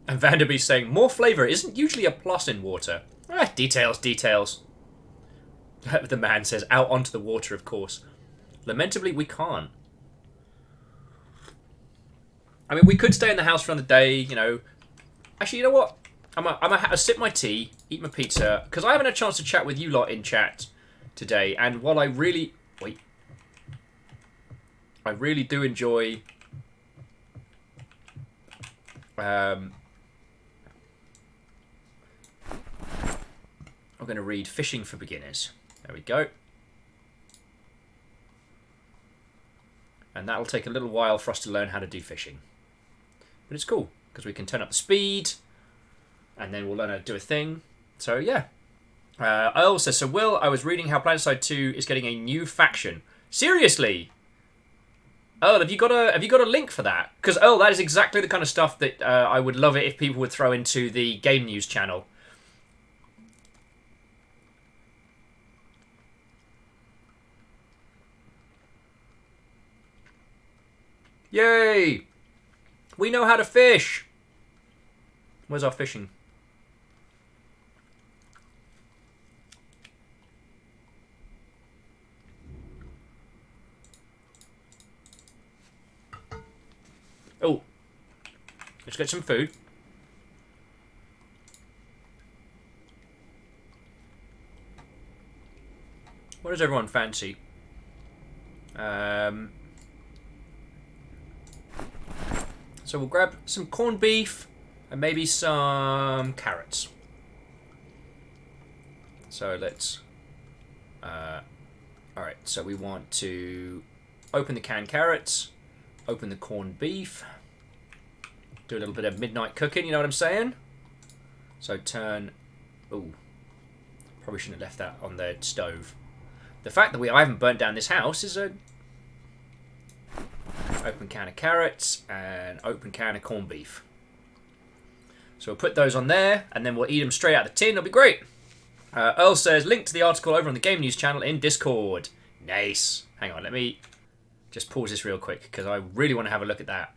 Speaker 1: And Vanderbee's saying, more flavour isn't usually a plus in water. Ah, details, details. The man says, out onto the water, of course. Lamentably, we can't. I mean, we could stay in the house for another day, you know. Actually, you know what? I'm gonna sip my tea, eat my pizza, because I haven't had a chance to chat with you lot in chat today. And while I really... Wait. I really do enjoy... I'm going to read Fishing for Beginners. There we go. And that'll take a little while for us to learn how to do fishing. But it's cool, because we can turn up the speed, and then we'll learn how to do a thing. So, yeah. Earl says, so Will, I was reading how PlanetSide 2 is getting a new faction. Seriously? Earl, have you got a link for that? Because, Earl, that is exactly the kind of stuff that I would love it if people would throw into the Game News channel. Yay! We know how to fish! Where's our fishing? Oh. Let's get some food. What does everyone fancy? So we'll grab some corned beef and maybe some carrots. So let's... Alright, so we want to open the canned carrots, open the corned beef, do a little bit of midnight cooking, you know what I'm saying? So turn... Ooh. Probably shouldn't have left that on the stove. The fact that I haven't burnt down this house is a... Open can of carrots and open can of corned beef. So we'll put those on there and then we'll eat them straight out of the tin. It'll be great. Earl says, link to the article over on the Game News channel in Discord. Nice. Hang on, let me just pause this real quick because I really want to have a look at that.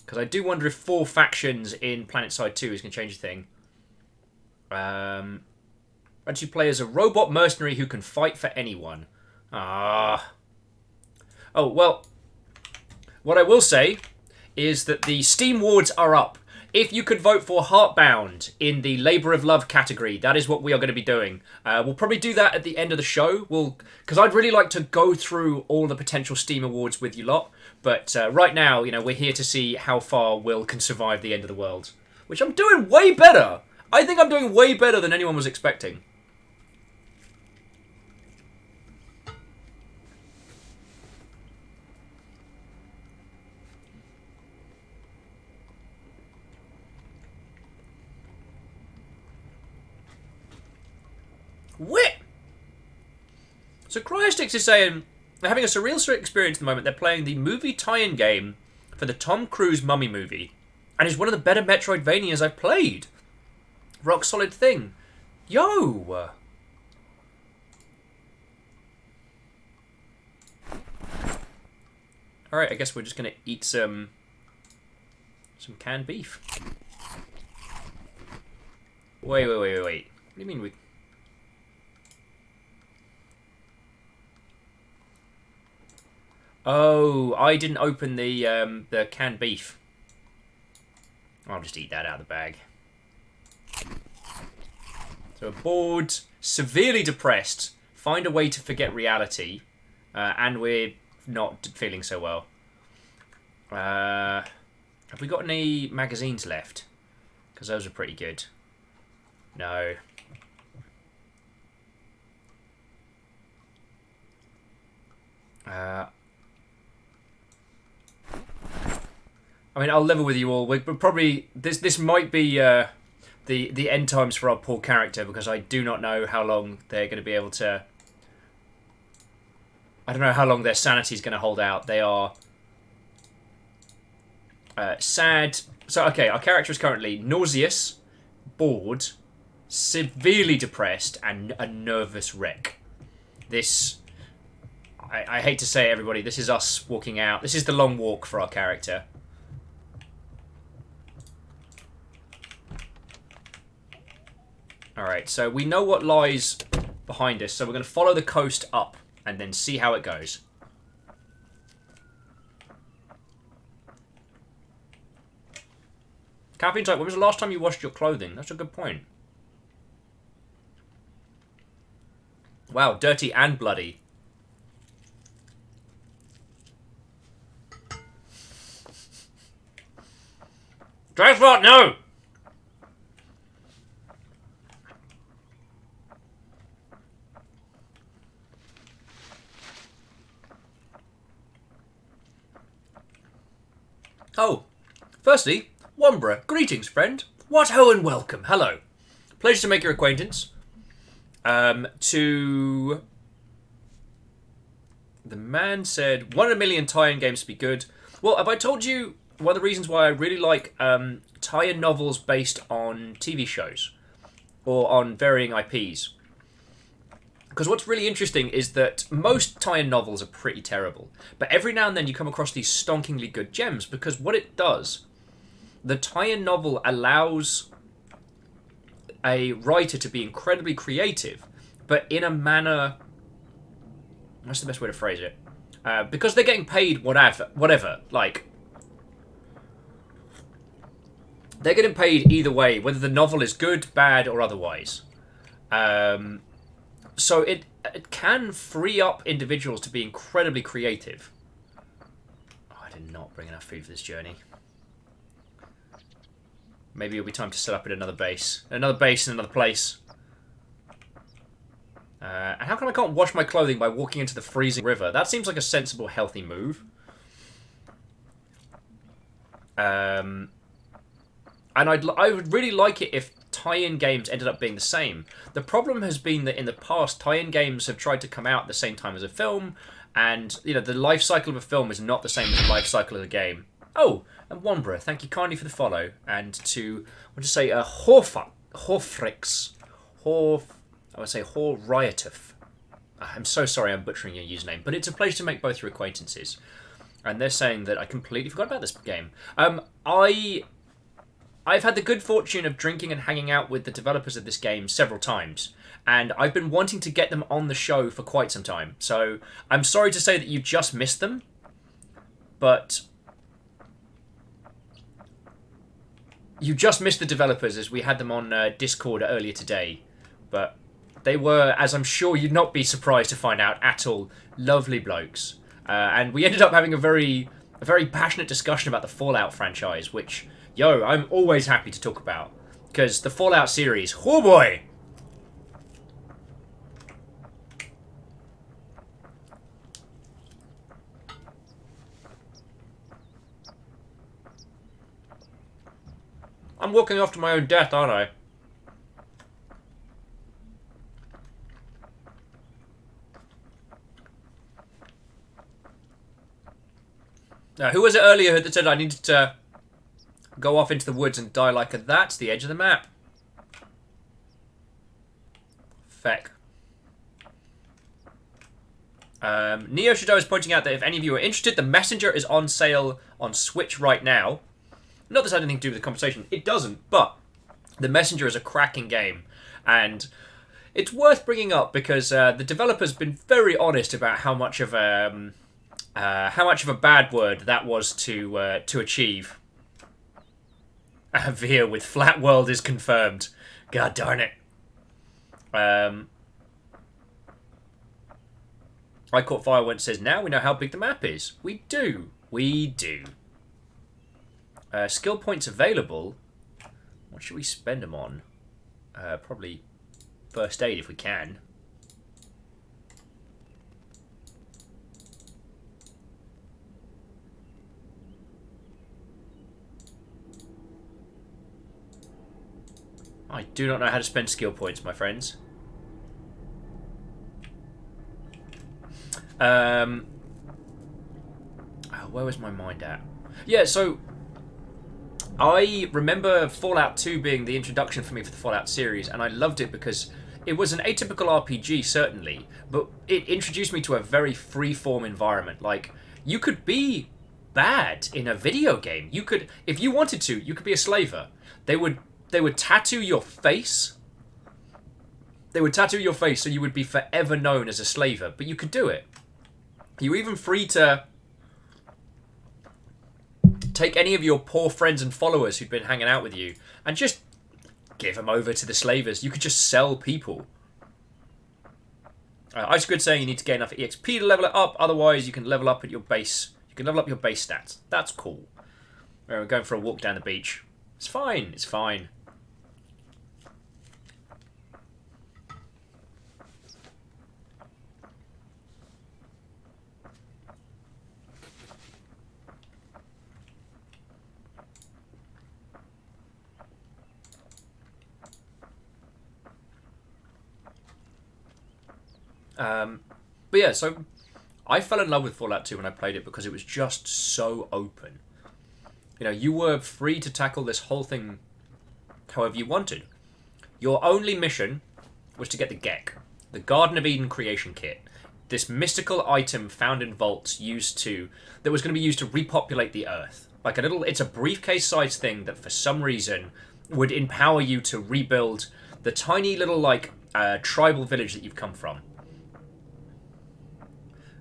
Speaker 1: Because I do wonder if 4 factions in PlanetSide 2 is going to change a thing. Once you play as a robot mercenary who can fight for anyone. Ah. Oh, well... What I will say is that the Steam Awards are up. If you could vote for Heartbound in the Labour of Love category, that is what we are going to be doing. We'll probably do that at the end of the show. Because I'd really like to go through all the potential Steam Awards with you lot. But right now, you know, we're here to see how far Will can survive the end of the world. Which I'm doing way better. I think I'm doing way better than anyone was expecting. Whip! So Cryostix is saying they're having a surreal experience at the moment. They're playing the movie tie-in game for the Tom Cruise Mummy movie. And it's one of the better Metroidvanias I've played. Rock solid thing. Yo! Alright, I guess we're just gonna eat some canned beef. Wait. What do you mean we... Oh, I didn't open the canned beef. I'll just eat that out of the bag. So bored, severely depressed, find a way to forget reality, and we're not feeling so well. Have we got any magazines left? Because those are pretty good. No. I mean, I'll level with you all. We're probably this might be the end times for our poor character because I do not know how long they're going to be able to. I don't know how long their sanity is going to hold out. They are sad. So okay, our character is currently nauseous, bored, severely depressed, and a nervous wreck. This. I hate to say it, everybody, this is us walking out. This is the long walk for our character. Alright, so we know what lies behind us, so we're going to follow the coast up and then see how it goes. Caffeine's like, when was the last time you washed your clothing? That's a good point. Wow, dirty and bloody. Transport, no! Oh, firstly, Wombra, greetings, friend. What ho and welcome. Hello. Pleasure to make your acquaintance. The man said, 1 in a million tie-in games to be good. Well, have I told you one of the reasons why I really like tie-in novels based on TV shows or on varying IPs? Because what's really interesting is that most tie-in novels are pretty terrible, but every now and then you come across these stonkingly good gems, because what it does, the tie-in novel allows a writer to be incredibly creative, but in a manner... What's the best way to phrase it? Because they're getting paid whatever, like... They're getting paid either way, whether the novel is good, bad, or otherwise. So it can free up individuals to be incredibly creative. Oh, I did not bring enough food for this journey. Maybe it'll be time to set up at another base. Another base in another place. And how come I can't wash my clothing by walking into the freezing river? That seems like a sensible, healthy move. And I would really like it if tie-in games ended up being the same. The problem has been that in the past, tie-in games have tried to come out at the same time as a film, and you know the life cycle of a film is not the same as the life cycle of a game. Oh, and Wombra, thank you kindly for the follow, and to what to say, Horfrix, I would say Horriotuf. I'm so sorry I'm butchering your username, but it's a pleasure to make both your acquaintances. And they're saying that I completely forgot about this game. I've had the good fortune of drinking and hanging out with the developers of this game several times, and I've been wanting to get them on the show for quite some time. So I'm sorry to say that you just missed them, but you just missed the developers as we had them on Discord earlier today. But they were, as I'm sure you'd not be surprised to find out at all, lovely blokes. And we ended up having a very passionate discussion about the Fallout franchise, which... Yo, I'm always happy to talk about. Because the Fallout series, oh boy! I'm walking off to my own death, aren't I? Who was it earlier that said I needed to... go off into the woods and die like a... That's the edge of the map. Feck. Neo Shadow is pointing out that if any of you are interested, The Messenger is on sale on Switch right now. Not that this had anything to do with the conversation. It doesn't, but The Messenger is a cracking game. And it's worth bringing up because the developer's been very honest about how much of a bad word that was to achieve. Avir with Flat World is confirmed. God darn it. I Caught Fire says, now we know how big the map is. We do. We do. Skill points available. What should we spend them on? Probably first aid if we can. I do not know how to spend skill points, my friends. Where was my mind at? Yeah, so I remember Fallout 2 being the introduction for me for the Fallout series, and I loved it because it was an atypical RPG, certainly, but it introduced me to a very free-form environment. Like, you could be bad in a video game. You could, if you wanted to, you could be a slaver. They would tattoo your face. They would tattoo your face so you would be forever known as a slaver, but you could do it. You were even free to take any of your poor friends and followers who'd been hanging out with you and just give them over to the slavers. You could just sell people. Ice Grid saying you need to gain enough EXP to level it up, otherwise you can level up at your base. You can level up your base stats. That's cool. We're going for a walk down the beach. It's fine, it's fine. But yeah, so I fell in love with Fallout 2 when I played it because it was just so open. You know, you were free to tackle this whole thing however you wanted. Your only mission was to get the Gek, the Garden of Eden creation kit. This mystical item found in vaults that was going to be used to repopulate the Earth. Like it's a briefcase-sized thing that for some reason would empower you to rebuild the tiny little, tribal village that you've come from.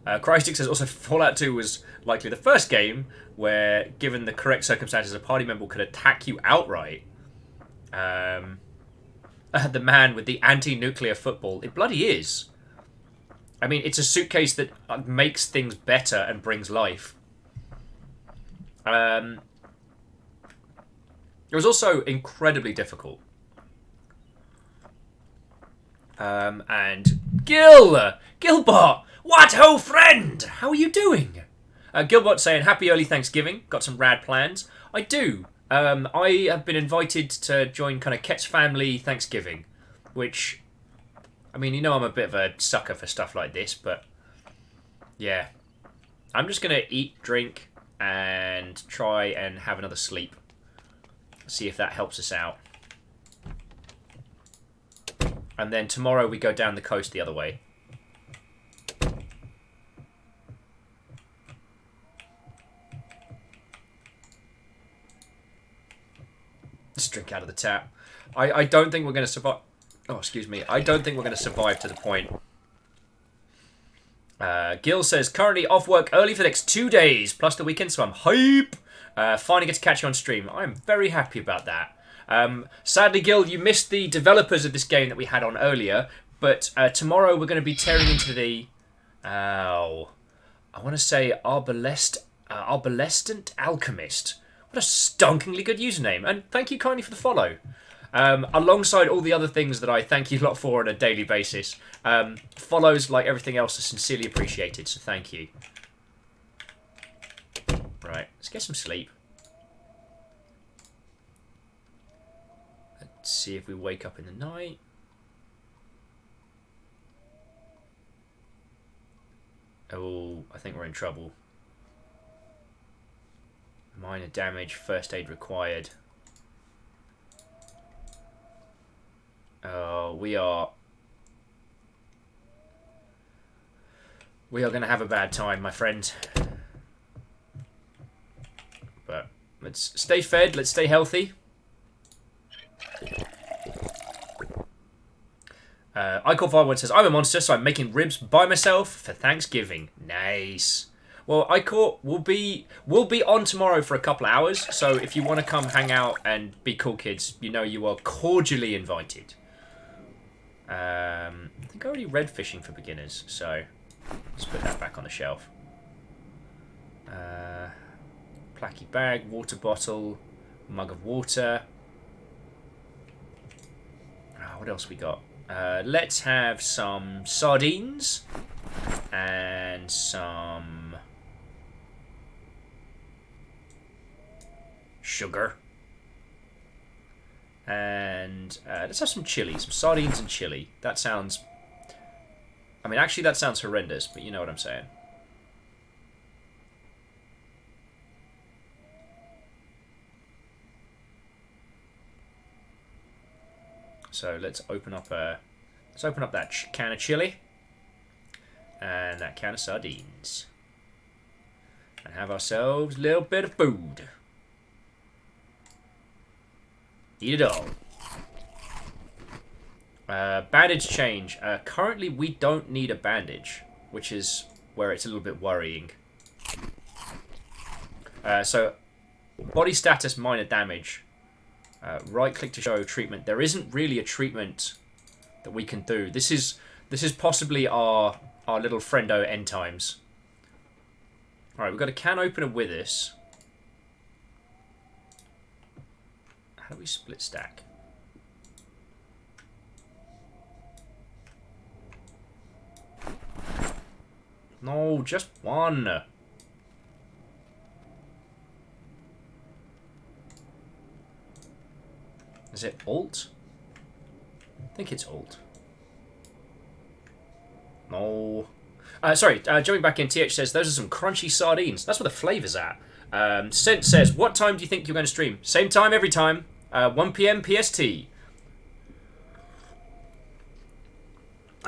Speaker 1: Crystick says also Fallout 2 was likely the first game where, given the correct circumstances, a party member could attack you outright. The man with the anti-nuclear football. It bloody is. I mean, it's a suitcase that makes things better and brings life. It was also incredibly difficult. And Gilbot! What ho, friend? How are you doing? Gilbot saying, happy early Thanksgiving. Got some rad plans. I do. I have been invited to join kind of Ket's family Thanksgiving, which, I mean, you know I'm a bit of a sucker for stuff like this, but yeah. I'm just going to eat, drink, and try and have another sleep. See if that helps us out. And then tomorrow we go down the coast the other way. Just drink out of the tap. I don't think we're going to survive. Oh, excuse me. I don't think we're going to survive to the point. Gil says, currently off work early for the next 2 days, plus the weekend, so I'm hype. Finally get to catch you on stream. I'm very happy about that. Sadly, Gil, you missed the developers of this game that we had on earlier, but tomorrow we're going to be tearing into the... I want to say Arbalescent Alchemist. What a stonkingly good username, and thank you kindly for the follow. Alongside all the other things that I thank you a lot for on a daily basis, follows, like everything else, are sincerely appreciated, so thank you. Right, let's get some sleep. Let's see if we wake up in the night. Oh, I think we're in trouble. Minor damage, first aid required. Oh, we are going to have a bad time, my friend. But let's stay fed, let's stay healthy. Icon51 says, I'm a monster, so I'm making ribs by myself for Thanksgiving. Nice. Well, we'll be on tomorrow for a couple of hours, so if you want to come hang out and be cool kids, you know you are cordially invited. I think I already read Fishing for Beginners, so let's put that back on the shelf. Placky bag, water bottle, mug of water. What else we got? Let's have some sardines and some sugar. And let's have some chili, some sardines and chili. That sounds... I mean, actually that sounds horrendous, but you know what I'm saying. So let's open up a Let's open up that can of chili. And that can of sardines. And have ourselves a little bit of food. Eat it all. Bandage change. Currently, we don't need a bandage, which is where it's a little bit worrying. So, body status, minor damage. Right click to show treatment. There isn't really a treatment that we can do. This is possibly our little friendo end times. All right, we've got a can opener with us. How do we split stack? No, just one. Is it Alt? I think it's Alt. No. Sorry, jumping back in, TH says, those are some crunchy sardines. That's where the flavour's at. Sent says, what time do you think you're going to stream? Same time every time. 1 PM PST.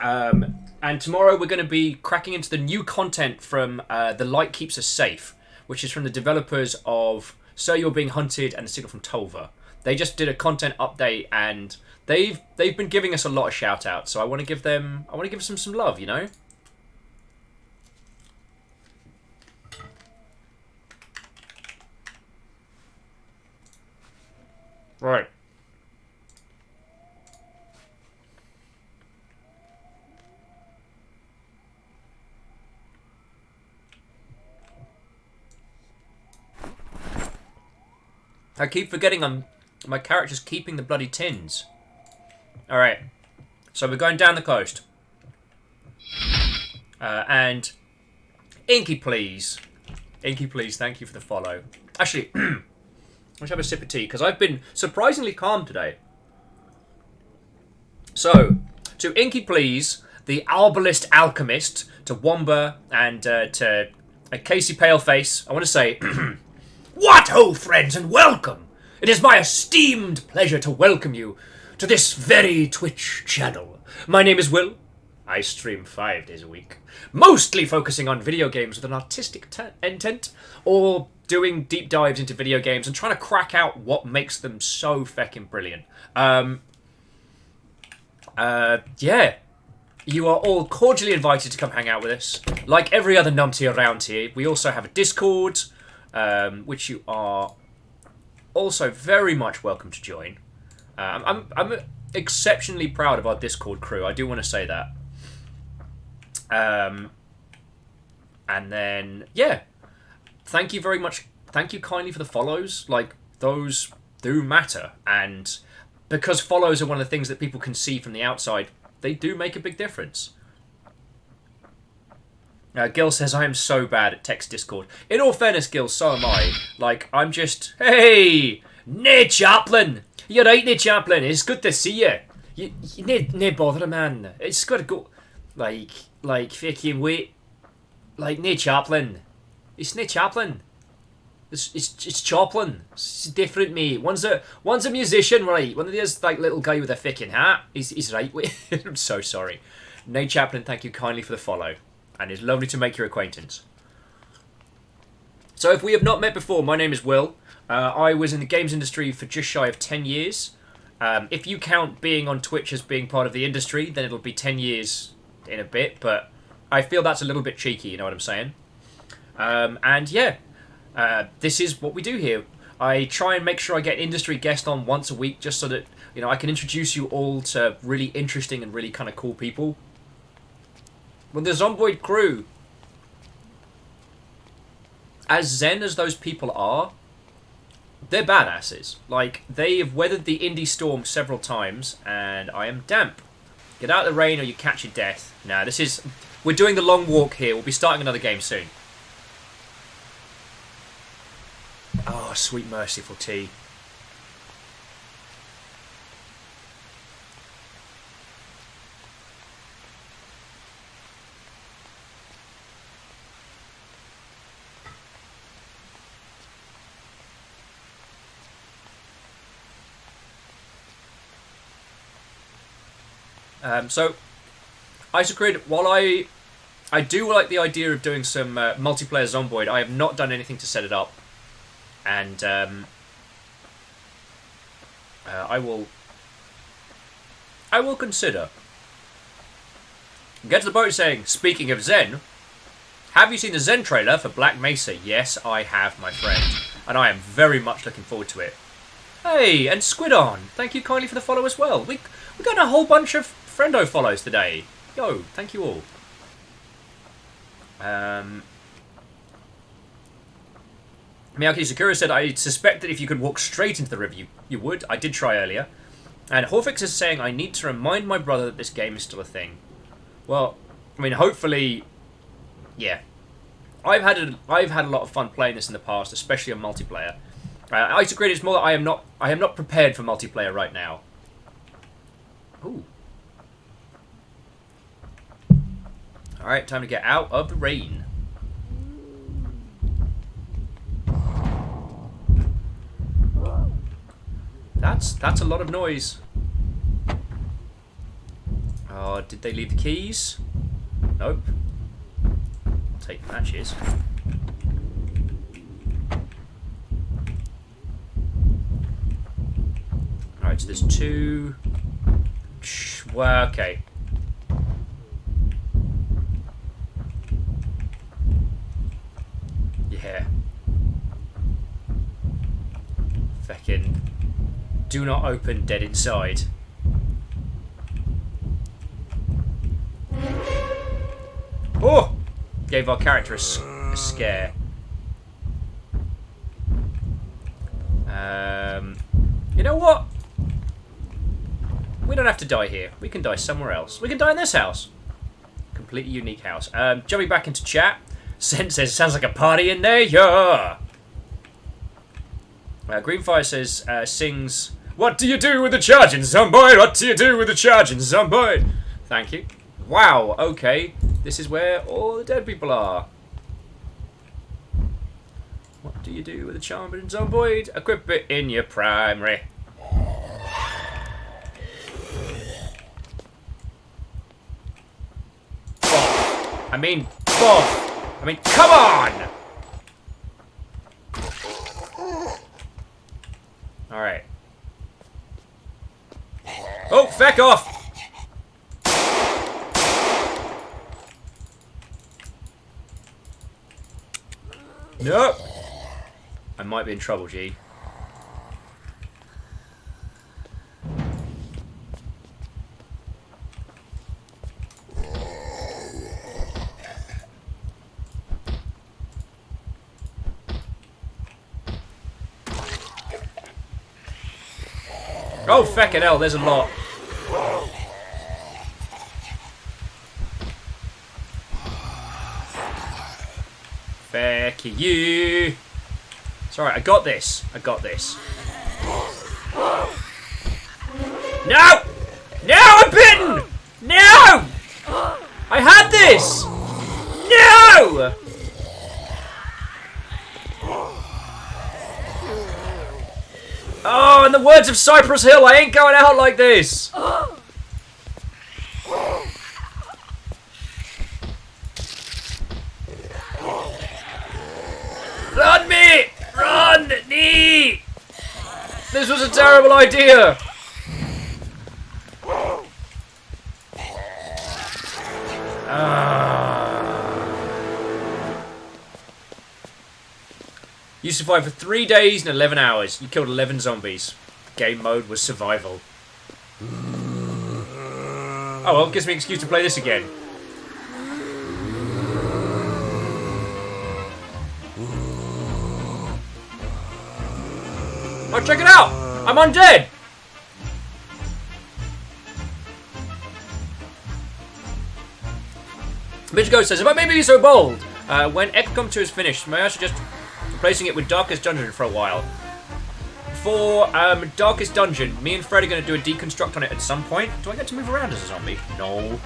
Speaker 1: And tomorrow we're going to be cracking into the new content from The Light Keeps Us Safe, which is from the developers of So You're Being Hunted and The Signal from Tolva. They just did a content update and they've been giving us a lot of shout outs, so I want to give them some love, you know? Right. I keep forgetting my character's keeping the bloody tins. Alright. So we're going down the coast. And Inky, please. Inky, please, thank you for the follow. Actually, let's have a sip of tea, because I've been surprisingly calm today. So, to Inky, please, the Arbalist Alchemist, to Womba, and to Casey Paleface, I want to say, what ho, friends, and welcome! It is my esteemed pleasure to welcome you to this very Twitch channel. My name is Will. I stream 5 days a week, mostly focusing on video games with an artistic intent, or doing deep dives into video games and trying to crack out what makes them so feckin' brilliant. Yeah. You are all cordially invited to come hang out with us. Like every other numpty around here, we also have a Discord, which you are also very much welcome to join. I'm exceptionally proud of our Discord crew. I do want to say that. And then, yeah. Thank you very much. Thank you kindly for the follows. Like, those do matter. And because follows are one of the things that people can see from the outside, they do make a big difference. Gil says, I am so bad at text Discord. In all fairness, Gil, so am I. Like, I'm just, hey, Nate Chaplin. You're right, Nate Chaplin. It's good to see you. You need bother, man. It's got to go, like, fucking wait. Like, Nate Chaplin. It's Nate Chaplin. It's Chaplin. It's different, mate. One's a musician, right? One of these, like, little guy with a fucking hat. He's right. I'm so sorry. Nate Chaplin, thank you kindly for the follow. And it's lovely to make your acquaintance. So if we have not met before, my name is Will. I was in the games industry for just shy of 10 years. If you count being on Twitch as being part of the industry, then it'll be 10 years in a bit. But I feel that's a little bit cheeky, you know what I'm saying? And yeah, this is what we do here. I try and make sure I get industry guests on once a week just so that, you know, I can introduce you all to really interesting and really kind of cool people. When the Zombiod crew, as zen as those people are, they're badasses. Like, they have weathered the indie storm several times, and I am damp. Get out of the rain or you catch your death. Nah, we're doing the long walk here. We'll be starting another game soon. Oh, sweet merciful tea. So, Isocrid, while I do like the idea of doing some multiplayer Zomboid, I have not done anything to set it up. And I will consider. Get to the boat saying, speaking of Zen, have you seen the Zen trailer for Black Mesa? Yes, I have, my friend. And I am very much looking forward to it. Hey, and Squidon, thank you kindly for the follow as well. We got a whole bunch of friendo follows today. Yo, thank you all. Miyaki Sakura said, I suspect that if you could walk straight into the river, you would. I did try earlier. And Horfix is saying, I need to remind my brother that this game is still a thing. Well, I mean, hopefully, yeah. I've had a lot of fun playing this in the past, especially on multiplayer. Isocrid is more that I am not prepared for multiplayer right now. Ooh. Alright, time to get out of the rain. That's a lot of noise. Oh, did they leave the keys? Nope. Take the matches. Alright, so there's two. Well, okay. Yeah. Feckin'. Do not open, dead inside. Oh! Gave our character a scare. You know what? We don't have to die here. We can die somewhere else. We can die in this house. Completely unique house. Jumping back into chat. Sen says, sounds like a party in there. Yeah! Greenfire says, sings, what do you do with the charging Zomboid? What do you do with the charging Zomboid? Thank you. Wow, okay. This is where all the dead people are. What do you do with the charging Zomboid? Equip it in your primary. I mean, both. I mean, come on! Alright. Oh, feck off! Nope. I might be in trouble, G. Oh, feckin' hell, there's a lot. Feck you. It's alright, I got this. I got this. No! No, I'm bitten! No! I had this! No! Oh, in the words of Cypress Hill, I ain't going out like this! Run me! Run me! This was a terrible idea! You survived for 3 days and 11 hours. You killed 11 zombies. Game mode was survival. Oh well, gives me an excuse to play this again. Oh, check it out! I'm undead! Bitch Ghost says, if I may be so bold, when XCOM 2 is finished, may I suggest replacing it with Darkest Dungeon for a while? For Darkest Dungeon, me and Fred are going to do a deconstruct on it at some point. Do I get to move around as a zombie? No.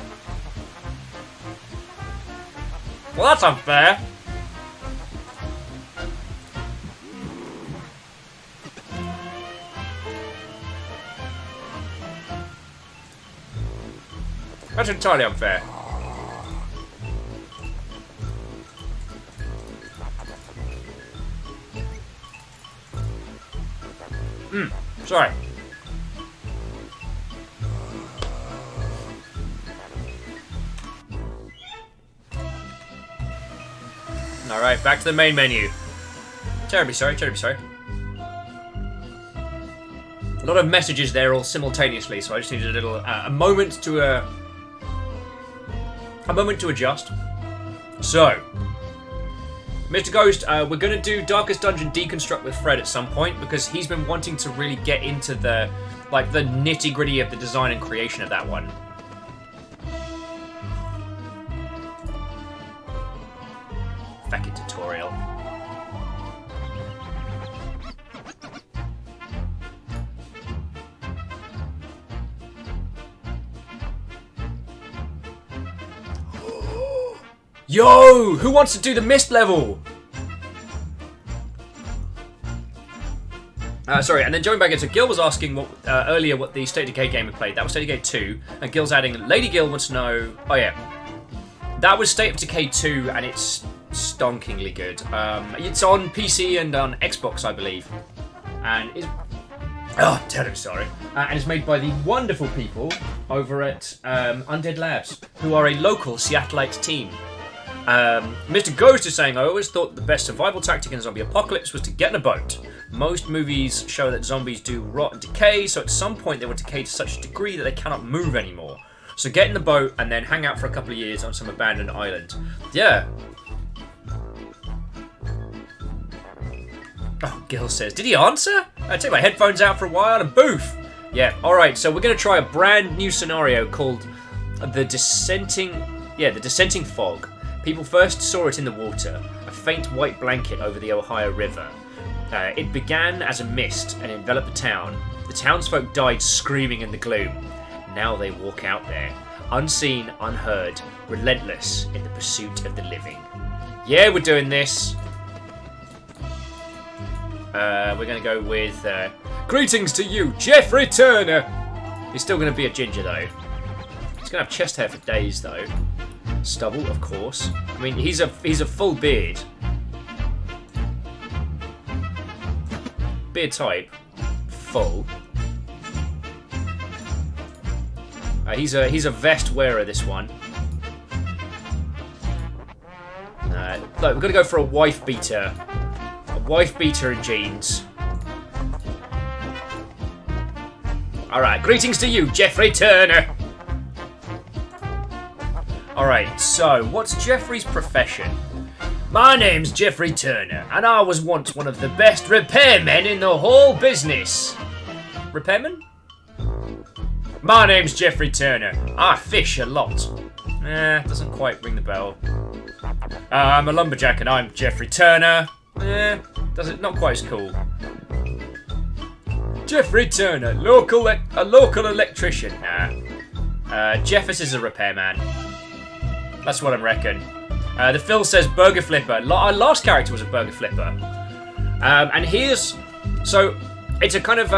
Speaker 1: Well, that's unfair. That's entirely unfair. Sorry. Alright, back to the main menu. Terribly sorry, terribly sorry. A lot of messages there all simultaneously, so I just needed a little a moment to adjust. So, Mr. Ghost, we're gonna do Darkest Dungeon Deconstruct with Fred at some point because he's been wanting to really get into the nitty-gritty of the design and creation of that one. Fucking tutorial. Yo! Who wants to do the mist level? Sorry, and then jumping back into Gil was asking earlier what the State of Decay game we played. That was State of Decay 2, and Gil's adding, Lady Gil wants to know... Oh yeah. That was State of Decay 2, and it's stonkingly good. It's on PC and on Xbox, I believe. And it's... Oh, terribly sorry. And it's made by the wonderful people over at Undead Labs, who are a local Seattleite team. Mr. Ghost is saying, I always thought the best survival tactic in a zombie apocalypse was to get in a boat. Most movies show that zombies do rot and decay, so at some point they will decay to such a degree that they cannot move anymore. So get in the boat and then hang out for a couple of years on some abandoned island. Yeah. Oh, Gil says, did he answer? I take my headphones out for a while and boof. Yeah, alright, so we're going to try a brand new scenario called the Dissenting Fog. People first saw it in the water, a faint white blanket over the Ohio River. It began as a mist and enveloped the town. The townsfolk died screaming in the gloom. Now they walk out there, unseen, unheard, relentless in the pursuit of the living. Yeah, we're doing this. We're going to go with greetings to you, Jeffrey Turner. He's still going to be a ginger though. He's going to have chest hair for days though. Stubble, of course. I mean, he's a full beard. Beard type, full. He's a vest wearer. This one. Look, we're gonna go for a wife beater. A wife beater in jeans. All right. Greetings to you, Jeffrey Turner. Alright, so, what's Jeffrey's profession? My name's Jeffrey Turner, and I was once one of the best repairmen in the whole business. Repairman? My name's Jeffrey Turner. I fish a lot. Doesn't quite ring the bell. I'm a lumberjack and I'm Jeffrey Turner. Not quite as cool. Jeffrey Turner, a local electrician. Jeffers is a repairman. That's what I reckon. The Phil says burger flipper. Our last character was a burger flipper. And here's... So, it's a kind of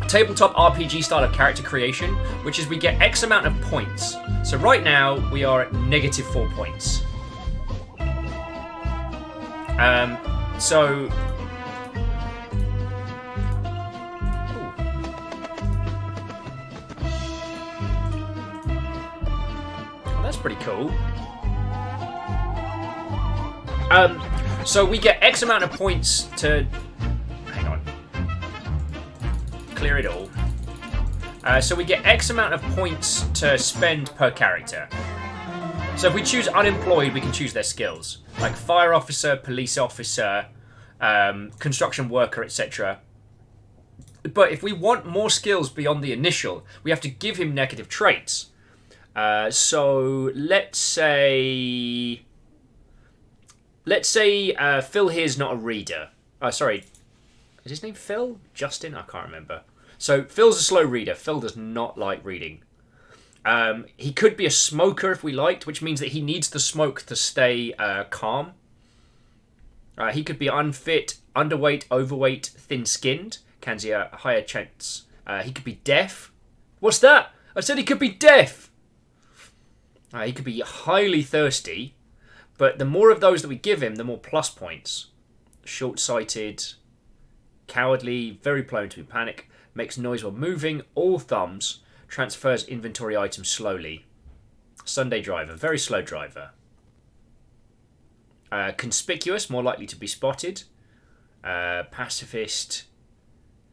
Speaker 1: tabletop RPG style of character creation, which is we get X amount of points. So right now, we are at -4 points. So... That's pretty cool. So we get X amount of points to... Hang on. Clear it all. So we get X amount of points to spend per character. So if we choose unemployed, we can choose their skills. Like fire officer, police officer, construction worker, etc. But if we want more skills beyond the initial, we have to give him negative traits. So let's say Phil here's not a reader. Sorry, is his name Phil? Justin? I can't remember. So Phil's a slow reader. Phil does not like reading. He could be a smoker if we liked, which means that he needs the smoke to stay calm. He could be unfit, underweight, overweight, thin-skinned. Can a higher chance. He could be deaf. What's that? I said he could be deaf. He could be highly thirsty, but the more of those that we give him, the more plus points. Short-sighted, cowardly, very prone to panic, makes noise while moving, all thumbs, transfers inventory items slowly. Sunday driver, very slow driver. Conspicuous, more likely to be spotted. Pacifist,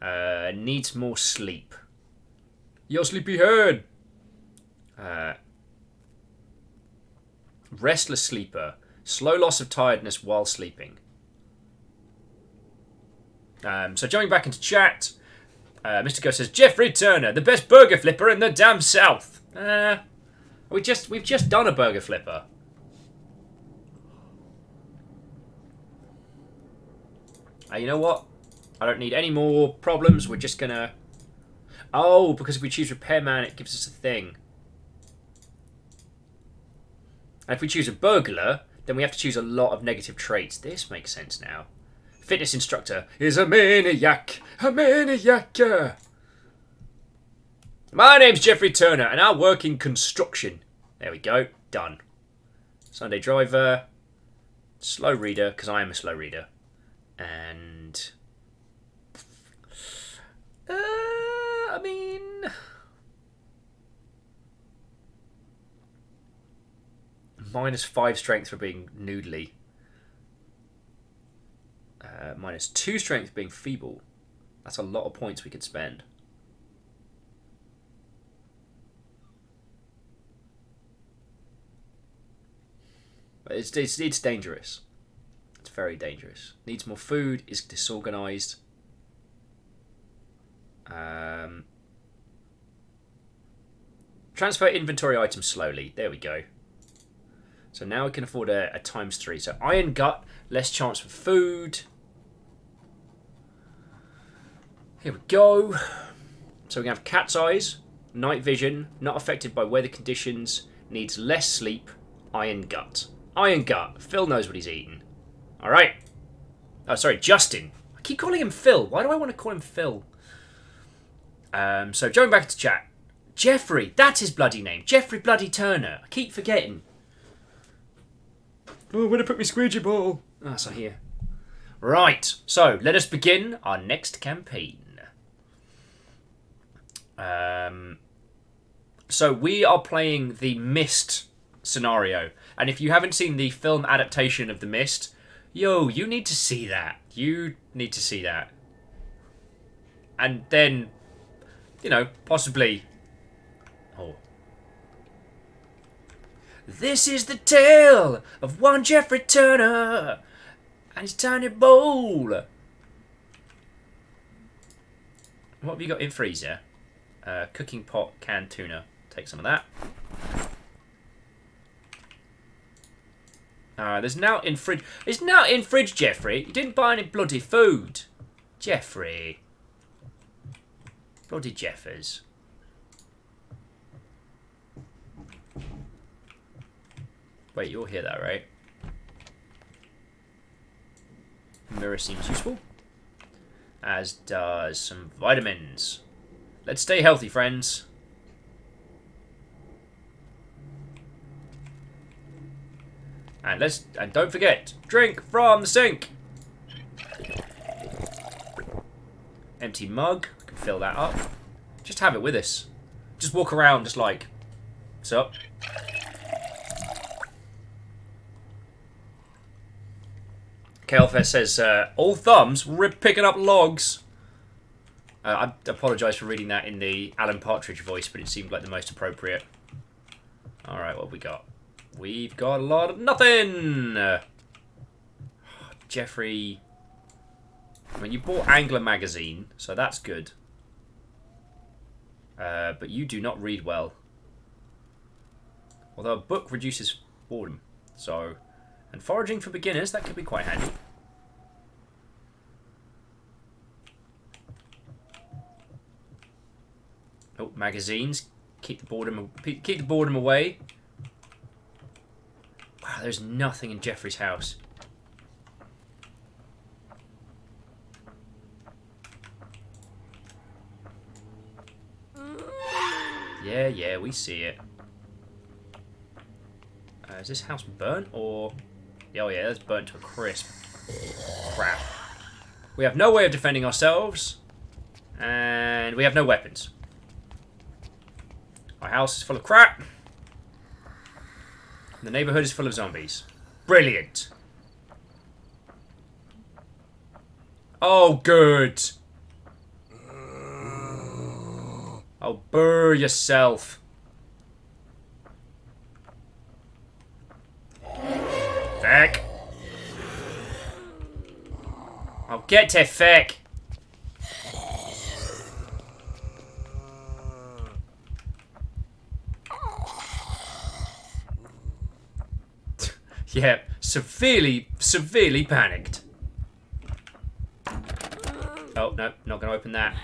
Speaker 1: needs more sleep. Your sleepyhead. Restless sleeper, slow loss of tiredness while sleeping. So jumping back into chat, Mr. Ghost says Jeffrey Turner, the best burger flipper in the damn South. We've just done a burger flipper. You know what? I don't need any more problems. We're just gonna. Oh, because if we choose repairman, it gives us a thing. And if we choose a burglar, then we have to choose a lot of negative traits. This makes sense now. Fitness instructor is a maniac. A maniac. My name's Jeffrey Turner, and I work in construction. There we go. Done. Sunday driver. Slow reader, because I am a slow reader. And... I mean... -5 strength for being noodly. -2 strength being feeble. That's a lot of points we could spend. But it's dangerous. It's very dangerous. Needs more food. Is disorganized. Transfer inventory items slowly. There we go. So now we can afford a ×3. So iron gut, less chance for food. Here we go. So we can have cat's eyes, night vision, not affected by weather conditions, needs less sleep, iron gut. Iron gut. Phil knows what he's eating. All right. Oh, sorry, Justin. I keep calling him Phil. Why do I want to call him Phil? So going back to chat. Jeffrey, that's his bloody name. Jeffrey bloody Turner. I keep forgetting. Oh, where to put my squeegee ball? Ah, it's not here. Right, so let us begin our next campaign. So we are playing the Mist scenario. And if you haven't seen the film adaptation of The Mist, yo, you need to see that. You need to see that. And then, you know, possibly... Oh. This is the tale of one Jeffrey Turner and his tiny bowl. What have you got in freezer? Cooking pot, canned tuna. Take some of that. There's now in fridge. It's now in fridge, Jeffrey. You didn't buy any bloody food, Jeffrey. Bloody Jeffers. Wait, you'll hear that, right? Mirror seems useful. As does some vitamins. Let's stay healthy, friends. And don't forget, drink from the sink. Empty mug. We can fill that up. Just have it with us. Just walk around, just like, what's up? Kelfest says, all thumbs, rip picking up logs. I apologise for reading that in the Alan Partridge voice, but it seemed like the most appropriate. Alright, what have we got? We've got a lot of nothing! Jeffrey... I mean, you bought Angler magazine, so that's good. But you do not read well. Although a book reduces boredom, so... And foraging for beginners, that could be quite handy. Oh, magazines. Keep the boredom away. Wow, there's nothing in Jeffrey's house. Yeah, we see it. Is this house burnt or... Oh yeah, that's burnt to a crisp. Crap. We have no way of defending ourselves. And we have no weapons. Our house is full of crap. The neighborhood is full of zombies. Brilliant. Oh, good. Oh, burr yourself. Feck. I'll get to Feck. Yeah, severely panicked. Oh, no, not going to open that.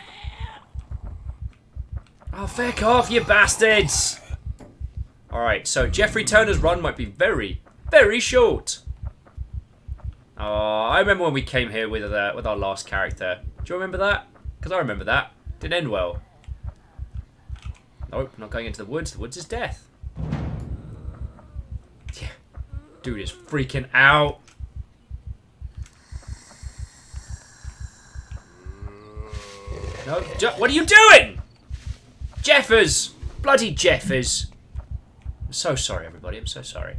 Speaker 1: Oh, feck off, you bastards! Alright, so Jeffrey Turner's run might be very short. Oh, I remember when we came here with our last character. Do you remember that? Because I remember that. Didn't end well. Nope, not going into the woods. The woods is death. Yeah. Dude is freaking out. No, what are you doing? Jeffers! Bloody Jeffers. I'm so sorry, everybody. I'm so sorry.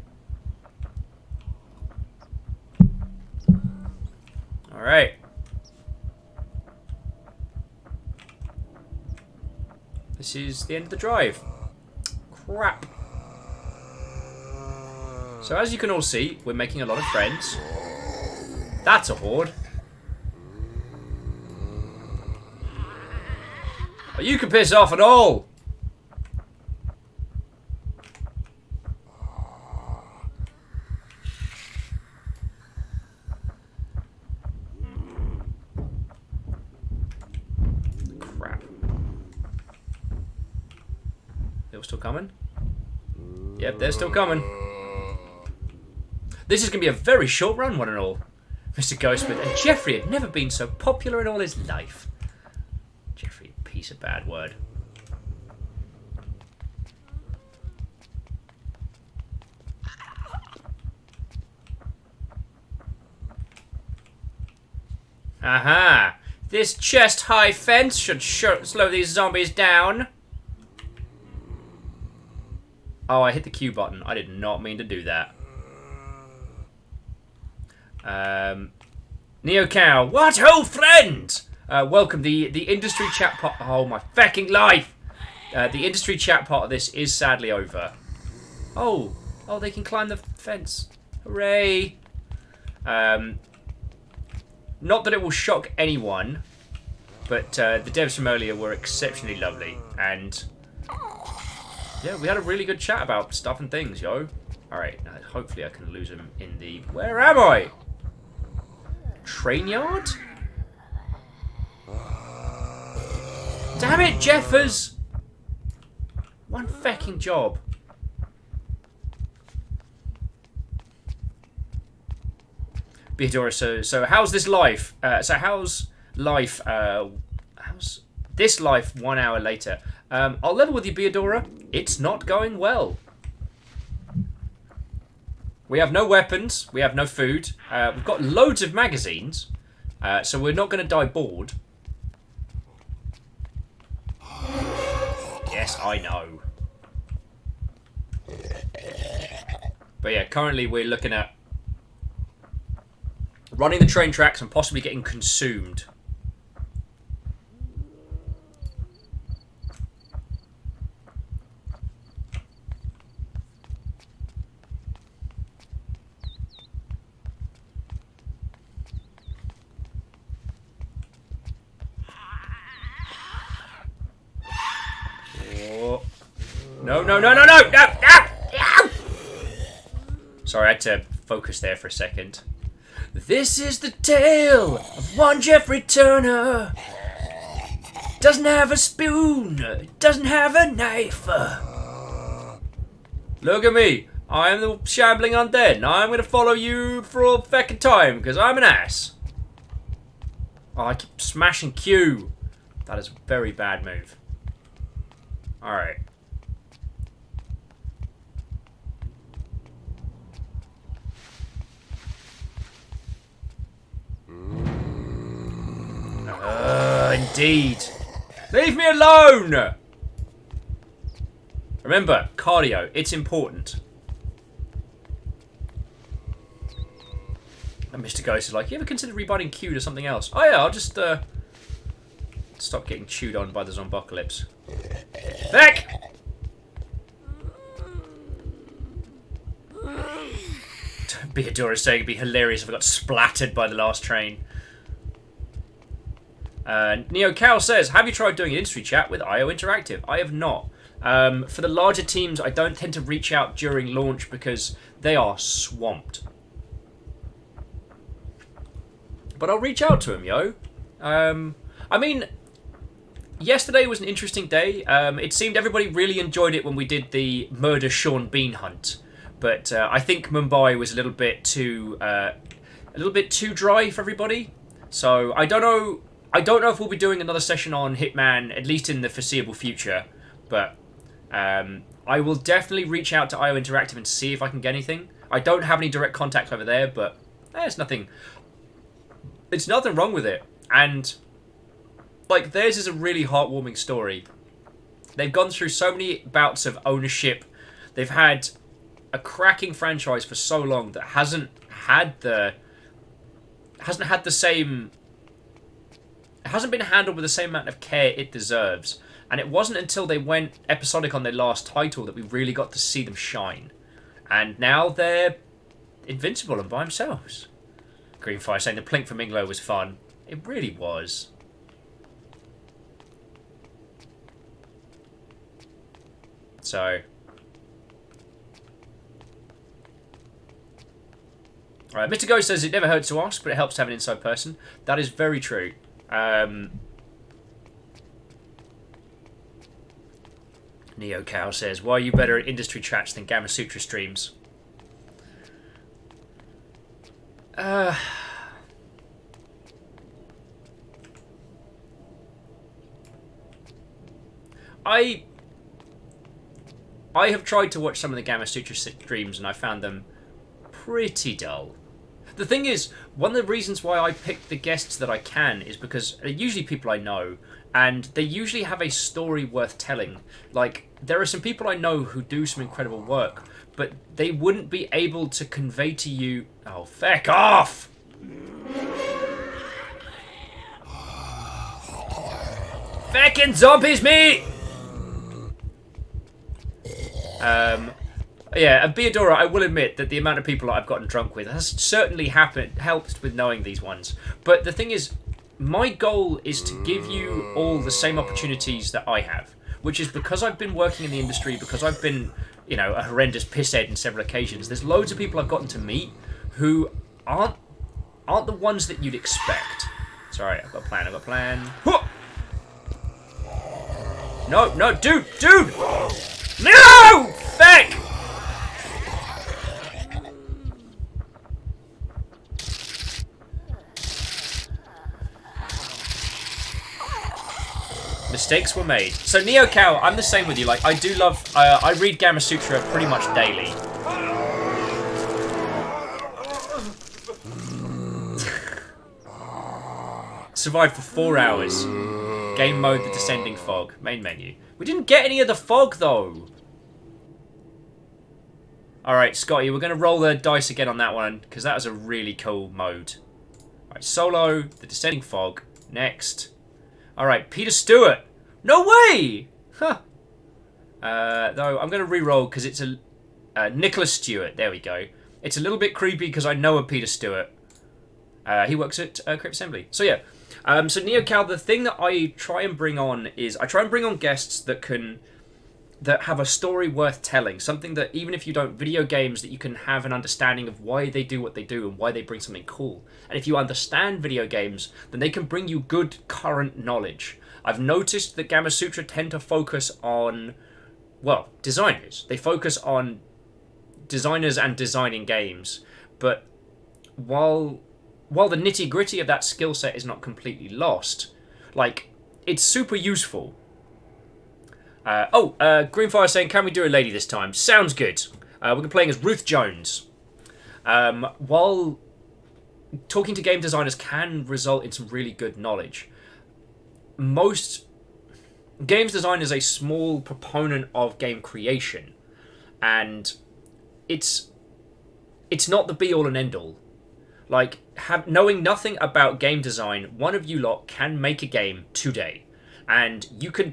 Speaker 1: Alright. This is the end of the drive. Crap. So as you can all see, we're making a lot of friends. That's a horde. But you can piss off at all. Crap. They're still coming? Yep, they're still coming. This is going to be a very short run, one and all. Mr. Ghostsmith and Jeffrey had never been so popular in all his life. Jeffrey, piece of bad word. Aha! This chest-high fence should slow these zombies down. Oh, I hit the Q button. I did not mean to do that. Neo Cow, what old friend? Welcome. The industry chat part. Oh my fucking life! The industry chat part of this is sadly over. Oh, they can climb the fence. Hooray! Not that it will shock anyone, but the devs from earlier were exceptionally lovely, and yeah, we had a really good chat about stuff and things, yo. All right, hopefully I can lose him in the. Where am I? Train yard? Damn it, Jeffers! One fucking job. Beadora, so how's this life? How's this life 1 hour later? I'll level with you, Beadora. It's not going well. We have no weapons. We have no food. We've got loads of magazines. So we're not going to die bored. Yes, I know. But yeah, currently we're looking at running the train tracks and possibly getting consumed. No, no, no, no, no, no, no, no! Sorry, I had to focus there for a second. This is the tale of one Jeffrey Turner. Doesn't have a spoon, doesn't have a knife. Look at me, I am the shambling undead, and I'm going to follow you for all fucking time, because I'm an ass. Oh, I keep smashing Q. That is a very bad move. Alright. indeed. Leave me alone! Remember, cardio, it's important. And Mr. Ghost is like, you ever consider rebinding Q to something else? Oh yeah, I'll just stop getting chewed on by the zombocalypse. Back! Beadora saying it'd be hilarious if I got splattered by the last train. Neo Cal says, have you tried doing an industry chat with IO Interactive? I have not. For the larger teams, I don't tend to reach out during launch because they are swamped. But I'll reach out to them, yo. I mean, yesterday was an interesting day. It seemed everybody really enjoyed it when we did the Murder Sean Bean hunt. But I think Mumbai was a little bit too dry for everybody. So I don't know if we'll be doing another session on Hitman, at least in the foreseeable future. But I will definitely reach out to IO Interactive and see if I can get anything. I don't have any direct contact over there, but there's nothing wrong with it. And like, theirs is a really heartwarming story. They've gone through so many bouts of ownership. They've had a cracking franchise for so long that hasn't been handled with the same amount of care it deserves. And it wasn't until they went episodic on their last title that we really got to see them shine. And now they're invincible and by themselves. Greenfire saying the Plink from Inglo was fun. It really was. So. Alright, Mr. Ghost says it never hurts to ask, but it helps to have an inside person. That is very true. Neo Cow says, why are you better at industry chats than Gamma Sutra streams? I have tried to watch some of the Gamma Sutra streams and I found them pretty dull. The thing is, one of the reasons why I pick the guests that I can is because they're usually people I know, and they usually have a story worth telling. Like, there are some people I know who do some incredible work, but they wouldn't be able to convey to you... Oh, feck off! Feckin' zombies, me! Yeah, and Beadora, I will admit that the amount of people that I've gotten drunk with has certainly helped with knowing these ones. But the thing is, my goal is to give you all the same opportunities that I have, which is because I've been working in the industry, because I've been, you know, a horrendous pisshead on several occasions. There's loads of people I've gotten to meet who aren't the ones that you'd expect. Sorry, I've got a plan. No, dude! No! Feck! Mistakes were made. So Neo Cow, I'm the same with you. Like, I do love... I read Gamma Sutra pretty much daily. Survived for 4 hours. Game mode, the descending fog. Main menu. We didn't get any of the fog, though. Alright, Scotty, we're going to roll the dice again on that one, because that was a really cool mode. Alright, solo, the descending fog. Next. Alright, Peter Stewart. No way! Huh. Though, I'm going to re-roll because it's a... Nicholas Stewart. There we go. It's a little bit creepy because I know a Peter Stewart. He works at Crypt Assembly. So, yeah. So, Neo Cal, the thing that I try and bring on is... I try and bring on guests that have a story worth telling. Something that, even if you don't video games, that you can have an understanding of why they do what they do and why they bring something cool. And if you understand video games, then they can bring you good current knowledge. I've noticed that Gamma Sutra tend to focus on, well, designers. They focus on designers and designing games. But while the nitty-gritty of that skill set is not completely lost, like, it's super useful. Greenfire saying, can we do a lady this time? Sounds good. We're playing as Ruth Jones. While talking to game designers can result in some really good knowledge, most games design is a small proponent of game creation, and it's not the be all and end all. Like, knowing nothing about game design, one of you lot can make a game today, and you can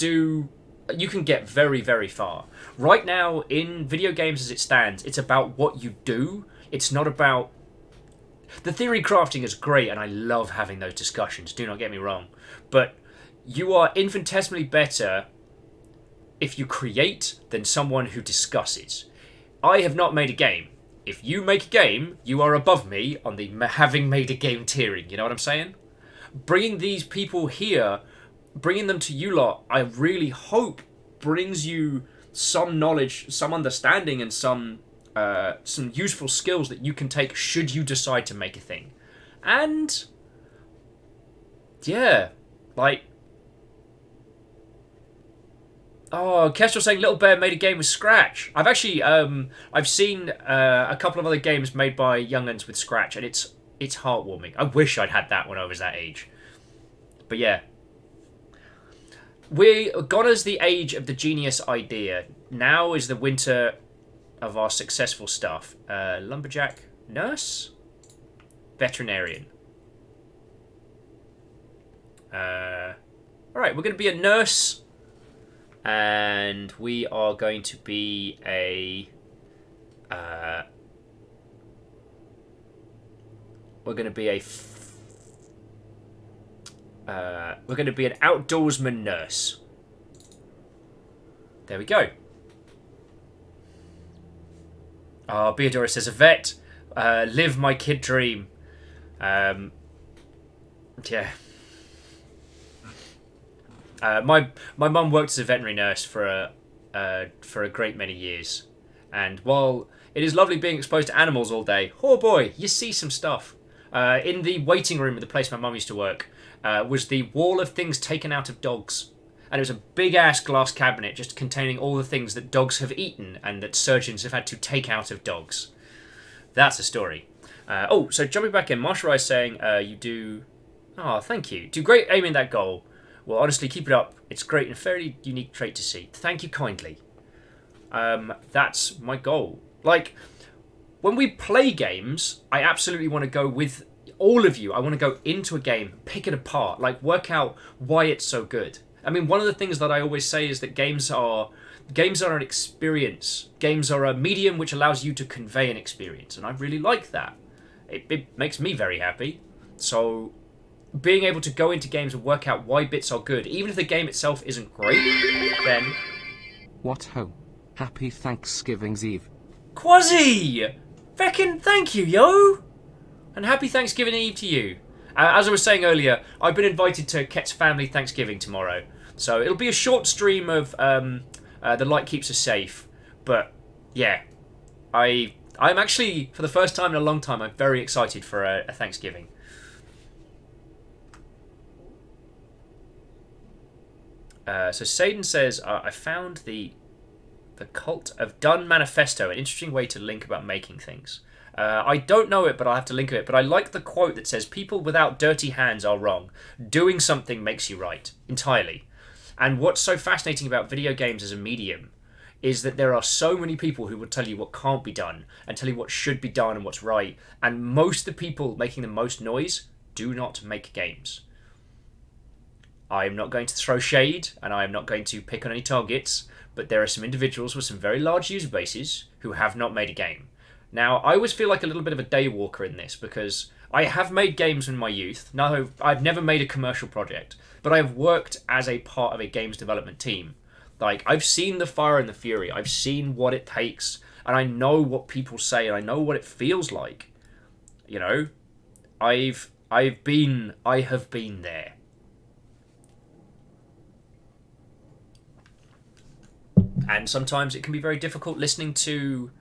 Speaker 1: get very, very far. Right now, in video games as it stands, it's about what you do. It's not about... The theory crafting is great, and I love having those discussions, do not get me wrong. But you are infinitesimally better if you create than someone who discusses. I have not made a game. If you make a game, you are above me on the having made a game tiering. You know what I'm saying? Bringing these people here, bringing them to you lot, I really hope brings you some knowledge, some understanding, and some useful skills that you can take should you decide to make a thing. And yeah, like... Oh, Kestrel saying Little Bear made a game with Scratch. I've actually, I've seen a couple of other games made by young'uns with Scratch, and it's heartwarming. I wish I'd had that when I was that age. But yeah. We're gone as the age of the genius idea. Now is the winter of our successful stuff. Lumberjack, nurse, veterinarian. Alright, we're going to be a nurse. And we are going to be a... we're going to be an outdoorsman nurse. There we go. Beodora says, a vet. Live my kid dream. Yeah. My mum worked as a veterinary nurse for a great many years, and while it is lovely being exposed to animals all day, oh boy, you see some stuff. In the waiting room of the place my mum used to work was the wall of things taken out of dogs, and it was a big ass glass cabinet just containing all the things that dogs have eaten and that surgeons have had to take out of dogs. That's a story. So jumping back in, Marshall Rice saying you do... Oh, thank you. Do great aiming that goal. Well, honestly, keep it up. It's great and a fairly unique trait to see. Thank you kindly. That's my goal. Like, when we play games, I absolutely want to go with all of you. I want to go into a game, pick it apart, like work out why it's so good. I mean, one of the things that I always say is that games are an experience. Games are a medium which allows you to convey an experience, and I really like that. It makes me very happy. So... being able to go into games and work out why bits are good, even if the game itself isn't great, then...
Speaker 6: What ho! Happy Thanksgiving's Eve.
Speaker 1: Quasi! Feckin' thank you, yo! And happy Thanksgiving Eve to you. As I was saying earlier, I've been invited to Ket's family Thanksgiving tomorrow. So it'll be a short stream of The Light Keeps Us Safe. But, yeah. I'm actually, for the first time in a long time, I'm very excited for a Thanksgiving. So Saden says, I found the Cult of Done Manifesto, an interesting way to link about making things. I don't know it, but I'll have to link it. But I like the quote that says, people without dirty hands are wrong. Doing something makes you right. Entirely. And what's so fascinating about video games as a medium is that there are so many people who will tell you what can't be done and tell you what should be done and what's right. And most of the people making the most noise do not make games. I am not going to throw shade, and I am not going to pick on any targets, but there are some individuals with some very large user bases who have not made a game. Now, I always feel like a little bit of a daywalker in this, because I have made games in my youth. No, I've never made a commercial project, but I have worked as a part of a games development team. Like, I've seen the fire and the fury. I've seen what it takes, and I know what people say, and I know what it feels like. You know, I have been there. And sometimes it can be very difficult listening to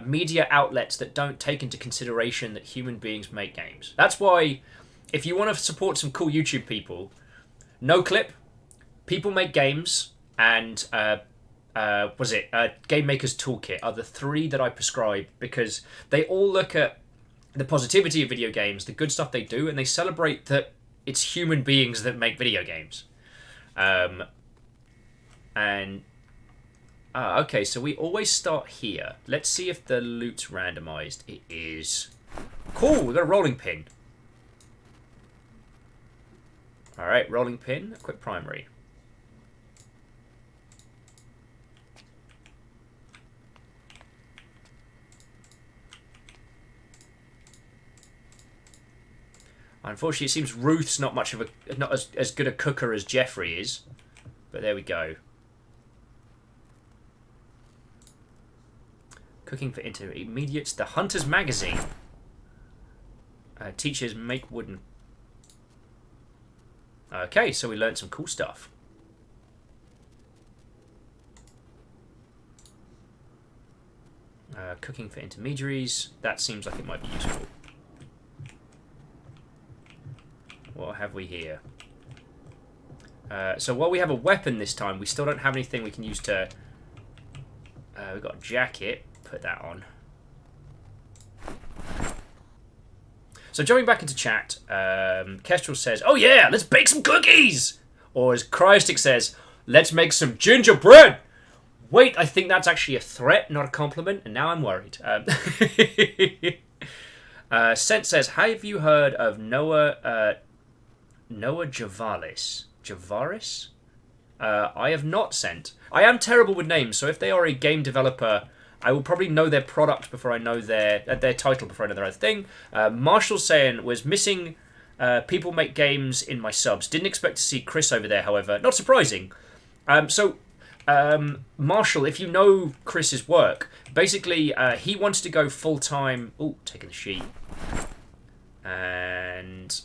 Speaker 1: media outlets that don't take into consideration that human beings make games. That's why, if you want to support some cool YouTube people, NoClip, People Make Games, and Game Maker's Toolkit are the three that I prescribe, because they all look at the positivity of video games, the good stuff they do, and they celebrate that it's human beings that make video games. Okay, so we always start here. Let's see if the loot's randomized. It is. Cool, we got a rolling pin. Alright, rolling pin, equip primary. Unfortunately, it seems Ruth's not as good a cooker as Jeffrey is. But there we go. Cooking for intermediates. The Hunter's Magazine. Teachers make wooden. Okay, so we learned some cool stuff. Cooking for intermediaries. That seems like it might be useful. What have we here? So while we have a weapon this time, we still don't have anything we can use to... we've got a jacket. Put that on. So jumping back into chat, Kestrel says, "Oh yeah, let's bake some cookies!" Or as Cryostic says, "Let's make some gingerbread!" Wait, I think that's actually a threat, not a compliment, and now I'm worried. Sent says, "Have you heard of Noah Javalis?" Javaris? I have not, Sent. I am terrible with names, so if they are a game developer, I will probably know their product before I know their title before I know their other thing. Marshall saying, "Was missing people make games in my subs. Didn't expect to see Chris over there, however. Not surprising." Marshall, if you know Chris's work, basically he wanted to go full-time... Oh, taking the sheet. And...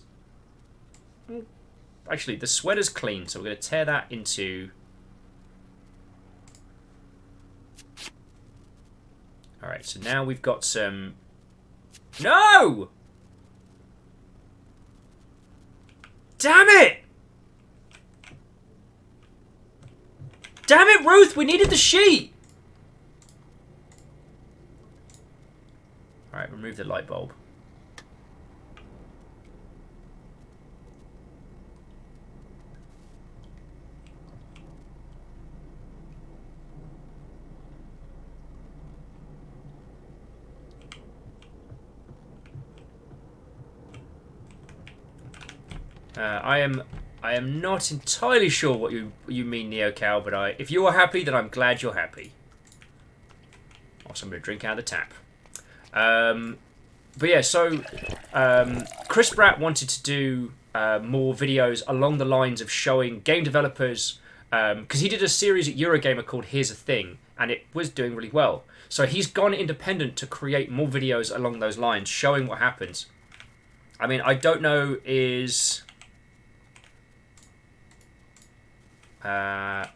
Speaker 1: Actually, the sweater's clean, so we're going to tear that into... Alright, so now we've got some... No! Damn it! Damn it, Ruth! We needed the sheet! Alright, remove the light bulb. I am not entirely sure what you mean, NeoCal, but if you are happy, then I'm glad you're happy. Also, I'm going to drink out of the tap. But yeah, so Chris Bratt wanted to do more videos along the lines of showing game developers, because he did a series at Eurogamer called Here's a Thing, and it was doing really well. So he's gone independent to create more videos along those lines, showing what happens. I mean, I don't know is... okay,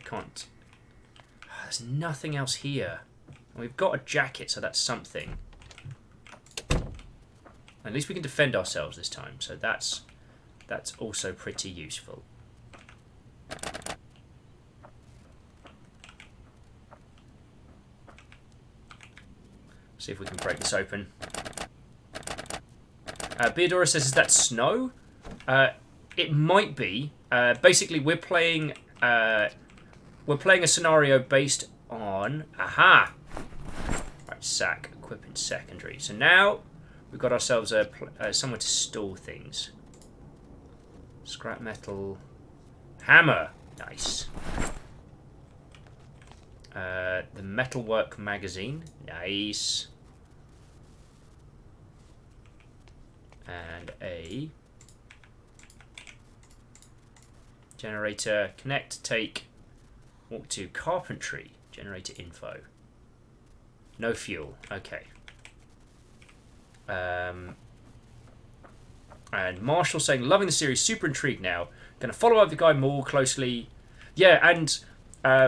Speaker 1: can't. There's nothing else here. We've got a jacket, so that's something. At least we can defend ourselves this time, so that's also pretty useful. See if we can break this open. Beadora says, "Is that snow?" It might be. Basically, we're playing a scenario based on... Aha! Right, sack, equipment secondary. So now we've got ourselves somewhere to store things. Scrap metal. Hammer. Nice. The Metalwork magazine. Nice. And a... generator, connect, take, walk to carpentry, generator info. No fuel, okay. And Marshall saying, "Loving the series, super intrigued now. Gonna follow up the guy more closely." Yeah, and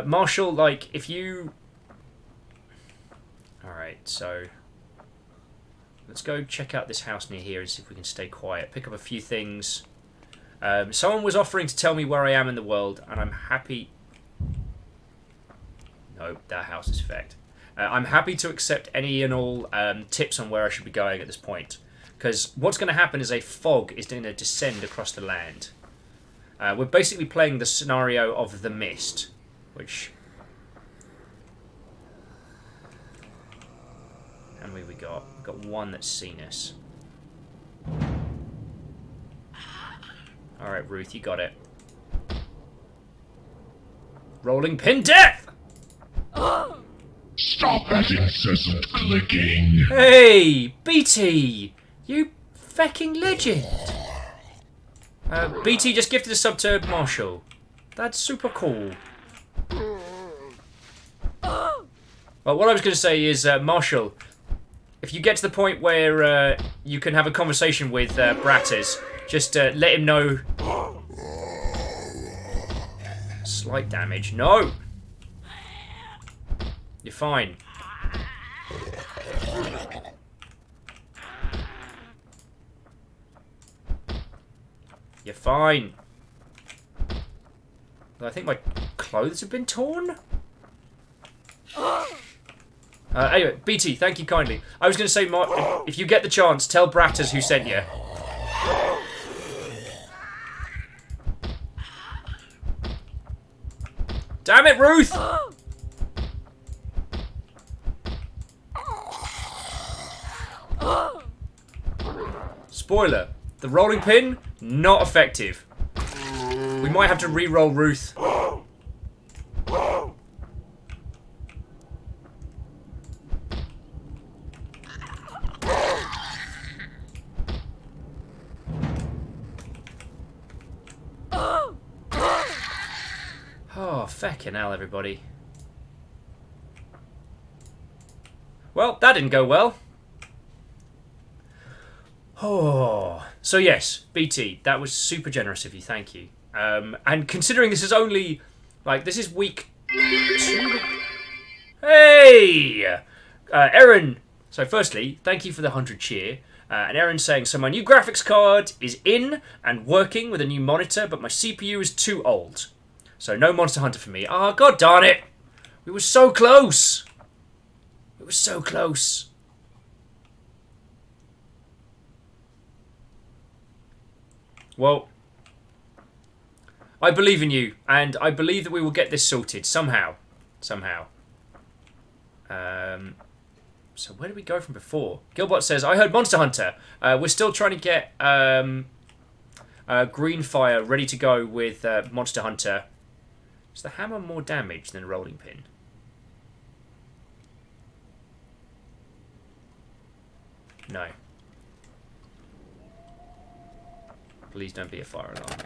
Speaker 1: Marshall, like, if you... Alright, so... let's go check out this house near here and see if we can stay quiet. Pick up a few things. Someone was offering to tell me where I am in the world, and I'm happy... Nope, that house is fecked. I'm happy to accept any and all tips on where I should be going at this point. Because what's going to happen is a fog is going to descend across the land. We're basically playing the scenario of The Mist, which... How many we got? We've got one that's seen us. Alright, Ruth, you got it. Rolling pin death!
Speaker 7: Stop that incessant clicking.
Speaker 1: Hey, BT! You fecking legend! BT just gifted a sub to Marshall. That's super cool. Well, what I was going to say is, Marshall, if you get to the point where you can have a conversation with Bratters, just let him know. Slight damage. No! You're fine. You're fine. I think my clothes have been torn? Anyway, BT, thank you kindly. I was going to say, if you get the chance, tell Bratters who sent you. Damn it, Ruth! Spoiler, the rolling pin, not effective. We might have to re-roll Ruth. Oh, feckin' hell, everybody. Well, that didn't go well. Oh, so yes, BT, that was super generous of you, thank you. And considering this is only, like, this is week 2. Hey! Erin, so firstly, thank you for the 100 cheer. And Erin's saying, so my new graphics card is in and working with a new monitor, but my CPU is too old. So no Monster Hunter for me. Ah, god darn it! We were so close! We were so close. Well, I believe in you, and I believe that we will get this sorted somehow. Somehow. So where did we go from before? Gilbot says, I heard Monster Hunter. We're still trying to get Greenfire ready to go with Monster Hunter. Is the hammer more damage than a rolling pin? No. Please don't be a fire alarm.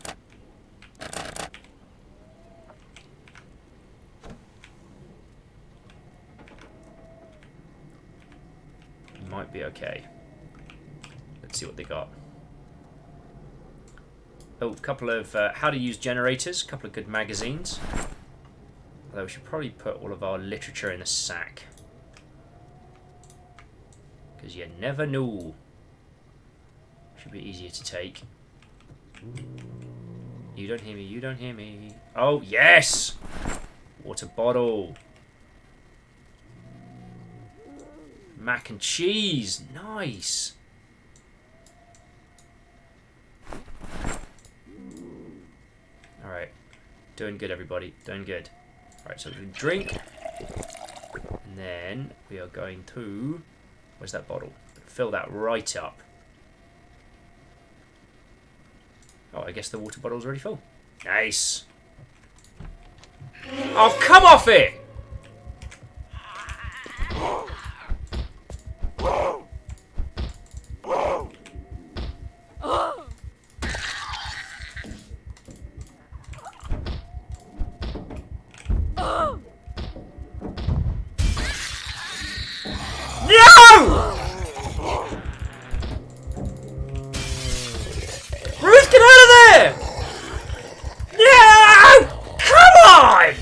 Speaker 1: Might be okay. Let's see what they got. Oh, a couple of how to use generators, a couple of good magazines. Although we should probably put all of our literature in a sack. Because you never know. Should be easier to take. You don't hear me, you don't hear me. Oh, yes! Water bottle. Mac and cheese. Nice. Alright. Doing good, everybody. Doing good. Alright, so we can drink. And then we are going to... Where's that bottle? Fill that right up. Oh, I guess the water bottle's already full. Nice. Oh, come off it! Ruth, get out of there! No! Come on!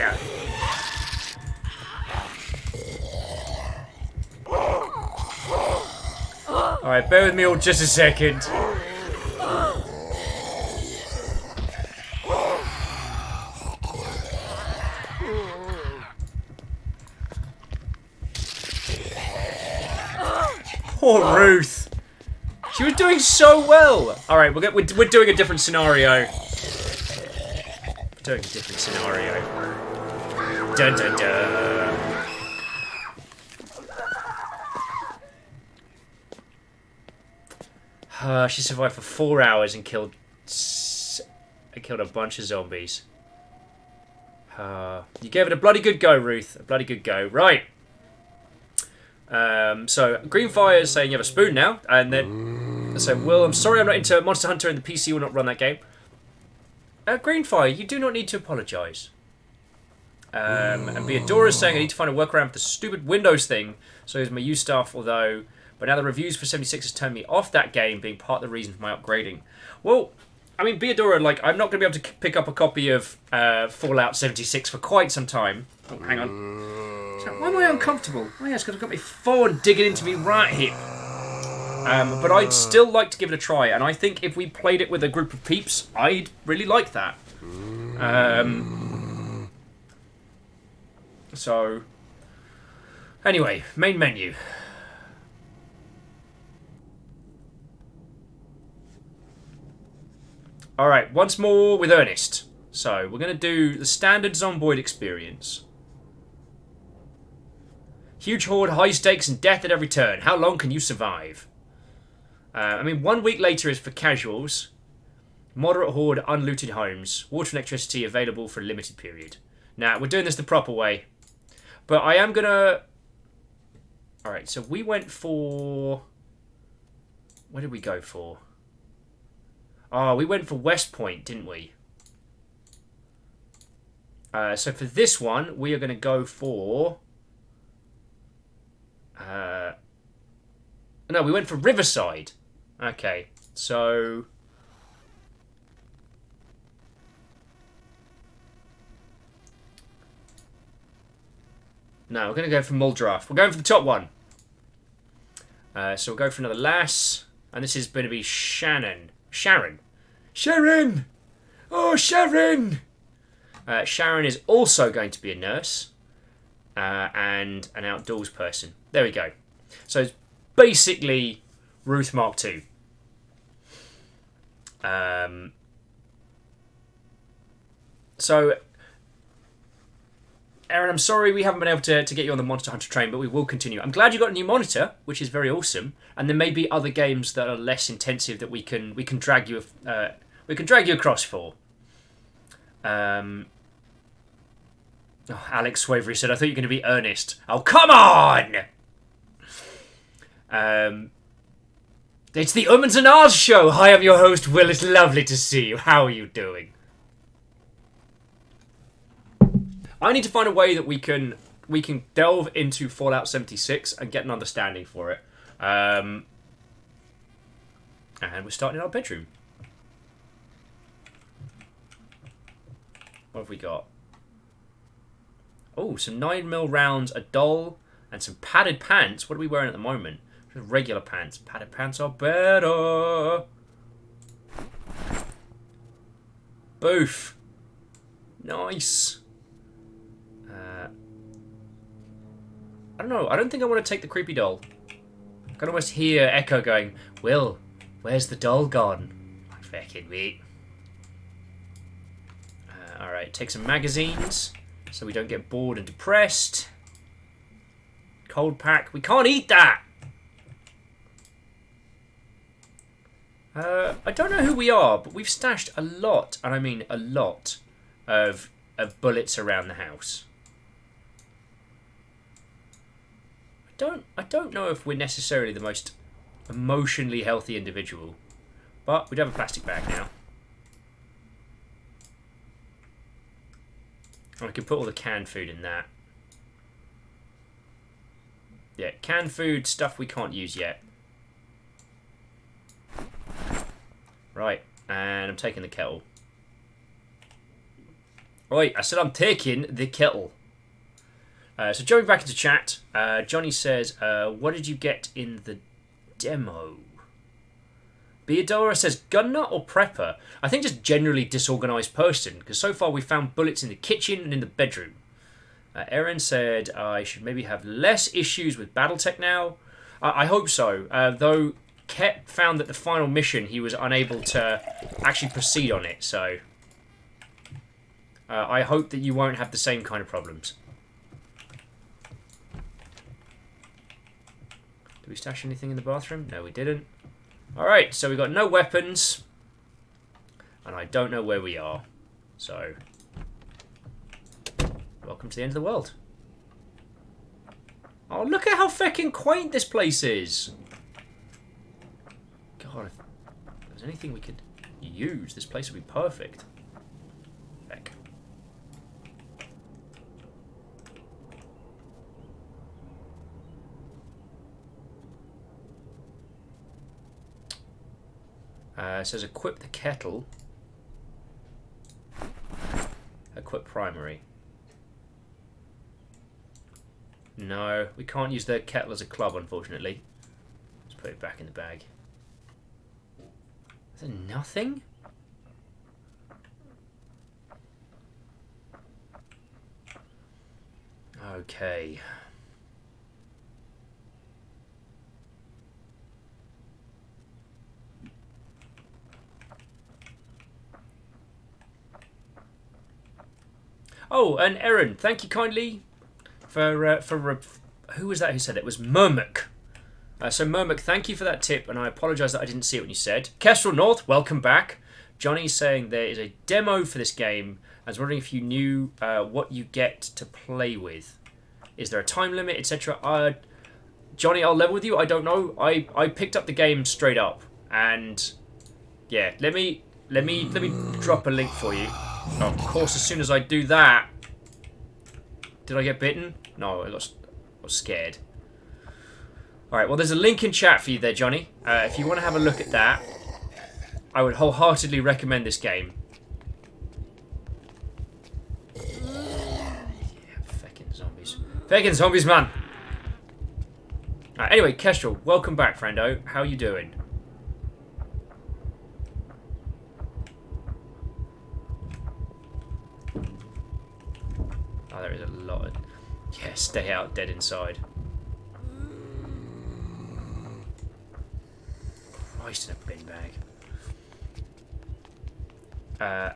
Speaker 1: Alright, bear with me all just a second. Poor Ruth. She was doing so well. All right, we're doing a different scenario. Doing a different scenario. Dun dun dun. She survived for 4 hours and killed a bunch of zombies. You gave it a bloody good go, Ruth. A bloody good go. Right. So Greenfire is saying you have a spoon now, and then so Will, I'm sorry I'm not into Monster Hunter and the PC will not run that game. Greenfire, you do not need to apologise. And Beadora is saying I need to find a workaround for the stupid Windows thing, so here's my use stuff, although but now the reviews for 76 has turned me off that game, being part of the reason for my upgrading. Well, I mean, Beadora, like, I'm not going to be able to pick up a copy of Fallout 76 for quite some time. Oh, hang on. So, why am I uncomfortable? Oh, yes, because I've got my phone digging into me right hip. But I'd still like to give it a try, and I think if we played it with a group of peeps, I'd really like that. So, anyway, main menu. Alright, once more with Ernest. So, we're going to do the standard Zomboid experience. Huge horde, high stakes, and death at every turn. How long can you survive? 1 week later is for casuals. Moderate horde, unlooted homes. Water and electricity available for a limited period. Now, we're doing this the proper way. But I am going to... Alright, so we went for... What did we go for? Oh, we went for West Point, didn't we? So for this one, we are going to go for... No, we went for Riverside. Okay, so... No, we're going to go for Muldraft. We're going for the top one. So we'll go for another lass. And this is going to be Shannon. Sharon! Oh, Sharon! Sharon is also going to be a nurse. And an outdoors person. There we go. So it's basically Ruth Mark II. So, Aaron, I'm sorry we haven't been able to get you on the Monster Hunter train, but we will continue. I'm glad you got a new monitor, which is very awesome. And there may be other games that are less intensive that we can drag you across for. Alex Swavery said, I thought you were going to be Ernest. Oh, come on! It's the Ums and Ahs show. Hi, I'm your host, Will. It's lovely to see you. How are you doing? I need to find a way that we can delve into Fallout 76 and get an understanding for it. And we're starting in our bedroom. What have we got? Oh, some 9mm rounds, a doll, and some padded pants. What are we wearing at the moment? Just regular pants. Padded pants are better. Boof. Nice. I don't know. I don't think I want to take the creepy doll. I can almost hear Echo going, Will, where's the doll gone? I fucking wait. Alright, take some magazines so we don't get bored and depressed. Cold pack. We can't eat that! I don't know who we are, but we've stashed a lot, and I mean a lot, of bullets around the house. I don't know if we're necessarily the most emotionally healthy individual, but we do have a plastic bag now. And we can put all the canned food in that. Yeah, canned food, stuff we can't use yet. Right, and I'm taking the kettle. Right, I said I'm taking the kettle. So jumping back into chat, Johnny says, what did you get in the demo? Beadora says, gunner or prepper? I think just generally disorganised person, because so far we found bullets in the kitchen and in the bedroom. Erin said, I should maybe have less issues with Battletech now. I hope so, though Ket found that the final mission, he was unable to actually proceed on it, so... I hope that you won't have the same kind of problems. Did we stash anything in the bathroom? No, we didn't. Alright, so we got no weapons. And I don't know where we are. So... welcome to the end of the world. Oh, look at how feckin' quaint this place is. God, if there's anything we could use, this place would be perfect. Heck. It says equip the kettle. Equip primary. No, we can't use the kettle as a club, unfortunately. Let's put it back in the bag. Is there nothing? Okay. Oh, and Erin, thank you kindly for who was that who said it? It was Murmuk. So Murmuk, thank you for that tip, and I apologise that I didn't see it when you said. Kestrel North, welcome back. Johnny's saying there is a demo for this game. I was wondering if you knew what you get to play with. Is there a time limit, etc.? Johnny, I'll level with you. I don't know. I picked up the game straight up, and yeah, let me drop a link for you. Oh, of course, as soon as I do that, did I get bitten? No, I was scared. Alright, well, there's a link in chat for you there, Johnny. If you want to have a look at that, I would wholeheartedly recommend this game. Yeah, feckin' zombies. Feckin' zombies, man! Anyway, Kestrel, welcome back, friendo. How you doing? Oh, there is a lot of... yeah, stay out, dead inside. Christ, in a bin bag.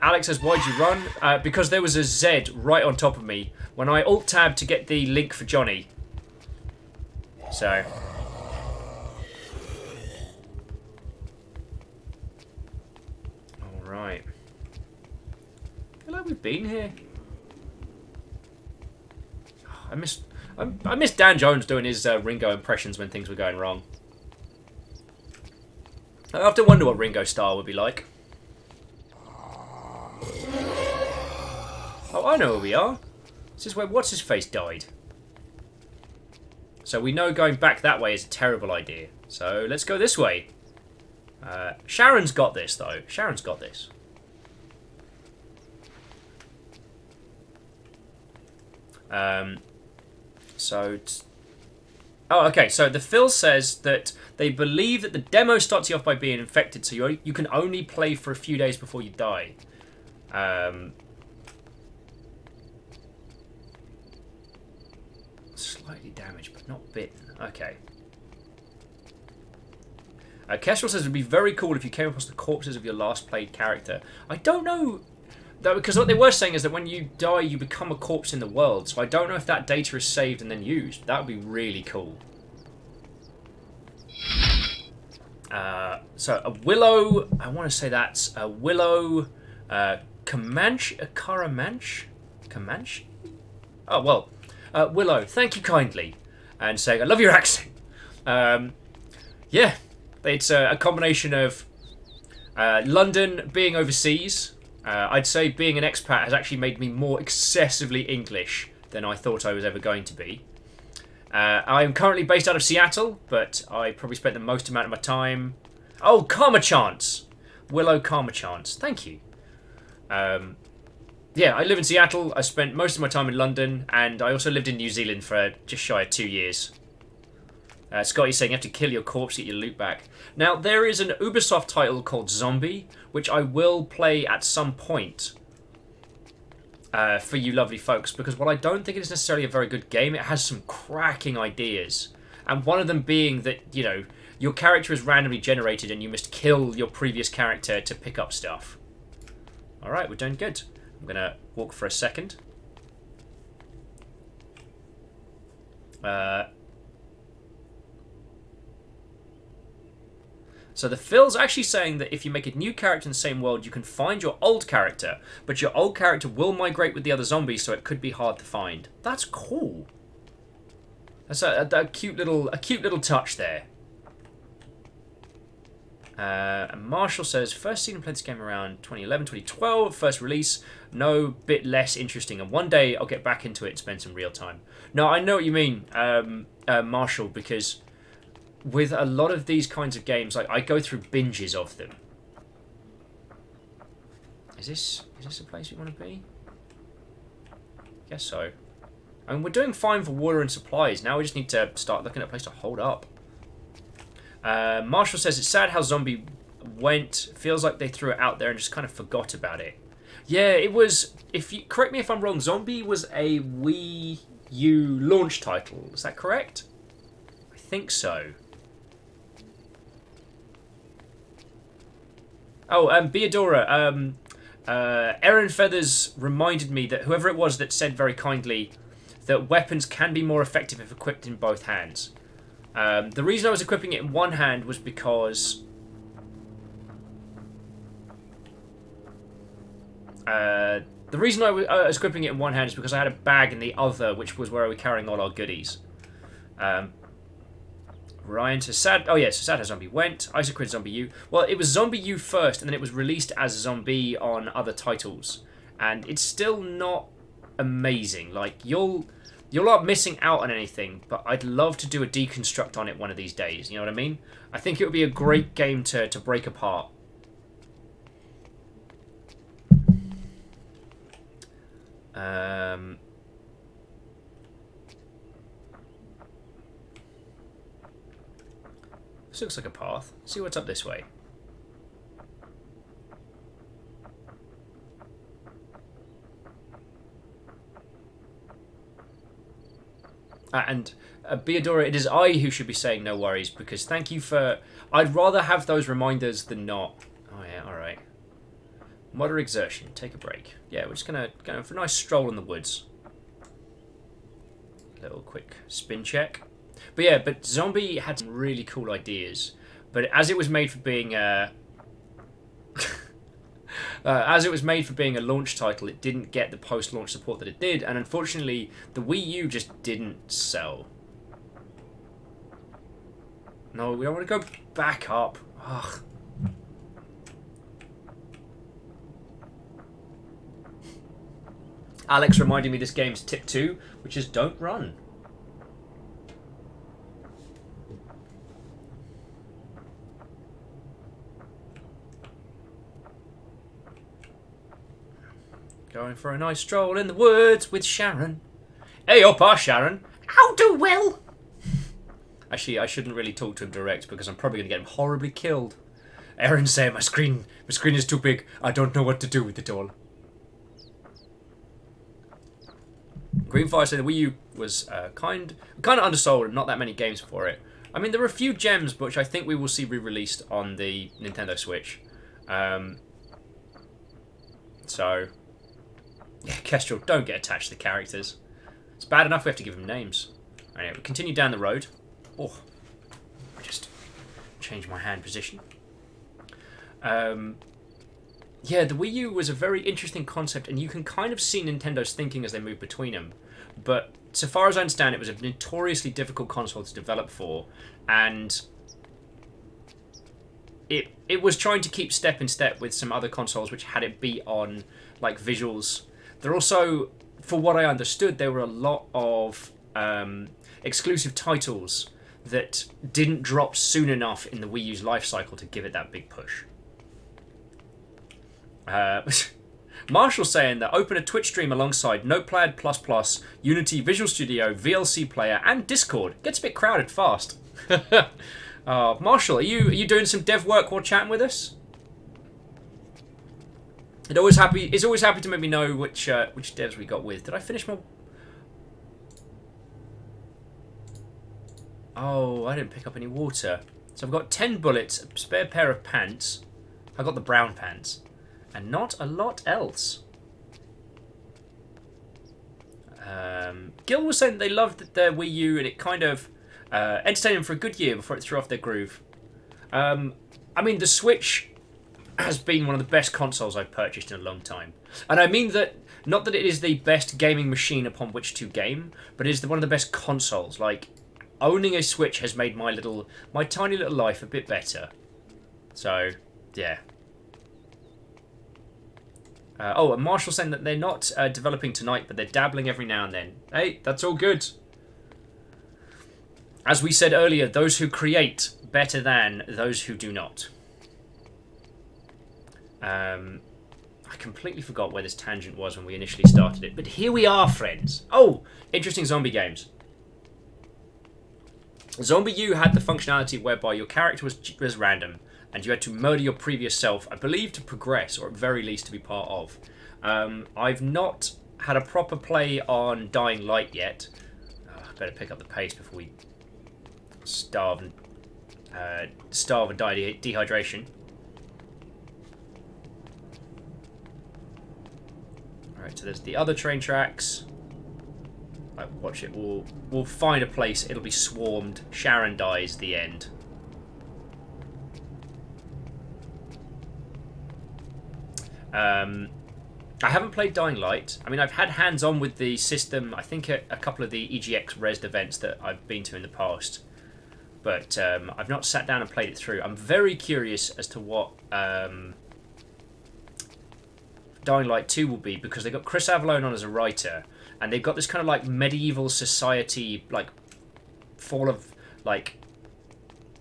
Speaker 1: Alex says, why'd you run? Because there was a Z right on top of me when I alt-tabbed to get the link for Johnny. So... alright. I feel like we've been here. I miss Dan Jones doing his Ringo impressions when things were going wrong. I often wonder what Ringo's style would be like. Oh, I know where we are. This is where What's-His-Face died. So we know going back that way is a terrible idea. So let's go this way. Sharon's got this, though. Sharon's got this. Oh, okay. So the Phil says that they believe that the demo starts you off by being infected, so you can only play for a few days before you die. Slightly damaged, but not bitten. Okay. Kestrel says it would be very cool if you came across the corpses of your last played character. I don't know... though, because what they were saying is that when you die, you become a corpse in the world. So I don't know if that data is saved and then used. That would be really cool. So a willow. I want to say that's a willow. Comanche. A Caramanche. Comanche. Oh well. Willow. Thank you kindly. And saying I love your accent. Yeah, it's a combination of London being overseas. I'd say being an expat has actually made me more excessively English than I thought I was ever going to be. I am currently based out of Seattle, but I probably spent the most amount of my time... oh, Karma Chance! Willow Karma Chance. Thank you. Yeah, I live in Seattle. I spent most of my time in London, and I also lived in New Zealand for just shy of 2 years. Scotty's saying you have to kill your corpse to get your loot back. Now, there is an Ubisoft title called Zombie, which I will play at some point for you lovely folks, because while I don't think it is necessarily a very good game, it has some cracking ideas. And one of them being that, you know, your character is randomly generated and you must kill your previous character to pick up stuff. Alright, we're doing good. I'm going to walk for a second. So the Phil's actually saying that if you make a new character in the same world, you can find your old character, but your old character will migrate with the other zombies, so it could be hard to find. That's cool. That's a cute little touch there. And Marshall says, first seen and played this game around 2011, 2012, first release, no, bit less interesting, and one day I'll get back into it and spend some real time. No, I know what you mean, Marshall, because with a lot of these kinds of games, like, I go through binges of them. Is this a place we want to be? Guess so. I mean, we're doing fine for water and supplies. Now we just need to start looking at a place to hold up. Marshall says, it's sad how Zombie went. Feels like they threw it out there and just kind of forgot about it. Yeah, it was, if you correct me if I'm wrong, Zombie was a Wii U launch title. Is that correct? I think so. Oh, Beadora, Erin Feathers reminded me that whoever it was that said very kindly that weapons can be more effective if equipped in both hands. The reason I was equipping it in one hand was because I was equipping it in one hand is because I had a bag in the other, which was where I was carrying all our goodies. Ryan says, sad. Oh yeah, so sad how Zombie went. Isaac quit Zombie U. Well, it was Zombie U first, and then it was released as Zombie on other titles, and it's still not amazing. Like you're not missing out on anything, but I'd love to do a deconstruct on it one of these days. You know what I mean? I think it would be a great game to break apart. This looks like a path. Let's see what's up this way. And Beadora, it is I who should be saying no worries, because thank you for... I'd rather have those reminders than not. Oh yeah, alright. Moderate exertion, take a break. Yeah, we're just gonna go for a nice stroll in the woods. Little quick spin check. But yeah, but Zombie had some really cool ideas. But as it was made for being a launch title, it didn't get the post-launch support that it did, and unfortunately, the Wii U just didn't sell. No, we don't want to go back up. Ugh. Alex reminded me this game's tip 2, which is don't run. Going for a nice stroll in the woods with Sharon. Hey up, Sharon. How do well? Actually, I shouldn't really talk to him direct because I'm probably going to get him horribly killed. Aaron's saying my screen is too big. I don't know what to do with it all. Greenfire said the Wii U was kind of undersold and not that many games for it. I mean, there were a few gems, which I think we will see re-released on the Nintendo Switch. So... yeah, Kestrel, don't get attached to the characters. It's bad enough we have to give them names. Anyway, we continue down the road. Oh, I just changed my hand position. Yeah, the Wii U was a very interesting concept, and you can kind of see Nintendo's thinking as they move between them. But so far as I understand, it was a notoriously difficult console to develop for, and it was trying to keep step in step with some other consoles which had it beat on like visuals. There also, for what I understood, there were a lot of exclusive titles that didn't drop soon enough in the Wii U's life cycle to give it that big push. Marshall's saying that open a Twitch stream alongside Notepad++, Unity, Visual Studio, VLC Player, and Discord. Gets a bit crowded fast. Marshall, are you doing some dev work while chatting with us? It's always happy to make me know which devs we got with. Did I finish my... oh, I didn't pick up any water. So I've got 10 bullets, a spare pair of pants. I've got the brown pants. And not a lot else. Gil was saying they loved their Wii U and it kind of entertained them for a good year before it threw off their groove. I mean, the Switch has been one of the best consoles I've purchased in a long time. And I mean that, not that it is the best gaming machine upon which to game, but it is one of the best consoles. Like, owning a Switch has made my tiny little life a bit better. So, yeah. And Marshall saying that they're not developing tonight, but they're dabbling every now and then. Hey, that's all good. As we said earlier, those who create better than those who do not. I completely forgot where this tangent was when we initially started it, but here we are, friends. Oh, interesting zombie games. Zombiod had the functionality whereby your character was random, and you had to murder your previous self, I believe, to progress, or at very least to be part of. I've not had a proper play on Dying Light yet. I better pick up the pace before we starve and die of dehydration. Alright, so there's the other train tracks. Watch it. We'll find a place. It'll be swarmed. Sharon dies. The end. I haven't played Dying Light. I mean, I've had hands-on with the system. I think at a couple of the EGX Resd events that I've been to in the past, but I've not sat down and played it through. I'm very curious as to what Dying Light 2 will be, because they've got Chris Avellone on as a writer, and they've got this kind of like medieval society, like fall of, like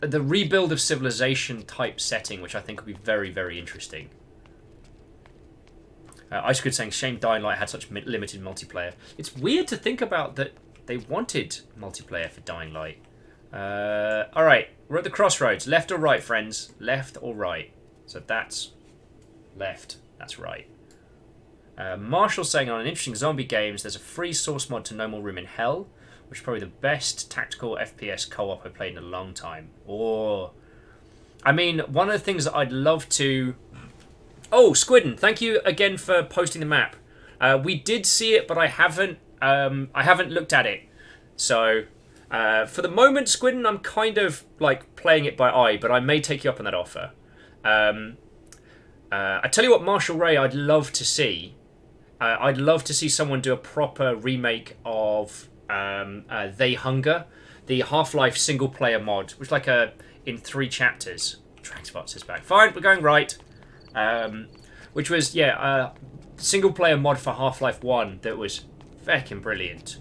Speaker 1: the rebuild of civilization type setting, which I think will be very, very interesting. Ice Grid saying, shame Dying Light had such limited multiplayer. It's weird to think about that they wanted multiplayer for Dying Light. Alright, we're at the crossroads. Left or right, friends? Left or right? So that's left. That's right. Marshall saying, on an interesting zombie games, there's a free source mod to No More Room in Hell, which is probably the best tactical FPS co-op I've played in a long time. Or, I mean, one of the things that I'd love to... Oh, Squidden, thank you again for posting the map. We did see it, but I haven't looked at it. So, for the moment, Squidden, I'm kind of like playing it by eye, but I may take you up on that offer. I tell you what, Marshall Ray, I'd love to see. I'd love to see someone do a proper remake of They Hunger, the Half-Life single-player mod, which is like in 3 chapters. Trackspot says back. Fine, we're going right. Which was, a single-player mod for Half-Life 1 that was feckin' brilliant.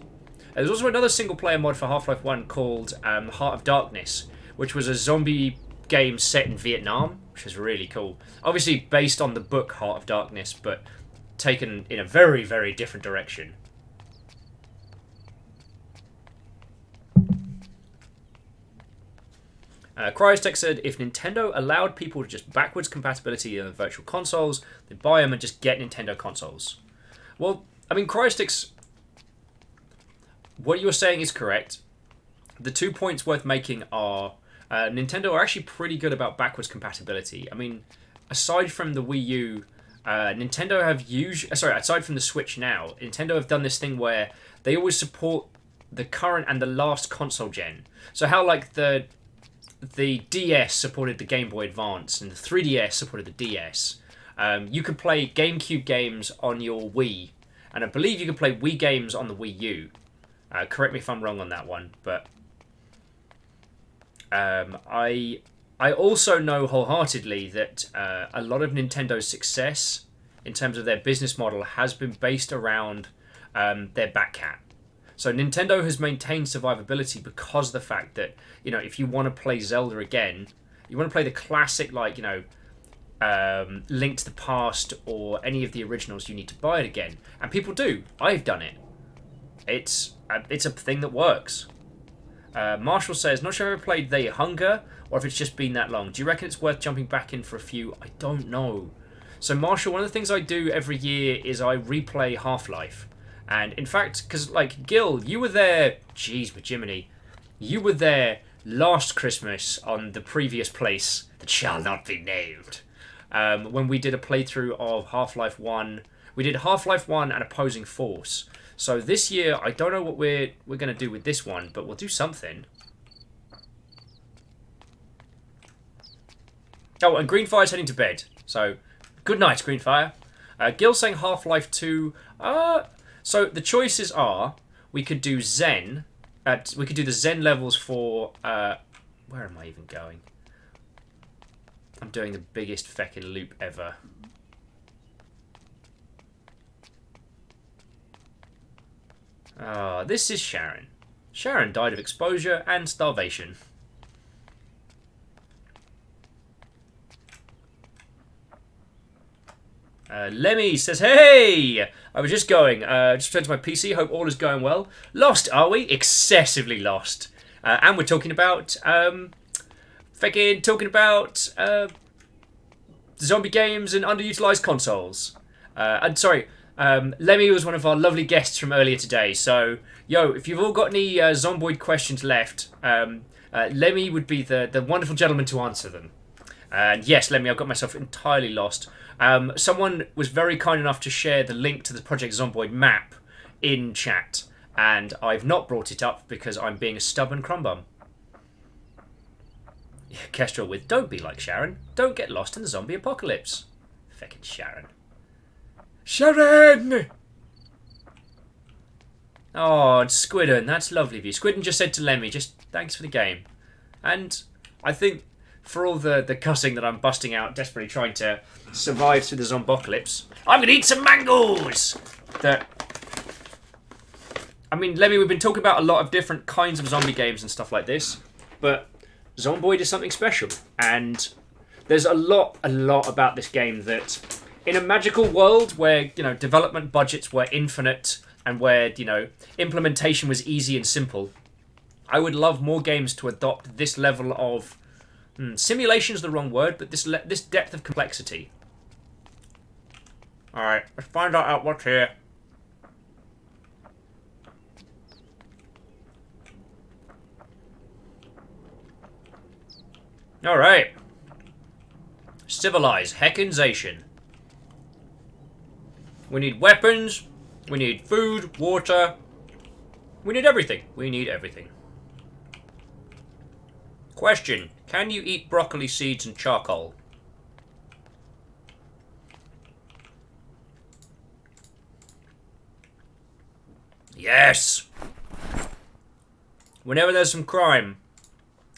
Speaker 1: There's also another single-player mod for Half-Life 1 called Heart of Darkness, which was a zombie game set in Vietnam, which is really cool. Obviously based on the book Heart of Darkness, but taken in a very, very different direction. Cryostech said, if Nintendo allowed people to just backwards compatibility in the virtual consoles, they'd buy them and just get Nintendo consoles. Well, I mean, Cryostech's... What you're saying is correct. The 2 points worth making are... Nintendo are actually pretty good about backwards compatibility. I mean, aside from the Wii U, Nintendo have aside from the Switch now, Nintendo have done this thing where they always support the current and the last console gen. So how, like, the DS supported the Game Boy Advance and the 3DS supported the DS. You could play GameCube games on your Wii, and I believe you could play Wii games on the Wii U. Correct me if I'm wrong on that one, but I also know wholeheartedly that a lot of Nintendo's success in terms of their business model has been based around their back cat. So Nintendo has maintained survivability because of the fact that, you know, if you want to play Zelda again, you want to play the classic, like, you know, Link to the Past or any of the originals, you need to buy it again. And people do. I've done it. It's a thing that works. Marshall says, not sure if I played They Hunger or if it's just been that long. Do you reckon it's worth jumping back in for a few? I don't know. So Marshall, one of the things I do every year is I replay Half-Life. And in fact, because like Gil, you were there, jeez, with Jiminy, you were there last Christmas on the previous place that shall not be named. When we did a playthrough of Half-Life 1. We did Half-Life 1 and Opposing Force. So this year, I don't know what we're going to do with this one, but we'll do something. Oh, and Greenfire's heading to bed. So, good night, Greenfire. Gil saying Half-Life 2. So the choices are, we could do Zen. We could do the Zen levels for... where am I even going? I'm doing the biggest feckin' loop ever. This is Sharon. Sharon died of exposure and starvation. Lemmy says, hey! I was just going. Just returned to my PC. Hope all is going well. Lost, are we? Excessively lost. And we're talking about... zombie games and underutilized consoles. Lemmy was one of our lovely guests from earlier today. So, yo, if you've all got any Zomboid questions left, Lemmy would be the wonderful gentleman to answer them. And yes, Lemmy, I've got myself entirely lost. Someone was very kind enough to share the link to the Project Zomboid map in chat, and I've not brought it up because I'm being a stubborn crumbum. Kestrel with, don't be like Sharon. Don't get lost in the zombie apocalypse. Feckin' Sharon. Sharon! Oh, and Squidden, that's lovely of you. Squidden just said to Lemmy, just thanks for the game. And I think for all the cussing that I'm busting out, desperately trying to survive through the zombocalypse, I'm going to eat some mangoes! I mean, Lemmy, we've been talking about a lot of different kinds of zombie games and stuff like this, but Zomboid is something special, and there's a lot about this game that, in a magical world where, you know, development budgets were infinite and where, you know, implementation was easy and simple, I would love more games to adopt this level of simulation is the wrong word, but this depth of complexity. All right, let's find out what's here. All right. Civilize Heckinzation. We need weapons. We need food, water. We need everything. We need everything. Question. Can you eat broccoli seeds and charcoal? Yes! Whenever there's some crime,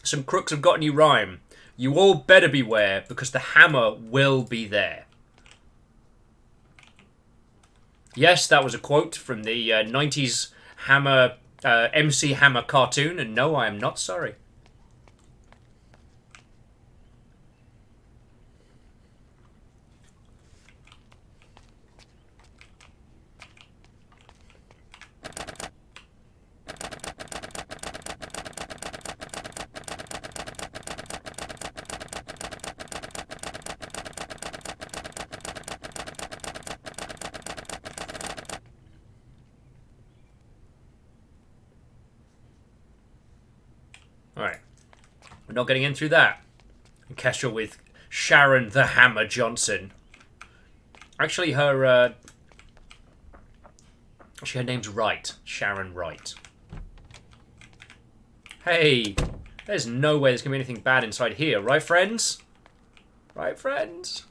Speaker 1: some crooks have got any rhyme, you all better beware, because the hammer will be there. Yes, that was a quote from the 90s Hammer, MC Hammer cartoon, and no, I am not sorry. Alright. We're not getting in through that. And Kestrel with Sharon the Hammer Johnson. Actually, her name's Wright. Sharon Wright. Hey, there's no way there's going to be anything bad inside here, right, friends? Right, friends?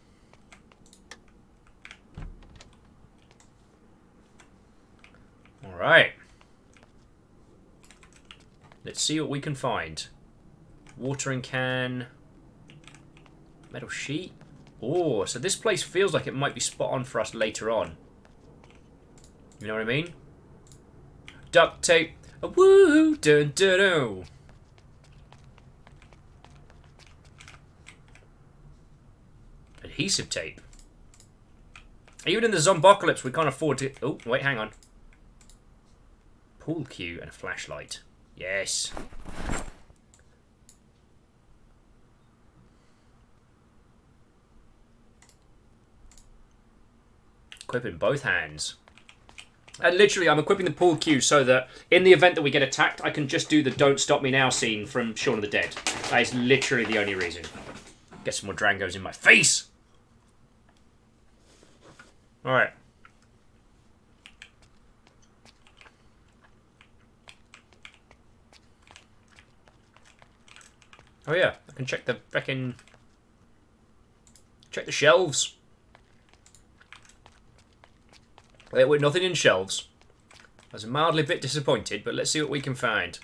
Speaker 1: Alright. Let's see what we can find. Watering can. Metal sheet. Oh, so this place feels like it might be spot on for us later on. You know what I mean? Duct tape. Woo! Dun dun dun. Adhesive tape. Even in the zombocalypse, we can't afford to... Oh, wait, hang on. Pool cue and a flashlight. Yes. Equip in both hands. And literally, I'm equipping the pool cue so that in the event that we get attacked, I can just do the "Don't Stop Me Now" scene from Shaun of the Dead. That is literally the only reason. Get some more Drangos in my face. All right. Oh yeah, I can check the fucking... Check the shelves. There were nothing in shelves. I was mildly a bit disappointed, but let's see what we can find.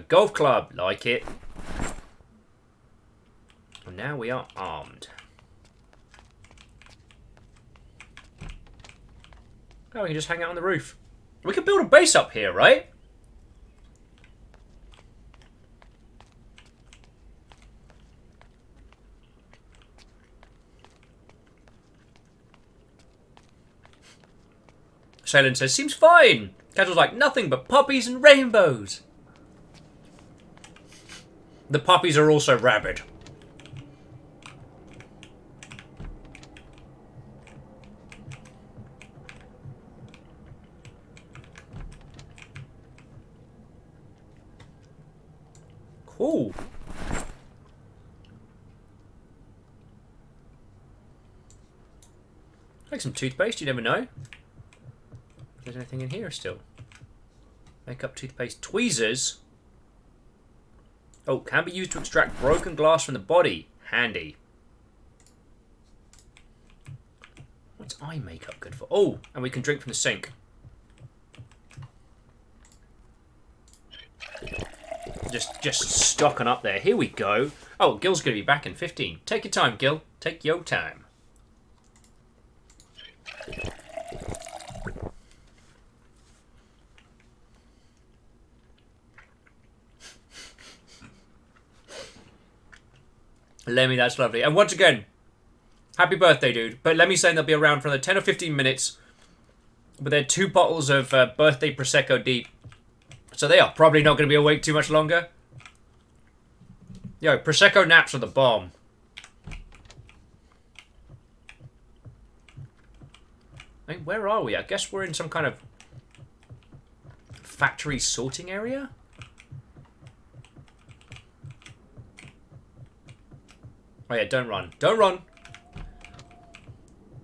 Speaker 1: Golf club, like it. And now we are armed. Oh, we can just hang out on the roof. We can build a base up here, right? Salen says, seems fine. Casual's like, nothing but poppies and rainbows. The poppies are also rabid. Cool. Like some toothpaste, you never know. If there's anything in here still. Makeup, toothpaste, tweezers. Oh, can be used to extract broken glass from the body. Handy. What's eye makeup good for? Oh, and we can drink from the sink. Just stocking up there. Here we go. Oh, Gil's going to be back in 15. Take your time, Gil. Take your time. Lemmy, that's lovely. And once again, happy birthday, dude. But Lemmy's saying they'll be around for another 10 or 15 minutes. But they're 2 bottles of birthday Prosecco deep. So they are probably not going to be awake too much longer. Yo, Prosecco naps are the bomb. I mean, where are we? I guess we're in some kind of factory sorting area? Oh yeah, don't run. Don't run!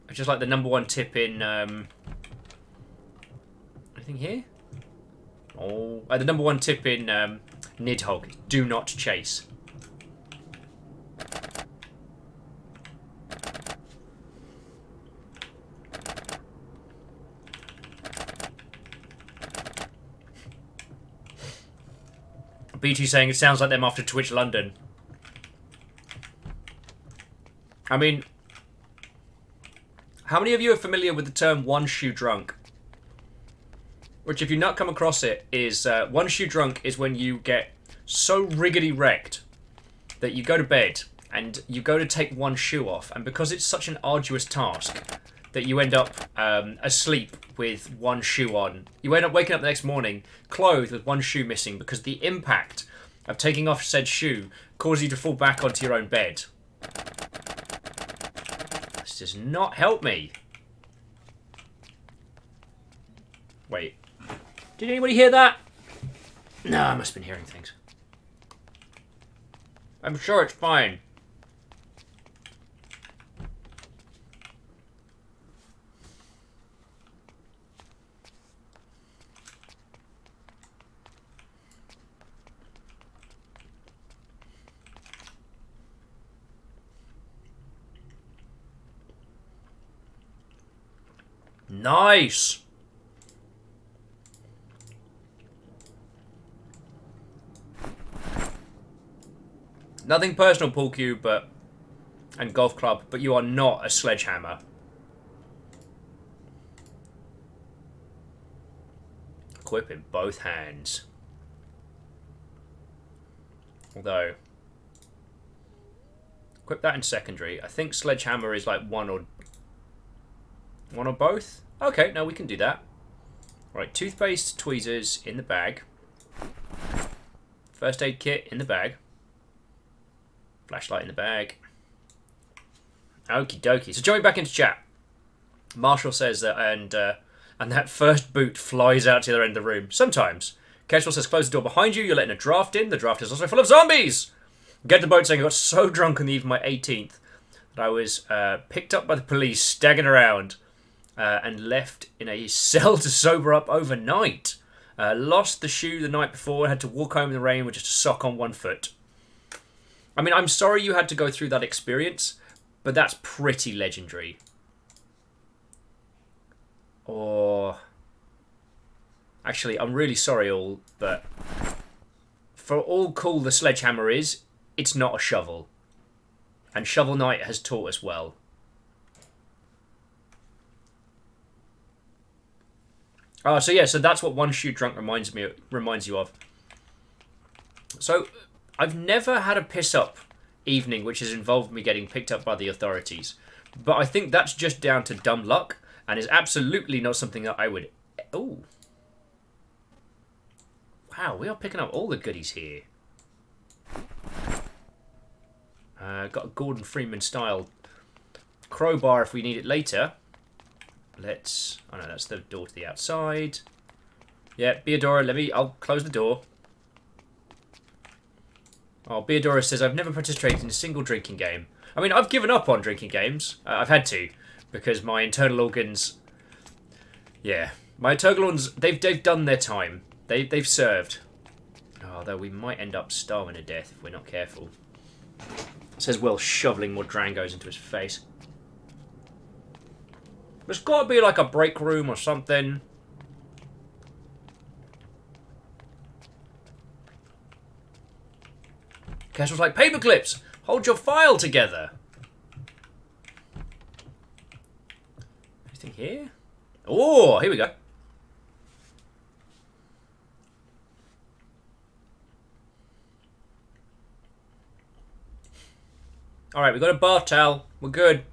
Speaker 1: It's just like the #1 tip in... anything here? Oh, the #1 tip in Nidhogg. Do not chase. BT saying it sounds like them after Twitch London. I mean, how many of you are familiar with the term one shoe drunk? Which, if you've not come across it, is one shoe drunk is when you get so riggedy wrecked that you go to bed and you go to take one shoe off, and because it's such an arduous task that you end up asleep with one shoe on. You end up waking up the next morning clothed with one shoe missing because the impact of taking off said shoe causes you to fall back onto your own bed. This does not help me. Wait. Did anybody hear that? No, I must have been hearing things. I'm sure it's fine. Nice! Nothing personal, Pool Cube, and Golf Club, but you are not a sledgehammer. Equip in both hands. Although, equip that in secondary. I think sledgehammer is like one or both. Okay, no, we can do that. Right, toothpaste, tweezers in the bag. First aid kit in the bag. Flashlight in the bag. Okie dokie. So join back into chat. Marshall says that, and and that first boot flies out to the other end of the room. Sometimes. Kestrel says, close the door behind you, you're letting a draft in. The draft is also full of zombies! Get to the boat saying I got so drunk on the eve of my 18th that I was picked up by the police, staggered around, and left in a cell to sober up overnight. Lost the shoe the night before and had to walk home in the rain with just a sock on one foot. I mean, I'm sorry you had to go through that experience, but that's pretty legendary. Or... Actually, I'm really sorry all, but... For all cool the sledgehammer is, it's not a shovel. And Shovel Knight has taught us well. So yeah, so that's what One Shoe Drunk reminds you of. So, I've never had a piss-up evening which has involved me getting picked up by the authorities. But I think that's just down to dumb luck, and is absolutely not something that I would... Ooh. Wow, we are picking up all the goodies here. Got a Gordon Freeman style crowbar if we need it later. Let's... Oh no, that's the door to the outside. Yeah, Beadora, I'll close the door. Oh, Beadora says, I've never participated in a single drinking game. I mean, I've given up on drinking games. I've had to, because my internal organs... Yeah, my internal organs, they've done their time. They've served. Although we might end up starving to death if we're not careful. Says Will, shoveling more Drangos into his face. There's got to be like a break room or something. Kestrel's like, paper clips! Hold your file together! Anything here? Oh, here we go. Alright, we got a bath towel. We're good.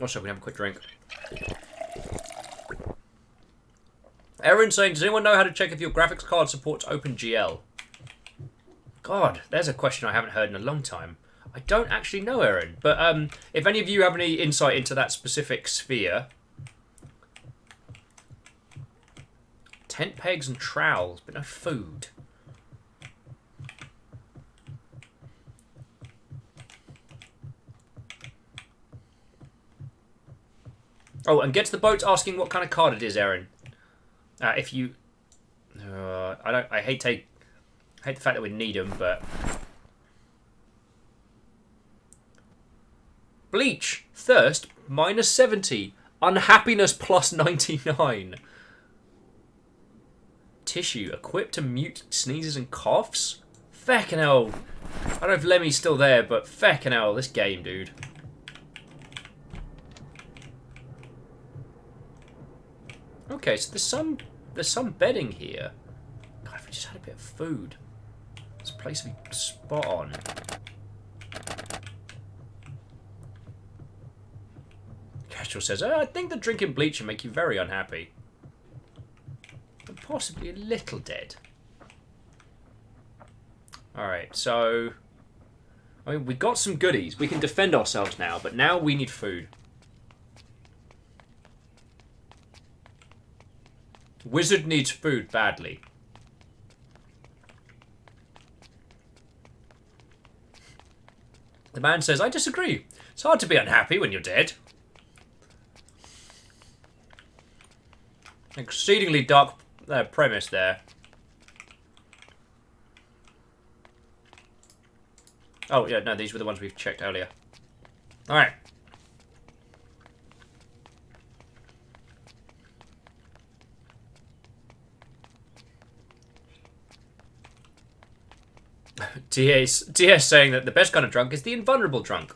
Speaker 1: Also, we can have a quick drink. Aaron saying, does anyone know how to check if your graphics card supports OpenGL? God, there's a question I haven't heard in a long time. I don't actually know, Aaron. But if any of you have any insight into that specific sphere... Tent pegs and trowels, but no food. Oh, and get to the boat asking what kind of card it is, Aaron. If you... I hate the fact that we need them, but... Bleach. Thirst, minus 70. Unhappiness, plus 99. Tissue, equipped to mute sneezes and coughs? Feckin' hell. I don't know if Lemmy's still there, but feckin' hell, this game, dude. Okay, so there's some bedding here. God, if we just had a bit of food. This place would be spot on. Kestrel says, I think that drinking bleach will make you very unhappy. And possibly a little dead. Alright, so... I mean, we got some goodies. We can defend ourselves now, but now we need food. Wizard needs food badly. The man says, I disagree. It's hard to be unhappy when you're dead. Exceedingly dark premise there. Oh, yeah, no, these were the ones we've checked earlier. Alright. TS saying that the best kind of drunk is the invulnerable drunk,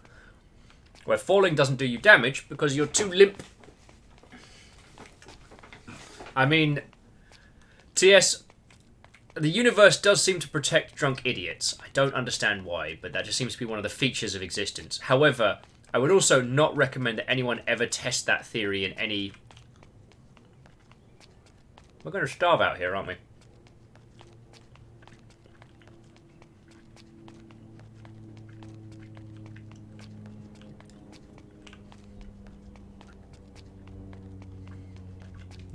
Speaker 1: where falling doesn't do you damage because you're too limp. I mean, TS, the universe does seem to protect drunk idiots. I don't understand why, but that just seems to be one of the features of existence. However, I would also not recommend that anyone ever test that theory in any... We're going to starve out here, aren't we?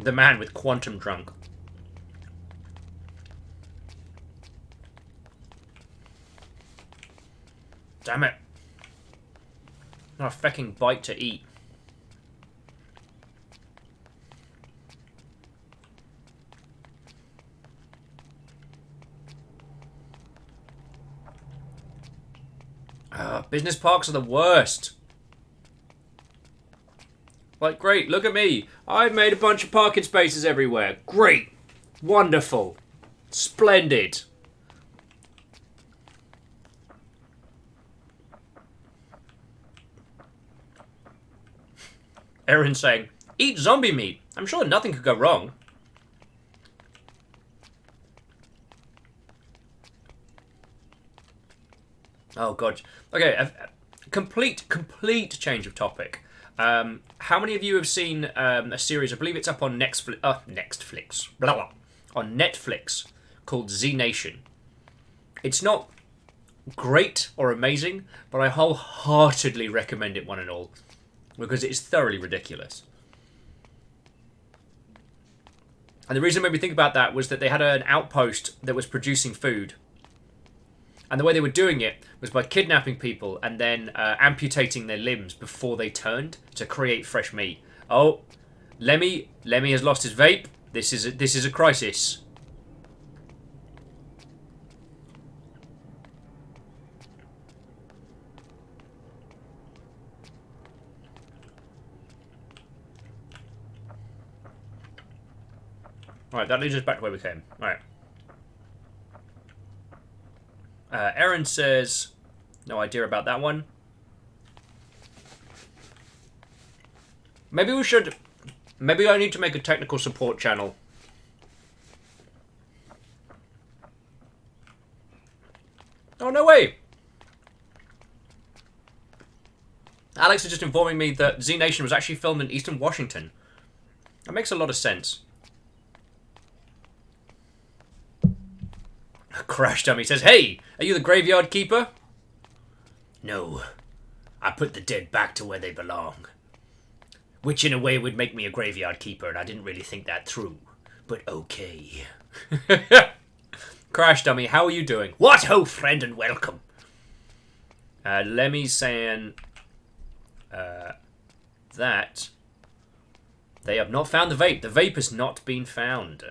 Speaker 1: the man with quantum drunk. Damn it. Not a fucking bite to eat. Business parks are the worst. Like, great, look at me. I've made a bunch of parking spaces everywhere. Great. Wonderful. Splendid. Aaron saying, eat zombie meat. I'm sure nothing could go wrong. Oh, God. Okay, a complete change of topic. How many of you have seen a series, I believe it's up on Netflix, blah, blah, on Netflix, called Z Nation? It's not great or amazing, but I wholeheartedly recommend it, one and all, because it is thoroughly ridiculous. And the reason it made me think about that was that they had an outpost that was producing food. And the way they were doing it was by kidnapping people and then amputating their limbs before they turned to create fresh meat. Oh, Lemmy has lost his vape. This is a crisis. Right, that leads us back to where we came. Right. Aaron says, no idea about that one. Maybe I need to make a technical support channel. Oh, no way! Alex is just informing me that Z Nation was actually filmed in Eastern Washington. That makes a lot of sense. Crash Dummy says, hey, are you the graveyard keeper? No. I put the dead back to where they belong. Which in a way would make me a graveyard keeper, and I didn't really think that through. But okay. Crash Dummy, how are you doing? What ho, friend, and welcome. Lemmy's saying that they have not found the vape. The vape has not been found.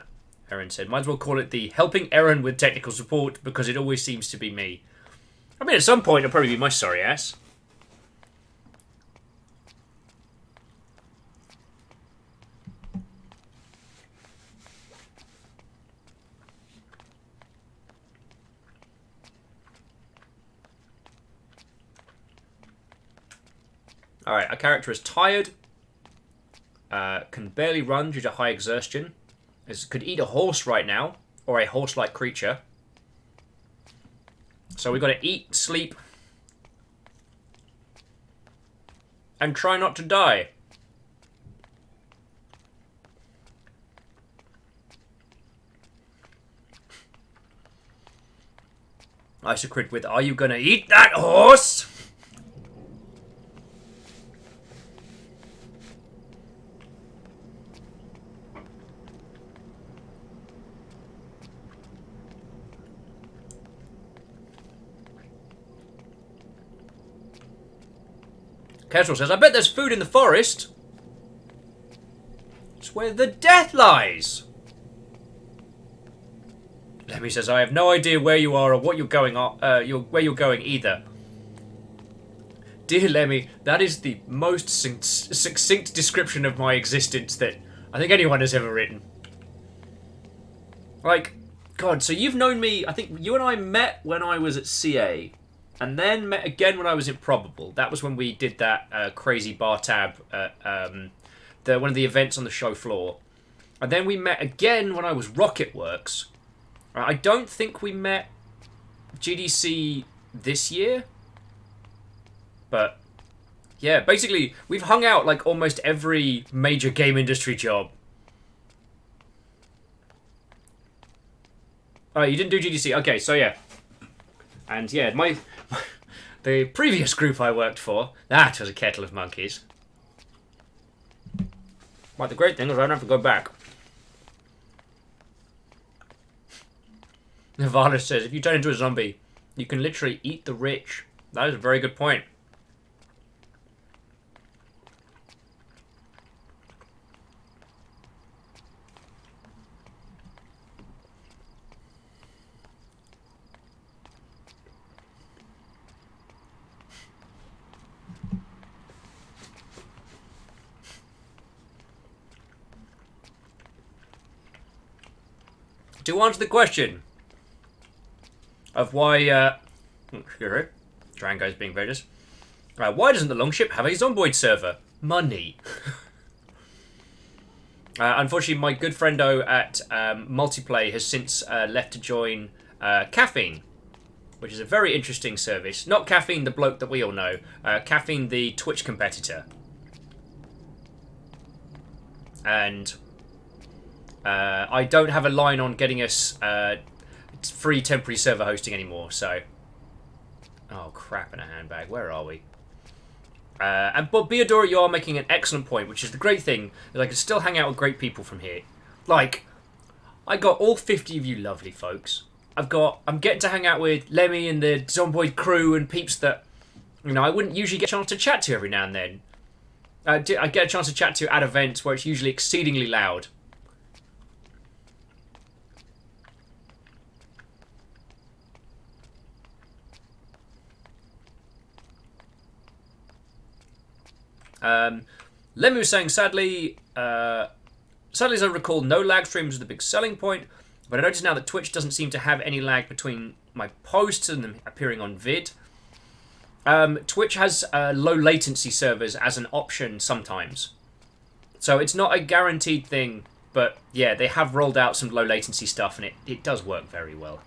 Speaker 1: Aaron said, might as well call it the helping Aaron with technical support because it always seems to be me. I mean, at some point it'll probably be my sorry ass. Alright, our character is tired, can barely run due to high exertion, could eat a horse right now, or a horse-like creature. So we've got to eat, sleep, and try not to die. Isocrit with, are you going to eat that horse? Casual says, I bet there's food in the forest. It's where the death lies. Lemmy says, I have no idea where you are or what you're going on, where you're going either. Dear Lemmy, that is the most succinct description of my existence that I think anyone has ever written. Like, God, so you've known me, I think you and I met when I was at CA. And then met again when I was in Probable. That was when we did that crazy bar tab at one of the events on the show floor. And then we met again when I was Rocketworks. I don't think we met GDC this year. But, yeah, basically, we've hung out like almost every major game industry job. Oh, you didn't do GDC? Okay, so yeah. And yeah, the previous group I worked for, that was a kettle of monkeys. But the great thing is I don't have to go back. Nirvana says, if you turn into a zombie, you can literally eat the rich. That is a very good point. To answer the question of why, Drango's being vicious. Why doesn't the Longship have a Zomboid server? Money. Unfortunately, my good friendo at Multiplay has since left to join Caffeine, which is a very interesting service. Not Caffeine, the bloke that we all know. Caffeine, the Twitch competitor. And I don't have a line on getting us free temporary server hosting anymore, so... Oh, crap in a handbag. Where are we? But Beodora, you are making an excellent point, which is the great thing, is I can still hang out with great people from here. Like, I got all 50 of you lovely folks. I'm getting to hang out with Lemmy and the Zomboid crew and peeps that, you know, I wouldn't usually get a chance to chat to every now and then. I get a chance to chat to at events where it's usually exceedingly loud. Lemmy was saying, sadly as I recall, no lag streams was the big selling point, but I notice now that Twitch doesn't seem to have any lag between my posts and them appearing on vid. Twitch has low latency servers as an option sometimes. So it's not a guaranteed thing, but yeah, they have rolled out some low latency stuff and it does work very well.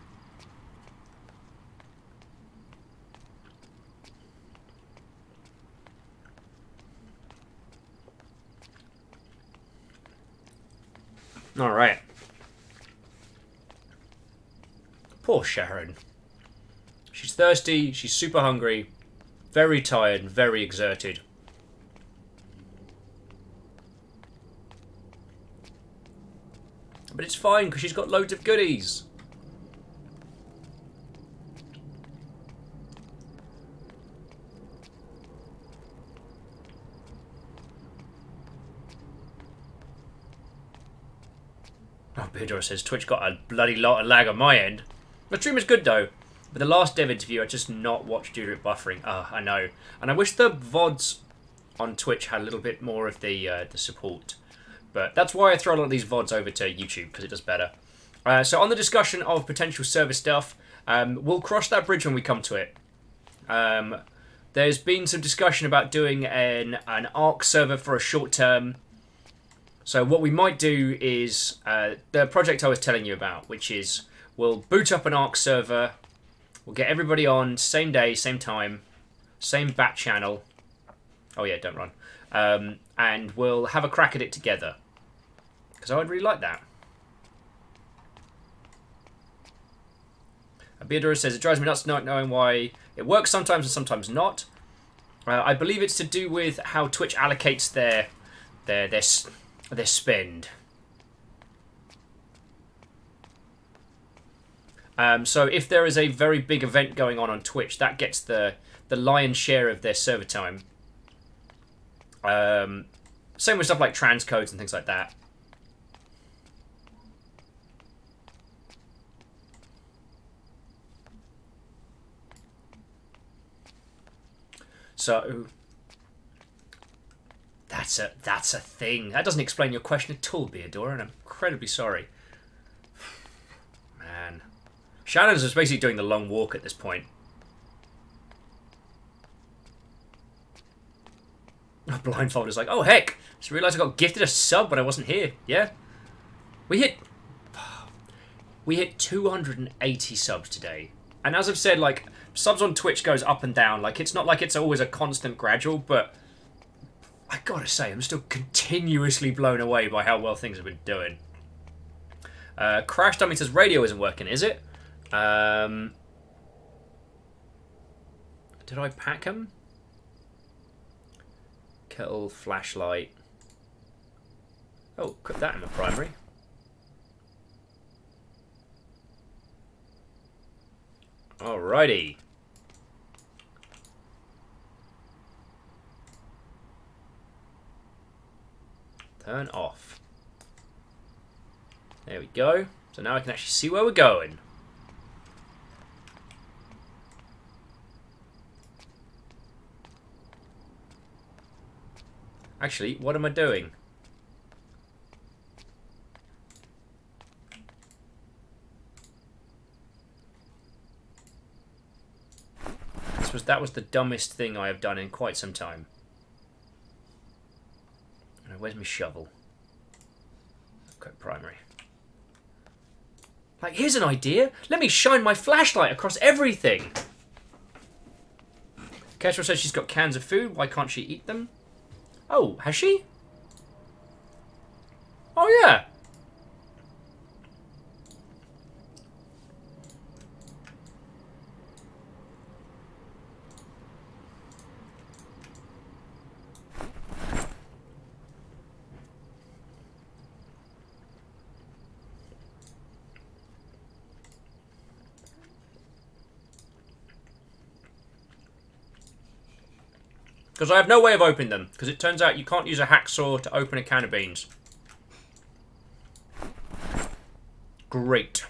Speaker 1: Alright. Poor Sharon. She's thirsty, she's super hungry, very tired, and very exerted. But it's fine, because she's got loads of goodies. Oh, Beodora says, Twitch got a bloody lot of lag on my end. The stream is good though, but the last dev interview I just not watched due to it buffering. I know. And I wish the VODs on Twitch had a little bit more of the support. But that's why I throw a lot of these VODs over to YouTube, because it does better. So on the discussion of potential server stuff, we'll cross that bridge when we come to it. There's been some discussion about doing an ARC server for a short term. So what we might do is the project I was telling you about, which is we'll boot up an ARC server, we'll get everybody on, same day, same time, same bat channel. Oh yeah, don't run. And we'll have a crack at it together. Because I would really like that. Beodora says, it drives me nuts not knowing why it works sometimes and sometimes not. I believe it's to do with how Twitch allocates their spend. So if there is a very big event going on Twitch, that gets the lion's share of their server time. Same with stuff like transcodes and things like that. So that's a thing. That doesn't explain your question at all, Beodora, and I'm incredibly sorry. Man. Shannon's just basically doing the long walk at this point. Blindfolder's like, oh heck, just realised I got gifted a sub when I wasn't here. Yeah? We hit 280 subs today. And as I've said, like, subs on Twitch goes up and down. Like, it's not like it's always a constant gradual, but I gotta say, I'm still continuously blown away by how well things have been doing. Crash Dummy says radio isn't working, is it? Did I pack him? Kettle, flashlight. Oh, put that in the primary. Alrighty. Turn off. There we go. So now I can actually see where we're going. Actually, what am I doing? That was the dumbest thing I have done in quite some time. Where's my shovel? Okay, primary. Like, here's an idea. Let me shine my flashlight across everything. Kestrel says she's got cans of food. Why can't she eat them? Oh, has she? Oh, yeah. Because I have no way of opening them. Because it turns out you can't use a hacksaw to open a can of beans. Great.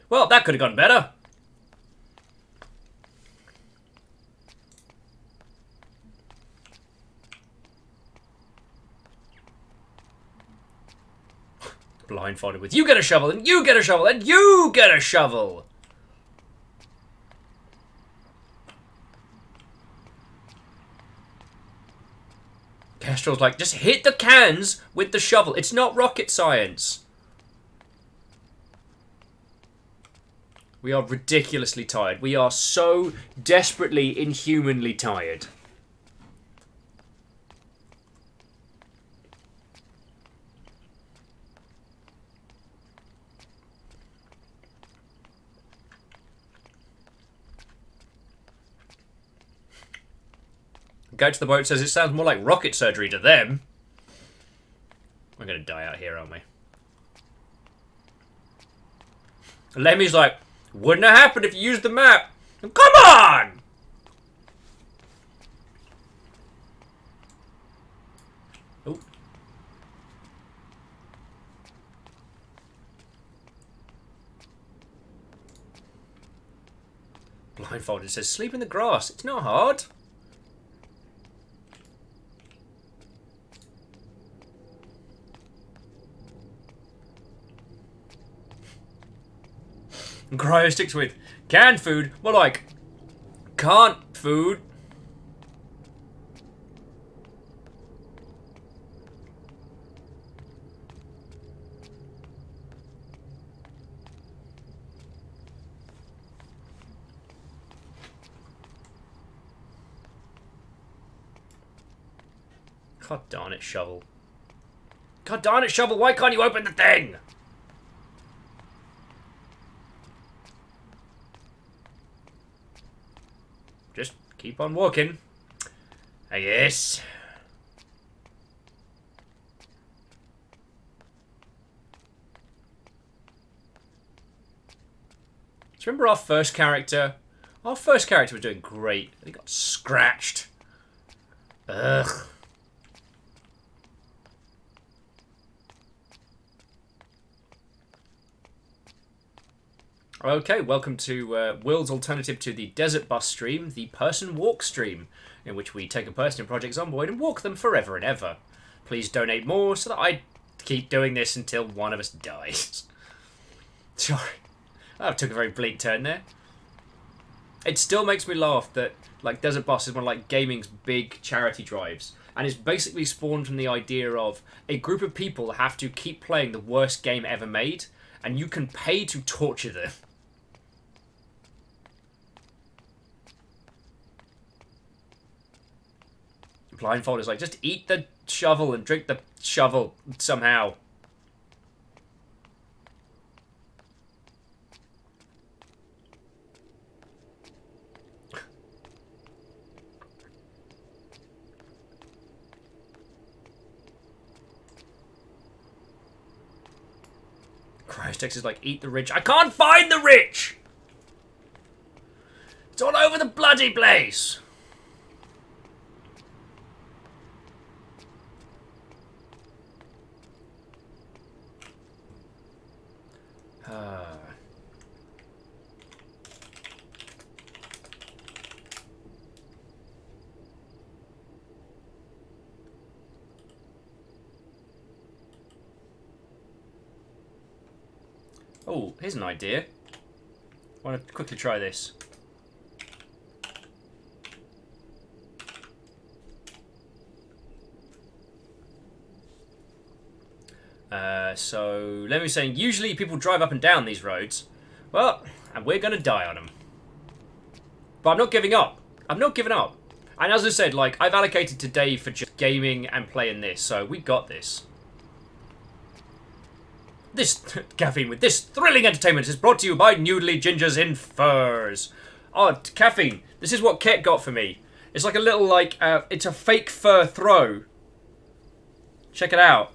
Speaker 1: Well, that could have gone better. Blindfolded with, you get a shovel, and you get a shovel, and you get a shovel. Kestrel's like, just hit the cans with the shovel. It's not rocket science. We are ridiculously tired. We are so desperately, inhumanly tired. Go to the boat says it sounds more like rocket surgery to them. We're going to die out here, aren't we? Lemmy's like, wouldn't have happened if you used the map. Come on! Oh. Blindfolded says, sleep in the grass. It's not hard. And Cryo sticks with canned food. More like can't food. God darn it, shovel. God darn it, shovel. Why can't you open the thing? Just keep on walking, I guess. Do you remember our first character? Our first character was doing great. He got scratched. Ugh. Okay, welcome to Will's alternative to the Desert Bus stream, the Person Walk stream, in which we take a person in Project Zomboid and walk them forever and ever. Please donate more so that I keep doing this until one of us dies. Sorry. That took a very bleak turn there. It still makes me laugh that like Desert Bus is one of like gaming's big charity drives. And it's basically spawned from the idea of a group of people have to keep playing the worst game ever made, and you can pay to torture them. Blindfold is like, just eat the shovel and drink the shovel somehow. Christ, X is like, eat the rich. I can't find the rich! It's all over the bloody place! Oh, here's an idea. I want to quickly try this. So, let me say, usually people drive up and down these roads. Well, and we're going to die on them. But I'm not giving up. I'm not giving up. And as I said, like, I've allocated today for just gaming and playing this, so we got this. This, caffeine with this thrilling entertainment is brought to you by Noodly Gingers in Furs. Oh, caffeine. This is what Ket got for me. It's like a little, like, it's a fake fur throw. Check it out.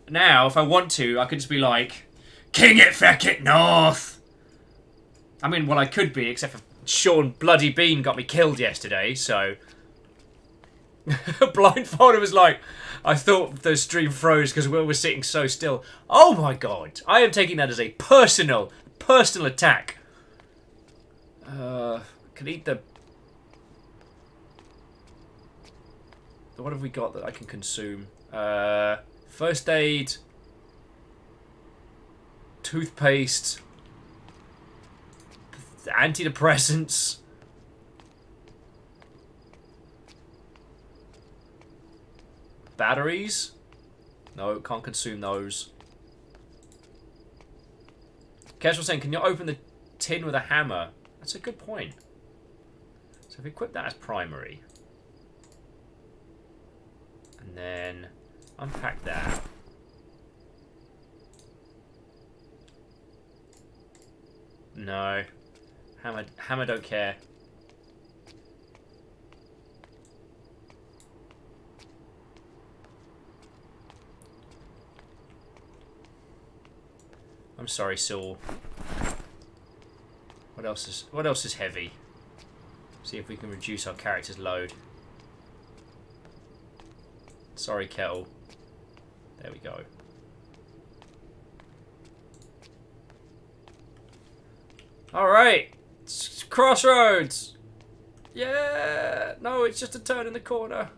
Speaker 1: Now, if I want to, I could just be like, King it, feck it, north. I mean, well, I could be, except for Sean Bloody Bean got me killed yesterday, so... Blindfolded was like, I thought the stream froze because we were sitting so still. Oh my god, I am taking that as a personal attack. Can eat the... What have we got that I can consume? First aid, toothpaste, antidepressants, batteries. No, can't consume those. Kesh was saying, can you open the tin with a hammer? That's a good point. So if we equip that as primary, and then unpack that. No. Hammer don't care. I'm sorry, Saul. What else is heavy? See if we can reduce our character's load. Sorry, Kettle. There we go. Alright! Crossroads! Yeah! No, it's just a turn in the corner.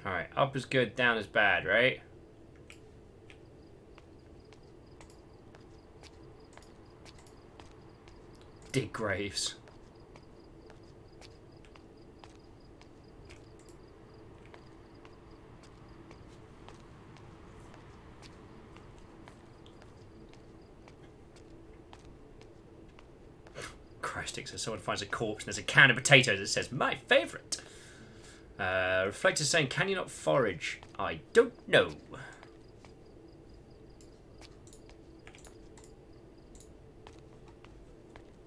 Speaker 1: Alright, up is good, down is bad, right? Dig graves. Christ, so someone finds a corpse and there's a can of potatoes that says, my favourite. Reflector saying, can you not forage? I don't know.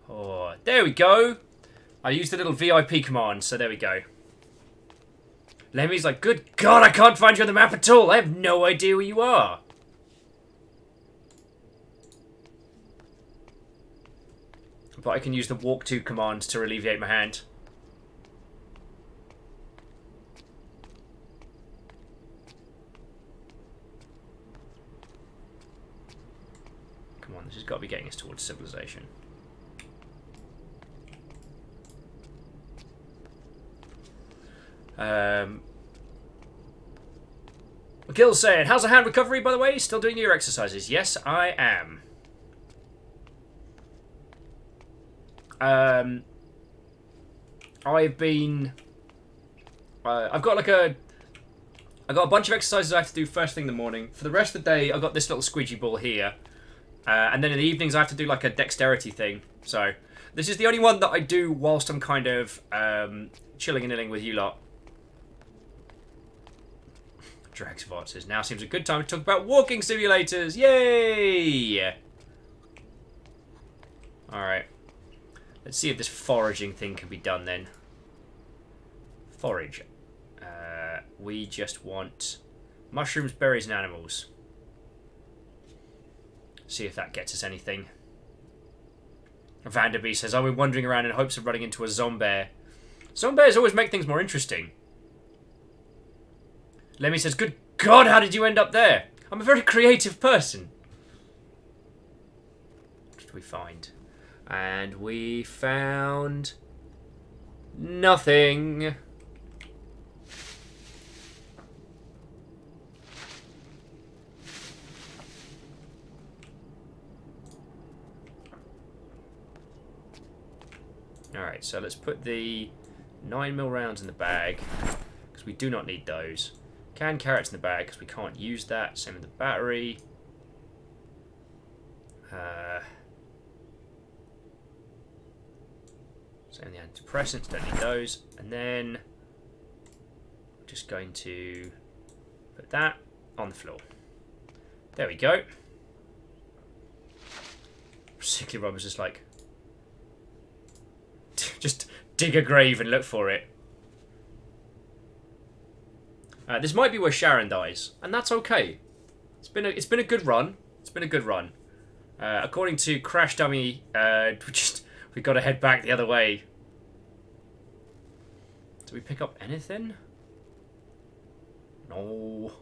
Speaker 1: Oh, there we go. I used the little VIP command, so there we go. Lemmy's like, good God, I can't find you on the map at all. I have no idea where you are. But I can use the walk to command to alleviate my hand. Come on, this has got to be getting us towards civilization. McGill's saying, how's the hand recovery, by the way? Still doing your exercises? Yes, I am. I've been... I've got a bunch of exercises I have to do first thing in the morning. For the rest of the day, I've got this little squeegee ball here. And then in the evenings, I have to do like a dexterity thing. So, this is the only one that I do whilst I'm kind of chilling and illing with you lot. Draxvot says, now seems a good time to talk about walking simulators. Yay! Alright. Let's see if this foraging thing can be done then. Forage. We just want mushrooms, berries, and animals. See if that gets us anything. Vanderby says, "Are we wandering around in hopes of running into a zombie?" Zombies always make things more interesting. Lemmy says, "Good God, how did you end up there? I'm a very creative person." What did we find? And we found nothing. Alright, so let's put the 9mm rounds in the bag, because we do not need those. Canned carrots in the bag, because we can't use that. Same with the battery. Same with the antidepressants, don't need those. And then we're just going to put that on the floor. There we go. Sickly Rob was just like, just dig a grave and look for it. This might be where Sharon dies, and that's okay. It's been a good run. It's been a good run. According to Crash Dummy, we got to head back the other way. Did we pick up anything? No.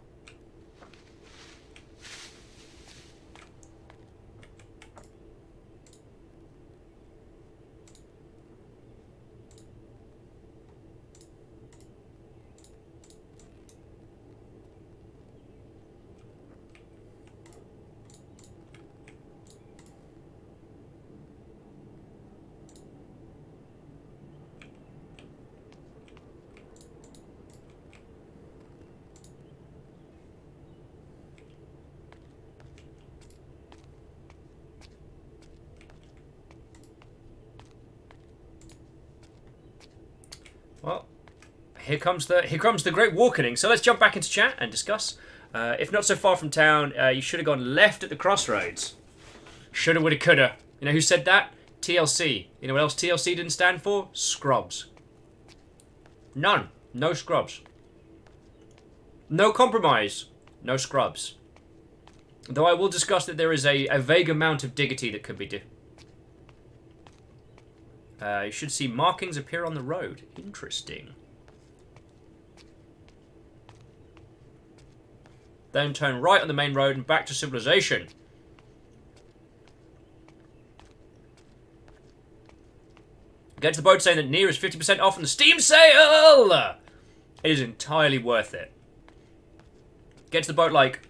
Speaker 1: Well, here comes the great walkening. So let's jump back into chat and discuss. If not so far from town, you should have gone left at the crossroads. Shoulda, woulda, coulda. You know who said that? TLC. You know what else TLC didn't stand for? Scrubs. None. No scrubs. No compromise. No scrubs. Though I will discuss that there is a vague amount of diggity that could be you should see markings appear on the road. Interesting. Then turn right on the main road and back to civilization. Get to the boat saying that Nier is 50% off on the Steam sale! It is entirely worth it. Get to the boat, like,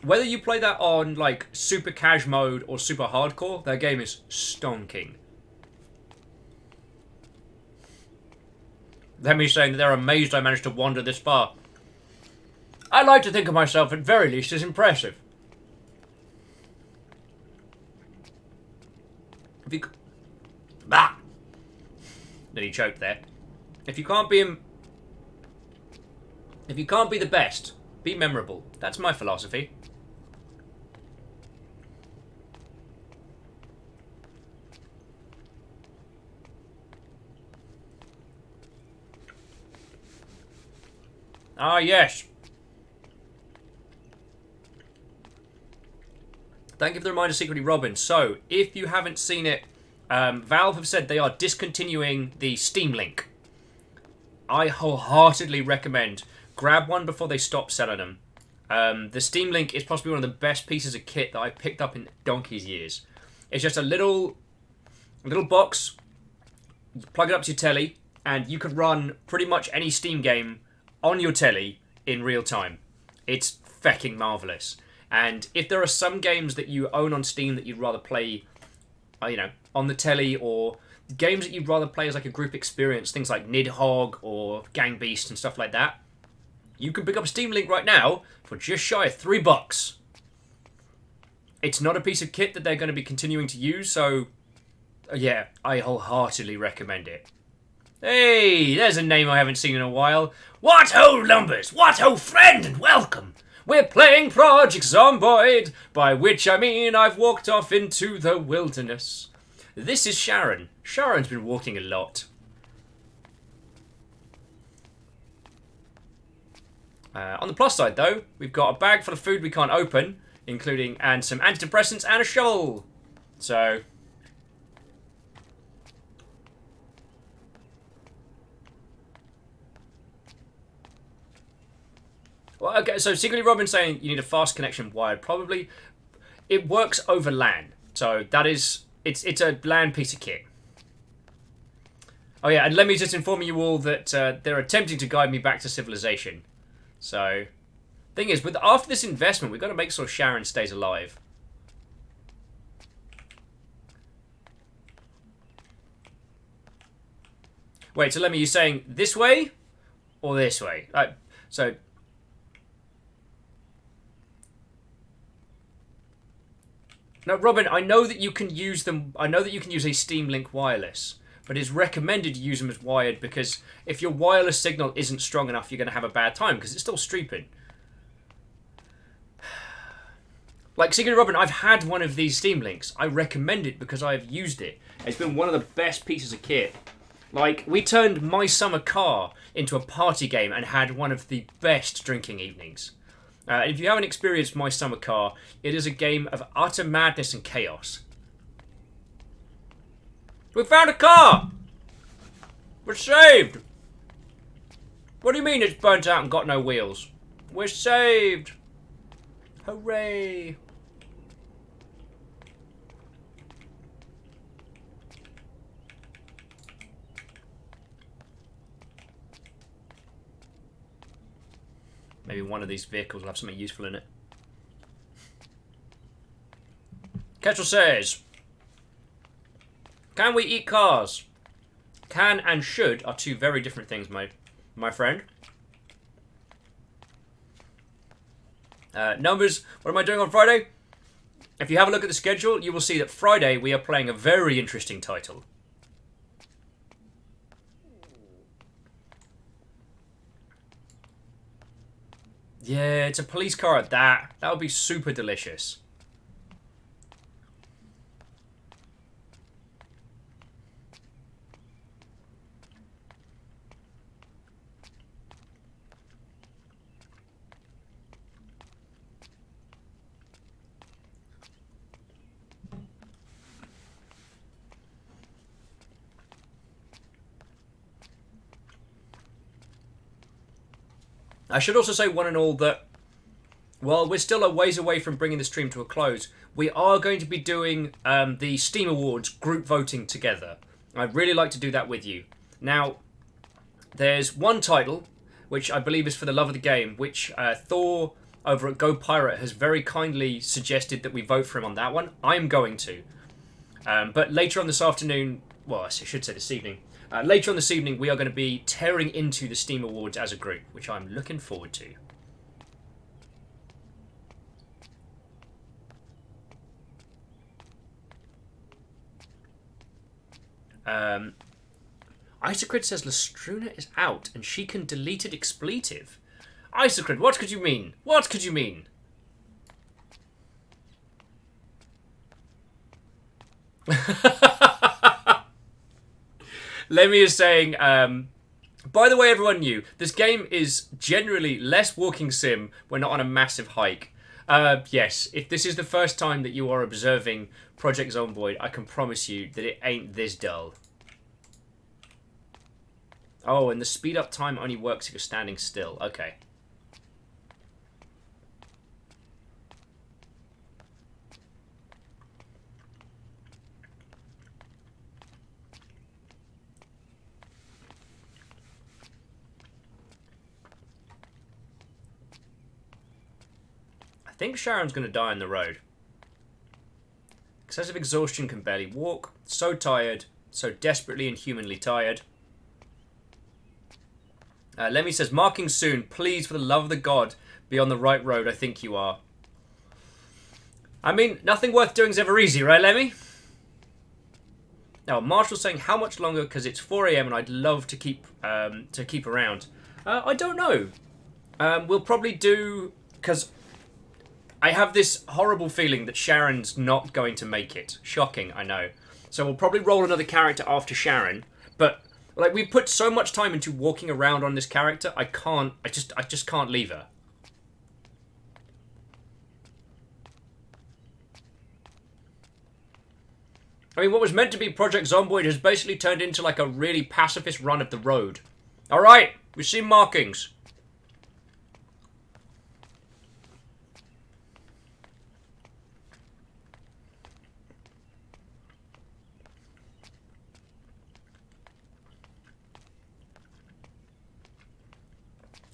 Speaker 1: whether you play that on, like, super cash mode or super hardcore, that game is stonking. Them me saying that they're amazed I managed to wander this far. I like to think of myself, at very least, as impressive. If you... Bah! Nearly choked there. If you can't be the best, be memorable. That's my philosophy. Ah, yes. Thank you for the reminder, Secretly Robin. So, if you haven't seen it, Valve have said they are discontinuing the Steam Link. I wholeheartedly recommend grab one before they stop selling them. The Steam Link is possibly one of the best pieces of kit that I've picked up in donkey's years. It's just a little box. You plug it up to your telly, and you can run pretty much any Steam game on your telly in real time. It's fecking marvellous. And if there are some games that you own on Steam that you'd rather play, on the telly, or games that you'd rather play as like a group experience, things like Nidhogg or Gang Beast and stuff like that, you can pick up a Steam Link right now for just shy of $3. It's not a piece of kit that they're going to be continuing to use, so yeah, I wholeheartedly recommend it. Hey, there's a name I haven't seen in a while. What ho, Lumbers! What ho, friend, and welcome! We're playing Project Zomboid, by which I mean I've walked off into the wilderness. This is Sharon. Sharon's been walking a lot. On the plus side, though, we've got a bag full of food we can't open, including and some antidepressants and a shovel. So, well, okay. So, Secretly Robin saying you need a fast connection wired. Probably, it works over LAN. So that is it's a LAN piece of kit. Oh yeah, and let me just inform you all that they're attempting to guide me back to civilization. So, thing is, after this investment, we've got to make sure Sharon stays alive. Wait, so Lemmy, you saying this way or this way? So. Now, Robin, I know that you can use them. I know that you can use a Steam Link wireless, but it's recommended you use them as wired because if your wireless signal isn't strong enough, you're going to have a bad time because it's still streeping. Like, Secret Robin, I've had one of these Steam Links. I recommend it because I've used it. It's been one of the best pieces of kit. Like, we turned My Summer Car into a party game and had one of the best drinking evenings. If you haven't experienced My Summer Car, it is a game of utter madness and chaos. We found a car! We're saved! What do you mean it's burnt out and got no wheels? We're saved! Hooray! Maybe one of these vehicles will have something useful in it. Ketchel says, can we eat cars? Can and should are two very different things, my friend. Numbers, what am I doing on Friday? If you have a look at the schedule, you will see that Friday we are playing a very interesting title. Yeah, it's a police car at that. That would be super delicious. I should also say, one and all, that while we're still a ways away from bringing the stream to a close, we are going to be doing the Steam Awards group voting together. I'd really like to do that with you. Now, there's one title, which I believe is For the Love of the Game, which Thor over at Go Pirate has very kindly suggested that we vote for him on that one. I'm going to. But later on this afternoon, well, I should say this evening, later on this evening, we are going to be tearing into the Steam Awards as a group, which I'm looking forward to. Isocrid says Lestruna is out and she can delete an expletive. Isocrid, what could you mean? What could you mean? Lemmy is saying, by the way, everyone knew, this game is generally less walking sim when not on a massive hike. Yes, if this is the first time that you are observing Project Zombiod, I can promise you that it ain't this dull. Oh, and the speed up time only works if you're standing still. Okay. I think Sharon's going to die on the road. Excessive exhaustion, can barely walk. So tired. So desperately and humanly tired. Lemmy says, marking soon. Please, for the love of the God, be on the right road. I think you are. I mean, nothing worth doing is ever easy, right, Lemmy? Now, Marshall's saying, how much longer? Because it's 4 AM and I'd love to keep around. I don't know. We'll probably do... Because I have this horrible feeling that Sharon's not going to make it. Shocking, I know. So we'll probably roll another character after Sharon. But like we put so much time into walking around on this character, I just can't leave her. I mean, what was meant to be Project Zomboid has basically turned into like a really pacifist run of the road. Alright, we've seen markings.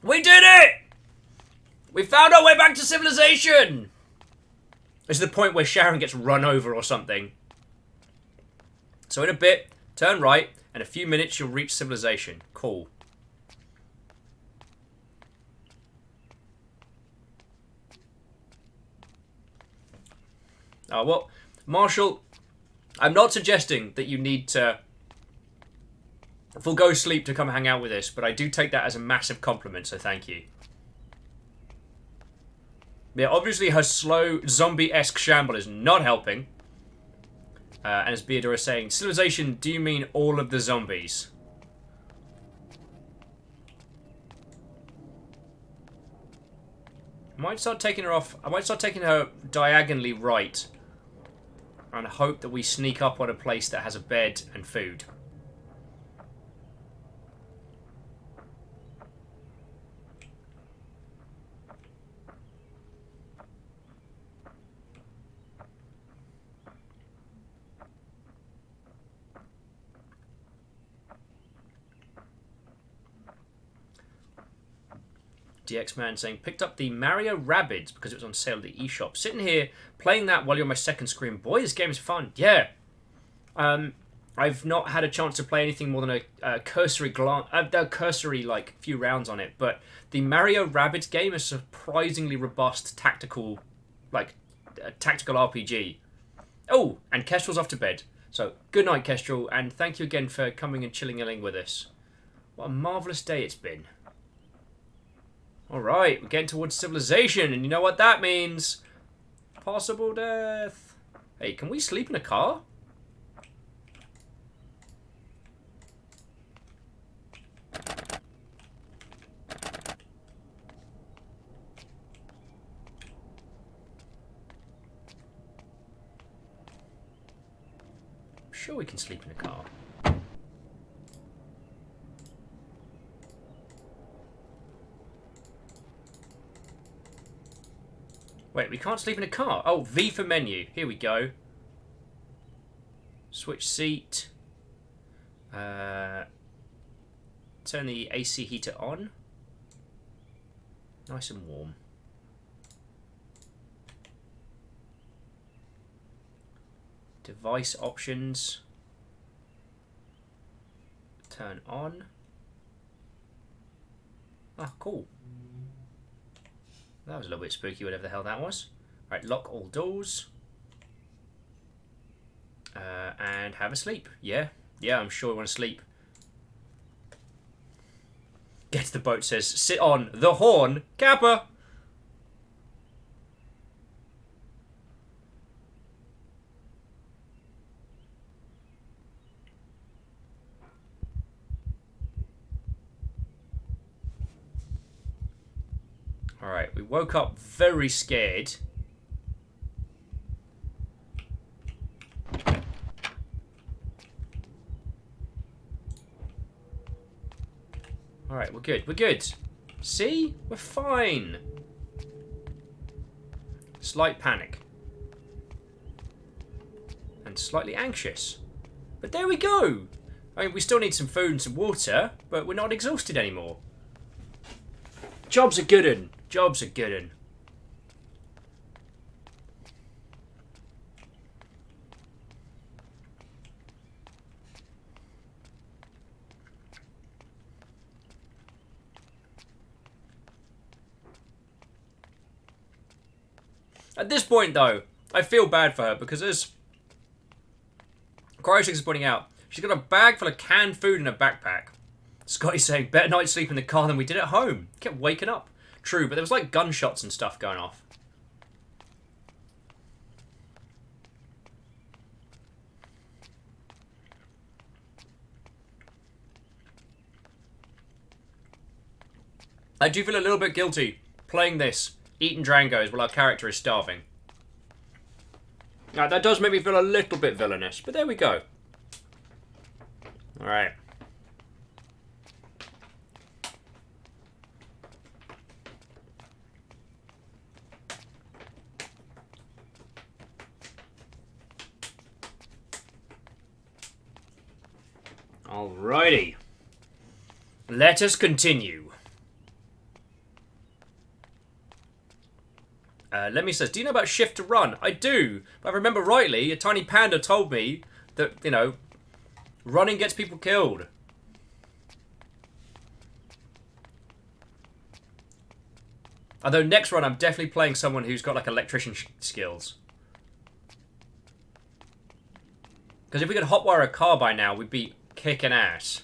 Speaker 1: We did it! We found our way back to civilization! This is the point where Sharon gets run over or something. So in a bit, turn right, and in a few minutes you'll reach civilization. Cool. Oh, well, Marshall, I'm not suggesting that you need to forgo sleep to come hang out with us, but I do take that as a massive compliment, so thank you. Yeah, obviously her slow, zombie-esque shamble is not helping. And as Beador is saying, civilization, do you mean all of the zombies? I might start taking her off. I might start taking her diagonally right. And hope that we sneak up on a place that has a bed and food. DX-Man saying, picked up the Mario Rabbids because it was on sale at the eShop. Sitting here, playing that while you're on my second screen. Boy, this game is fun. Yeah. I've not had a chance to play anything more than a cursory cursory, like, few rounds on it. But the Mario Rabbids game is surprisingly robust tactical, like, tactical RPG. Oh, and Kestrel's off to bed. So, good night, Kestrel, and thank you again for coming and chilling with us. What a marvellous day it's been. Alright, we're getting towards civilization, and you know what that means. Possible death. Hey, can we sleep in a car? I'm sure we can sleep in a car. Wait, we can't sleep in a car. Oh, V for menu. Here we go. Switch seat. Turn the AC heater on. Nice and warm. Device options. Turn on. Ah, cool. That was a little bit spooky, whatever the hell that was. Right, lock all doors. And have a sleep. Yeah, I'm sure we want to sleep. Get to the boat says, sit on the horn, Kappa! Alright, we woke up very scared. Alright, we're good, we're good. See? We're fine. Slight panic. And slightly anxious. But there we go! I mean, we still need some food and some water, but we're not exhausted anymore. Job's a good un. Job's a good un. At this point, though, I feel bad for her because as Cryosix is pointing out, she's got a bag full of canned food in her backpack. Scotty's saying, better night sleep in the car than we did at home. Kept waking up. True, but there was like gunshots and stuff going off. I do feel a little bit guilty playing this, eating Drangos while our character is starving. Now, that does make me feel a little bit villainous, but there we go. Alright. Alrighty. Let us continue. Lemmy says, do you know about shift to run? I do. But if I remember rightly, a tiny panda told me that, you know, running gets people killed. Although next run, I'm definitely playing someone who's got, like, electrician skills. Because if we could hotwire a car by now, we'd be kicking ass.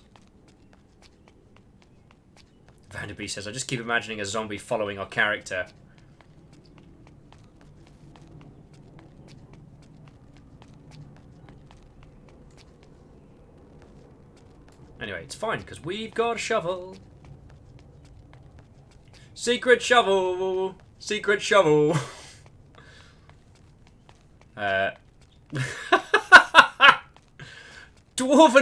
Speaker 1: Vanderby says, I just keep imagining a zombie following our character. Anyway, it's fine, because we've got a shovel. Secret shovel! Secret shovel! Dwarven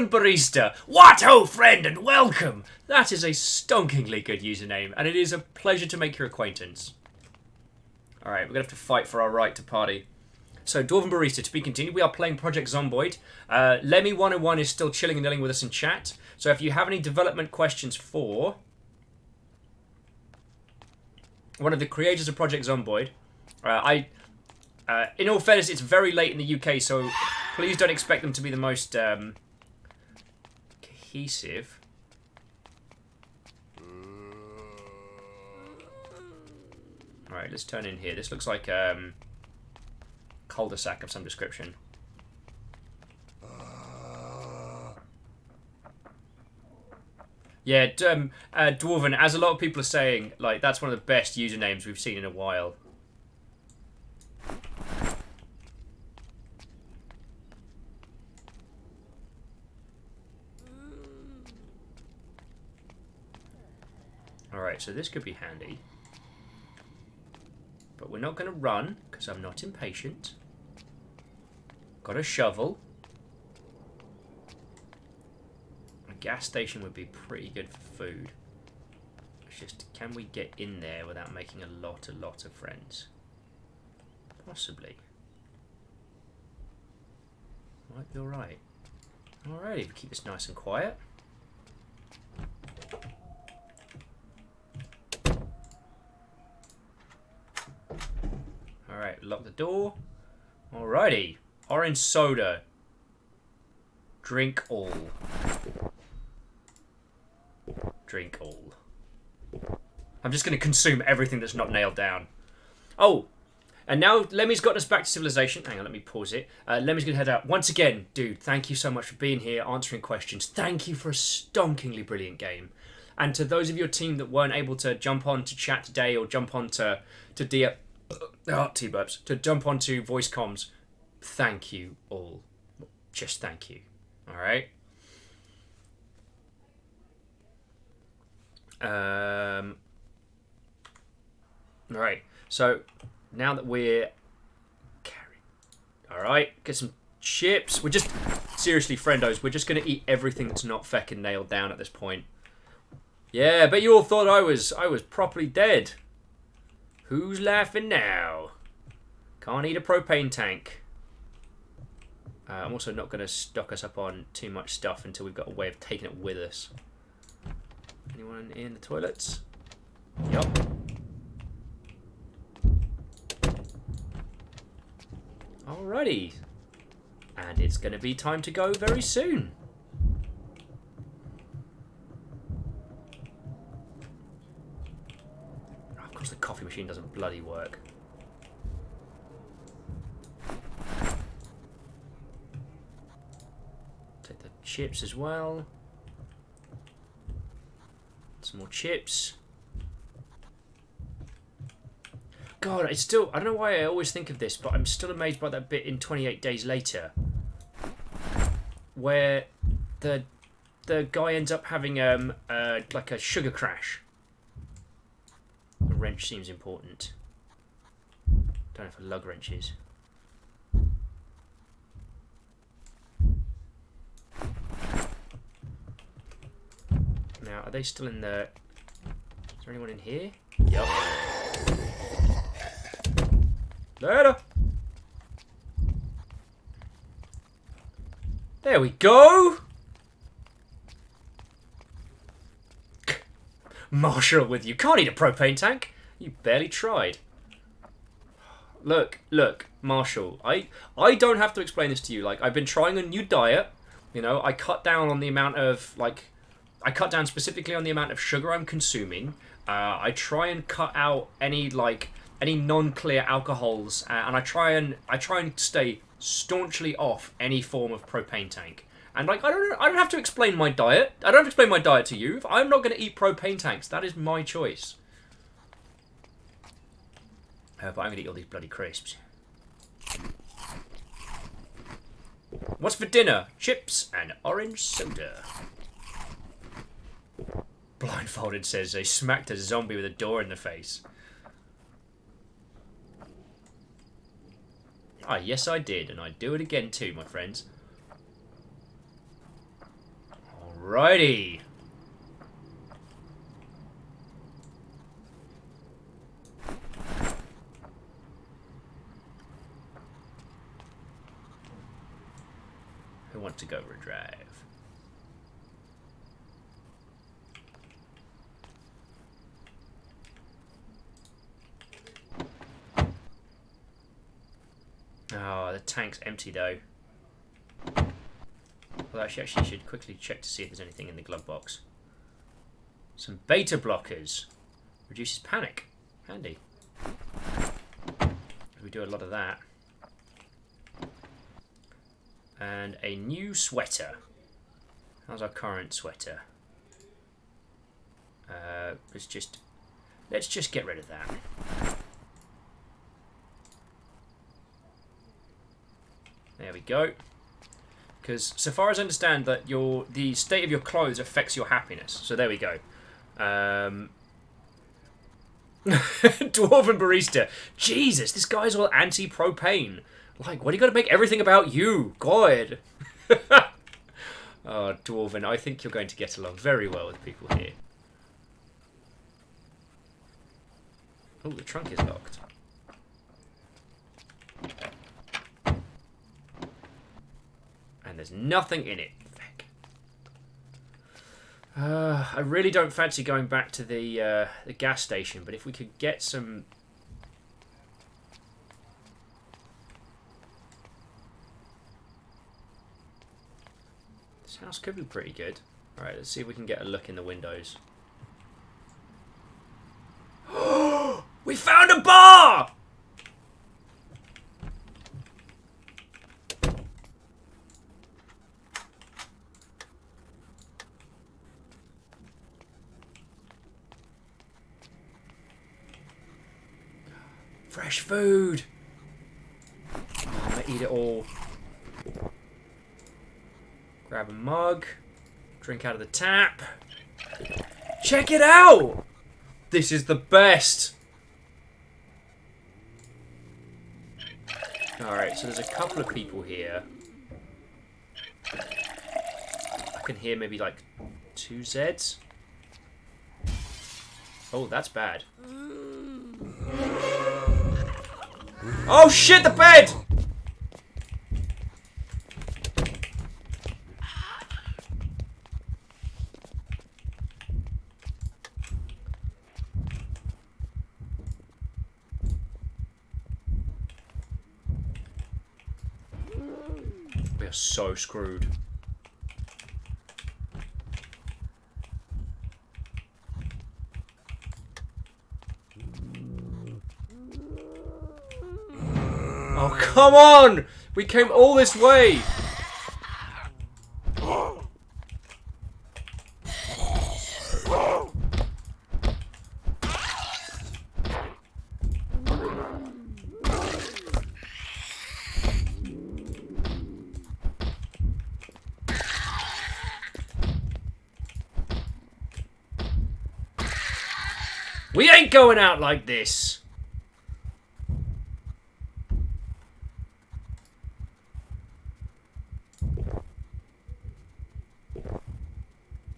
Speaker 1: Barista! What ho, friend, and welcome! That is a stonkingly good username, and it is a pleasure to make your acquaintance. Alright, we're going to have to fight for our right to party. So, Dwarven Barista, to be continued, we are playing Project Zomboid. Lemmy101 is still chilling and dealing with us in chat. So if you have any development questions for one of the creators of Project Zomboid, in all fairness, it's very late in the UK, so please don't expect them to be the most cohesive. Alright, let's turn in here. This looks like cul-de-sac of some description. Yeah, Dwarven, as a lot of people are saying, like, that's one of the best usernames we've seen in a while. Alright, so this could be handy. But we're not going to run, because I'm not impatient. Got a shovel. A gas station would be pretty good for food. It's just, can we get in there without making a lot of friends? Possibly. Might be alright. Alrighty, we keep this nice and quiet. Alright, lock the door. Alrighty. Orange soda. Drink all. Drink all. I'm just going to consume everything that's not nailed down. Oh, and now Lemmy's got us back to civilization. Hang on, let me pause it. Lemmy's going to head out. Once again, dude, thank you so much for being here, answering questions. Thank you for a stonkingly brilliant game. And to those of your team that weren't able to jump on to chat today or jump on to T-burps, to jump onto voice comms, thank you all. Just thank you. All right. All right. So now that we're carrying, all right, get some chips. We're just seriously, friendos. We're just gonna eat everything that's not feckin' nailed down at this point. Yeah, but you all thought I was properly dead. Who's laughing now? Can't eat a propane tank. I'm also not going to stock us up on too much stuff until we've got a way of taking it with us. Anyone in the toilets? Yup. Alrighty. And it's going to be time to go very soon. Of course the coffee machine doesn't bloody work. Take the chips as well. Some more chips. God, it's still... I don't know why I always think of this, but I'm still amazed by that bit in 28 Days Later. Where the guy ends up having like a sugar crash. A wrench seems important. Don't know if a lug wrench is. Now, are they still in the... Is there anyone in here? Yep. Later! There we go! Marshall with you. Can't eat a propane tank. You barely tried. Look, Marshall. I don't have to explain this to you. Like, I've been trying a new diet. You know, I cut down on the amount of, like... I cut down specifically on the amount of sugar I'm consuming. I try and cut out any non-clear alcohols, and I try and stay staunchly off any form of propane tank. And like I don't have to explain my diet. I don't have to explain my diet to you. If I'm not going to eat propane tanks, that is my choice. But I'm going to eat all these bloody crisps. What's for dinner? Chips and orange soda. Blindfolded says they smacked a zombie with a door in the face. Ah, yes I did, and I'd do it again too, my friends. Alrighty. Who wants to go for a drive? Oh, the tank's empty though. Well, actually should quickly check to see if there's anything in the glove box. Some beta blockers. Reduces panic. Handy. We do a lot of that. And a new sweater. How's our current sweater? Let's just get rid of that. There we go. Because so far as I understand that the state of your clothes affects your happiness. So there we go. Dwarven barista. Jesus, this guy's all anti-propane. Like, why do you got to make everything about you? God. Oh, Dwarven, I think you're going to get along very well with people here. Oh, the trunk is locked. And there's nothing in it. Heck. I really don't fancy going back to the gas station, but if we could get some... This house could be pretty good. Alright, let's see if we can get a look in the windows. We found a bar! Fresh food! Oh, I'm gonna eat it all. Grab a mug. Drink out of the tap. Check it out! This is the best! Alright, so there's a couple of people here. I can hear maybe like 2 Zeds. Oh, that's bad. Oh shit, the bed! We are so screwed. Oh, come on! We came all this way! We ain't going out like this.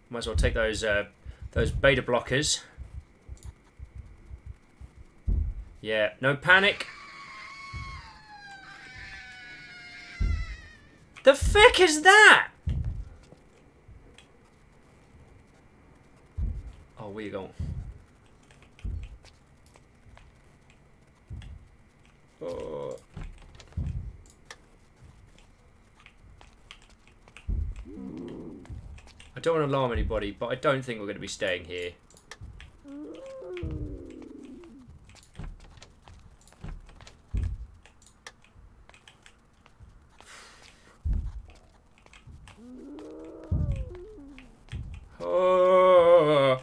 Speaker 1: Might as well take those beta blockers. Yeah, no panic. The feck is that? Oh, where you going? Oh. I don't want to alarm anybody, but I don't think we're going to be staying here. Oh.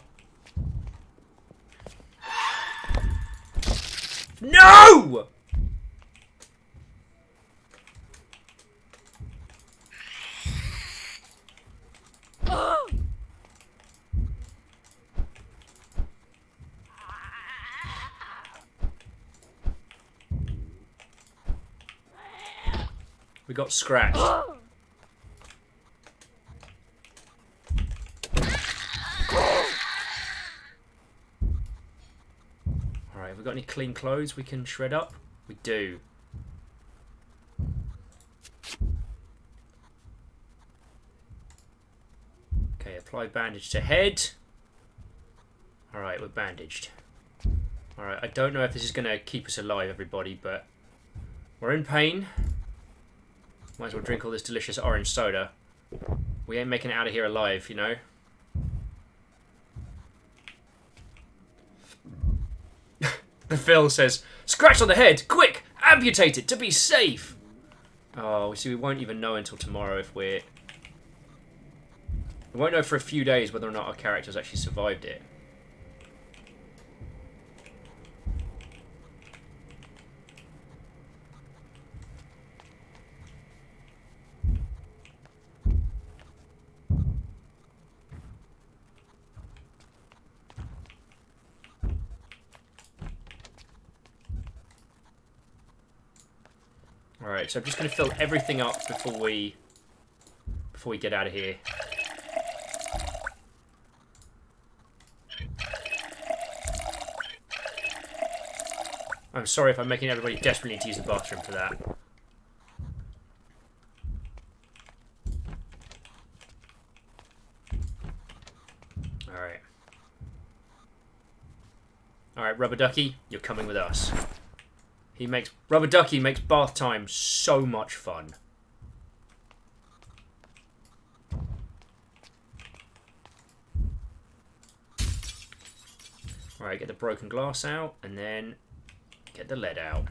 Speaker 1: No! We got scratched. Alright, have we got any clean clothes we can shred up? We do. Okay, apply bandage to head. Alright, we're bandaged. Alright, I don't know if this is going to keep us alive, everybody, but we're in pain. Might as well drink all this delicious orange soda. We ain't making it out of here alive, you know? The Phil says, scratch on the head! Quick! Amputate it to be safe! Oh, see, we won't even know until tomorrow if we're... We won't know for a few days whether or not our characters actually survived it. Alright, so I'm just going to fill everything up before we get out of here. I'm sorry if I'm making everybody desperately need to use the bathroom for that. Alright. Alright, Rubber Ducky, you're coming with us. Rubber Ducky makes bath time so much fun. Alright, get the broken glass out, and then get the lead out.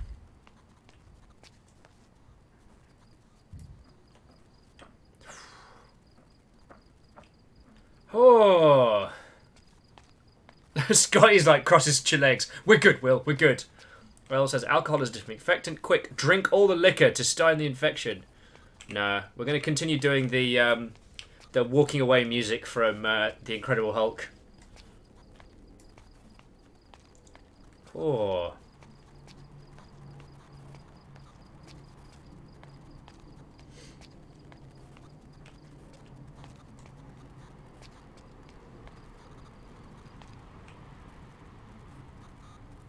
Speaker 1: Oh! Scotty's like crosses your legs. We're good, Will, we're good. Well, says alcohol is a disinfectant. Quick, drink all the liquor to stun the infection. Nah, we're going to continue doing the walking away music from the Incredible Hulk. Oh.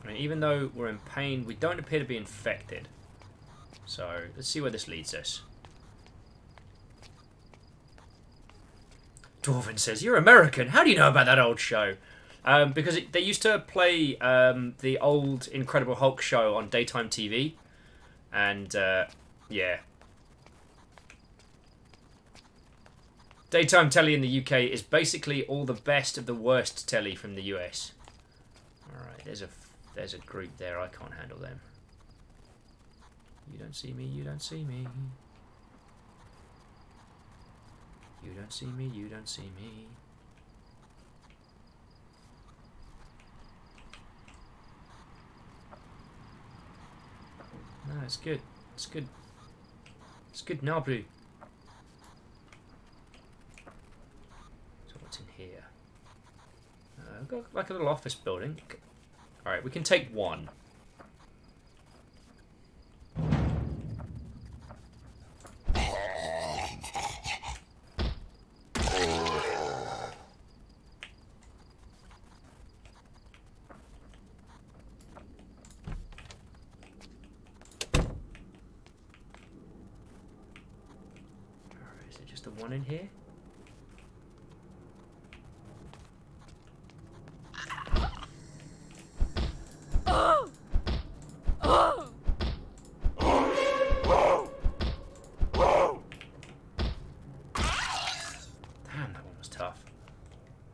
Speaker 1: I mean, even though we're in pain, we don't appear to be infected. So, let's see where this leads us. Dwarven says, you're American. How do you know about that old show? Because they used to play the old Incredible Hulk show on daytime TV. And, yeah. Daytime telly in the UK is basically all the best of the worst telly from the US. Alright, there's a group there. I can't handle them. You don't see me, you don't see me. You don't see me, you don't see me. No, it's good. It's good. It's good, Nabu. So what's in here? I've got like a little office building. Alright, we can take one. Is it just the one in here?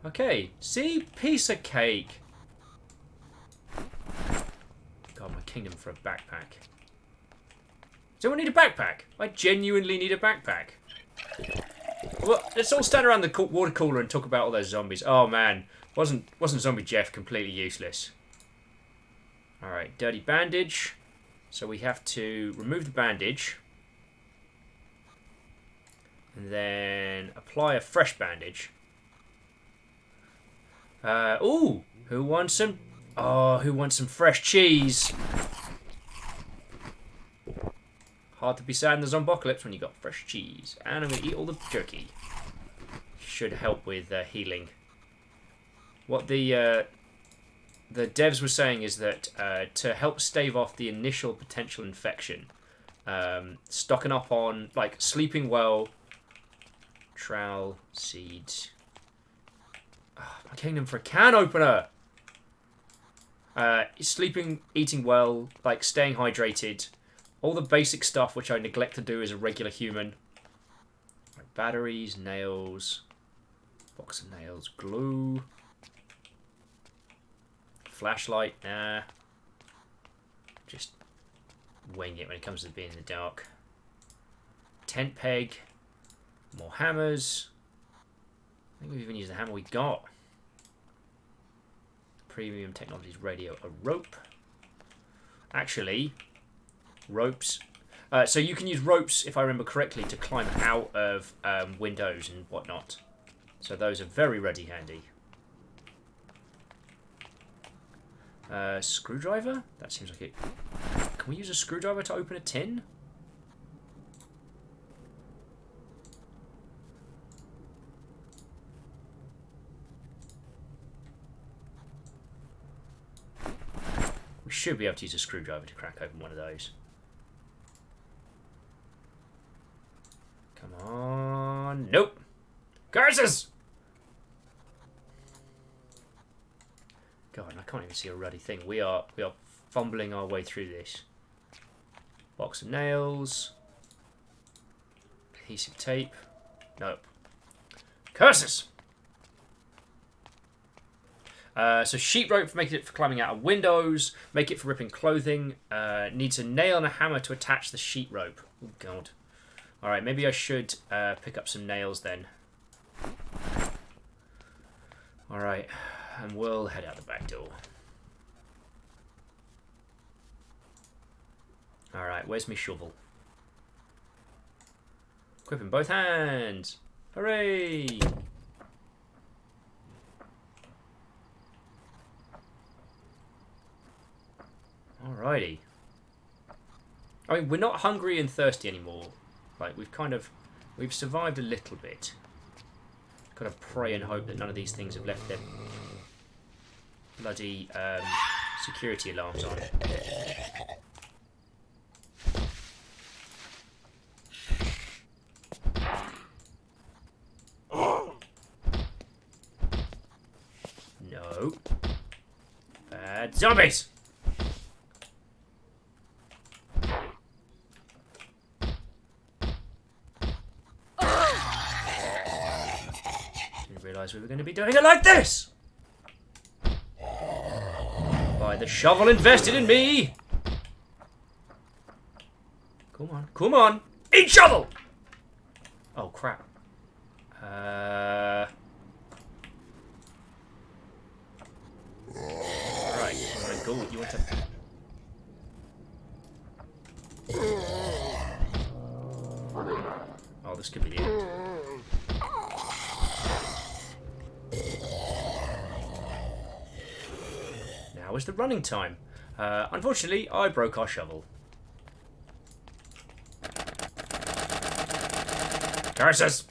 Speaker 1: Okay, see? Piece of cake. God, my kingdom for a backpack. Does anyone need a backpack? I genuinely need a backpack. Well, let's all stand around the water cooler and talk about all those zombies. Oh man, wasn't Zombie Jeff completely useless? Alright, dirty bandage. So we have to remove the bandage. And then apply a fresh bandage. Ooh, who wants some? Oh, who wants some fresh cheese? Hard to be sad in the zombocalypse when you got fresh cheese. And I'm gonna eat all the jerky. Should help with healing. What the devs were saying is that to help stave off the initial potential infection, stocking up on like sleeping well, trowel, seeds. My kingdom for a can opener. Sleeping, eating well, like staying hydrated, all the basic stuff which I neglect to do as a regular human. Like batteries, nails, box of nails, glue, flashlight. Nah, just wing it when it comes to being in the dark. Tent peg, more hammers. I think we've even used the hammer we got. Premium Technologies radio. A rope. Actually, ropes. So you can use ropes, if I remember correctly, to climb out of windows and whatnot. So those are very ready handy. Screwdriver? That seems like it. Can we use a screwdriver to open a tin? We should be able to use a screwdriver to crack open one of those. Come on. Nope. Curses! God, I can't even see a ruddy thing. We are fumbling our way through this. Box of nails. Adhesive tape. Nope. Curses! So sheet rope for making it for climbing out of windows, make it for ripping clothing, needs a nail and a hammer to attach the sheet rope. Oh god. Alright, maybe I should pick up some nails then. Alright, and we'll head out the back door. Alright, where's my shovel? Equip in both hands! Hooray! Alrighty. I mean, we're not hungry and thirsty anymore. Like, we've survived a little bit. Gotta pray and hope that none of these things have left their bloody security alarms on. No. Bad zombies! We were going to be doing it like this! By the shovel invested in me! Come on, come on! Eat shovel! Oh, crap. Alright, you want to go? You want to... Oh, this could be the end. How is the running time? Unfortunately, I broke our shovel. Curses!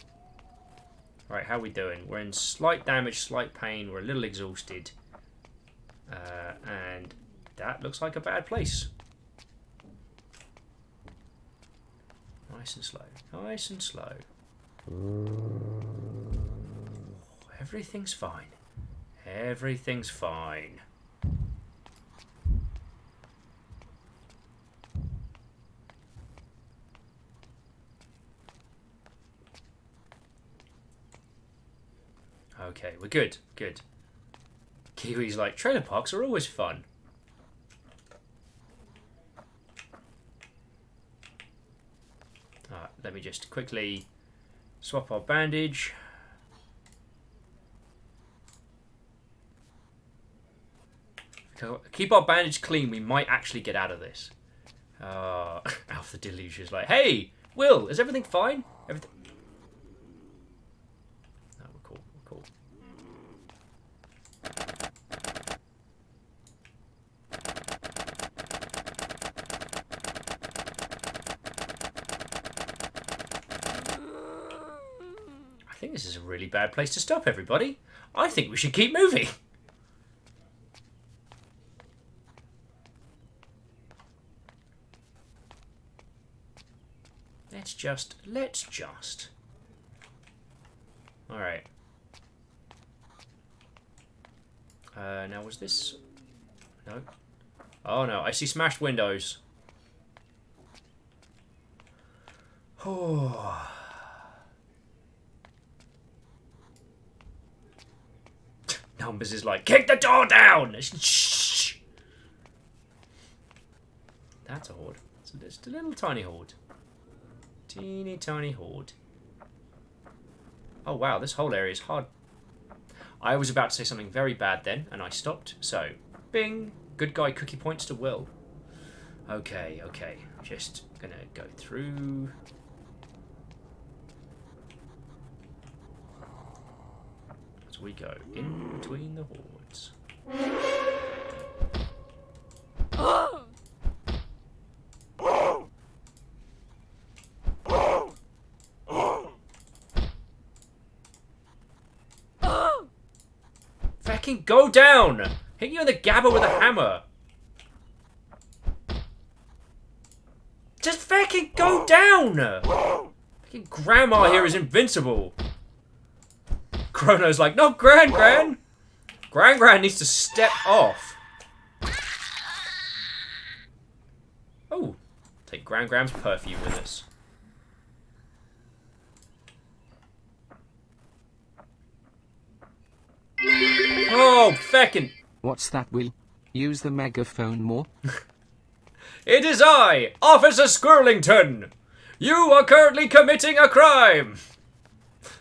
Speaker 1: Right, how are we doing? We're in slight damage, slight pain. We're a little exhausted. And that looks like a bad place. Nice and slow. Nice and slow. Everything's fine. Everything's fine. Okay, we're good. Good. Kiwi's like, trailer parks are always fun. Alright, let me just quickly swap our bandage. Keep our bandage clean, we might actually get out of this. Alpha Deluge is like, hey, Will, is everything fine? Everything... No, we're cool, we're cool. I think this is a really bad place to stop, everybody. I think we should keep moving. Let's just. All right. Now was this? No. Oh no! I see smashed windows. Oh. Numbers is like, kick the door down. Shh. That's a horde. It's just a little tiny horde. Teeny tiny horde. Oh wow, this whole area is hard. I was about to say something very bad then, and I stopped. So, bing! Good guy cookie points to Will. Okay, okay. Just gonna go through. As we go in between the hordes. Fucking go down! Hit you in the gabber with a hammer. Just fucking go down! Fucking grandma here is invincible. Chrono's like, no, Gran! Gran needs to step off. Oh, take Gram's perfume with us. Oh, feckin'.
Speaker 6: What's that, Will? Use the megaphone more?
Speaker 1: It is I, Officer Squirrelington. You are currently committing a crime.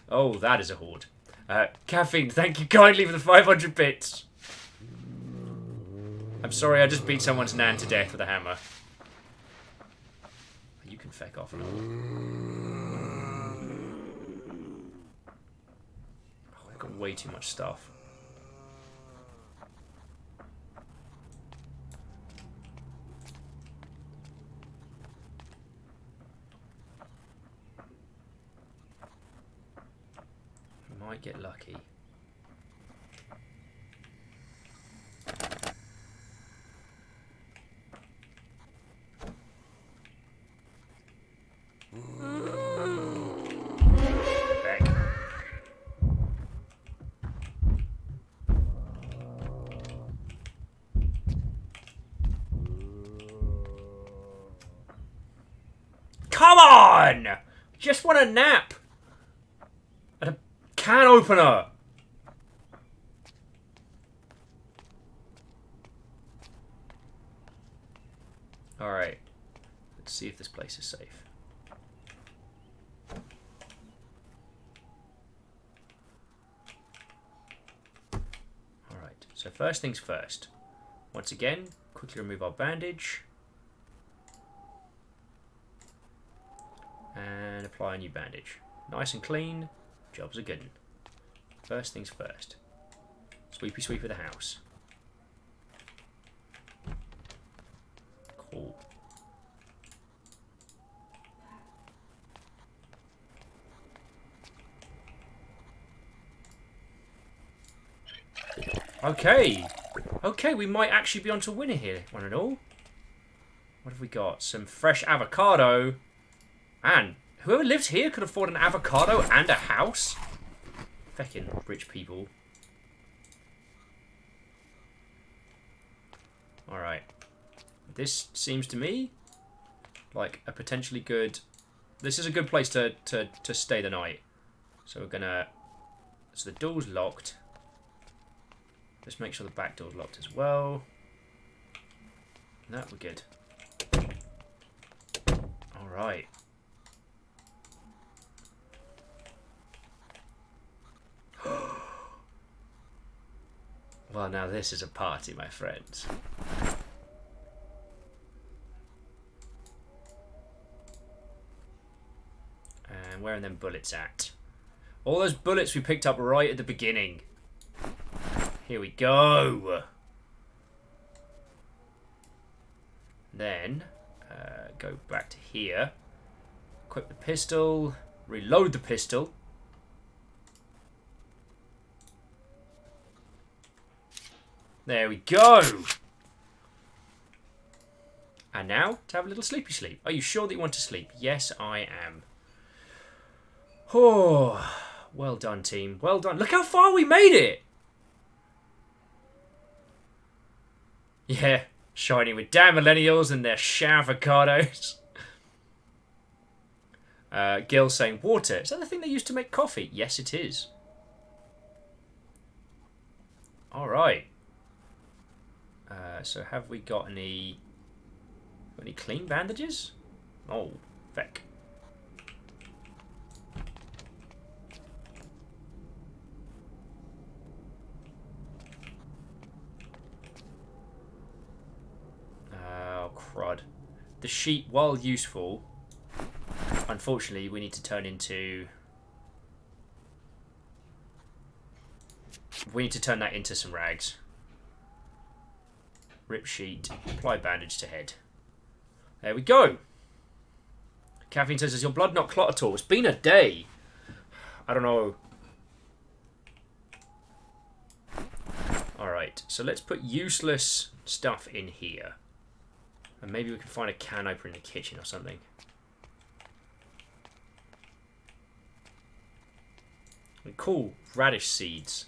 Speaker 1: Oh, that is a horde. Caffeine, thank you kindly for the 500 bits. I'm sorry, I just beat someone's nan to death with a hammer. You can feck off now. Oh, I've got way too much stuff. Might get lucky. Back. Come on! Just want a nap. And a can opener. Alright. Let's see if this place is safe. Alright, so first things first. Once again, quickly remove our bandage. And apply a new bandage. Nice and clean. Jobs are good. First things first. Sweepy sweep of the house. Cool. Okay. Okay, we might actually be onto a winner here, one and all. What have we got? Some fresh avocado. And whoever lives here could afford an avocado and a house. Feckin' rich people. Alright. This seems to me like a potentially good... This is a good place to stay the night. So we're gonna... So the door's locked. Let's make sure the back door's locked as well. No, we're good. Alright. Well, now this is a party, my friends. And where are them bullets at? All those bullets we picked up right at the beginning. Here we go. Then, go back to here. Equip the pistol. Reload the pistol. There we go. And now, to have a little sleepy sleep. Are you sure that you want to sleep? Yes, I am. Oh, well done, team. Well done. Look how far we made it. Yeah, shining with damn millennials and their avocados. Gil saying water. Is that the thing they used to make coffee? Yes, it is. All right. So have we got any clean bandages? Oh, feck. Oh, crud. The sheep, while useful, unfortunately, we need to turn into... We need to turn that into some rags. Rip sheet, apply bandage to head. There we go. Caffeine says, "Is your blood not clot at all? It's been a day." I don't know. Alright, so let's put useless stuff in here. And maybe we can find a can opener in the kitchen or something. Cool, radish seeds.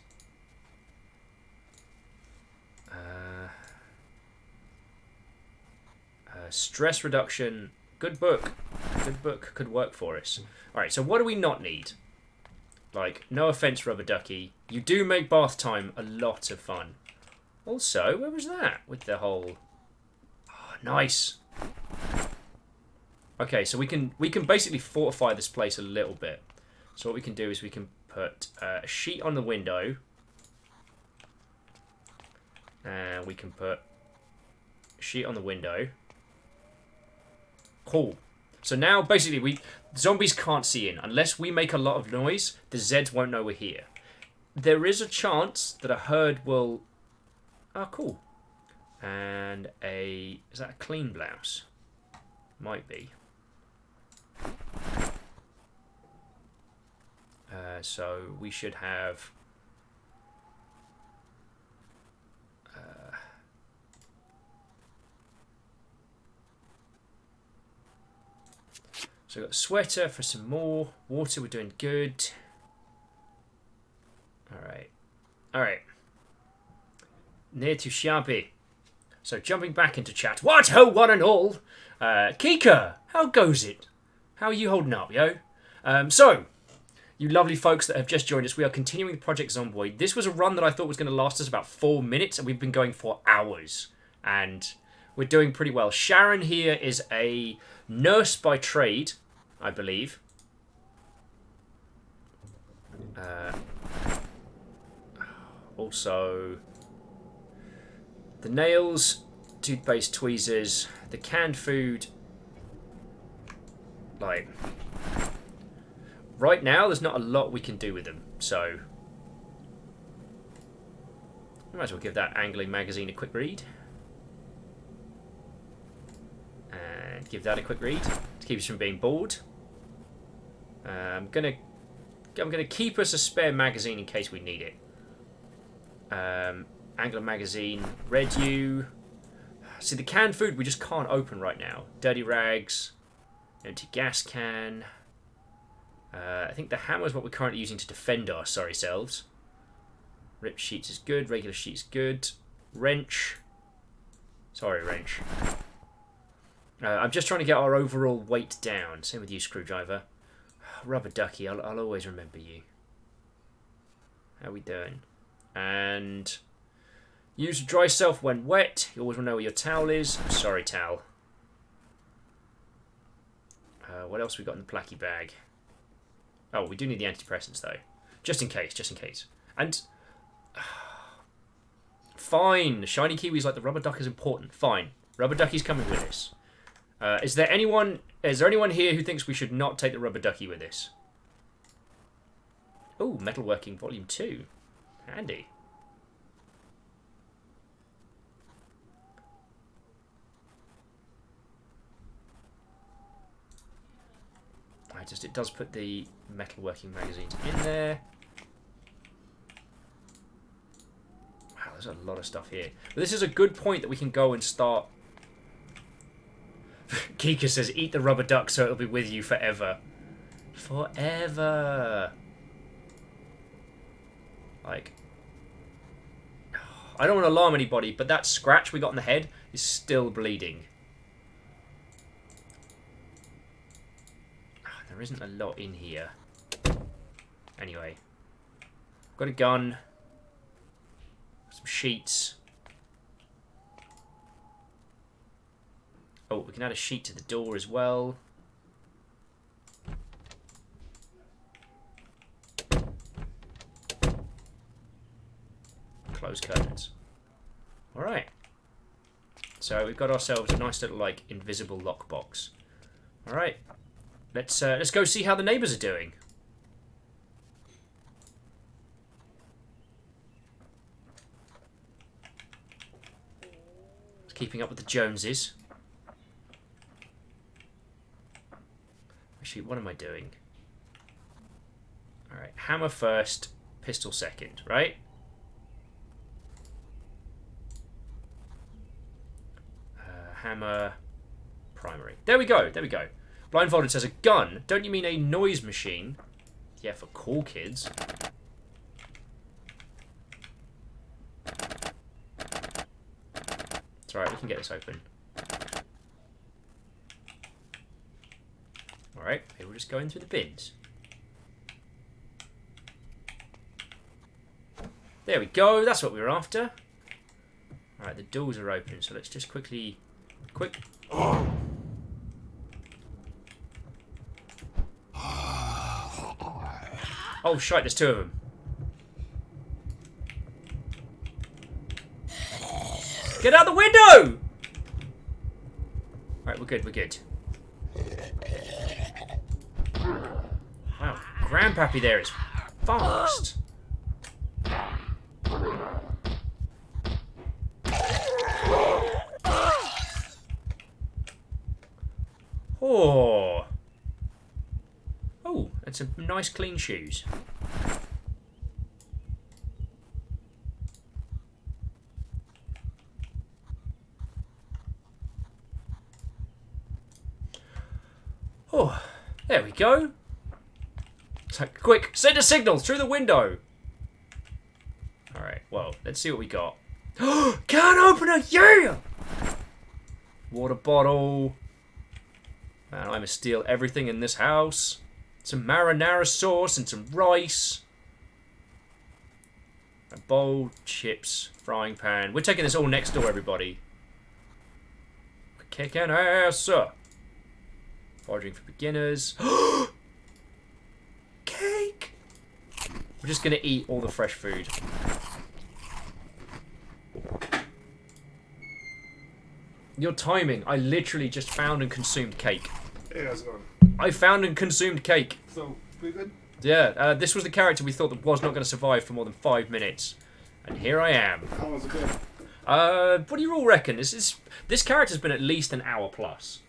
Speaker 1: Stress reduction. Good book. Good book could work for us. Alright, so what do we not need? Like, no offense, Rubber Ducky. You do make bath time a lot of fun. Also, where was that? With the whole... Oh, nice. Okay, so we can basically fortify this place a little bit. So what we can do is we can put a sheet on the window. And we can put a sheet on the window. Cool. So now, basically, zombies can't see in. Unless we make a lot of noise, the Zeds won't know we're here. There is a chance that a herd will... Oh, cool. And is that a clean blouse? Might be. So we should have... So we've got a sweater for some more. Water, we're doing good. Alright. Alright. Near to shabby. So jumping back into chat. What ho, one and all! Kika, how goes it? How are you holding up, yo? So, you lovely folks that have just joined us, we are continuing Project Zomboid. This was a run that I thought was going to last us about 4 minutes, and we've been going for hours. And we're doing pretty well. Sharon here is a nurse by trade, I believe. Also, the nails, toothpaste, tweezers, the canned food. Like, right now, there's not a lot we can do with them, so we might as well give that Angling magazine a quick read. Right, give that a quick read to keep us from being bored. I'm gonna keep us a spare magazine in case we need it. Angler magazine, red U. See, the canned food we just can't open right now. Dirty rags, empty gas can. I think the hammer is what we're currently using to defend our sorry selves. Ripped sheets is good, regular sheets good. Wrench. Sorry, wrench. I'm just trying to get our overall weight down. Same with you, screwdriver. Rubber ducky, I'll always remember you. How we doing? And use dry self when wet. You always want to know where your towel is. Sorry, towel. What else we got in the placky bag? Oh, we do need the antidepressants though, just in case. And fine, the shiny kiwi's like the rubber duck is important. Fine, rubber ducky's coming with us. Is there anyone here who thinks we should not take the rubber ducky with us? Oh, Metalworking Volume 2. Handy. It does put the metalworking magazines in there. Wow, there's a lot of stuff here. But this is a good point that we can go and start. Kika says, eat the rubber duck so it'll be with you forever. Forever. Like, I don't want to alarm anybody, but that scratch we got in the head is still bleeding. There isn't a lot in here. Anyway, I've got a gun, some sheets. Oh, we can add a sheet to the door as well. Close curtains. All right. So we've got ourselves a nice little like invisible lockbox. All right. Let's go see how the neighbours are doing. It's keeping up with the Joneses. Actually, what am I doing? Alright, hammer first, pistol second, right? Hammer primary. There we go. Blindfolded says a gun. Don't you mean a noise machine? Yeah, for cool kids. It's alright, we can get this open. Alright, maybe we'll just go in through the bins. There we go, that's what we were after. Alright, the doors are open, so let's just quickly... Oh, shite, there's two of them. Get out the window! Alright, we're good. Wow, Grandpappy there is fast. Oh. Oh, and some nice clean shoes. Oh, there we go. So, quick, send a signal through the window. Alright, well, let's see what we got. Can opener, yeah! Water bottle. Man, I must steal everything in this house. Some marinara sauce and some rice. A bowl, chips, frying pan. We're taking this all next door, everybody. We're kicking ass. Foraging for beginners. Cake! We're just going to eat all the fresh food. Your timing. I literally just found and consumed cake.
Speaker 8: Hey, how's it going?
Speaker 1: I found and consumed cake.
Speaker 8: So, we good?
Speaker 1: Yeah, this was the character we thought that was not going to survive for more than 5 minutes. And here I am.
Speaker 8: How was it good?
Speaker 1: What do you all reckon? This character's been at least an hour plus.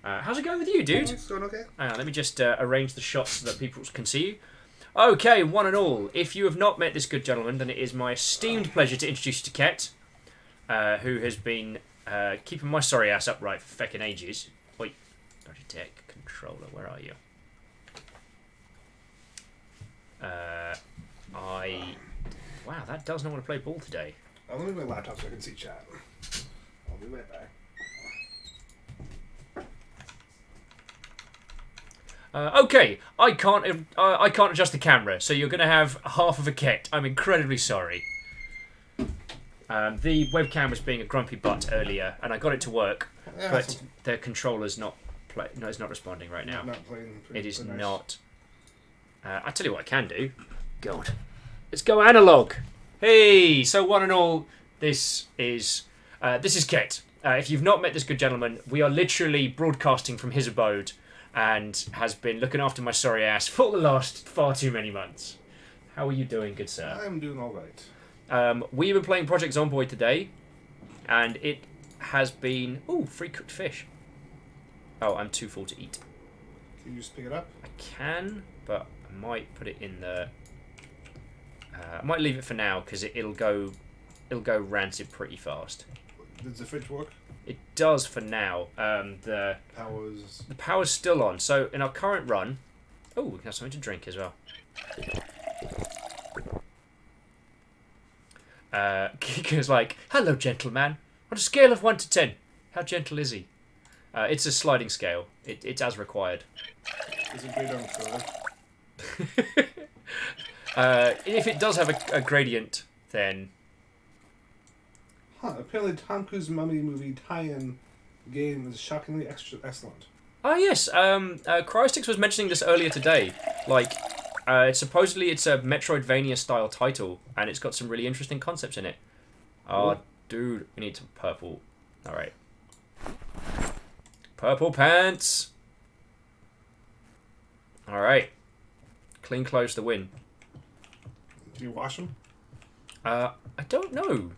Speaker 1: How's it going with you, dude?
Speaker 8: It's going okay.
Speaker 1: Let me just arrange the shots so that people can see you. Okay, one and all, if you have not met this good gentleman, then it is my esteemed pleasure to introduce you to Ket, who has been keeping my sorry ass upright for feckin' ages. Wait, dodgy tech controller, where are you? Wow, that does not want to play ball today.
Speaker 8: I'm gonna move my laptop so I can see chat. I'll be right back.
Speaker 1: Okay, I can't adjust the camera, so you're going to have half of a Ket. I'm incredibly sorry. The webcam was being a grumpy butt earlier, and I got it to work,
Speaker 8: Yeah,
Speaker 1: but the controller's not it's not responding right now.
Speaker 8: Not playing.
Speaker 1: It is
Speaker 8: nice.
Speaker 1: not. I tell you what I can do. God, let's go analog. Hey, so one and all, this is Ket. If you've not met this good gentleman, we are literally broadcasting from his abode, and has been looking after my sorry ass for the last far too many months. How are you doing, good sir?
Speaker 8: I'm doing all right.
Speaker 1: We've been playing Project Zombiod today, and it has been... Ooh, free cooked fish. Oh, I'm too full to eat.
Speaker 8: Can you just pick it up?
Speaker 1: I can, but I might put it in the... I might leave it for now, because it'll go rancid pretty fast.
Speaker 8: Does the fridge work?
Speaker 1: It does for now. The power's still on. So in our current run... Oh, we can have something to drink as well. Kika's like, hello, gentleman. On a scale of 1 to 10, how gentle is he? It's a sliding scale. It's as required.
Speaker 8: Is it great on
Speaker 1: If it does have a gradient, then...
Speaker 8: Huh, apparently Tom Cruise Mummy movie tie-in game is shockingly excellent.
Speaker 1: Oh, yes. Cryostix was mentioning this earlier today. Like, supposedly it's a Metroidvania-style title, and it's got some really interesting concepts in it. Oh, dude, we need some purple. All right. Purple pants. All right. Clean clothes to win.
Speaker 8: Do you wash them?
Speaker 1: I don't know.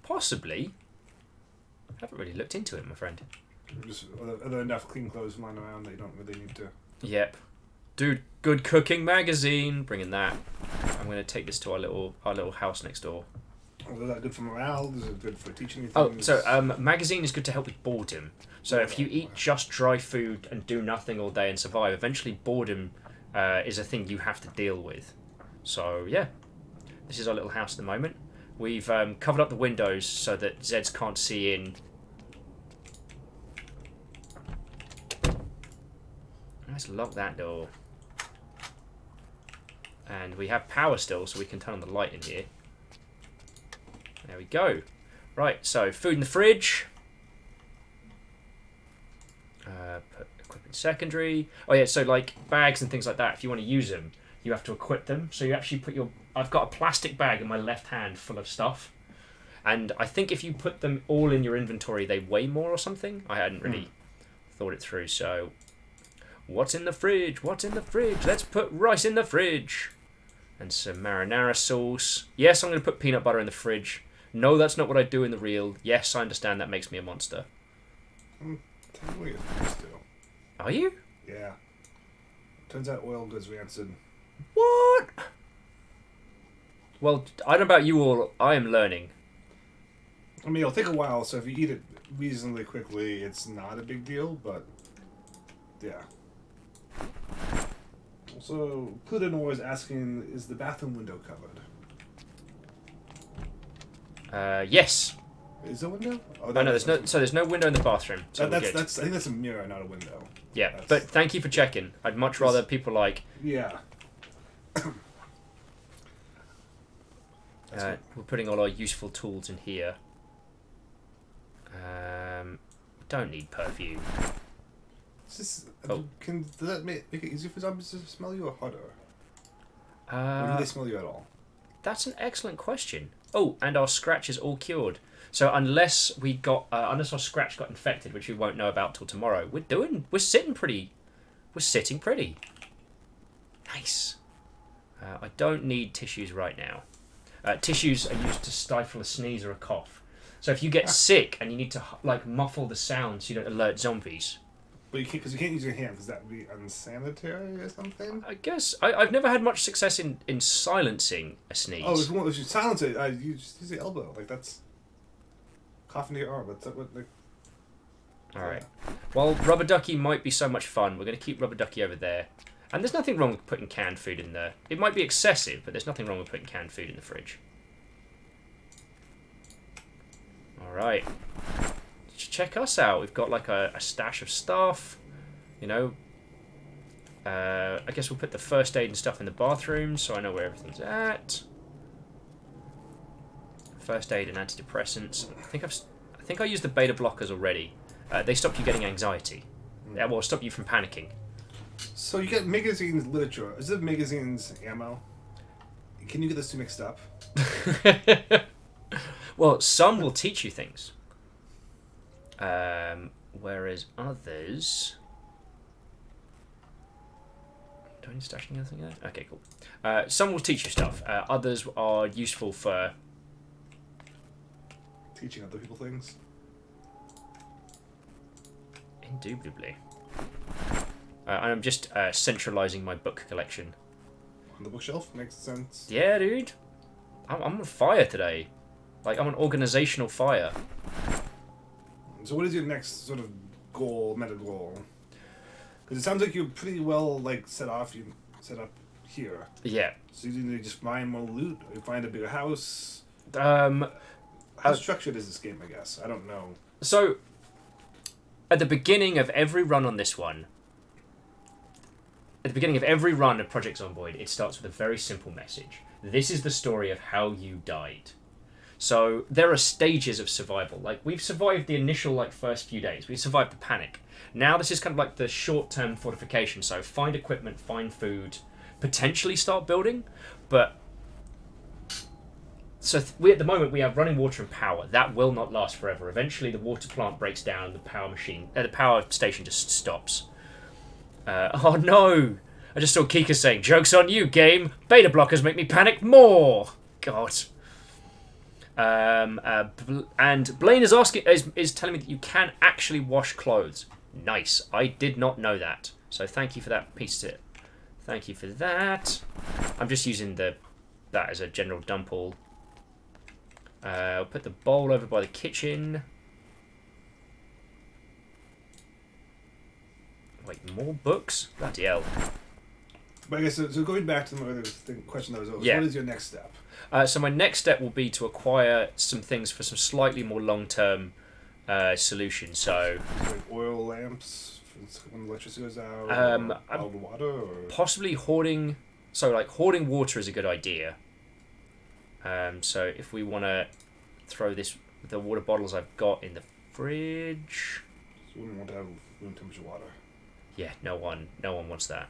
Speaker 1: Possibly. I haven't really looked into it, my friend.
Speaker 8: Are there enough clean clothes lying around that you don't really need to...
Speaker 1: Yep. Dude, good cooking magazine. Bringing that. I'm going to take this to our little house next door.
Speaker 8: Is that good for morale? Is it good for teaching you
Speaker 1: Oh,
Speaker 8: things?
Speaker 1: so magazine is good to help with boredom. So if you eat just dry food and do nothing all day and survive, eventually boredom is a thing you have to deal with. So yeah, this is our little house at the moment. We've covered up the windows so that Zeds can't see in. Let's lock that door. And we have power still, so we can turn on the light in here. There we go. Right, so food in the fridge. Put equipment secondary. Oh yeah, so like bags and things like that, if you want to use them, you have to equip them. So you actually put your... I've got a plastic bag in my left hand full of stuff. And I think if you put them all in your inventory, they weigh more or something. I hadn't really thought it through, so... What's in the fridge? What's in the fridge? Let's put rice in the fridge. And some marinara sauce. Yes, I'm going to put peanut butter in the fridge. No, that's not what I do in the real. Yes, I understand that makes me a monster.
Speaker 8: Technically, it's still.
Speaker 1: Are you?
Speaker 8: Yeah. Turns out oil goes rancid.
Speaker 1: What? Well, I don't know about you all. I am learning.
Speaker 8: I mean, it'll take a while, so if you eat it reasonably quickly, it's not a big deal, but... Yeah. Also, Plutonor is asking, is the bathroom window covered?
Speaker 1: Yes.
Speaker 8: Is there a window?
Speaker 1: Oh no, there's no window in the bathroom. So we're good.
Speaker 8: I think that's a mirror, not a window.
Speaker 1: Yeah, but thank you for checking. I'd much rather people like...
Speaker 8: Yeah.
Speaker 1: We're putting all our useful tools in here. Don't need perfume.
Speaker 8: Does that make it easier for zombies to smell you or harder? Or do they smell you at all?
Speaker 1: That's an excellent question. Oh, and our scratch is all cured. So unless our scratch got infected, which we won't know about till tomorrow, we're sitting pretty. Nice. I don't need tissues right now. Tissues are used to stifle a sneeze or a cough. So if you get sick and you need to like muffle the sound so you don't alert zombies.
Speaker 8: But you can't, because you can't use your hand, because that would be unsanitary or something?
Speaker 1: I guess I've never had much success in silencing a sneeze.
Speaker 8: Oh, if you silence it, you just use the elbow. Like, that's... Cough into your arm. That's what, like...
Speaker 1: Alright. Well, Rubber Ducky might be so much fun. We're going to keep Rubber Ducky over there. And there's nothing wrong with putting canned food in there. It might be excessive, but there's nothing wrong with putting canned food in the fridge. Alright. Check us out. We've got like a stash of stuff. You know. I guess we'll put the first aid and stuff in the bathroom so I know where everything's at. First aid and antidepressants. I think I used the beta blockers already. They stop you getting anxiety. Well, stop you from panicking.
Speaker 8: So you get magazines literature. Is it magazines ammo? Can you get those two mixed up?
Speaker 1: Well, some will teach you things. Whereas others... Do I need stashing anything there? Okay, cool. Some will teach you stuff. Others are useful for...
Speaker 8: Teaching other people things?
Speaker 1: Indubitably. I'm just centralising my book collection.
Speaker 8: On the bookshelf? Makes sense.
Speaker 1: Yeah, dude. I'm on fire today. Like, I'm on organisational fire.
Speaker 8: So what is your next sort of goal, meta goal? Because it sounds like you're pretty well, like, set up here.
Speaker 1: Yeah.
Speaker 8: So you need to just find more loot, or you find a bigger house.
Speaker 1: How
Speaker 8: structured is this game, I guess? I don't know.
Speaker 1: So, at the beginning of every run on this one, at the beginning of every run of Project Zombiod, it starts with a very simple message. This is the story of how you died. So, there are stages of survival. Like, we've survived the initial, like, first few days. We've survived the panic. Now, this is kind of like the short-term fortification. So, find equipment, find food, potentially start building. But, so at the moment, we have running water and power. That will not last forever. Eventually, the water plant breaks down, the power station just stops. Oh no! I just saw Kika saying, "Joke's on you, game. Beta blockers make me panic more." God. And Blaine is asking, is telling me that you can actually wash clothes. Nice. I did not know that. So thank you for that piece of it. Thank you for that. I'm just using that as a general dump all. I'll put the bowl over by the kitchen. Wait, more books? Bloody hell.
Speaker 8: But I guess, so going back to the question that was over,
Speaker 1: Yeah.
Speaker 8: what is your next step?
Speaker 1: So my next step will be to acquire some things for some slightly more long-term solutions. So
Speaker 8: Like oil lamps when the electricity goes out, or water, or
Speaker 1: possibly hoarding. So like hoarding water is a good idea. So if we want to throw the water bottles I've got in the fridge.
Speaker 8: so you wouldn't want to have room temperature water.
Speaker 1: Yeah, no one wants that.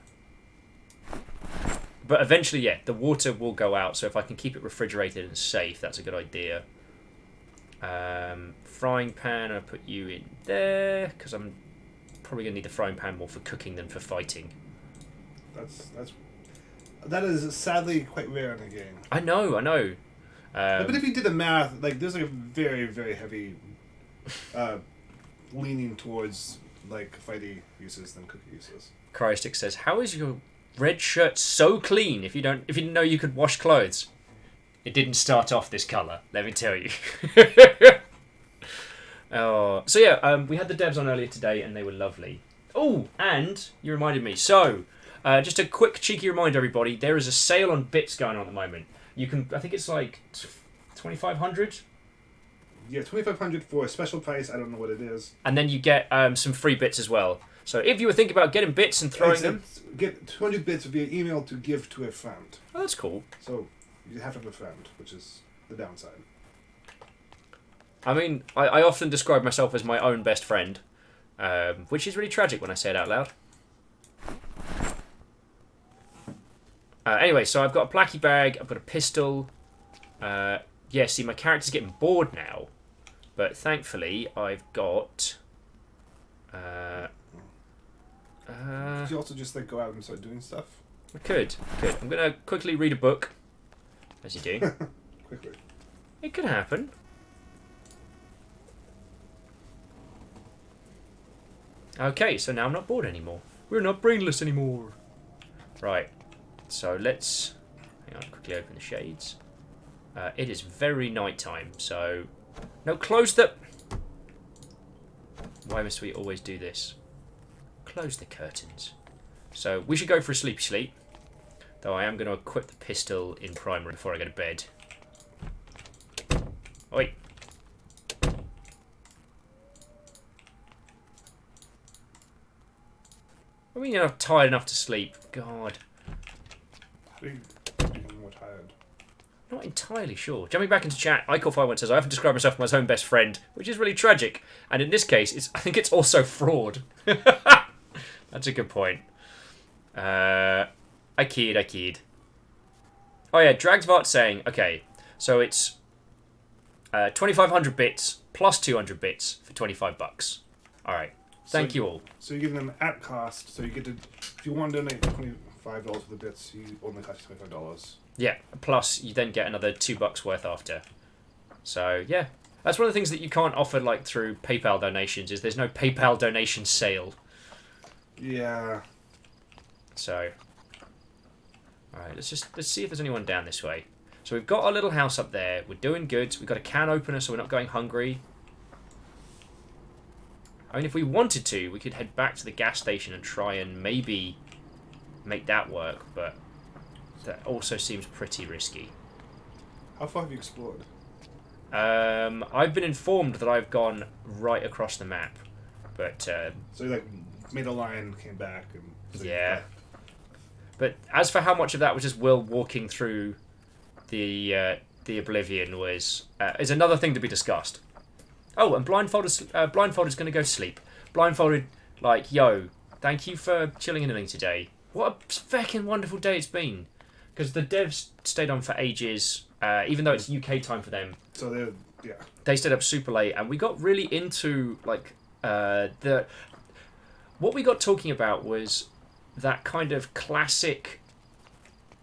Speaker 1: But eventually, yeah, the water will go out. So if I can keep it refrigerated and safe, that's a good idea. Frying pan, I'll put you in there because I'm probably gonna need the frying pan more for cooking than for fighting.
Speaker 8: That is sadly quite rare in the game.
Speaker 1: I know.
Speaker 8: But if you did the math, like there's like a very, very heavy leaning towards like fighting uses than cooking uses.
Speaker 1: Cryostic says, "How is your red shirt so clean? If you didn't know you could wash clothes, it didn't start off this color. Let me tell you." Oh, so yeah, we had the devs on earlier today, and they were lovely. Oh, and you reminded me. So, just a quick cheeky reminder, everybody: there is a sale on bits going on at the moment. You can, I think it's like 2,500.
Speaker 8: Yeah, 2,500 for a special price. I don't know what it is.
Speaker 1: And then you get some free bits as well. So if you were thinking about getting bits and throwing them,
Speaker 8: get 200 bits via email to give to a friend.
Speaker 1: Oh, that's cool.
Speaker 8: So you have to have a friend, which is the downside.
Speaker 1: I mean, I often describe myself as my own best friend, which is really tragic when I say it out loud. Anyway, so I've got a placky bag, I've got a pistol. Yeah, see, my character's getting bored now, but thankfully I've got...
Speaker 8: Could you also just like go out and start doing stuff?
Speaker 1: I could. I'm going to quickly read a book, as you do.
Speaker 8: Quickly.
Speaker 1: It could happen. Okay, so now I'm not bored anymore. We're not brainless anymore. Right. So let's... Hang on, quickly open the shades. It is very nighttime, so... No, close the... Why must we always do this? Close the curtains. So, we should go for a sleepy sleep. Though I am going to equip the pistol in primary before I go to bed. Oi. I mean, you're not tired enough to sleep. God.
Speaker 8: How do you become more tired?
Speaker 1: Not entirely sure. Jumping back into chat, Icor51 says, I often describe myself as my own best friend, which is really tragic. And in this case, I think it's also fraud. That's a good point. I kid. Oh yeah, Dragsvart saying, okay, so it's 2,500 bits plus 200 bits for $25. Alright, thank you all.
Speaker 8: So you give them at cost, so you get to, if you want to donate $25 for the bits, you only cost $25.
Speaker 1: Yeah, plus you then get another $2 worth after. So, yeah. That's one of the things that you can't offer like through PayPal donations, is there's no PayPal donation sale.
Speaker 8: Yeah.
Speaker 1: So, alright, let's see if there's anyone down this way. So we've got our little house up there. We're doing good. We've got a can opener, so we're not going hungry. I mean, if we wanted to, we could head back to the gas station and try and maybe make that work, but that also seems pretty risky.
Speaker 8: How far have you explored?
Speaker 1: I've been informed that I've gone right across the map, but
Speaker 8: So you like made a line, came back, and so
Speaker 1: yeah. But as for how much of that was just Will walking through the Oblivion is another thing to be discussed. Oh, and Blindfolded's going to go sleep. Blindfolded, like, yo, thank you for chilling in with me today. What a fucking wonderful day it's been. Because the devs stayed on for ages, even though it's UK time for them.
Speaker 8: So
Speaker 1: they stayed up super late, and we got really into like what we got talking about was that kind of classic,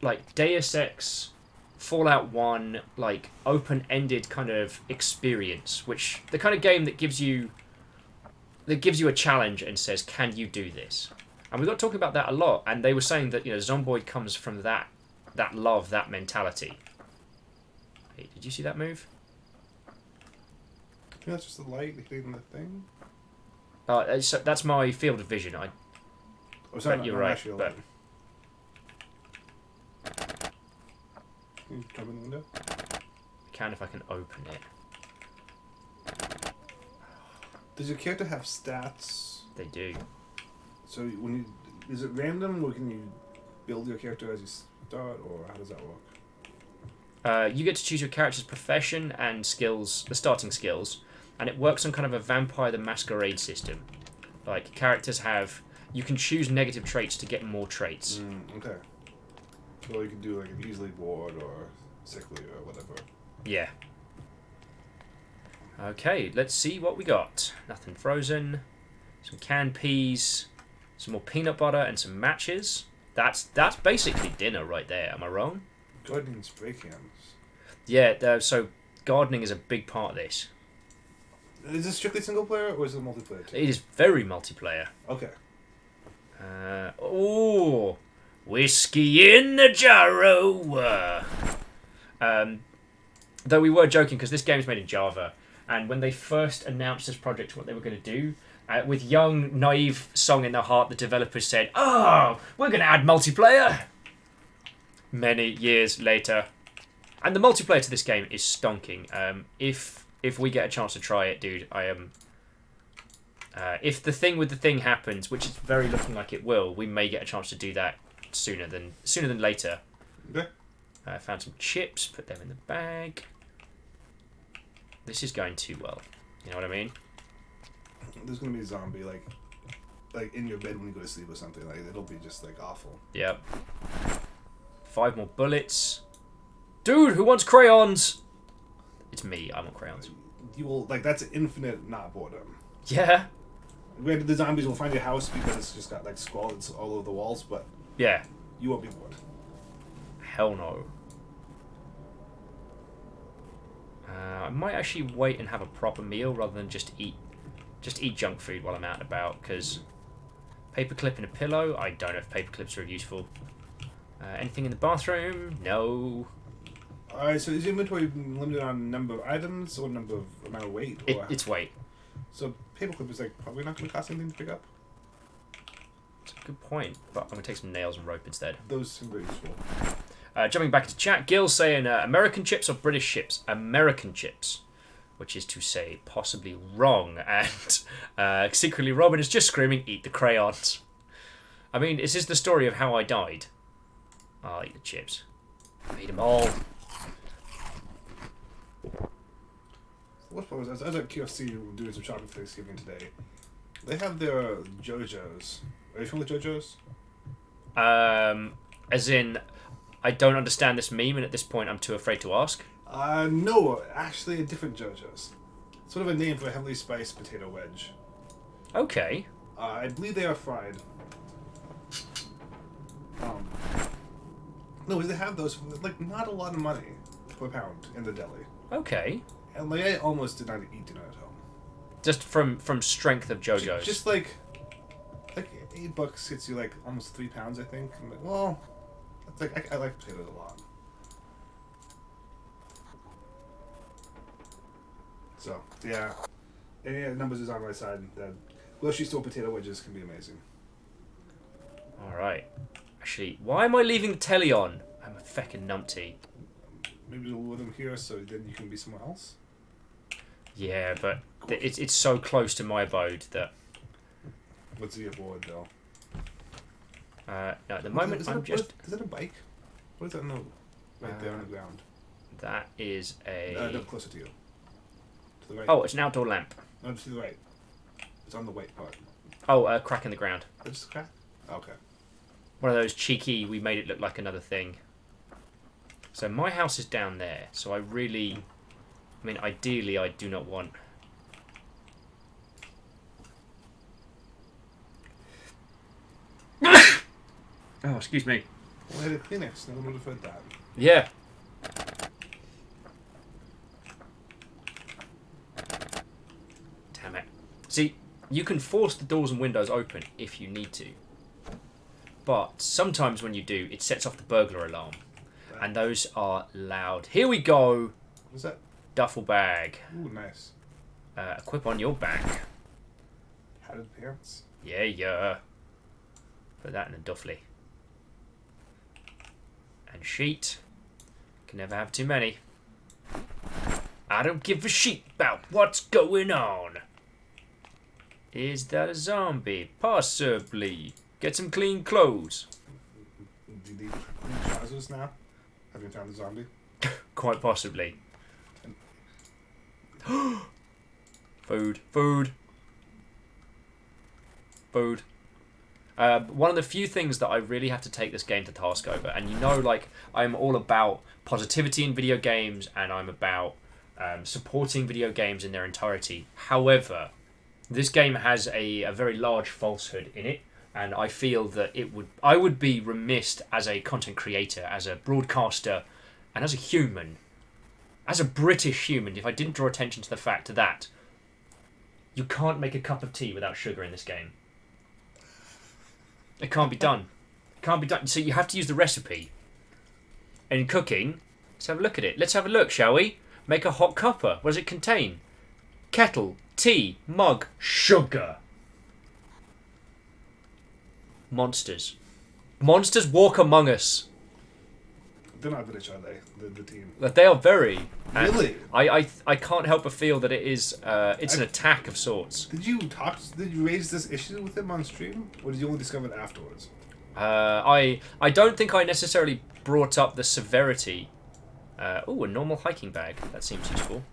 Speaker 1: like Deus Ex, Fallout 1, like open-ended kind of experience, which the kind of game that gives you a challenge and says, "Can you do this?" And we got talking about that a lot, and they were saying that Zombiod comes from that love, that mentality. Hey, did you see that move?
Speaker 8: Yeah, it's just the light hitting the thing.
Speaker 1: So that's my field of vision.
Speaker 8: Sorry,
Speaker 1: you're right, but
Speaker 8: can you jump in the window?
Speaker 1: I can if I can open it.
Speaker 8: Does your character have stats?
Speaker 1: They do.
Speaker 8: So is it random, or can you build your character as you start, or how does that work?
Speaker 1: You get to choose your character's profession and skills, the starting skills, and it works on kind of a Vampire the Masquerade system. Like, characters you can choose negative traits to get more traits.
Speaker 8: Okay. So you can do like an easily bored or sickly or whatever.
Speaker 1: Yeah. Okay, let's see what we got. Nothing frozen. Some canned peas, some more peanut butter, and some matches. That's basically dinner right there. Am I wrong?
Speaker 8: Gardening spray cans.
Speaker 1: Yeah, so gardening is a big part of this.
Speaker 8: Is this strictly single player, or is it multiplayer too?
Speaker 1: It is very multiplayer.
Speaker 8: Okay.
Speaker 1: Oh, whiskey in the jarro. Though we were joking because this game's made in Java, and when they first announced this project, what they were going to do, with young, naive song in their heart, the developers said, "Oh, we're going to add multiplayer." Many years later, and the multiplayer to this game is stonking. If we get a chance to try it, dude, I am. If the thing with the thing happens, which is very looking like it will, we may get a chance to do that sooner than later.
Speaker 8: Okay.
Speaker 1: I found some chips, put them in the bag. This is going too well. You know what I mean?
Speaker 8: There's gonna be a zombie like in your bed when you go to sleep or something. Like it'll be just like awful.
Speaker 1: Yep. 5 more bullets. Dude, who wants crayons? It's me. I want crayons.
Speaker 8: You will that's infinite not boredom.
Speaker 1: Yeah.
Speaker 8: Granted, the zombies will find your house because it's just got like squads all over the walls, but
Speaker 1: Yeah.
Speaker 8: you won't be bored.
Speaker 1: Hell no. I might actually wait and have a proper meal rather than just just eat junk food while I'm out and about, because paperclip and a pillow, I don't know if paper clips are useful. Anything in the bathroom? No.
Speaker 8: Alright, so is your inventory limited on number of items or number of amount of weight? Or...
Speaker 1: It's weight.
Speaker 8: So paperclip is like probably not going to cost anything to pick up?
Speaker 1: It's a good point, but I'm going to take some nails and rope instead.
Speaker 8: Those seem very useful.
Speaker 1: Jumping back into chat, Gil's saying American chips or British chips? American chips. Which is to say, possibly wrong. And secretly, Robin is just screaming, eat the crayons. I mean, this is the story of how I died. I'll eat the chips. I'll eat them all.
Speaker 8: What's I was at KFC doing some shopping for Thanksgiving today. They have their JoJo's. Are you familiar with JoJo's?
Speaker 1: As in, I don't understand this meme, and at this point, I'm too afraid to ask.
Speaker 8: No, actually a different JoJo's. Sort of a name for a heavily spiced potato wedge.
Speaker 1: Okay.
Speaker 8: I believe they are fried. No, they have those for like not a lot of money per pound in the deli.
Speaker 1: Okay.
Speaker 8: And like I almost did not eat dinner at home.
Speaker 1: Just from strength of JoJo's.
Speaker 8: Just like $8 gets you like almost 3 pounds, I think. I'm like, well, it's like I like potatoes a lot. So yeah, and yeah, numbers is on my side. That grocery store potato wedges can be amazing.
Speaker 1: All right. Actually, why am I leaving the telly on? I'm a feckin' numpty.
Speaker 8: Maybe we'll lure them here so then you can be somewhere else.
Speaker 1: Yeah, but it's so close to my abode that.
Speaker 8: What's the abode though?
Speaker 1: No, at the moment I'm just.
Speaker 8: Is that a bike? What is that note? Right there on the ground.
Speaker 1: That is a.
Speaker 8: No, closer to you. To the right.
Speaker 1: Oh, it's an outdoor lamp.
Speaker 8: No, to the right. It's on the white part.
Speaker 1: Oh, a crack in the ground.
Speaker 8: It's just a crack? Okay.
Speaker 1: One of those cheeky, we made it look like another thing. So my house is down there, so I really... I mean, ideally, I do not want... Oh, excuse me.
Speaker 8: Well, I had a Kleenex. No one would have heard that.
Speaker 1: Yeah. Damn it. See, you can force the doors and windows open if you need to. But sometimes when you do, it sets off the burglar alarm. And those are loud. Here we go.
Speaker 8: What's that?
Speaker 1: Duffel bag.
Speaker 8: Ooh, nice.
Speaker 1: Equip on your back.
Speaker 8: Padded pants.
Speaker 1: Yeah, yeah. Put that in a duffly. And sheet. Can never have too many. I don't give a shit about what's going on. Is that a zombie? Possibly. Get some clean clothes.
Speaker 8: Do you need clean trousers now? Have you found the zombie?
Speaker 1: Quite possibly. Food. Food. Food. One of the few things that I really have to take this game to task over, and you know, like, I'm all about positivity in video games, and I'm about supporting video games in their entirety. However, this game has a very large falsehood in it, and I feel that I would be remiss as a content creator, as a broadcaster, and as a human, as a British human, if I didn't draw attention to the fact that you can't make a cup of tea without sugar in this game. It can't be done. It can't be done. So you have to use the recipe. And in cooking, let's have a look at it. Let's have a look, shall we? Make a hot cuppa. What does it contain? Kettle, tea, mug, sugar. Monsters. Monsters walk among us.
Speaker 8: They're not British, are they? The team.
Speaker 1: They are very.
Speaker 8: Really?
Speaker 1: I can't help but feel that it is. It's an attack of sorts.
Speaker 8: Did you raise this issue with him on stream, or did you only discover it afterwards?
Speaker 1: I don't think I necessarily brought up the severity. Oh, a normal hiking bag. That seems useful.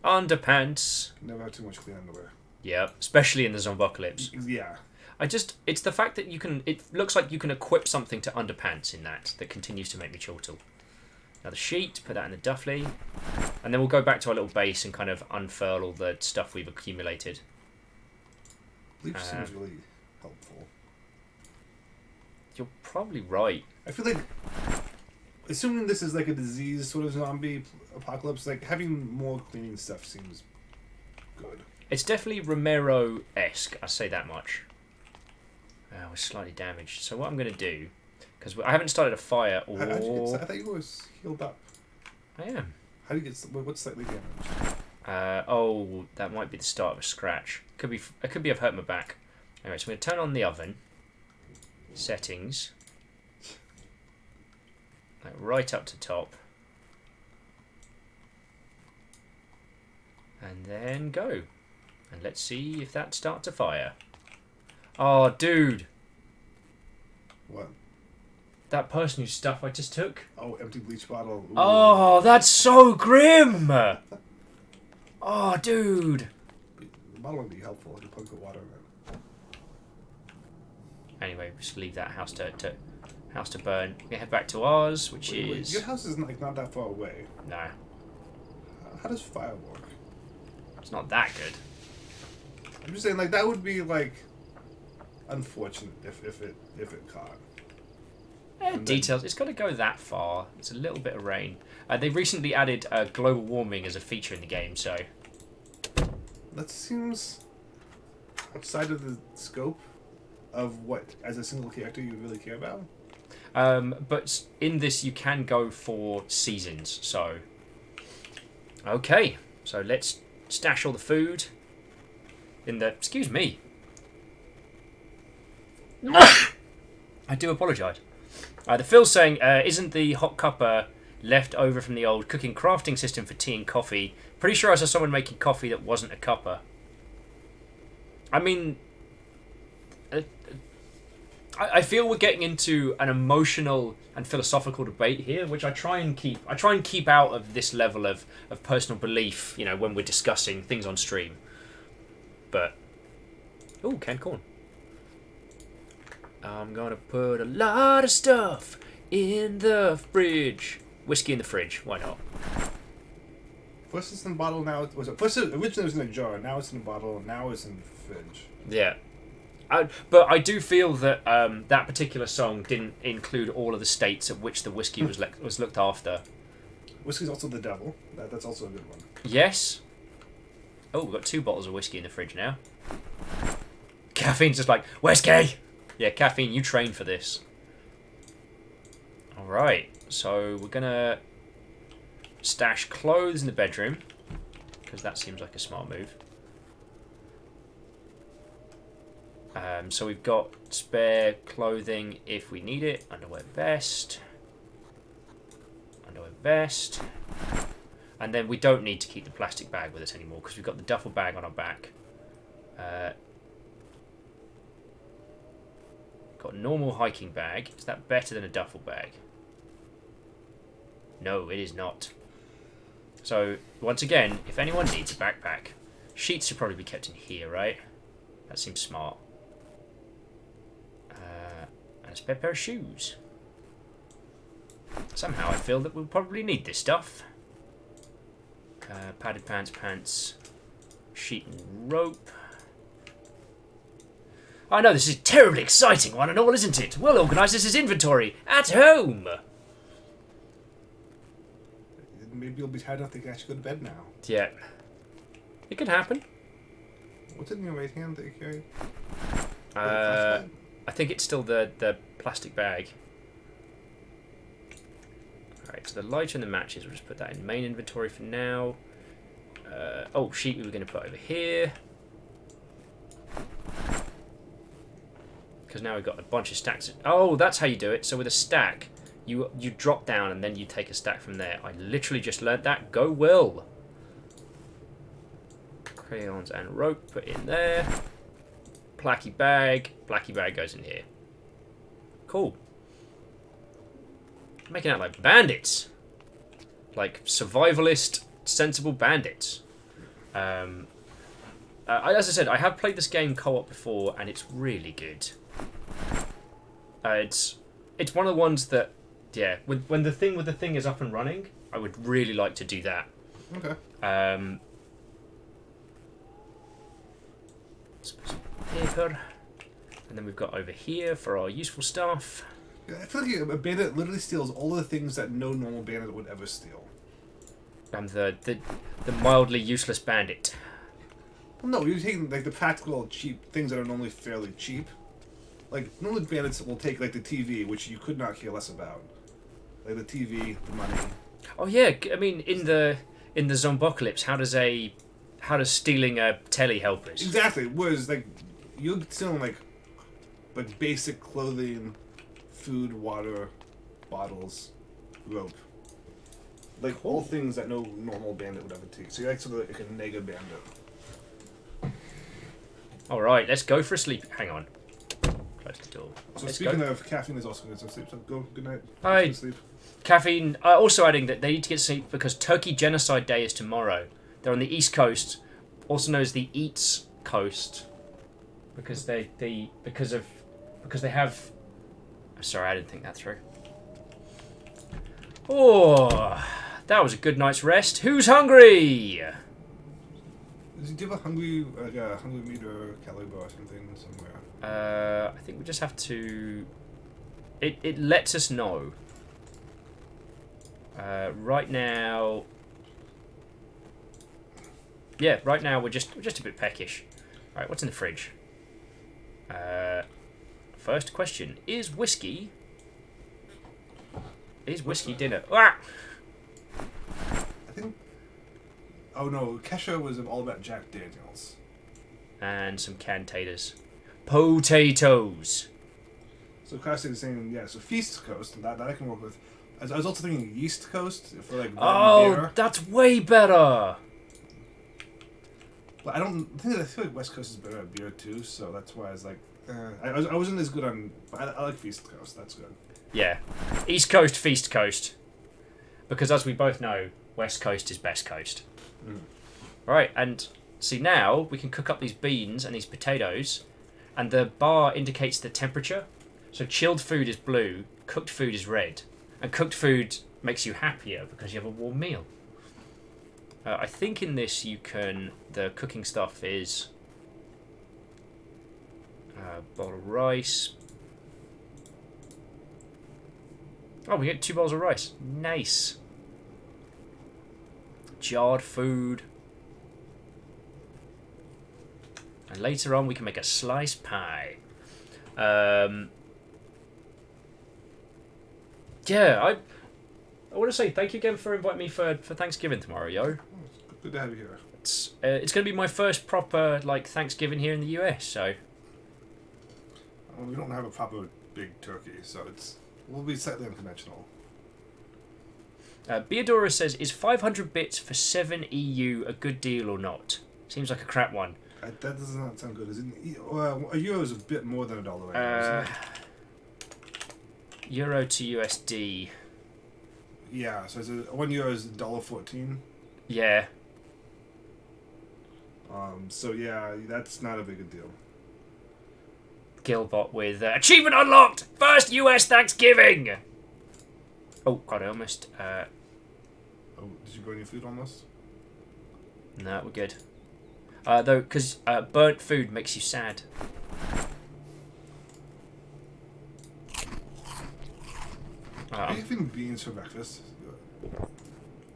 Speaker 1: Underpants.
Speaker 8: Never had too much clean underwear.
Speaker 1: Yeah, especially in the Zombocalypse.
Speaker 8: Yeah.
Speaker 1: It's the fact that it looks like you can equip something to underpants in that continues to make me chortle. Now the sheet, put that in the duffly, and then we'll go back to our little base and kind of unfurl all the stuff we've accumulated.
Speaker 8: Bleach seems really helpful.
Speaker 1: You're probably right.
Speaker 8: I feel like, assuming this is like a disease sort of zombie apocalypse, like having more cleaning stuff seems good.
Speaker 1: It's definitely Romero-esque, I'll say that much. We're slightly damaged. So what I'm going to do, because I haven't started a fire or...
Speaker 8: How'd you get, I thought you was healed up.
Speaker 1: I am.
Speaker 8: How do you get... What's slightly damaged?
Speaker 1: Oh, that might be the start of a scratch. It could be I've hurt my back. Anyway, so I'm going to turn on the oven. Settings. Like right up to top. And then go. And let's see if that starts a fire. Oh, dude.
Speaker 8: What?
Speaker 1: That person whose stuff I just took.
Speaker 8: Oh, empty bleach bottle. Ooh.
Speaker 1: Oh, that's so grim. Oh, dude.
Speaker 8: The bottle would be helpful. I could put water in it.
Speaker 1: Anyway, just leave that house to burn. We head back to ours, which is...
Speaker 8: Your house is not that far away.
Speaker 1: No,
Speaker 8: How does fire work?
Speaker 1: it's not that good.
Speaker 8: I'm just saying, like, that would be, like, unfortunate if it caught.
Speaker 1: Details. It's got to go that far. It's a little bit of rain. They recently added global warming as a feature in the game, so...
Speaker 8: That seems outside of the scope of what, as a single character, you really care about.
Speaker 1: But in this, you can go for seasons, so... Okay, so let's stash all the food in the... Excuse me. I do apologise. The Phil's saying, isn't the hot cuppa left over from the old cooking crafting system for tea and coffee? Pretty sure I saw someone making coffee that wasn't a cuppa. I mean... I feel we're getting into an emotional and philosophical debate here, which I try and keep out of this level of personal belief, you know, when we're discussing things on stream. But ooh, canned corn. I'm gonna put a lot of stuff in the fridge. Whiskey in the fridge, why not?
Speaker 8: First it's in a bottle, now it was originally it was in a jar, now it's in a bottle, now it's in the fridge.
Speaker 1: Yeah. But I do feel that that particular song didn't include all of the states at which the whiskey was looked after.
Speaker 8: Whiskey's also the devil. That's also a good one.
Speaker 1: Yes. Oh, we've got 2 bottles of whiskey in the fridge now. Caffeine's just like, whiskey! Yeah, caffeine, you trained for this. Alright, so we're gonna stash clothes in the bedroom, because that seems like a smart move. So we've got spare clothing if we need it. Underwear vest. Underwear vest. And then we don't need to keep the plastic bag with us anymore because we've got the duffel bag on our back. Got a normal hiking bag. Is that better than a duffel bag? No, it is not. So, once again, if anyone needs a backpack, sheets should probably be kept in here, right? That seems smart. And a spare pair of shoes. Somehow I feel that we'll probably need this stuff. Padded pants, sheet and rope. I know this is terribly exciting one and all, isn't it? We'll organise this as inventory at home.
Speaker 8: Maybe you'll be tired enough to actually go to bed now.
Speaker 1: Yeah. It could happen.
Speaker 8: What's in your right hand that you carry?
Speaker 1: I think it's still the plastic bag. Alright, so the lighter and the matches, we'll just put that in main inventory for now. Oh, sheet we were going to put over here. Because now we've got a bunch of stacks. Oh, that's how you do it. So with a stack, you drop down and then you take a stack from there. I literally just learnt that. Go Will. Crayons and rope put in there. Placky bag goes in here. Cool. Making out like bandits. Like survivalist, sensible bandits. As I said, I have played this game co-op before and it's really good. It's one of the ones that, yeah, when the thing with the thing is up and running, I would really like to do that.
Speaker 8: Okay.
Speaker 1: Let's put some paper, and then we've got over here for our useful stuff.
Speaker 8: Yeah, I feel like a bandit literally steals all of the things that no normal bandit would ever steal.
Speaker 1: I'm the mildly useless bandit.
Speaker 8: Well, no, you're taking like the practical cheap things that are normally fairly cheap. Like normally bandits will take like the TV, which you could not care less about. Like the TV, the money.
Speaker 1: Oh yeah, I mean in the Zombocalypse, how does stealing a telly help us?
Speaker 8: Exactly. Whereas like you're stealing like basic clothing, food, water, bottles, rope. Like all things that no normal bandit would ever take. So you're like sort of like a nega bandit.
Speaker 1: All right, let's go for a sleep. Hang on. Close the door.
Speaker 8: So
Speaker 1: Let's
Speaker 8: speaking
Speaker 1: go.
Speaker 8: of caffeine, is also good some sleep. So go. Good night.
Speaker 1: Hi.
Speaker 8: Good sleep.
Speaker 1: Caffeine. Also adding that they need to get sleep because Turkey Genocide Day is tomorrow. They're on the East Coast, also known as the Eats Coast, because they have. Sorry, I didn't think that through. Oh, that was a good night's rest. Who's hungry?
Speaker 8: Do you have a hungry meter calorie bar or something somewhere?
Speaker 1: I think we just have to. It lets us know. Right now. Yeah, right now we're just a bit peckish. All right, what's in the fridge? First question: Is whiskey dinner? Ah!
Speaker 8: I think. Oh no, Kesha was all about Jack Daniels.
Speaker 1: And some canned taters. Potatoes.
Speaker 8: So Classic is saying, yeah, so Feast Coast, that I can work with. I was also thinking Yeast Coast for like beer.
Speaker 1: That's way better.
Speaker 8: But I feel like West Coast is better at beer too, so that's why I was like, I wasn't as good on. But I like Feast Coast. That's good.
Speaker 1: Yeah, East Coast, Feast Coast. Because as we both know, West Coast is best coast. Right, and see now we can cook up these beans and these potatoes, and the bar indicates the temperature. So chilled food is blue, cooked food is red, and cooked food makes you happier because you have a warm meal. I think in this the cooking stuff is bowl of rice. Oh, we get 2 bowls of rice. Nice. Jarred food. And later on we can make a sliced pie. Yeah, I want to say thank you again for inviting me for Thanksgiving tomorrow, yo.
Speaker 8: Good to have you here.
Speaker 1: It's going to be my first proper Thanksgiving here in the US, so.
Speaker 8: Well, we don't have a proper big turkey, so we'll be slightly unconventional.
Speaker 1: Beadora says, is 500 bits for 7 EU a good deal or not? Seems like a crap one.
Speaker 8: That does not sound good. Is it? A euro is a bit more than $1 right now, isn't it?
Speaker 1: Euro to USD.
Speaker 8: Yeah, so it's €1 is $1.14.
Speaker 1: Yeah.
Speaker 8: So yeah, that's not a big a deal.
Speaker 1: Gilbot with achievement unlocked! First US Thanksgiving! Oh, God, I almost.
Speaker 8: Oh, did you burn your food almost?
Speaker 1: No, we're good. Though, because burnt food makes you sad.
Speaker 8: Are you eating beans for breakfast?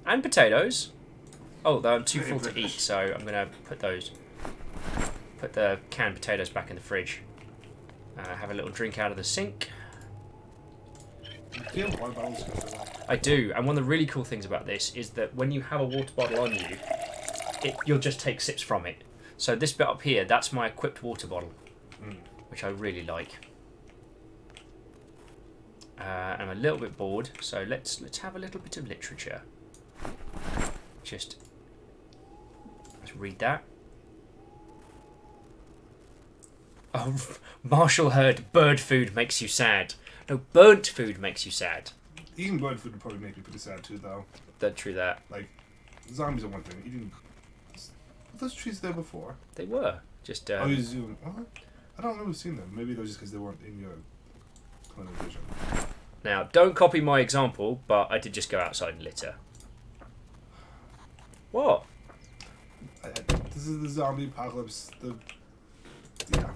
Speaker 1: And potatoes. Oh, though I'm too
Speaker 8: Very
Speaker 1: full to
Speaker 8: British.
Speaker 1: eat, so I'm going to put the canned potatoes back in the fridge. Have a little drink out of the sink.
Speaker 8: Do you have water bottles?
Speaker 1: I do, and one of the really cool things about this is that when you have a water bottle on you, you'll just take sips from it. So this bit up here, that's my equipped water bottle, which I really like. I'm a little bit bored, so let's have a little bit of literature. Let's read that. Oh, Marshall heard bird food makes you sad. No, burnt food makes you sad.
Speaker 8: Eating bird food would probably make me pretty sad too, though.
Speaker 1: That's true that.
Speaker 8: Like, zombies are one thing. Eating... Were those trees there before?
Speaker 1: They were. Just,
Speaker 8: Oh, you zoom. What? I don't remember seeing them. Maybe that was just because they weren't in your cone of vision.
Speaker 1: Now, don't copy my example, but I did just go outside and litter. What?
Speaker 8: This is the zombie apocalypse. Yeah.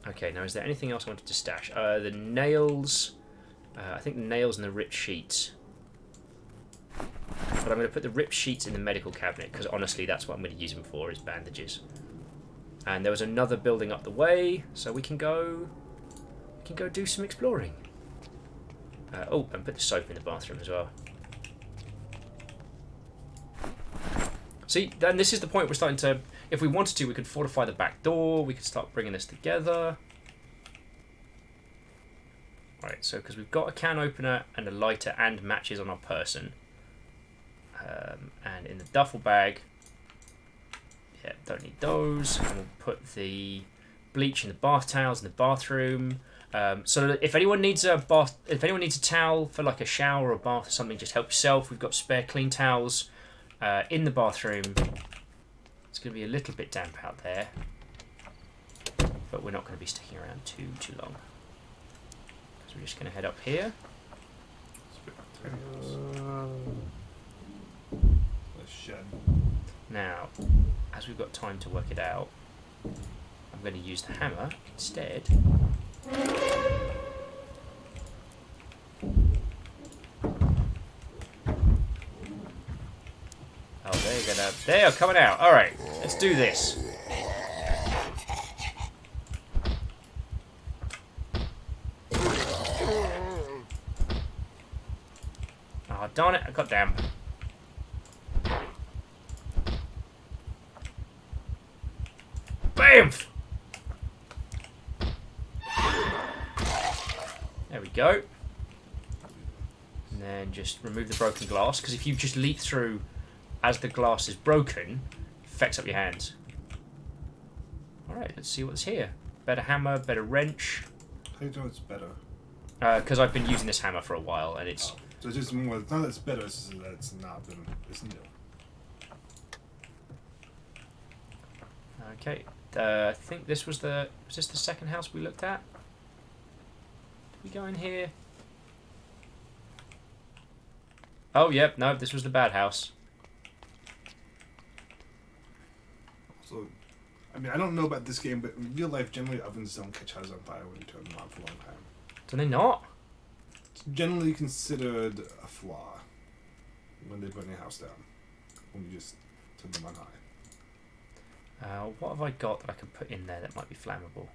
Speaker 1: Okay, now is there anything else I wanted to stash? The nails. I think the nails and the rich sheets. but I'm going to put the ripped sheets in the medical cabinet because honestly that's what I'm going to use them for, is bandages. And there was another building up the way, so we can go do some exploring. Oh, and put the soap in the bathroom as well. See, then this is the point we're starting to... If we wanted to, we could fortify the back door. We could start bringing this together. Right, so because we've got a can opener and a lighter and matches on our person. And in the duffel bag... Yeah, don't need those. And we'll put the bleach and the bath towels in the bathroom. So that if anyone needs a towel for like a shower or a bath or something, just help yourself. We've got spare clean towels in the bathroom. It's going to be a little bit damp out there, but we're not going to be sticking around too long. So we're just going to head up here.
Speaker 8: A shed.
Speaker 1: Now, as we've got time to work it out, I'm going to use the hammer instead. Oh, they are coming out. All right, let's do this. Oh, darn it! I got damp. Bamf! There we go. And then just remove the broken glass, because if you just leap through as the glass is broken, it affects up your hands. Alright, let's see what's here. Better hammer, better wrench.
Speaker 8: How do you know it's better?
Speaker 1: Because I've been using this hammer for a while, and it's...
Speaker 8: So it's just more, it's not that it's better, it's just that it's not been, it's new.
Speaker 1: Okay, I think this was the... Was this the second house we looked at? Did we go in here? Oh, yep, no, this was the bad house.
Speaker 8: So, I mean, I don't know about this game, but in real life, generally ovens don't catch houses on fire when you turn them on for a long time.
Speaker 1: Do they not?
Speaker 8: It's generally considered a flaw when they burn your house down, when you just turn them on high.
Speaker 1: What have I got that I can put in there that might be flammable?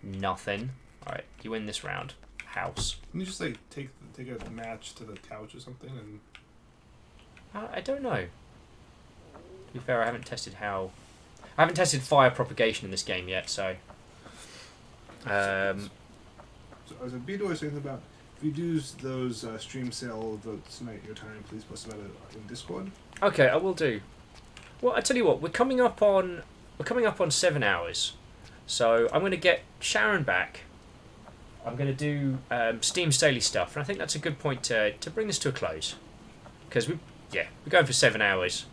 Speaker 1: Nothing. Alright, you win this round. House.
Speaker 8: Can you just like take a match to the couch or something and...
Speaker 1: I don't know. To be fair, I haven't tested fire propagation in this game yet, so...
Speaker 8: So as a B-door saying about, if you do those stream sale votes tonight your time, please post about it in Discord.
Speaker 1: Okay, I will do. Well, I tell you what, we're coming up on 7 hours, so I'm going to get Sharon back. I'm going to do Steam Daily stuff, and I think that's a good point to bring this to a close, because we're going for 7 hours,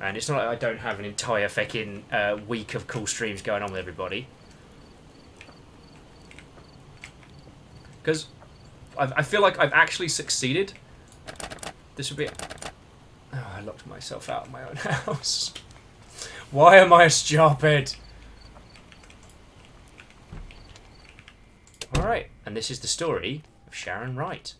Speaker 1: and it's not like I don't have an entire fucking week of cool streams going on with everybody. Because I feel like I've actually succeeded. This would be... Oh, I locked myself out of my own house. Why am I stupid? Alright, and this is the story of Sharon Wright.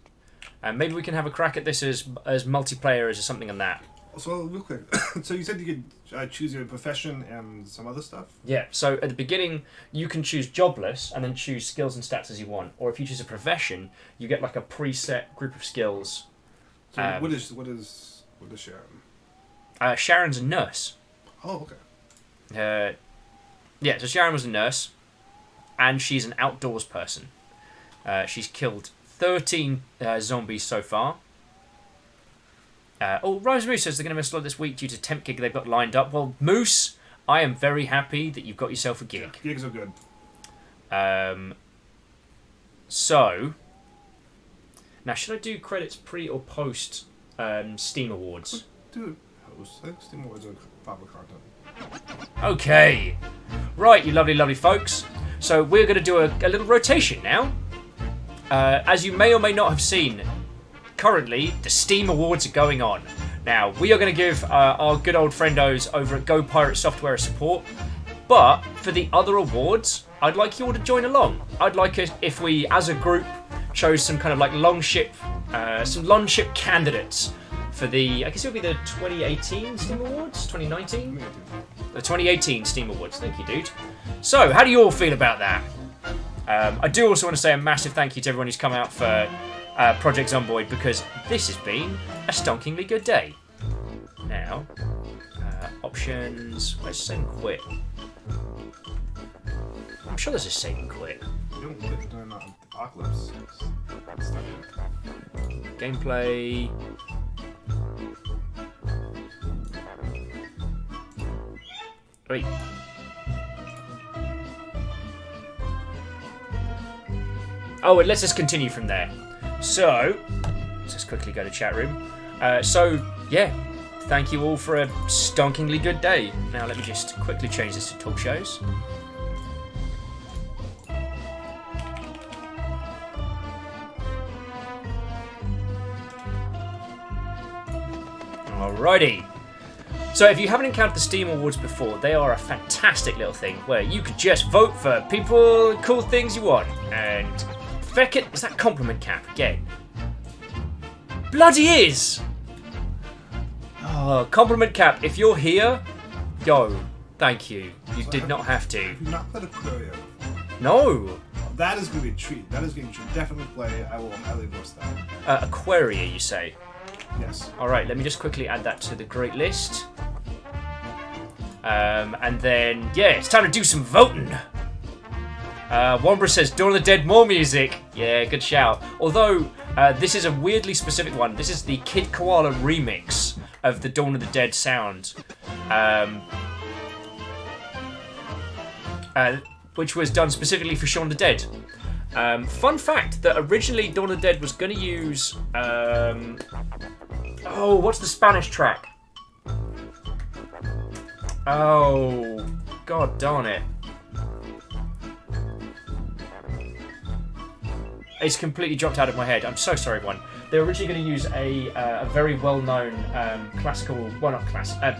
Speaker 1: And maybe we can have a crack at this as multiplayer as something on that.
Speaker 8: So, real quick, so you said you could choose your profession and some other stuff?
Speaker 1: Yeah, so at the beginning, you can choose jobless and then choose skills and stats as you want. Or if you choose a profession, you get like a preset group of skills.
Speaker 8: So what is Sharon?
Speaker 1: Sharon's a nurse.
Speaker 8: Oh, okay.
Speaker 1: Yeah, so Sharon was a nurse, and she's an outdoors person. She's killed 13 zombies so far. Rose Moose says they're going to miss a lot this week due to temp gig they've got lined up. Well, Moose, I am very happy that you've got yourself a gig.
Speaker 8: Yeah, gigs are good.
Speaker 1: So, now should I do credits pre or post Steam Awards?
Speaker 8: Do it post. I think Steam Awards are proper content.
Speaker 1: Okay. Right, you lovely, lovely folks. So we're going to do a little rotation now. As you may or may not have seen, currently the Steam Awards are going on. Now, we are going to give our good old friendos over at Go Pirate Software support. But for the other awards, I'd like you all to join along. I'd like it if we, as a group, chose some kind of like Longship some Longship candidates for the, I guess it would be the 2018 Steam Awards? 2019? The 2018 Steam Awards, thank you, dude. So, how do you all feel about that? I do also want to say a massive thank you to everyone who's come out for Project Zombiod, because this has been a stonkingly good day. Now, options, where's save and quit? I'm sure there's a save and quit.
Speaker 8: You don't quit during the apocalypse.
Speaker 1: Gameplay. Wait. Oh, and let's just continue from there. So, let's just quickly go to chat room. Yeah, thank you all for a stonkingly good day. Now, let me just quickly change this to talk shows. Alrighty. So if you haven't encountered the Steam Awards before, they are a fantastic little thing where you could just vote for people, cool things you want. And feck it, is that compliment cap again? Bloody is! Oh, compliment cap, if you're here, yo, thank you. You did not have to.
Speaker 8: Have you not played Aquaria before?
Speaker 1: No!
Speaker 8: That is going to be a treat. That is a game you should definitely play. I will highly endorse that.
Speaker 1: Aquaria, you say?
Speaker 8: Yes.
Speaker 1: Alright, let me just quickly add that to the great list. And then, yeah, it's time to do some voting. Wombra says, Dawn of the Dead, more music. Yeah, good shout. Although, this is a weirdly specific one. This is the Kid Koala remix of the Dawn of the Dead sound. Which was done specifically for Shaun the Dead. Fun fact that originally Dawn of the Dead was going to use... oh, what's the Spanish track? Oh, god darn it. It's completely dropped out of my head. I'm so sorry, everyone. They were originally going to use a very well-known classical, well not classic,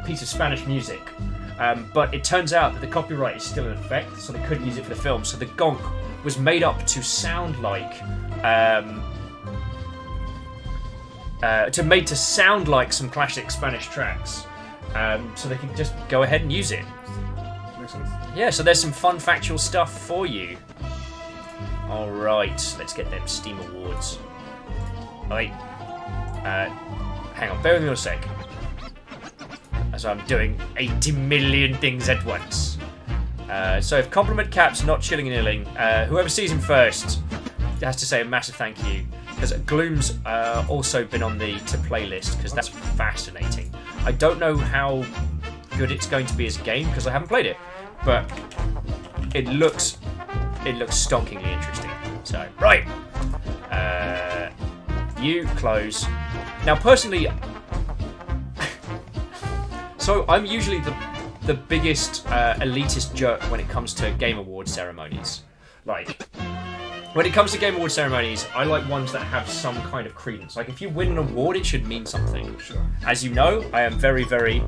Speaker 1: piece of Spanish music. But it turns out that the copyright is still in effect, so they couldn't use it for the film. So the gonk was made up to sound like, to sound like some classic Spanish tracks. So they can just go ahead and use it.
Speaker 8: Makes sense.
Speaker 1: Yeah, so there's some fun factual stuff for you. Alright, let's get them Steam Awards. Wait. Hang on, bear with me a sec. As I'm doing 80 million things at once. So if Compliment Cap's not chilling and illing, whoever sees him first has to say a massive thank you. Because Gloom's also been on the to play list, because that's fascinating. I don't know how good it's going to be as a game, because I haven't played it. But it looks stonkingly interesting. So, right. You close. Now, personally, so I'm usually the biggest elitist jerk when it comes to Game Award ceremonies. Like, when it comes to Game Award ceremonies, I like ones that have some kind of credence. Like, if you win an award, it should mean something.
Speaker 8: Sure.
Speaker 1: As you know, I am very, very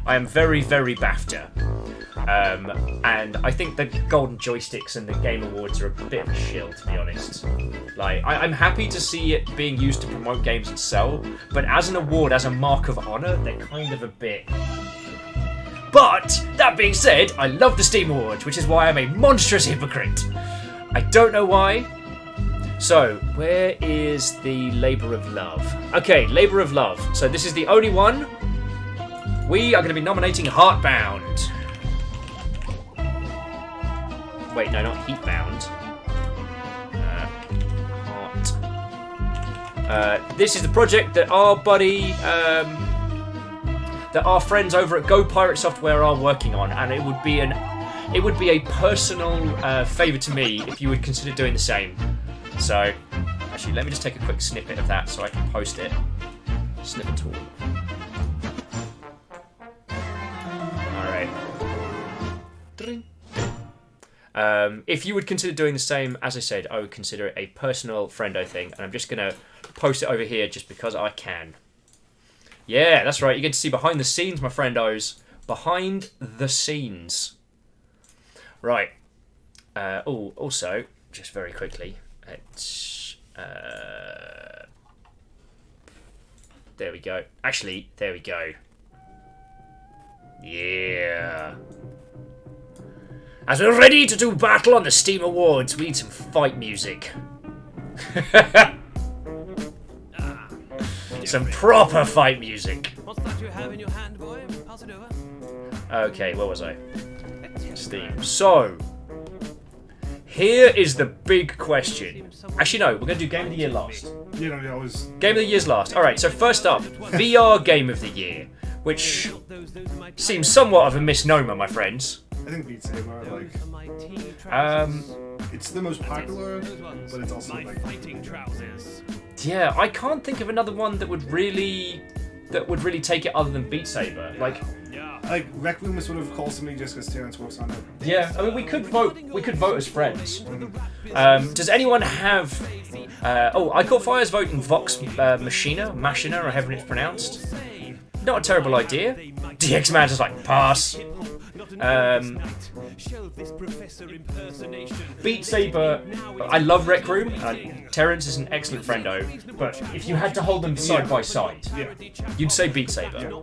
Speaker 1: BAFTA. And I think the Golden Joysticks and the Game Awards are a bit of a shill, to be honest. Like, I'm happy to see it being used to promote games and sell, but as an award, as a mark of honour, they're kind of a bit... But, that being said, I love the Steam Awards, which is why I'm a monstrous hypocrite. I don't know why. So, where is the Labour of Love? Okay, Labour of Love. So this is the only one. We are going to be nominating Heartbound. Wait, no, not Heatbound. Heart. This is the project that our buddy, that our friends over at Go Pirate Software are working on, and it would be a personal favour to me if you would consider doing the same. So, actually, let me just take a quick snippet of that so I can post it. Snippet tool. Alright. If you would consider doing the same, as I said, I would consider it a personal friendo thing, and I'm just going to post it over here just because I can. Yeah, that's right, you get to see behind the scenes, my friendos. Behind the scenes. Right. Also, just very quickly, it's There we go. Actually, there we go. Yeah. As we're ready to do battle on the Steam Awards, we need some fight music. Some proper fight music.
Speaker 9: What's that you have in your hand, boy? Pass it over.
Speaker 1: Okay, where was I? Steam. So, here is the big question. Actually, no, we're going to do Game of the Year last.
Speaker 8: You know, you always.
Speaker 1: Game of the Year's last. Alright, so first up, VR Game of the Year, which seems somewhat of a misnomer, my friends.
Speaker 8: I think Beat Saber, like, it's the most popular, but it's also like
Speaker 9: fighting trousers.
Speaker 1: yeah, I can't think of another one that would really take it other than Beat Saber. Like
Speaker 8: Rec Room was sort of called somebody just because Terrence works on it.
Speaker 1: yeah, I mean we could vote as friends. Does anyone have I caught Fire's vote in Vox Machina, or however it's pronounced. Not a terrible idea. DX Man's just like pass. Beat Saber, I love Rec Room. Terrence is an excellent friendo, but if you had to hold them side by side, you'd say Beat Saber.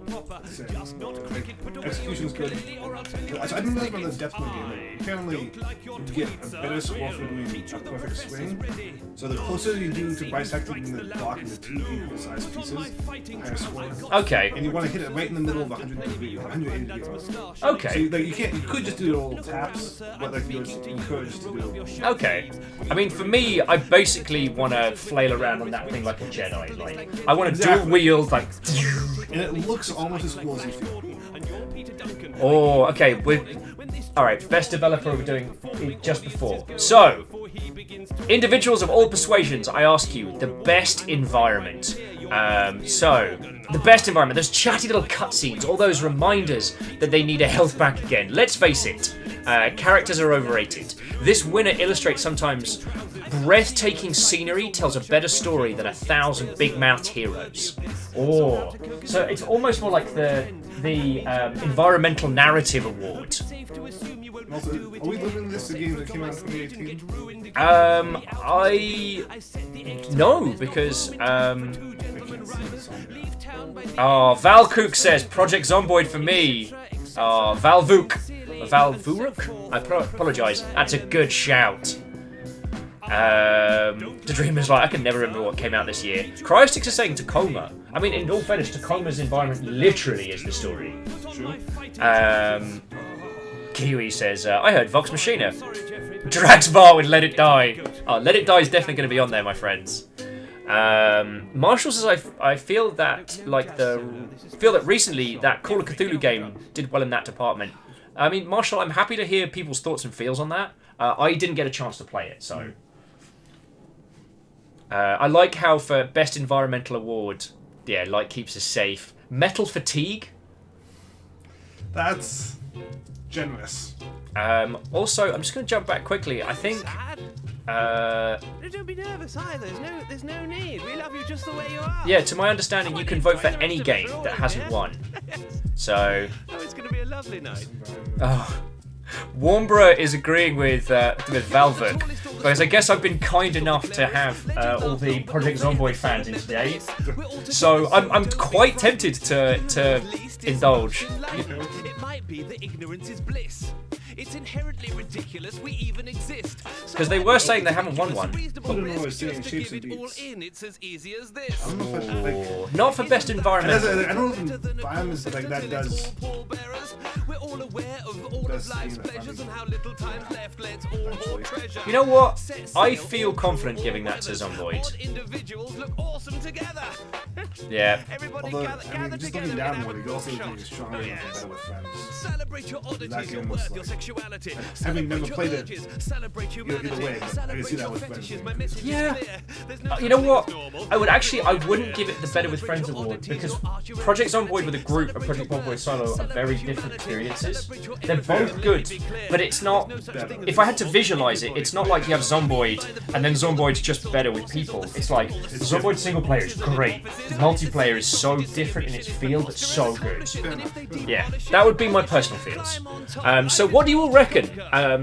Speaker 8: Execution's good. I didn't really know the depth of the game. Apparently, you get a better score for doing a perfect swing. So the closer you do to bisecting the block into two equal sized pieces, the higher score.
Speaker 1: Okay.
Speaker 8: And you want to hit it right in the middle of 180 degrees.
Speaker 1: Okay.
Speaker 8: So like, you could just do little taps, but like you're encouraged to do.
Speaker 1: Okay. I mean, for me, I basically want to flail around on that thing like a Jedi. Like, I want to dual wield, like.
Speaker 8: And it looks almost as cool as you feel.
Speaker 1: Oh, okay. All right. Best developer we're doing just before. So, individuals of all persuasions, I ask you the best environment. So, the best environment. Those chatty little cutscenes, all those reminders that they need a health back again. Let's face it, characters are overrated. This winner illustrates sometimes breathtaking scenery tells a better story than 1,000 big-mouthed heroes. Oh, so it's almost more like the environmental narrative award.
Speaker 8: Also, are we looking at this game that came out in 2018?
Speaker 1: No, because Valkook says Project Zomboid for me. Valvuruk. I apologise. That's a good shout. The Dreamer's like, I can never remember what came out this year. Cryostix is saying Tacoma. I mean, in all fairness, Tacoma's environment literally is the story. Kiwi says, I heard Vox Machina. Draxbar with Let It Die. Oh, Let It Die is definitely going to be on there, my friends. Marshall says, I feel that recently that Call of Cthulhu game did well in that department. I mean, Marshall, I'm happy to hear people's thoughts and feels on that. I didn't get a chance to play it, so. I like how for Best Environmental Award, yeah, Light keeps us safe. Metal Fatigue.
Speaker 8: That's generous.
Speaker 1: Also, I'm just going to jump back quickly. I think.
Speaker 9: Don't be nervous either. There's no need. We love you just the way you are.
Speaker 1: Yeah, to my understanding, you can vote for any game that hasn't won. So.
Speaker 9: Oh, it's going to be a lovely night.
Speaker 1: Oh. Warmborough is agreeing with Valvuk, because I guess I've been kind enough to have all the Project Zomboid fans in today, so I'm quite tempted to indulge.
Speaker 9: It might be that ignorance is bliss. It's inherently ridiculous we even exist.
Speaker 1: Because they were saying they haven't won one.
Speaker 9: It's as easy as this.
Speaker 1: Not for Best Environment.
Speaker 8: I don't know if environments like that does.
Speaker 9: We're all aware of all of life's pleasures and how little time's left. Let's all hoard treasure.
Speaker 1: You know what? I feel confident giving that to Zomboid.
Speaker 9: Individuals look awesome together.
Speaker 1: Yeah.
Speaker 8: Although, I mean, just looking downward, it also being stronger and better with friends.
Speaker 9: Celebrate your oddities, your worth, your sexuality.
Speaker 8: Having never played it, either way, but I can see that with friends.
Speaker 1: Yeah. You know what? I wouldn't give it the Better with Friends award, because Project Zomboid with a group and Project Zomboid solo are very different experiences. They're both good, but it's not. If I had to visualize it, it's not like you have Zomboid and then Zomboid's just better with people. It's like Zomboid single player is great. Multiplayer is so different in its feel, but so good. Yeah, that would be my personal feels. So what do you all reckon?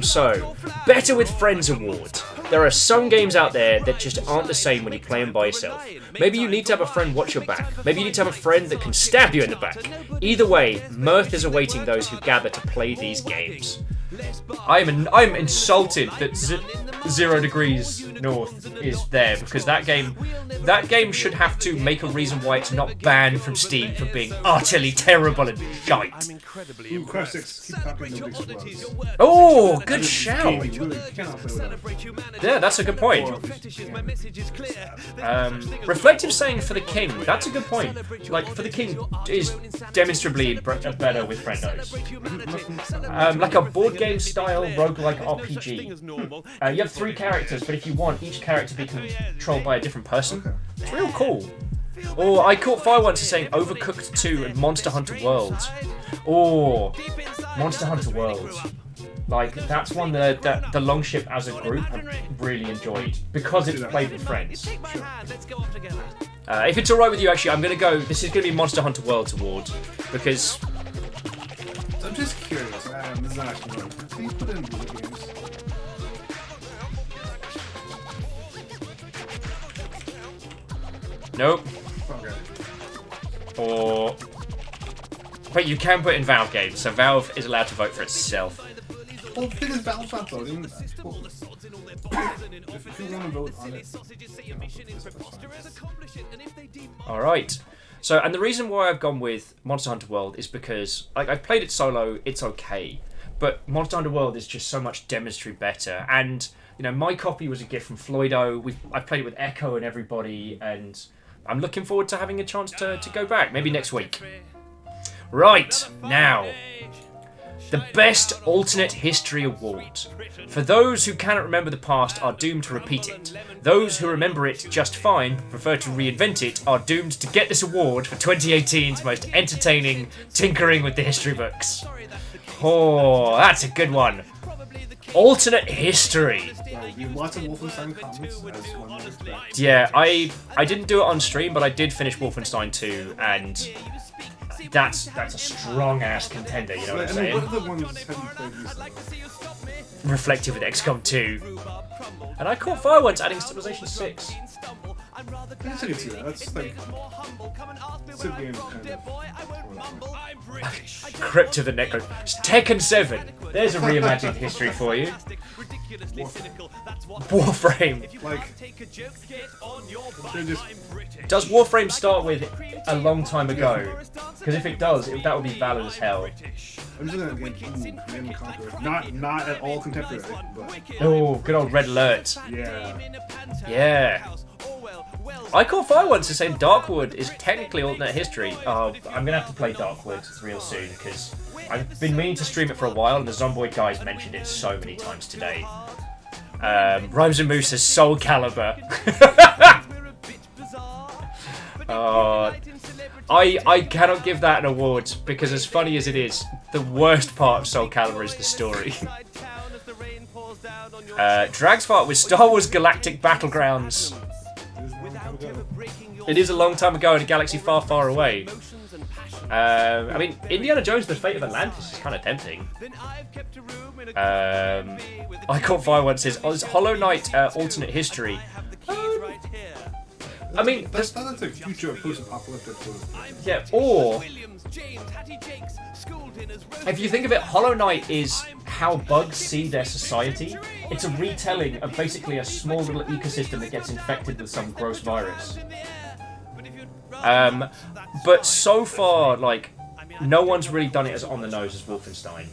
Speaker 1: So, Better with Friends award. There are some games out there that just aren't the same when you play them by yourself. Maybe you need to have a friend watch your back. Maybe you need to have a friend that can stab you in the back. Either way, mirth is awaiting those who gather to play these games. I'm insulted that 0 Degrees North is there, because that game should have to make a reason why it's not banned from Steam for being utterly terrible and shite.
Speaker 8: Ooh, Crash 6, keep talking, nobody explodes.
Speaker 1: Oh, good shout.
Speaker 8: You really cannot play with
Speaker 1: Yeah, that's a good point. Reflective saying for the king, that's a good point. Like, for the king is demonstrably better with friendos. Like a board game style roguelike RPG. You have 3 characters, but if you want each character to be controlled by a different person, it's real cool. Or I caught fire once as saying Overcooked 2 and Monster Hunter World. Or Monster Hunter World. Like, that's one that the Longship as a group I really enjoyed, because it's played with friends. If it's alright with you, actually, I'm going to go... This is going to be Monster Hunter World's award, because...
Speaker 8: I'm just curious. This is not actually right. Please put in video games.
Speaker 1: Nope.
Speaker 8: Okay.
Speaker 1: Or... Wait, you can put in Valve games, so Valve is allowed to vote for itself.
Speaker 8: Well, the thing is, Valve's not voting. If you want to vote on it,
Speaker 1: Alright. So, and the reason why I've gone with Monster Hunter World is because, like, I've played it solo, it's okay. But Monster Hunter World is just so much demonstrably better. And, you know, my copy was a gift from Floydo. I've played it with Echo and everybody, and I'm looking forward to having a chance to go back. Maybe next week. Right, now. The Best Alternate History Award. For those who cannot remember the past are doomed to repeat it. Those who remember it just fine, prefer to reinvent it, are doomed to get this award for 2018's most entertaining tinkering with the history books. Oh, that's a good one. Alternate history.
Speaker 8: lots of Wolfenstein comments, as one would expect.
Speaker 1: Yeah, I didn't do it on stream, but I did finish Wolfenstein 2, and that's a strong ass contender. You know what I'm saying?
Speaker 8: What are the ones have you played recently?
Speaker 1: Reflective with XCOM 2, and I caught fire once adding Civilization 6.
Speaker 8: I guess I can see that. That's like Civ games kind of.
Speaker 1: Crypt of the Necro. Tekken 7. There's a reimagined history for you. Warframe.
Speaker 8: Like, they're just.
Speaker 1: Does Warframe start with a long time ago? Because if it does, that would be valid as hell.
Speaker 8: I'm just gonna get Command and Conquer. Not at all contemporary, but
Speaker 1: Oh, good old Red Alert.
Speaker 8: yeah.
Speaker 1: Yeah. I caught fire once to say Darkwood is technically alternate history. I'm gonna have to play Darkwood real soon because I've been meaning to stream it for a while, and the Zombiod guys mentioned it so many times today. Rhymes and Moose says Soul Calibur. I cannot give that an award because, as funny as it is, the worst part of Soul Calibur is the story. Drag's part with Star Wars Galactic Battlegrounds. It is a long time ago in a galaxy far, far away. I mean, Indiana Jones: The Fate of Atlantis is kind of tempting. I caught fire once says Hollow Knight alternate history. I mean,
Speaker 8: that's a future post-apocalyptic sort of.
Speaker 1: Yeah, or if you think of it, Hollow Knight is how bugs see their society. It's a retelling of basically a small little ecosystem that gets infected with some gross virus. But so far, like, no one's really done it as on the nose as Wolfenstein.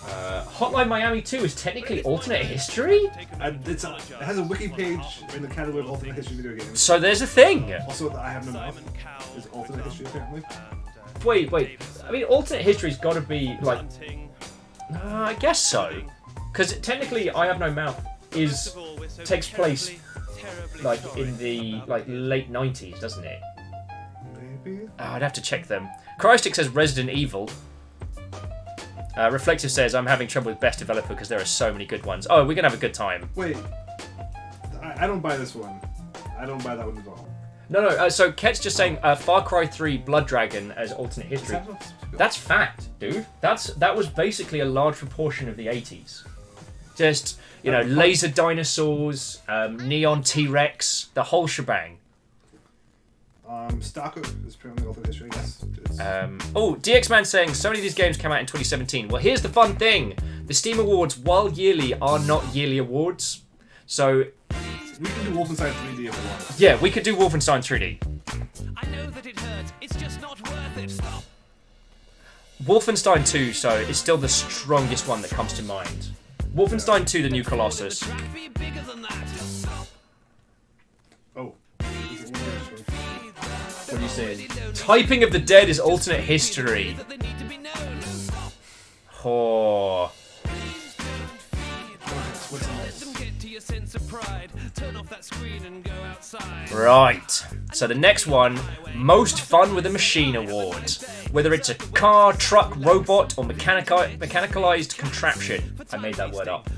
Speaker 1: Hotline Miami 2 is technically alternate history?
Speaker 8: It has a wiki page in the category of alternate history video games.
Speaker 1: So there's a thing!
Speaker 8: Also, the I Have No Mouth is alternate history, apparently.
Speaker 1: Wait. I mean, alternate history's got to be, like... I guess so. Because technically, I Have No Mouth takes place, like, in the late 90s, doesn't it?
Speaker 8: Maybe?
Speaker 1: I'd have to check them. Crystick says Resident Evil. Reflective says, I'm having trouble with best developer because there are so many good ones. Oh, we're going to have a good time.
Speaker 8: Wait. I don't buy this one. I don't buy that one at all.
Speaker 1: No. So Ket's just saying Far Cry 3 Blood Dragon as alternate history. That's fact, dude. That was basically a large proportion of the 80s. Just, you know, laser dinosaurs, neon T-Rex, the whole shebang.
Speaker 8: Stalker is apparently alternate history, yes.
Speaker 1: DX Man saying so many of these games came out in 2017. Well, here's the fun thing: the Steam Awards, while yearly, are not yearly awards. So
Speaker 8: we can do Wolfenstein 3D if we want.
Speaker 1: Yeah, we could do Wolfenstein 3D.
Speaker 9: I know that it hurts. It's just not worth it. Stop.
Speaker 1: Wolfenstein 2, so is still the strongest one that comes to mind. Wolfenstein 2: The New Colossus.
Speaker 9: Be bigger than that.
Speaker 8: Oh.
Speaker 1: What are you saying? Typing of the Dead is alternate history. Oh. Right. So the next one, Most Fun with a Machine Awards. Whether it's a car, truck, robot, or mechanicalized contraption. I made that word up.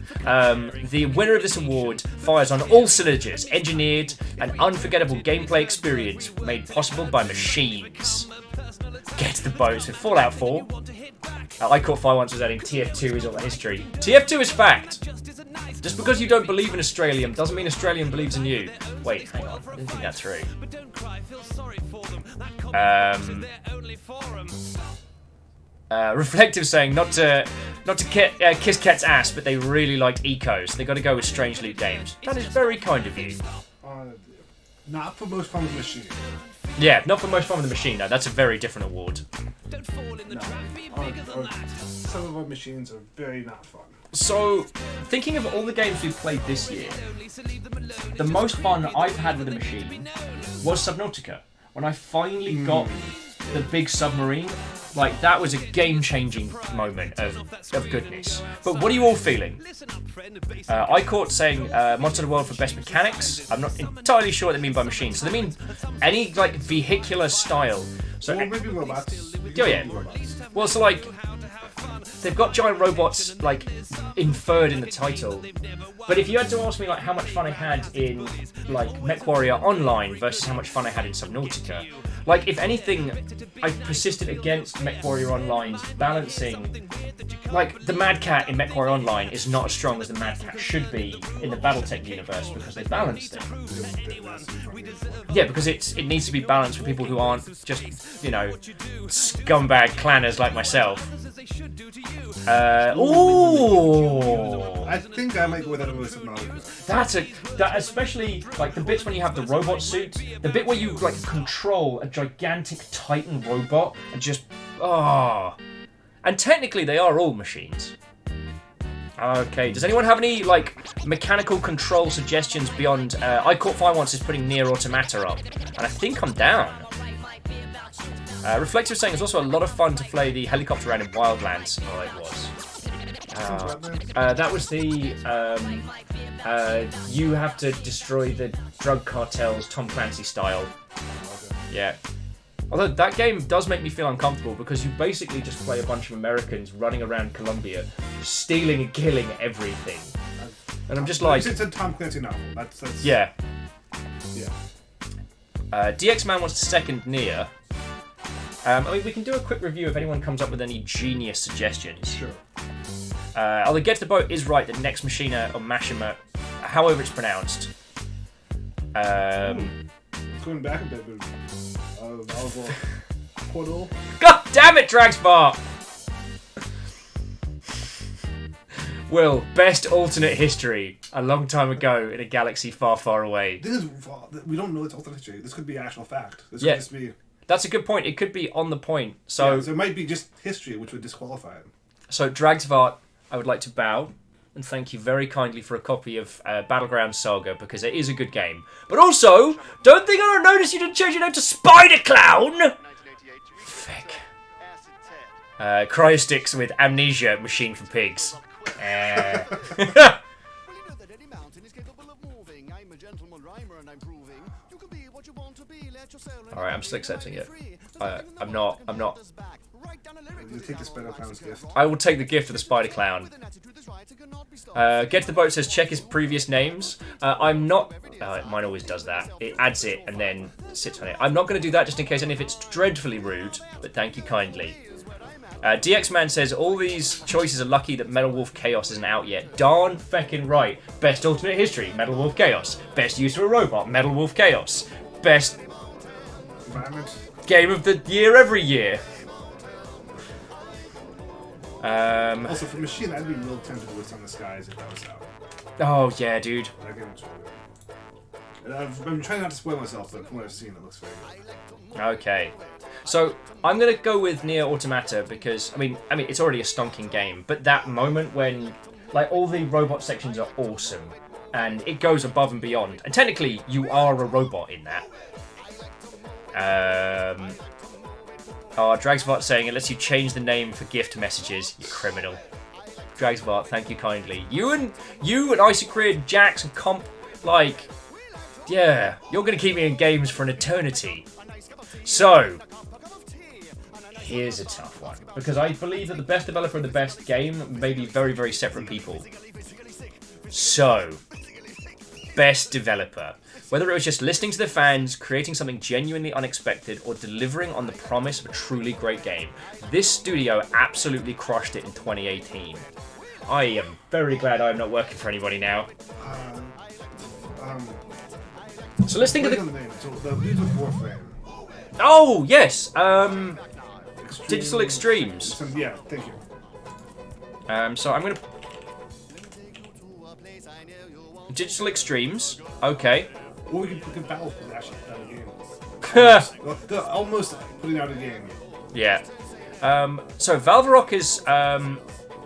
Speaker 1: The winner of this award fires on all cylinders, engineered an unforgettable gameplay experience made possible by machines. Get the boats with Fallout 4. I Caught Fire once was adding TF2 is all the history. TF2 is fact. Just because you don't believe in Australian doesn't mean Australian believes in you. Wait, hang on. I didn't think that through. Reflective saying not to kiss Cat's ass, but they really liked Ecos. They got to go with Strange Loot Games. That is very kind of you.
Speaker 8: Not for Most Fun with the Machine.
Speaker 1: Yeah, not for Most Fun with the Machine. No, that's a very different award.
Speaker 8: Some of our machines are very not fun.
Speaker 1: So, thinking of all the games we've played this year, the most fun I've had with a machine was Subnautica. When I finally got the big submarine, like, that was a game-changing moment of goodness. But what are you all feeling? I caught saying Monster Hunter World for best mechanics. I'm not entirely sure what they mean by machines. So they mean any, like, vehicular style. So,
Speaker 8: or maybe robots.
Speaker 1: Oh, yeah. Well, so, like, they've got giant robots, like, inferred in the title. But if you had to ask me, like, how much fun I had in, like, MechWarrior Online versus how much fun I had in Subnautica, like, if anything, I persisted against MechWarrior Online's balancing. Like, the Mad Cat in MechWarrior Online is not as strong as the Mad Cat should be in the Battletech universe because they balanced it. Yeah, because it needs to be balanced for people who aren't just, you know, scumbag clanners like myself. Ooh!
Speaker 8: I think I might go with that over Subnautica.
Speaker 1: That especially, like, the bits when you have the robot suit, the bit where you, like, control a gigantic Titan robot and just, And technically they are all machines. Okay, does anyone have any, like, mechanical control suggestions beyond, I Caught Fire once is putting Nier Automata up, and I think I'm down. Reflective saying it's also a lot of fun to play the helicopter around in Wildlands. Oh, it was. That was the, you have to destroy the drug cartels Tom Clancy style. Yeah. Although that game does make me feel uncomfortable because you basically just play a bunch of Americans running around Colombia, stealing and killing everything. And I'm just like...
Speaker 8: It's a Tom Clancy novel. That's...
Speaker 1: Yeah.
Speaker 8: Yeah.
Speaker 1: DX Man wants to second Nier. I mean, we can do a quick review if anyone comes up with any genius suggestions.
Speaker 8: Sure.
Speaker 1: Although Get to the Boat is right that Next Machina or Mashima, however it's pronounced.
Speaker 8: Going back a bit, but Portal.
Speaker 1: God damn it, Dragsbar! Will, best alternate history. A long time ago in a galaxy far, far away.
Speaker 8: This is, we don't know it's alternate history. This could be actual fact. This
Speaker 1: Yeah.
Speaker 8: could just be...
Speaker 1: That's a good point. It could be on the point. So,
Speaker 8: yeah, so it might be just history, which would disqualify it.
Speaker 1: So Dragsvart, I would like to bow and thank you very kindly for a copy of Battleground Saga because it is a good game. But also, don't think I don't notice you didn't change your name to Spider Clown. Feck. Cryosticks with Amnesia Machine for Pigs. Alright, I'm still accepting it. I'm not.
Speaker 8: You take the Spider Clown's gift.
Speaker 1: I will take the gift of the Spider Clown. Get to the Boat says check his previous names. I'm not... mine always does that. It adds it and then sits on it. I'm not going to do that just in case any of it's dreadfully rude, but thank you kindly. DX Man says all these choices are lucky that Metal Wolf Chaos isn't out yet. Darn feckin' right. Best alternate history, Metal Wolf Chaos. Best use for a robot, Metal Wolf Chaos. Best game of the year every year.
Speaker 8: Also, for Machine, I'd be real tempted with Son of Skies if that was out.
Speaker 1: Oh yeah, dude.
Speaker 8: That game looks really good. I've been trying not to spoil myself, but from what I've seen, it looks very good.
Speaker 1: Okay. So I'm gonna go with Nier Automata because I mean it's already a stonking game, but that moment when like all the robot sections are awesome and it goes above and beyond. And technically you are a robot in that. Dragsvart saying it lets you change the name for gift messages, you criminal. Dragsvart, thank you kindly. You and Isocrid, Jax and Comp, like, yeah, you're gonna keep me in games for an eternity. So, here's a tough one. Because I believe that the best developer and the best game may be very, very separate people. So, best developer. Whether it was just listening to the fans, creating something genuinely unexpected, or delivering on the promise of a truly great game, this studio absolutely crushed it in 2018. I am very glad I'm not working for anybody now. So let's think of the...
Speaker 8: So the dudes with Warframe.
Speaker 1: Oh, yes! Digital Extremes.
Speaker 8: Yeah, thank you.
Speaker 1: So I'm gonna... Digital Extremes. Okay.
Speaker 8: Or we could Battle for actually better game. They're almost putting out a game.
Speaker 1: Yeah. So Valvarok is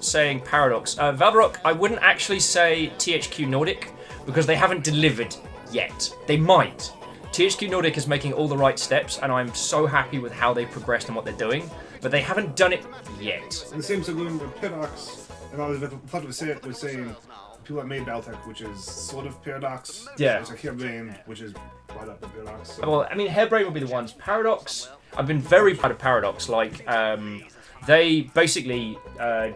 Speaker 1: saying Paradox. Valvarok, I wouldn't actually say THQ Nordic because they haven't delivered yet. They might. THQ Nordic is making all the right steps, and I'm so happy with how they've progressed and what they're doing, but they haven't done it yet.
Speaker 8: And the same thing with Paradox. If I was saying people that made Battletech, which is sort of Paradox.
Speaker 1: Yeah.
Speaker 8: It's like Hairbrain, which is brought up in Paradox. So.
Speaker 1: Well, I mean, Hairbrain would be the ones. Paradox, I've been very proud of Paradox. Like, they basically,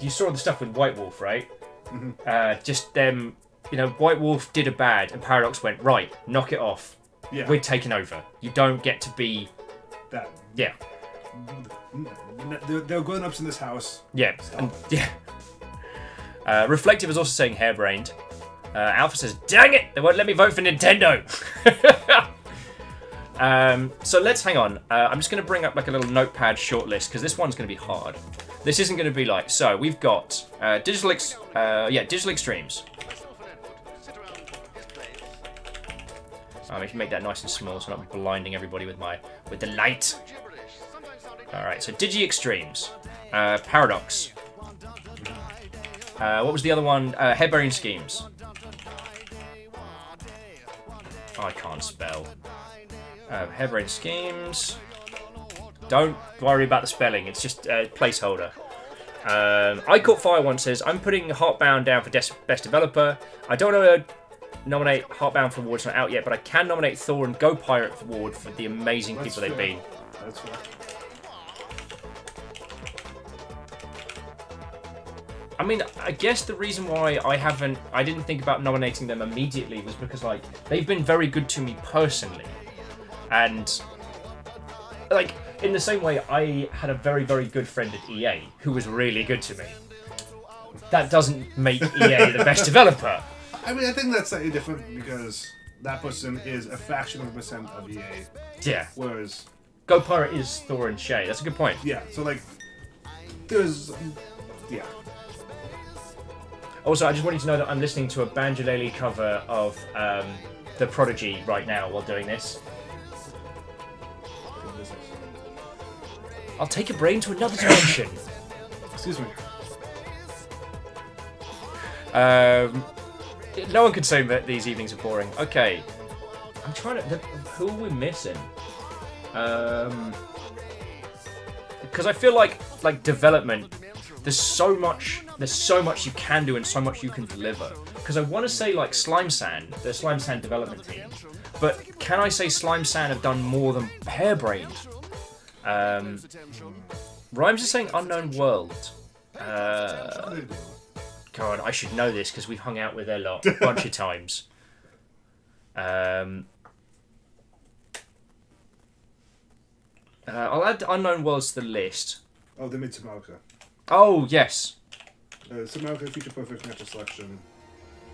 Speaker 1: you saw the stuff with White Wolf, right?
Speaker 8: Mm-hmm.
Speaker 1: Just them, you know, White Wolf did a bad, and Paradox went, right, knock it off.
Speaker 8: Yeah.
Speaker 1: We're taking over. You don't get to be...
Speaker 8: That.
Speaker 1: Yeah.
Speaker 8: They're grown-ups in this house.
Speaker 1: Yeah. And, yeah. Reflective is also saying harebrained. Alpha says, dang it! They won't let me vote for Nintendo! So let's hang on. I'm just going to bring up like a little notepad shortlist because this one's going to be hard. This isn't going to be like... So, we've got Digital Extremes. I should make that nice and small so I'm not blinding everybody with the light. Alright, so Digi Extremes. Paradox. What was the other one? Hairbrain Schemes. I can't spell. Hairbrain Schemes. Don't worry about the spelling, it's just a placeholder. I Caught Fire One says, I'm putting Heartbound down for Best Developer. I don't want to nominate Heartbound for awards not out yet, but I can nominate Thor and Go Pirate award for the amazing people they've been.
Speaker 8: That's fair.
Speaker 1: I mean, I guess the reason why I didn't think about nominating them immediately was because, like, they've been very good to me personally. And, like, in the same way, I had a very, very good friend at EA who was really good to me. That doesn't make EA the best developer.
Speaker 8: I mean, I think that's slightly different because that person is a fraction of a percent of EA.
Speaker 1: Yeah.
Speaker 8: Whereas...
Speaker 1: Go Pirate is Thor and Shay. That's a good point.
Speaker 8: Yeah, so, like, there's... Yeah.
Speaker 1: Also, I just want you to know that I'm listening to a Banjolele cover of The Prodigy right now while doing this. I'll take a brain to another dimension.
Speaker 8: Excuse me.
Speaker 1: No one can say that these evenings are boring. Okay. I'm trying to... Who are we missing? Because I feel like development... There's so much you can do and so much you can deliver. Because I want to say like Slime Sand, the Slime Sand development team, but can I say Slime Sand have done more than Hairbrained? Rhymes is saying Unknown World. God, I should know this because we've hung out with her a lot, a bunch of times. I'll add Unknown Worlds to the list.
Speaker 8: Oh, they made Subnautica.
Speaker 1: Oh yes.
Speaker 8: Subnautica feature perfect natural selection.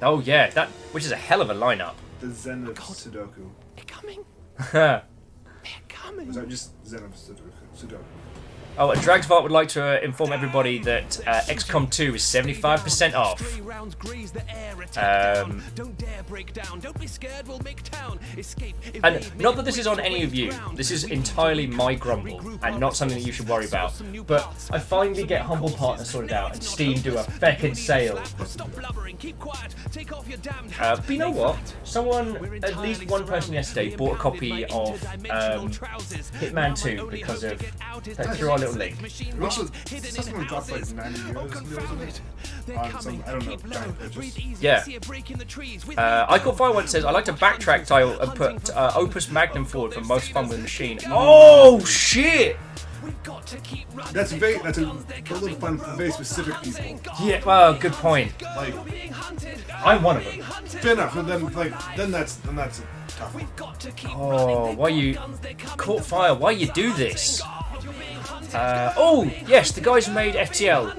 Speaker 1: Oh yeah, which is a hell of a lineup.
Speaker 8: The Zen of Sudoku.
Speaker 9: They're coming.
Speaker 1: Oh,
Speaker 9: They're coming.
Speaker 8: Was that just Zen of Sudoku?
Speaker 1: and Dragsvart would like to inform everybody that XCOM 2 is 75% off. And not that this is on any of you, this is entirely my grumble, and not something that you should worry about. But I finally get Humble Partner sorted out, and Steam do a feckin' sale. But you know what? At least one person yesterday, bought a copy of Hitman 2 because of through our little link.
Speaker 8: Also, someone dropped like 90 euros on some, I don't know, giant purchase.
Speaker 1: Yeah. I Caught Fire one says, I like to backtrack tile and put Opus Magnum forward for most fun with the machine. Oh shit!
Speaker 8: That's a little fun for very specific people.
Speaker 1: Yeah, well, good point.
Speaker 8: Like,
Speaker 1: I'm one of them.
Speaker 8: fair enough. And then that's a tough one.
Speaker 1: Oh, why you Caught Fire? Why you do this? Oh yes, the guys who made FTL.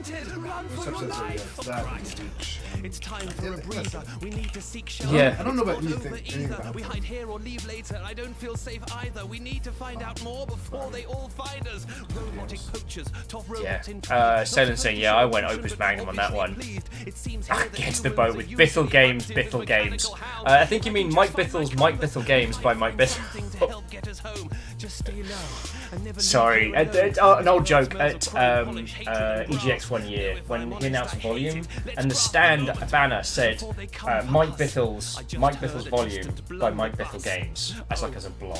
Speaker 9: It's time for a breather. We need to seek
Speaker 1: Yeah.
Speaker 8: I don't know about anything about
Speaker 9: we hide here or leave later. I don't feel safe either. We need to find out more before they all find us. Robotic poachers, top robots in
Speaker 1: Salem saying, yeah, I went Opus Magnum on that one. Against the boat with Bithell Games, Bithell Games. I think you mean Mike Bithell's Mike Bithell Games by Mike Bithell. Sorry, an old joke at EGX one year when he announced Volume, and the stand banner said Mike Bithell's Volume by Mike Bithell Games as a block.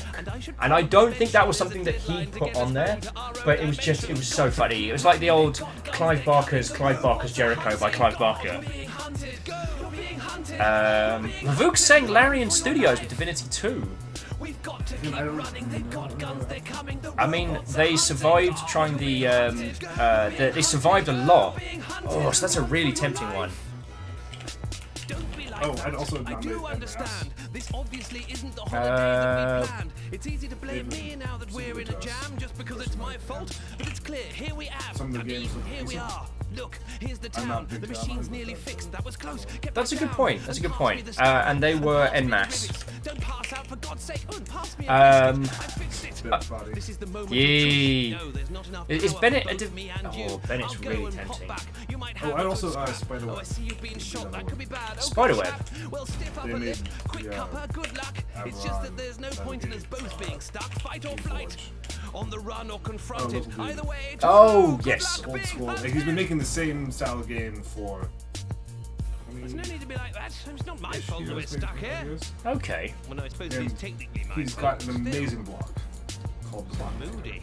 Speaker 1: And I don't think that was something that he put on there, but it was so funny. It was like the old Clive Barker's Jericho by Clive Barker. Vuk saying Larian Studios with Divinity 2. I mean, they survived trying they survived a lot. Oh, so that's a really tempting one.
Speaker 8: Oh, I'd also understand.
Speaker 9: This obviously isn't the holiday that we planned. It's easy to blame me now that we're in a jam just because it's my fault. But it's clear, here we have. Here we are. Look, here's the town. The machine's nearly fixed. That was close.
Speaker 1: That's a good point. And they were en masse.
Speaker 9: Don't pass out for God's sake. Pass me
Speaker 8: This
Speaker 9: is the moment.
Speaker 1: Yee.
Speaker 9: No, there's not enough
Speaker 1: Is
Speaker 9: power
Speaker 1: Bennett
Speaker 9: there
Speaker 1: a
Speaker 9: for me and you.
Speaker 1: Bennet's
Speaker 9: I'll go
Speaker 1: really
Speaker 9: and pop
Speaker 1: tempting.
Speaker 9: back. You might
Speaker 8: Oh,
Speaker 9: have
Speaker 8: I'd also
Speaker 9: another
Speaker 8: Spiderweb.
Speaker 9: Oh, I see you've been shot. That could be bad. Okay,
Speaker 1: Spiderweb.
Speaker 9: chap. Well, stiff up
Speaker 8: They
Speaker 9: a
Speaker 8: made
Speaker 9: lip. Quick
Speaker 8: the,
Speaker 9: cuppa, good luck. It's just that there's no point in us both being stuck. Fight or flight. On the run or confronted. Either way.
Speaker 1: Oh yes.
Speaker 8: Old school. Like, he's been making the same style of game for.
Speaker 9: There's no need to be like that. It's not my fault that we're stuck here.
Speaker 1: Okay.
Speaker 9: Well, no, I suppose it's technically my
Speaker 8: He's
Speaker 9: fault.
Speaker 8: got an amazing blog called Block.
Speaker 9: Moody.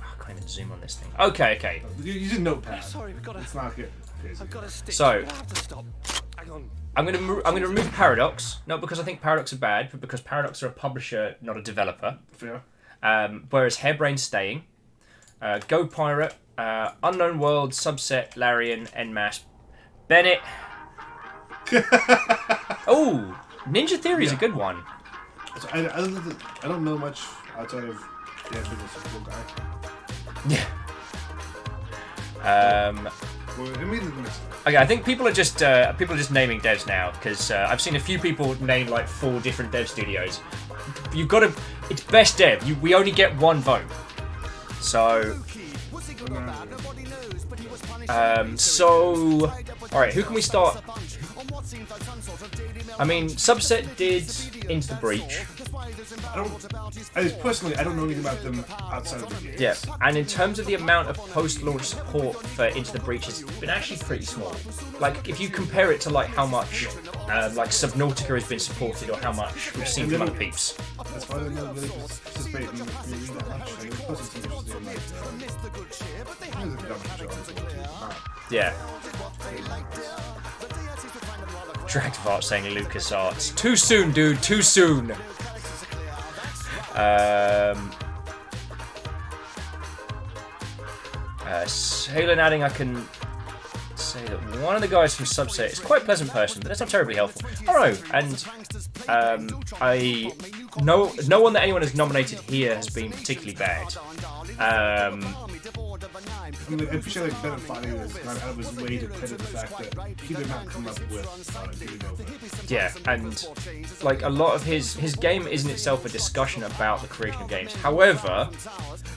Speaker 1: I can't even zoom on this thing. Okay.
Speaker 8: Use a notepad.
Speaker 9: Sorry, we've got to.
Speaker 8: Let's not get crazy.
Speaker 9: I've got to stick.
Speaker 1: So-
Speaker 9: We'll have to stop. Hang on.
Speaker 1: I'm gonna remove Paradox, not because I think Paradox are bad, but because Paradox are a publisher, not a developer.
Speaker 8: Fair.
Speaker 1: Whereas Hairbrain's staying. Go Pirate, Unknown World, Subset, Larian, En Masse, Bennett. Oh, Ninja Theory's a good one.
Speaker 8: So I don't know much outside of being a cool guy.
Speaker 1: Yeah.
Speaker 8: Well, immediately
Speaker 1: Okay, I think people are just naming devs now because I've seen a few people name like 4 different dev studios. You've got to. It's best dev. We only get one vote. So. All right. Who can we start? I mean, Subset did Into the Breach.
Speaker 8: I don't know anything about them outside of the game.
Speaker 1: Yeah, and in terms of the amount of post-launch support for Into the Breach, it's been actually pretty small. Like, if you compare it to like how much like Subnautica has been supported, or how much we've seen from other peeps.
Speaker 8: That's why they don't really participate in the community that much. And they're supposed to be interested in
Speaker 1: Yeah. Dragvart saying LucasArts. Too soon, dude. Too soon. Halen adding, I can say that one of the guys from Subset is quite a pleasant person, but that's not terribly helpful. Oh no, and no one that anyone has nominated here has been particularly bad.
Speaker 8: I mean, I appreciate like Bennett Foddy has gone out of his way to credit the fact that he did not come up with Getting Over.
Speaker 1: Yeah, and like a lot of his game isn't itself a discussion about the creation of games. However,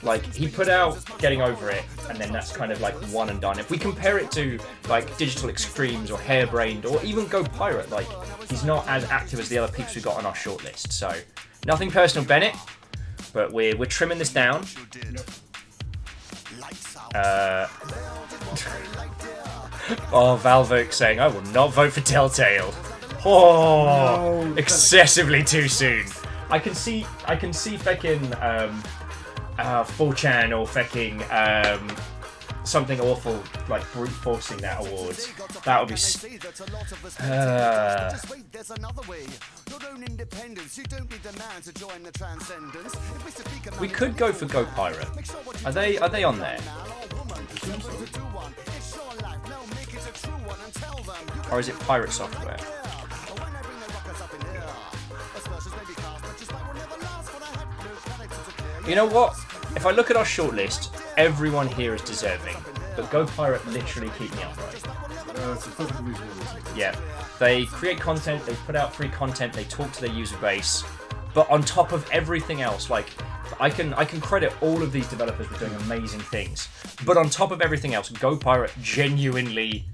Speaker 1: like he put out Getting Over It, and then that's kind of like one and done. If we compare it to like Digital Extremes or Harebrained or even Go Pirate, like he's not as active as the other peeps we got on our shortlist. So nothing personal, Bennett, but we're trimming this down. Oh, Valvoke saying, I will not vote for Telltale. Oh, no, excessively too soon. I can see fecking 4chan or fecking something awful like brute forcing that award. That would be. We could go for Go Pirate. Are they on there? Or is it Pirate Software? You know what? If I look at our shortlist, everyone here is deserving, but Go Pirate literally keep me upright. Yeah, they create content, they put out free content, they talk to their user base, but on top of everything else, like I can credit all of these developers with doing amazing things, but on top of everything else, Go Pirate genuinely,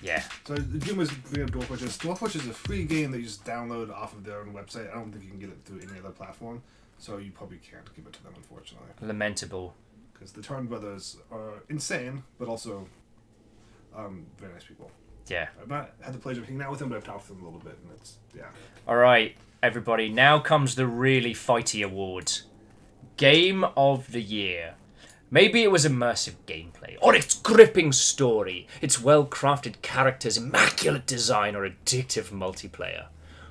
Speaker 1: yeah.
Speaker 8: So Juma's bringing up Dwarfwatches. Dwarfwatch is a free game that you just download off of their own website. I don't think you can get it through any other platform, so you probably can't give it to them, unfortunately.
Speaker 1: Lamentable.
Speaker 8: Because the Tarn brothers are insane, but also very nice people.
Speaker 1: Yeah.
Speaker 8: I've not had the pleasure of hanging out with them, but I've talked to them a little bit, and it's, yeah.
Speaker 1: Alright, everybody, now comes the really fighty award. Game of the Year. Maybe it was immersive gameplay, or its gripping story, its well-crafted characters, immaculate design, or addictive multiplayer.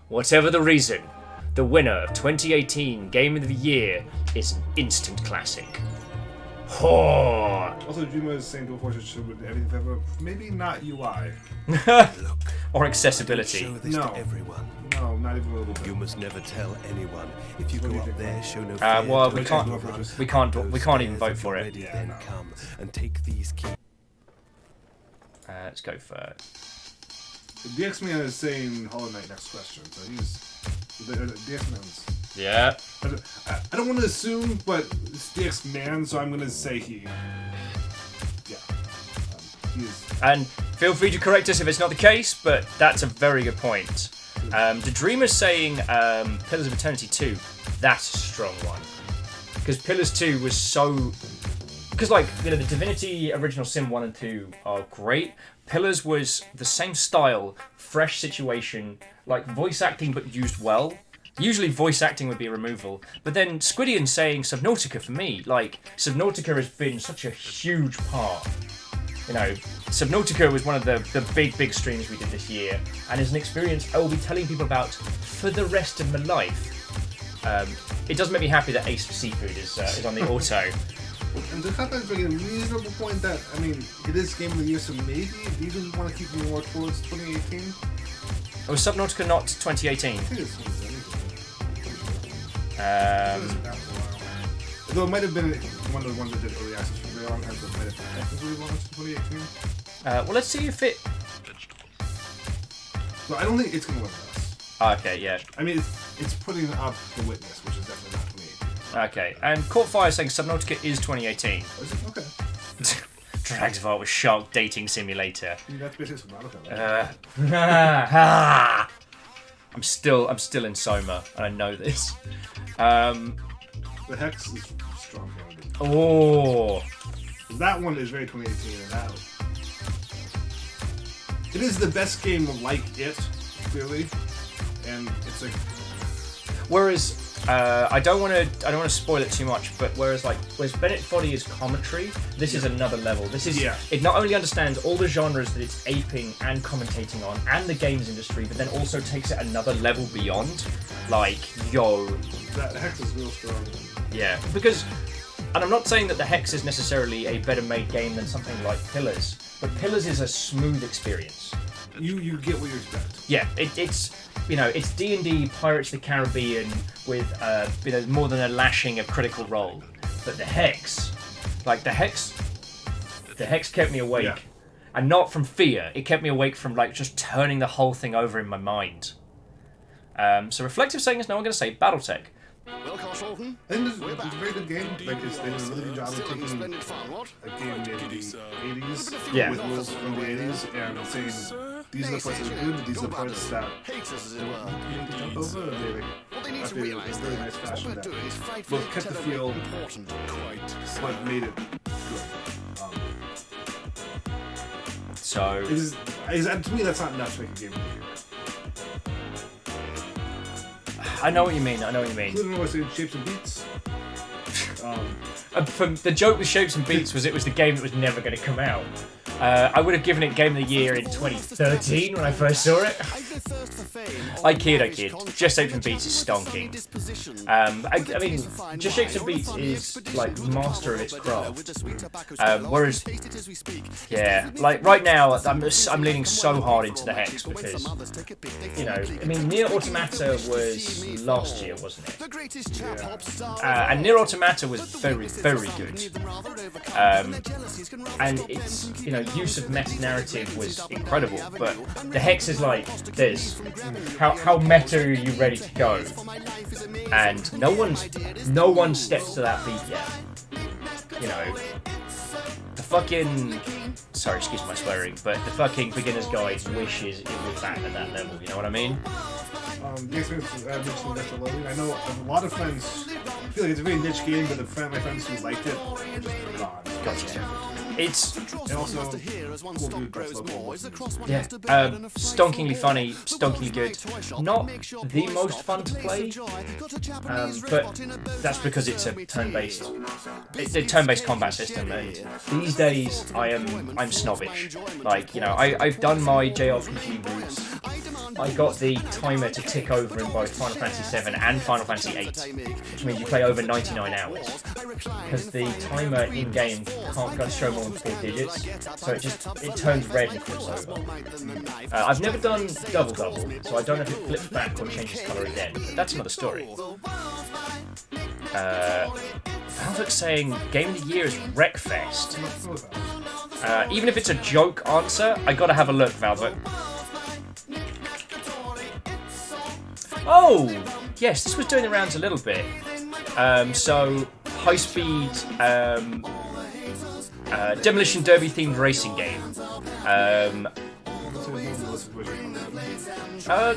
Speaker 1: Whatever the reason, the winner of 2018 Game of the Year is an instant classic.
Speaker 8: Also, Juma is saying Dwarfwatch should with everything ever. Maybe not UI.
Speaker 1: Or accessibility.
Speaker 8: No. No, not even a little bit.
Speaker 9: You must never tell anyone. If you go up there, show no
Speaker 1: well, we can't even vote for it.
Speaker 9: Then come and take these keys.
Speaker 1: Let's go for.
Speaker 8: The X-Man is saying Hollow Knight next question, so he's the X-Man's.
Speaker 1: Yeah.
Speaker 8: I don't want to assume, but it's the X-Man, so I'm going to say he. Yeah. He is.
Speaker 1: And feel free to correct us if it's not the case, but that's a very good point. The Dreamer's saying Pillars of Eternity 2. That's a strong one. Because Pillars 2 was so. Because, like, the Divinity Original Sin 1 and 2 are great. Pillars was the same style, fresh situation, like voice acting but used well. Usually voice acting would be a removal. But then Squidian saying Subnautica for me, like, Subnautica has been such a huge part. Subnautica was one of the big streams we did this year, and is an experience I will be telling people about for the rest of my life. It does make me happy that Ace Seafood is on the auto.
Speaker 8: And the fact that it's making a reasonable point that, I mean, it is Game of the Year, so maybe these would want to keep me more towards 2018.
Speaker 1: Was Subnautica not 2018?
Speaker 8: I think it's 2018. Though it might have been one of the ones that did early access for very long time, so it might have been technically launched in 2018.
Speaker 1: Well, let's see if it.
Speaker 8: So I don't think it's going to win this.
Speaker 1: Okay, yeah.
Speaker 8: I mean, it's putting up The Witness, which is definitely not 2018.
Speaker 1: Okay, and Court Fire saying Subnautica is 2018.
Speaker 8: Oh, is it? Okay.
Speaker 1: Dragsvar was Shark Dating Simulator.
Speaker 8: That's basically
Speaker 1: Subnautica. I'm still in Soma, and I know this.
Speaker 8: The Hex is strong.
Speaker 1: Oh.
Speaker 8: That one is very 2018, and that it is the best game like it, clearly, and it's like.
Speaker 1: Whereas I don't want to spoil it too much, but whereas Bennett Foddy is commentary, this is another level. This is it not only understands all the genres that it's aping and commentating on, and the games industry, but then also takes it another level beyond. Like, yo,
Speaker 8: that Hex is real strong.
Speaker 1: Yeah, because, and I'm not saying that the Hex is necessarily a better made game than something like Pillars, but Pillars is a smooth experience.
Speaker 8: You get what you expect.
Speaker 1: Yeah, it's it's D&D Pirates of the Caribbean with more than a lashing of Critical Role. But the Hex The hex kept me awake.
Speaker 8: Yeah.
Speaker 1: And not from fear. It kept me awake from like just turning the whole thing over in my mind. So reflective saying is now I'm going to say BattleTech.
Speaker 8: I think it's a very good game. Like, they did a really good job of taking a game made in the 80s
Speaker 1: Yeah.
Speaker 8: with rules from the 80s and saying these are the parts that are good, these are the parts that you need to jump over, and they updated in a very nice fashion that both kept the feel but made it good.
Speaker 1: So
Speaker 8: To me, that's not enough to make a game of the year.
Speaker 1: I know what you mean.
Speaker 8: Including what I said, Shapes and Beats.
Speaker 1: From the joke with Shapes and Beats was it was the game that was never going to come out. I would have given it Game of the Year in 2013 when I first saw it. I kid. Just Shapes and Beats is stonking. I mean, Just Shapes and Beats is like master of its craft. Whereas, yeah, like right now I'm leaning so hard into the hex because, you know, I mean, Nier Automata was last year, wasn't it? And Nier Automata was very, very good. And it's, you know, use of meta narrative was incredible, but the hex is like this. How meta are you ready to go? And no one steps to that beat yet. You know, the fucking, sorry, excuse my swearing, but the fucking beginner's guide wishes it was back at that level. You know what I mean?
Speaker 8: The experience mentioned Metro Loading. I know a lot of friends feel like it's a very niche game, but my friends who liked it are just gone.
Speaker 1: Gotcha. It's
Speaker 8: and also cool dude dressed local.
Speaker 1: yeah, stonkingly funny, stonkingly good. Not the most fun to play, but that's because it's a turn-based combat system. And these days, I'm snobbish. Like, you know, I've done my JRPG routes. I got the timer to tick over in both Final Fantasy VII and Final Fantasy VIII, which means you play over 99 hours. Because the timer in-game can't go show more than 4 digits, so it turns red and flips over. I've never done double-double, so I don't know if it flips back or changes colour again, but that's another story. Valvok's saying Game of the Year is Wreckfest. Even if it's a joke answer, I gotta have a look, Valvok. Oh! Yes, this was doing the rounds a little bit. So, high-speed Demolition Derby themed racing game.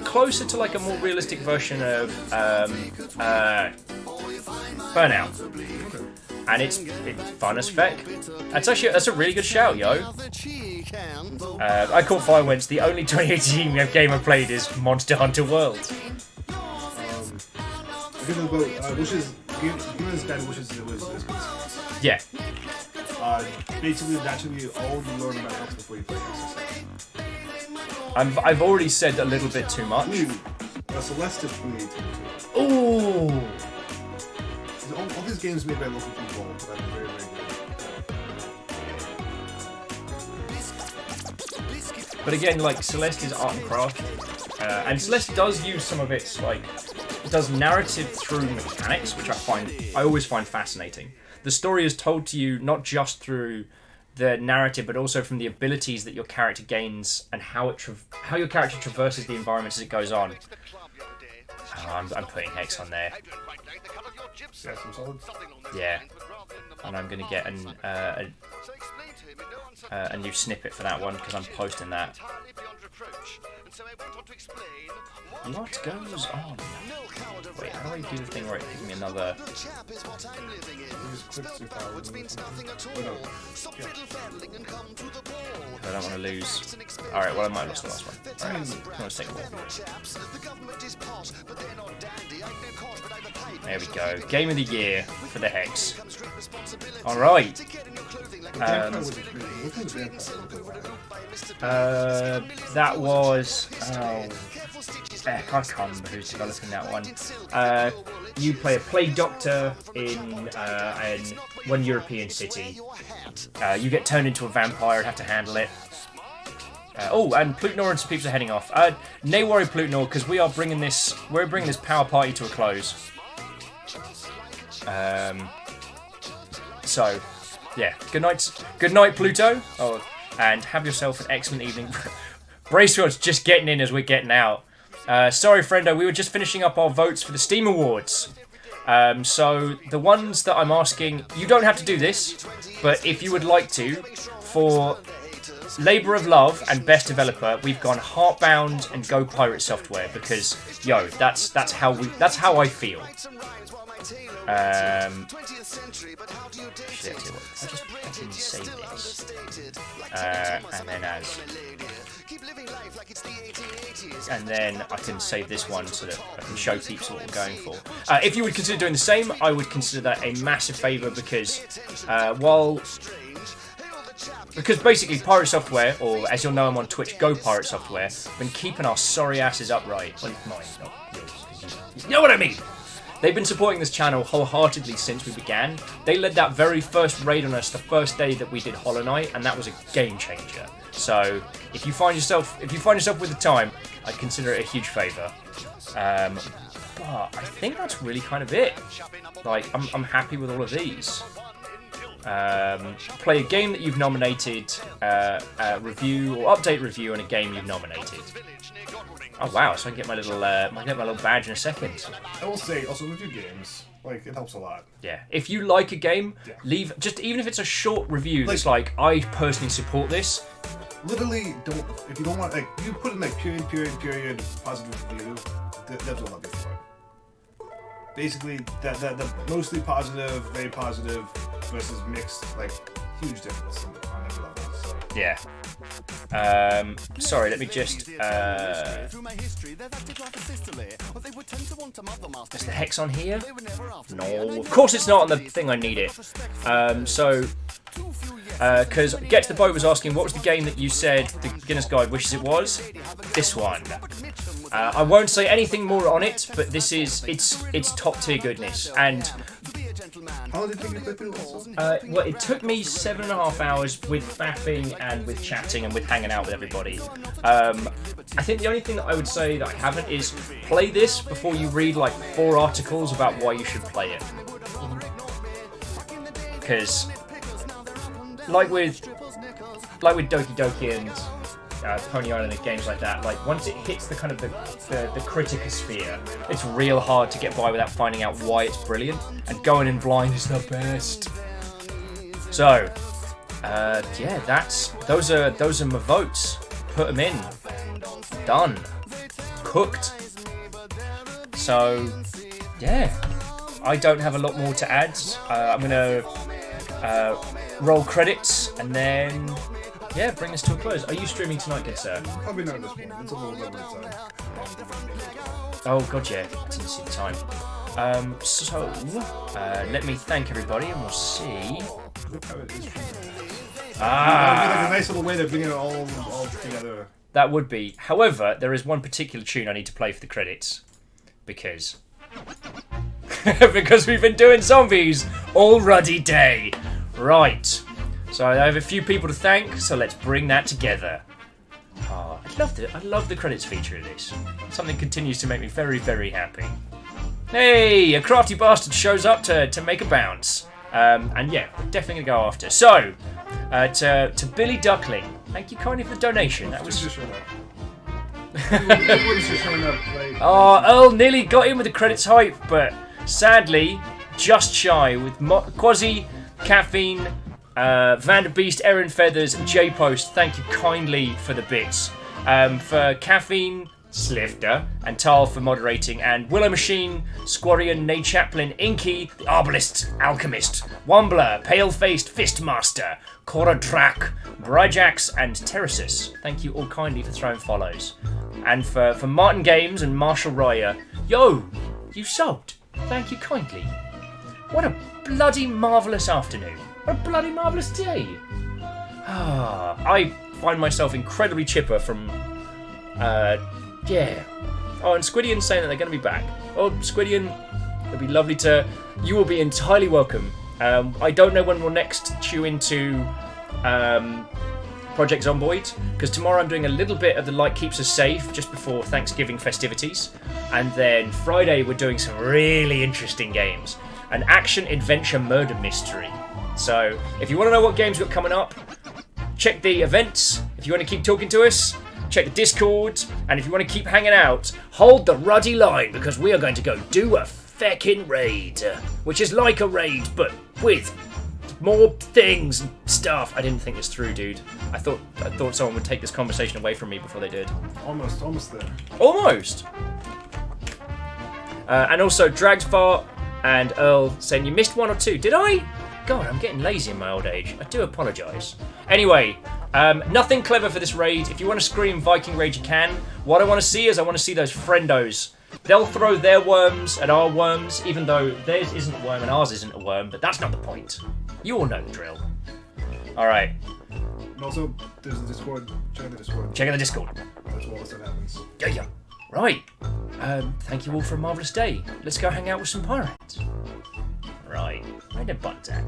Speaker 1: Closer to like a more realistic version of Burnout. And it's fun as feck. That's a really good shout, yo. I caught fire when the only 2018 game I played is Monster Hunter World. Yeah.
Speaker 8: Basically, that should be all you learn about X before you play X.
Speaker 1: I've already said a little bit too much.
Speaker 8: Celeste is 2018.
Speaker 1: Ooh.
Speaker 8: All these games made by local people that are very, very good.
Speaker 1: But again, like, Celeste is art and craft. And Celeste does use some of its, like, it does narrative through mechanics, which I always find fascinating. The story is told to you not just through the narrative, but also from the abilities that your character gains and how your character traverses the environment as it goes on. Oh, I'm putting Hex on there. Yeah, and I'm gonna get a new snippet for that one because I'm posting that. What goes on? Wait, how do I do the thing where it gives me another? I don't want to lose. Alright, well I might have lost the last one. Alright, let's take one. There we go. Game of the Year for the Hex. Alright. That was... I can't remember who's developing that one. You play a plague doctor in one European city. You get turned into a vampire and have to handle it. And Plutnor and some peeps are heading off. Nay worry, Plutnor, because we're bringing this power party to a close. So, Yeah. Good night, Pluto. Oh, and have yourself an excellent evening. Braceworld's just getting in as we're getting out. Sorry, friendo, we were just finishing up our votes for the Steam Awards. So the ones that I'm asking, you don't have to do this, but if you would like to, for Labour of Love and Best Developer, we've gone Heartbound and Go Pirate Software because, yo, that's how I feel. Shit, I just fucking save this, and then I can save this one so that I can show people what we're going for. If you would consider doing the same, I would consider that a massive favour because because basically Pirate Software, or as you'll know them on Twitch, Go Pirate Software, have been keeping our sorry asses upright. Well, mine, not yours. You know what I mean? They've been supporting this channel wholeheartedly since we began. They led that very first raid on us the first day that we did Hollow Knight, and that was a game changer. So if you find yourself with the time, I'd consider it a huge favour. But I think that's really kind of it. Like, I'm happy with all of these. Play a game that you've nominated, review or update review on a game you've nominated. Oh wow! So I can get my little badge in a second.
Speaker 8: I will say also review games. Like, it helps a lot.
Speaker 1: Yeah. If you like a game, leave just even if it's a short review that's like, I personally support this.
Speaker 8: Literally, if you don't want, like, you put in like period positive review, devs will love you for it. Basically, that mostly positive, very positive versus mixed, like, huge difference on every level. So.
Speaker 1: Yeah. Sorry, let me just. Is the hex on here? No, of course it's not on the thing I need it. Because Get to the Boat was asking what was the game that you said the beginner's guide wishes it was. This one. I won't say anything more on it, but this is it's top tier goodness. And
Speaker 8: how long did it take you to play through this?
Speaker 1: well, it took me 7.5 hours with faffing and with chatting and with hanging out with everybody. I think the only thing that I would say that I haven't is play this before you read like 4 articles about why you should play it. Because like with Doki Doki and Pony Island and games like that, like once it hits the kind of the criticosphere, it's real hard to get by without finding out why it's brilliant, and going in blind is the best. So yeah, those are my votes. Put them in. Done. Cooked. So yeah, I don't have a lot more to add. I'm gonna roll credits and then yeah, bring this to a close. Are you streaming tonight, good sir?
Speaker 8: Probably not at this point. It's a little over the time.
Speaker 1: Oh god, yeah. I didn't see the time. So let me thank everybody, and we'll see.
Speaker 8: Like a nice little way to bring it all together.
Speaker 1: That would be. However, there is one particular tune I need to play for the credits because because we've been doing zombies all ruddy day. Right. So I have a few people to thank, so let's bring that together. Oh, I love the credits feature of this. Something continues to make me very, very happy. Hey, a crafty bastard shows up to make a bounce. And yeah, we're definitely going to go after. So, to Billy Duckling, thank you kindly for the donation. That was... Oh, Earl nearly got in with the credits hype, but sadly, just shy with Quasi, Caffeine, Vanderbeest, Erin Feathers, J Post, thank you kindly for the bits. For Caffeine, Slifter, and Tal for moderating, and Willow Machine, Squarian, Nate Chaplin, Inky, the Arbalist, Alchemist, Wombler, Pale-Faced Fistmaster, Cora Drak, Bryjax, and Terrasis. Thank you all kindly for throwing follows. And for Martin Games and Marshall Ryer, yo, you subbed. Thank you kindly. What a bloody marvellous afternoon. What a bloody marvellous day. I find myself incredibly chipper from, yeah. Oh, and Squidian's saying that they're going to be back. Oh, Squidian, it'll be lovely to... You will be entirely welcome. I don't know when we'll next tune into Project Zomboid, because tomorrow I'm doing a little bit of the Light Keeps Us Safe just before Thanksgiving festivities. And then Friday we're doing some really interesting games. An action-adventure murder mystery. So if you want to know what games we've got coming up, check the events. If you want to keep talking to us, check the Discord. And if you want to keep hanging out, hold the ruddy line, because we are going to go do a feckin' raid. Which is like a raid, but with more things and stuff. I didn't think this through, dude. I thought someone would take this conversation away from me before they did.
Speaker 8: Almost there.
Speaker 1: Almost. And also, Dragsfart and Earl saying you missed 1 or 2. Did I? God, I'm getting lazy in my old age. I do apologise. Anyway, nothing clever for this raid. If you want to scream Viking Raid, you can. What I want to see is I want to see those friendos. They'll throw their worms at our worms, even though theirs isn't a worm and ours isn't a worm, but that's not the point. You all know the drill. Alright.
Speaker 8: And also, there's the Discord. Check out the Discord.
Speaker 1: Check out the Discord.
Speaker 8: That's all that happens.
Speaker 1: Yeah. Right. Thank you all for a marvellous day. Let's go hang out with some pirates. Right. Where the buttons at?